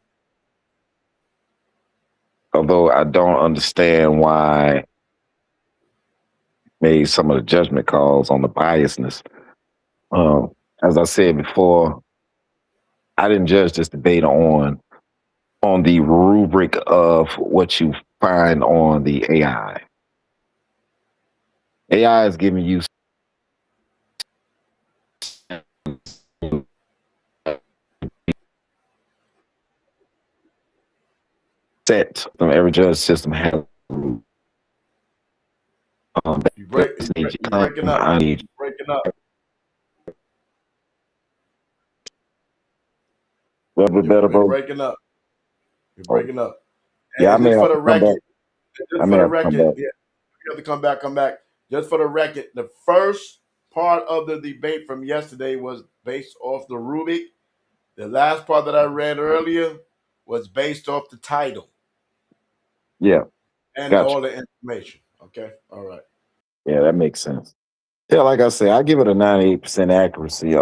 Although I don't understand why it made some of the judgment calls on the biasness. As I said before, I didn't judge this debate on the rubric of what you find on the AI. AI is giving you set. Every judge system has You breaking up. I need Breaking up. a little bit better, You're bro. breaking up. You're Oh, breaking up. yeah, I And may just for have the to come back. record, I may have to come back. yeah, you have to come back, come back. Just for the record, the first part of the debate from yesterday was based off the Rubik. The last part that I read earlier was based off the title Yeah, and gotcha. all the information. Okay, all right. Yeah, that makes sense. Yeah, like I say, I give it a 98% accuracy.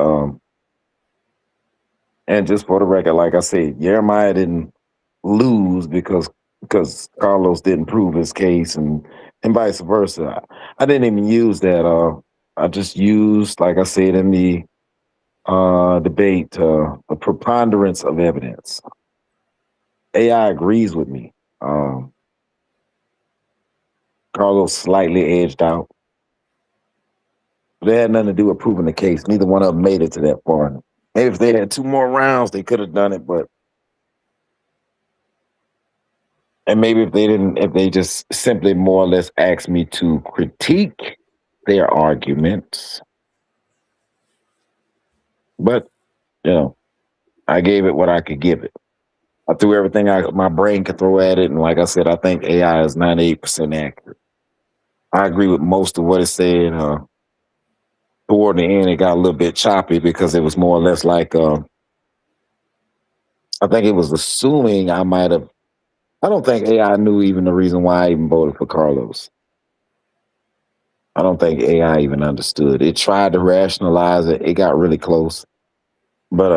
And just for the record, like I said, Jeremiah didn't lose because Carlos didn't prove his case, and vice versa. I didn't even use that. I just used, like I said in the debate, the preponderance of evidence. AI agrees with me. Carlos slightly edged out. But it had nothing to do with proving the case. Neither one of them made it to that point. Maybe if they had 2 more rounds, they could have done it, but and maybe if they just simply more or less asked me to critique their arguments. But, I gave it what I could give it. I threw everything my brain could throw at it. And like I said, I think AI is 98% accurate. I agree with most of what it said. Toward the end, it got a little bit choppy because it was more or less like, I think it was assuming I might have. I don't think AI knew even the reason why I even voted for Carlos. I don't think AI even understood. It tried to rationalize it. It got really close. But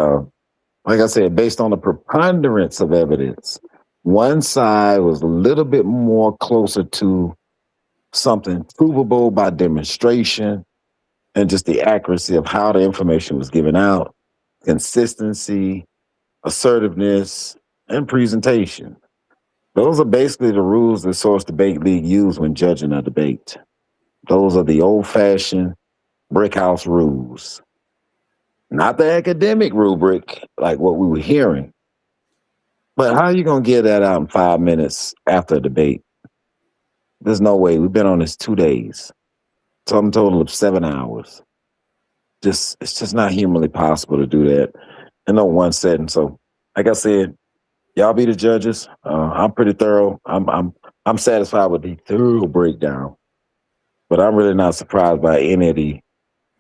like I said, based on the preponderance of evidence, one side was a little bit more closer to something provable by demonstration and just the accuracy of how the information was given out, consistency, assertiveness, and presentation. Those are basically the rules the Source Debate League use when judging a debate. Those are the old-fashioned brickhouse rules, not the academic rubric like what we were hearing. But how are you going to get that out in 5 minutes after a debate? There's no way. We've been on this 2 days, some total of 7 hours. It's just not humanly possible to do that in no one setting. So, like I said, y'all be the judges. I'm pretty thorough. I'm satisfied with the thorough breakdown, but I'm really not surprised by any of the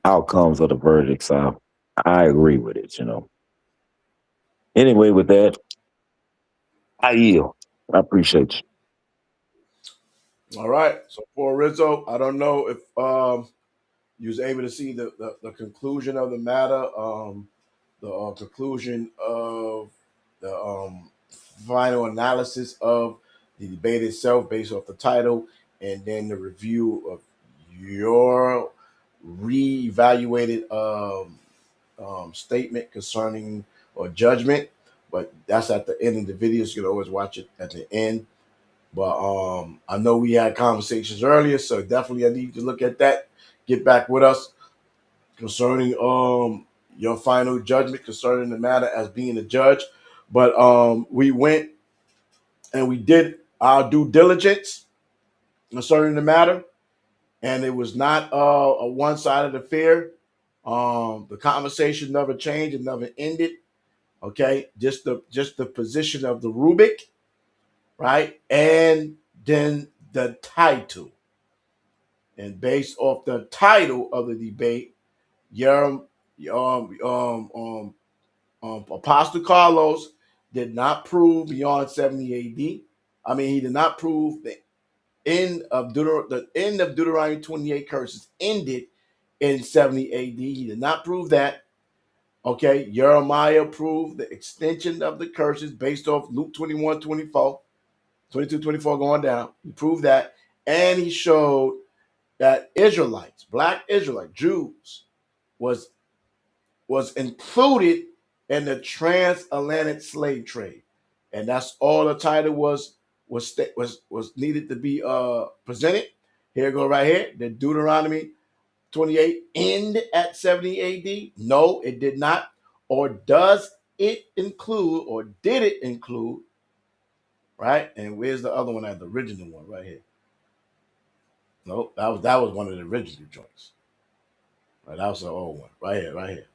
outcomes of the verdict. So I agree with it. Anyway, with that, I yield. I appreciate you. All right. So for Rizzo, I don't know if you was able to see the conclusion of the matter, the conclusion of the final analysis of the debate itself based off the title, and then the review of your reevaluated statement concerning or judgment. But that's at the end of the video, so you can always watch it at the end. But I know we had conversations earlier, so definitely I need to look at that. Get back with us concerning your final judgment concerning the matter as being a judge. But we went and we did our due diligence concerning the matter, and it was not a one-sided affair. The conversation never changed, it never ended. Okay, just the position of the Rubik, right? And then the title. And based off the title of the debate, your Apostle Carlos did not prove beyond 70 AD. I mean, he did not prove the end of Deuteronomy 28 curses ended in 70 AD. He did not prove that. Okay, Yirmeyah proved the extension of the curses based off Luke 21, 24, 22, 24 going down. He proved that. And he showed that Israelites, black Israelite Jews, was included in the transatlantic slave trade, and that's all the title was needed to be presented. Here go right here. The Deuteronomy 28 end at 70 AD? No, it did not. Or does it include, or did it include, right? And where's the other one? At the original one right here. Nope, that was one of the original joints. Right, that was the old one right here, right here.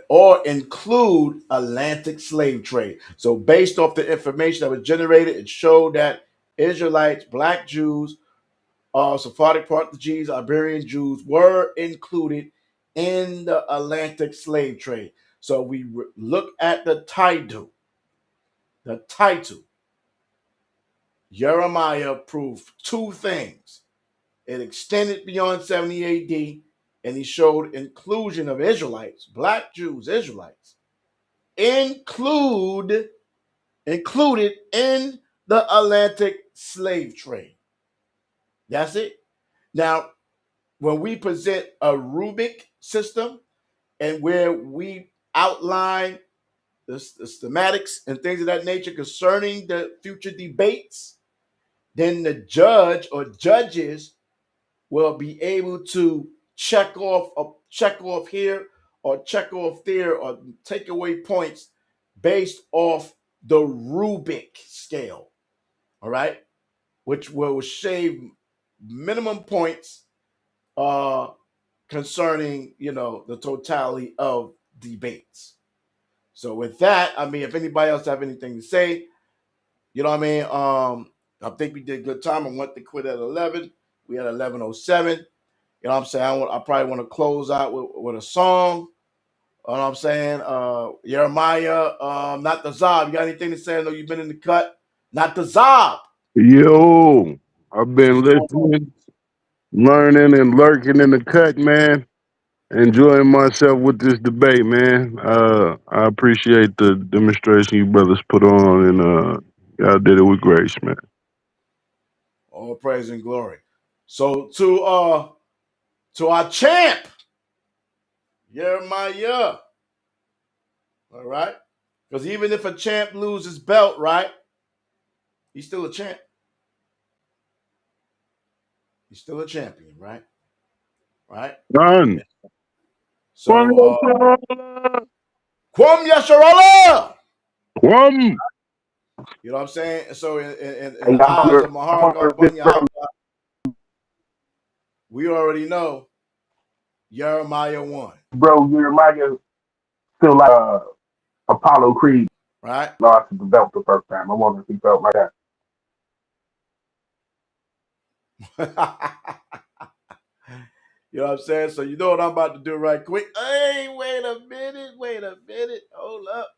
Or include Atlantic slave trade. So based off the information that was generated, it showed that Israelites, Black Jews, Sephardic Portuguese, Iberian Jews were included in the Atlantic slave trade. So we look at the title. The title. Yirmeyah proved two things. It extended beyond 70 AD, and he showed inclusion of Israelites, Black Jews, Israelites, included in the Atlantic slave trade. That's it. Now, when we present a Rubik system and where we outline the schematics and things of that nature concerning the future debates, then the judge or judges will be able to check off here or check off there or take away points based off the Rubik scale. All right, which will shave minimum points concerning the totality of debates. So with that, I mean, if anybody else have anything to say, you know what I mean. I think we did good time. I want to quit at 11. We had 11:07. You know what I'm saying? I probably want to close out with a song. You know what I'm saying? Yirmeyah, not the Zob. You got anything to say? I know you've been in the cut. Not the Zob. Yo, I've been What's going on? listening, learning, and lurking in the cut, man. Enjoying myself with this debate, man. I appreciate the demonstration you brothers put on, and y'all did it with grace, man. All praise and glory. So to our champ, Yirmeyah. All right? Because even if a champ loses belt, right? He's still a champ. He's still a champion, right? Right? Done. So Kwam Yasharala. Kwam. You know what I'm saying? So in Hey, the I eyes wonder, of Maharaka Bunya, we already know Yirmeyah won. bro, Jeremiah feel like Apollo Creed Right? lost the belt the first time. I wonder if he felt like that. You know what I'm saying? So you know what I'm about to do right quick. Hey, wait a minute. Hold up.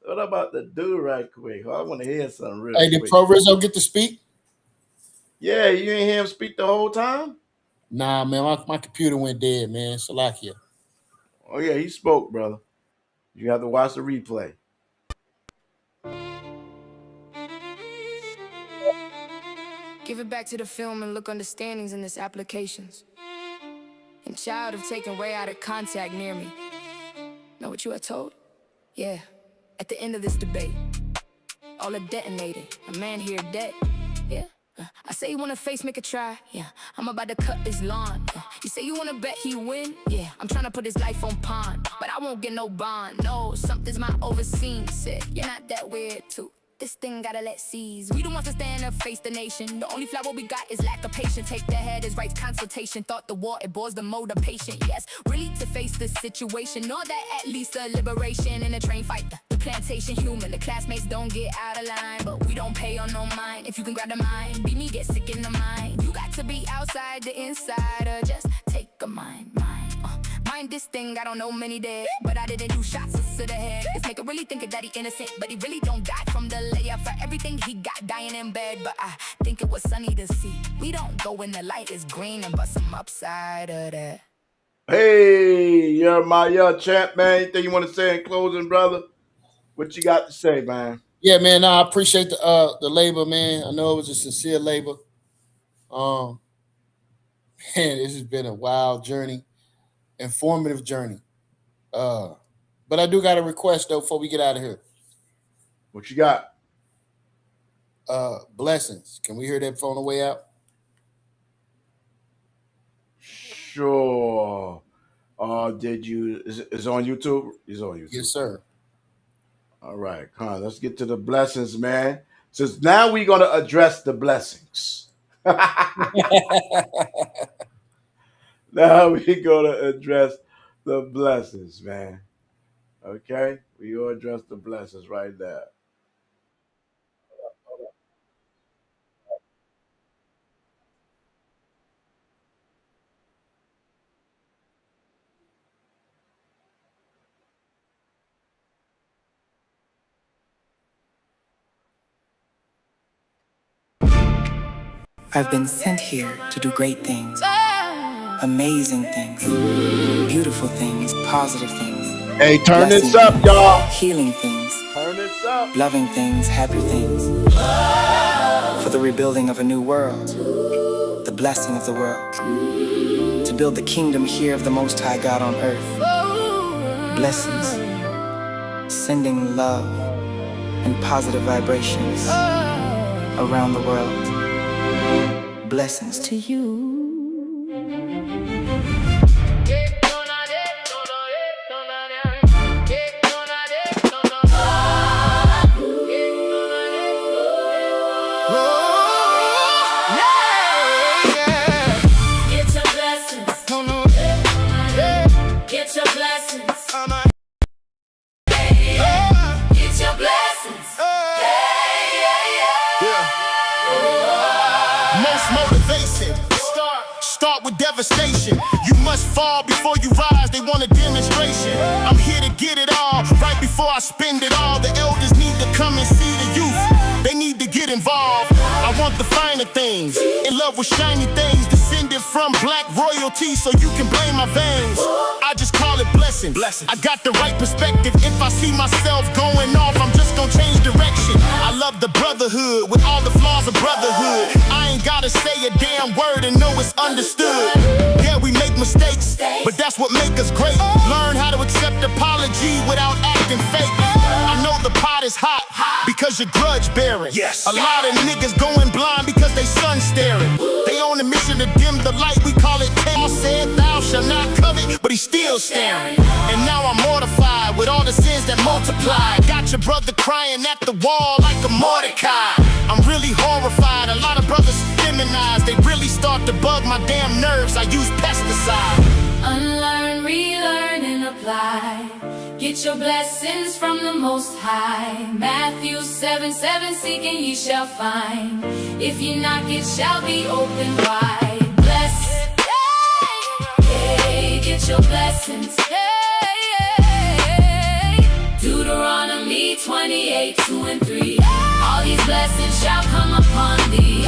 What I'm about to do right quick? I want to hear something real Hey, did quick. Pro Rizzo get to speak? Yeah, you ain't hear him speak the whole time? Nah, man, my computer went dead, man. Salakia. Oh yeah, he spoke, brother. You have to watch the replay. Give it back to the film and look understandings in its applications. And child have taken way out of contact near me. Know what you are told? Yeah. At the end of this debate, all are detonated. A man here dead. Yeah. I say you wanna face, make a try. Yeah. I'm about to cut his lawn. You say you wanna bet he win. Yeah. I'm trying to put his life on pawn, but I won't get no bond. No, something's my overseen. Said you're not that weird too. This thing gotta let seize. We don't want to stand up, face the nation. The only flaw what we got is lack of patience. Take the head as right consultation. Thought the war, it bores the motivation. Yes, really to face the situation. Know that at least a liberation in a train fight. The plantation human, the classmates don't get out of line. But we don't pay on no mind. If you can grab the mind, be me, get sick in the mind. You got to be outside the inside, or just take a mind. Mind this thing, I don't know many dead, but I didn't do shots to the head. This make it really think that he innocent, but he really don't die from the layup. For everything he got dying in bed, but I think it was sunny to see. We don't go when the light is green and bust some upside of that. Hey, Yirmeyah, champ, man. Anything you want to say in closing, brother? What you got to say, man? Yeah, man. I appreciate the labor, man. I know it was a sincere labor. Man, this has been a wild journey, informative journey. But I do got a request though before we get out of here. What you got? Blessings. Can we hear that phone on the way out? Sure. Did you? Is on YouTube? It's on YouTube. Yes, sir. All right, come on, let's get to the blessings, man. Since now we're gonna address the blessings. Now we're gonna address the blessings, man. Okay, we gonna address the blessings right now. I've been sent here to do great things, amazing things, beautiful things, positive things, Hey, turn blessing this up, things, y'all. healing things, Turn this up. loving things, happy things, for the rebuilding of a new world, the blessing of the world, to build the kingdom here of the Most High God on earth. Blessings, sending love and positive vibrations around the world. Blessings to you. Start with devastation. You must fall before you rise. They want a demonstration. I'm here to get it all. Right before I spend it all, the elders need to come and see the youth. They need to get involved. I want the finer things. In love with shiny things. Descended from black royalty, so you can blame my veins. I just call it blessing. I got the right perspective. If I see myself going off, I'm just gonna change direction. I love the brotherhood with all the flaws of brotherhood. I ain't gotta say a damn word and know it's understood. Yeah, we make mistakes, but that's what make us great. Learn how to accept apology without acting fake. I know the pot is hot because you're grudge bearing. Yes. A lot of niggas going blind because they sun staring. They on a mission to dim the light. We call it chaos. Said thou shalt not covet, but he's still staring. And now I'm mortified with all the sins that multiply. Got your brother crying at the wall like a Mordecai. I'm really horrified. A lot of brothers feminized. They really start to bug my damn nerves. I use pesticide. Unlearn, relearn, and apply. Get your blessings from the Most High. Matthew 7:7, seek and ye shall find. If ye knock, it shall be open wide. Bless, hey, get your blessings. Hey, Deuteronomy 28:2-3. All these blessings shall come upon thee.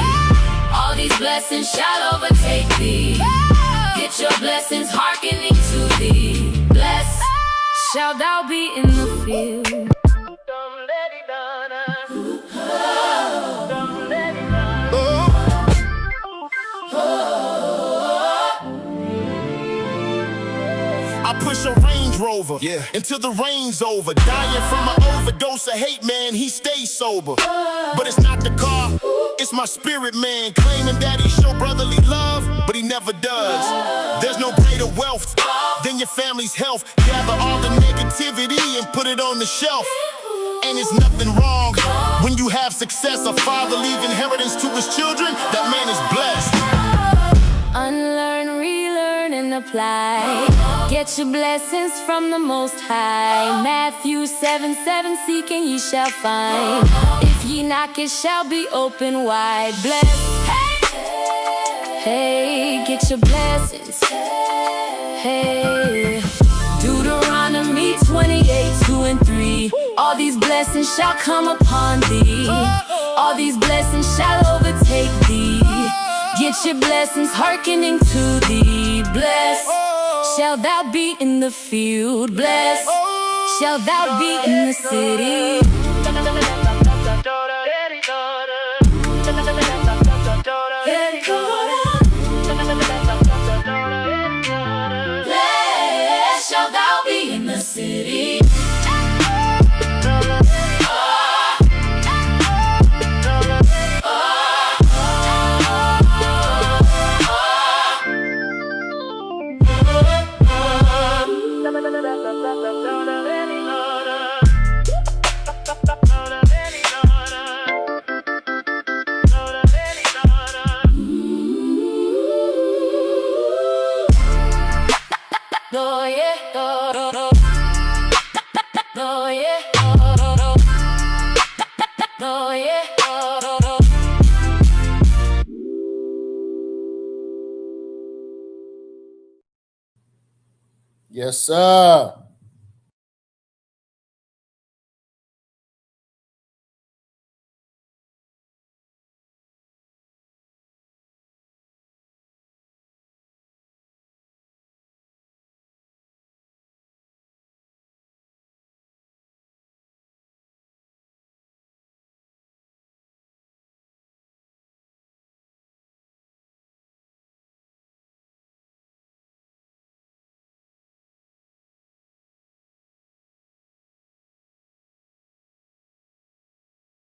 All these blessings shall overtake thee. Get your blessings hearkening to thee. Blessed shall thou be in the field. I push a Range Rover until the rain's over. Dying from an overdose of hate, man, he stays sober. But it's not the car, it's my spirit, man. Claiming that he show brotherly love, but he never does. There's no greater wealth than your family's health. Gather all the negativity and put it on the shelf. And it's nothing wrong when you have success. A father leave inheritance to his children, that man is blessed. Unlearn, relearn, and apply. Get your blessings from the Most High. Matthew 7:7, seek and ye shall find. If ye knock, it shall be open wide. Bless, hey, get your blessings. Hey, Deuteronomy 28:2-3. All these blessings shall come upon thee. All these blessings shall overtake thee. Get your blessings hearkening to thee. Blessed shall thou be in the field. Blessed shall thou be in the city. Blessed shall thou be in the city. Yes, sir.